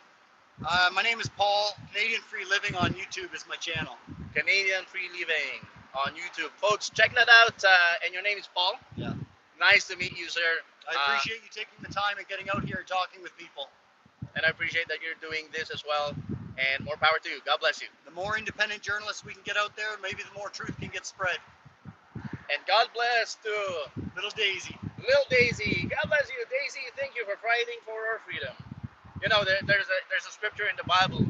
My name is Paul. Canadian Free Living on YouTube is my channel. Canadian Free Living on YouTube. Folks, check that out. And your name is Paul? Yeah. Nice to meet you, sir. I appreciate you taking the time and getting out here and talking with people. And I appreciate that you're doing this as well. And more power to you. God bless you. The more independent journalists we can get out there, maybe the more truth can get spread. And God bless to Little Daisy. Little Daisy. God bless you, Daisy. Thank you for fighting for our freedom. You know, there's a scripture in the Bible.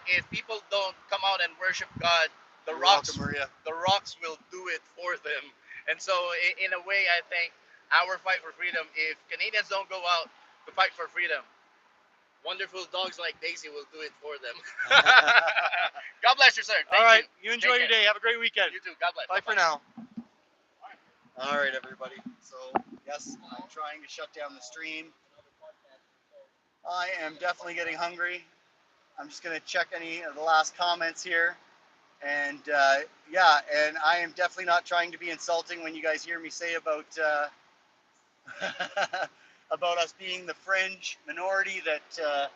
If people don't come out and worship God, the rocks will do it for them. And so, in a way, I think our fight for freedom, if Canadians don't go out to fight for freedom, wonderful dogs like Daisy will do it for them. God bless you, sir. Thank All right. you. You enjoy your day. Have a great weekend. You too. God bless. Bye for now. All right, everybody. So, yes, I'm trying to shut down the stream. I am definitely getting hungry. I'm just going to check any of the last comments here. And yeah, and I am definitely not trying to be insulting when you guys hear me say about about us being the fringe minority that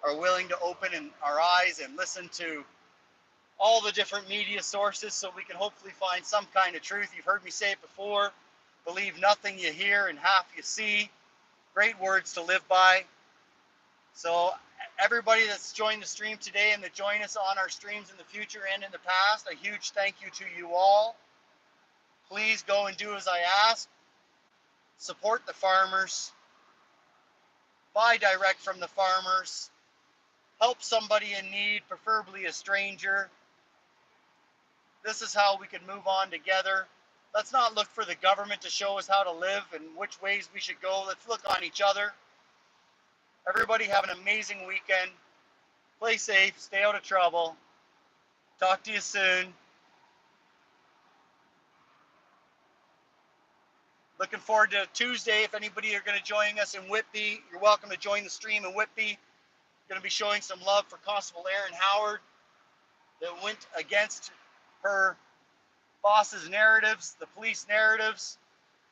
are willing to open our eyes and listen to all the different media sources so we can hopefully find some kind of truth. You've heard me say it before. Believe nothing you hear and half you see. Great words to live by. So everybody that's joined the stream today and that join us on our streams in the future and in the past, a huge thank you to you all. Please go and do as I ask. Support the farmers. Buy direct from the farmers. Help somebody in need, preferably a stranger. This is how we can move on together. Let's not look for the government to show us how to live and which ways we should go. Let's look on each other. Everybody have an amazing weekend. Play safe, stay out of trouble. Talk to you soon. Looking forward to Tuesday. If anybody are going to join us in Whitby, you're welcome to join the stream in Whitby. Going to be showing some love for Constable Erin Howard that went against her boss's narratives, the police narratives,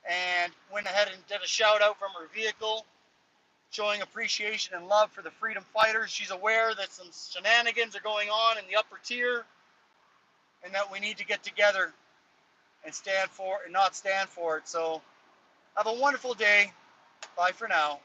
and went ahead and did a shout out from her vehicle, showing appreciation and love for the freedom fighters. She's aware that some shenanigans are going on in the upper tier and that we need to get together and stand for and not stand for it. So have a wonderful day. Bye for now.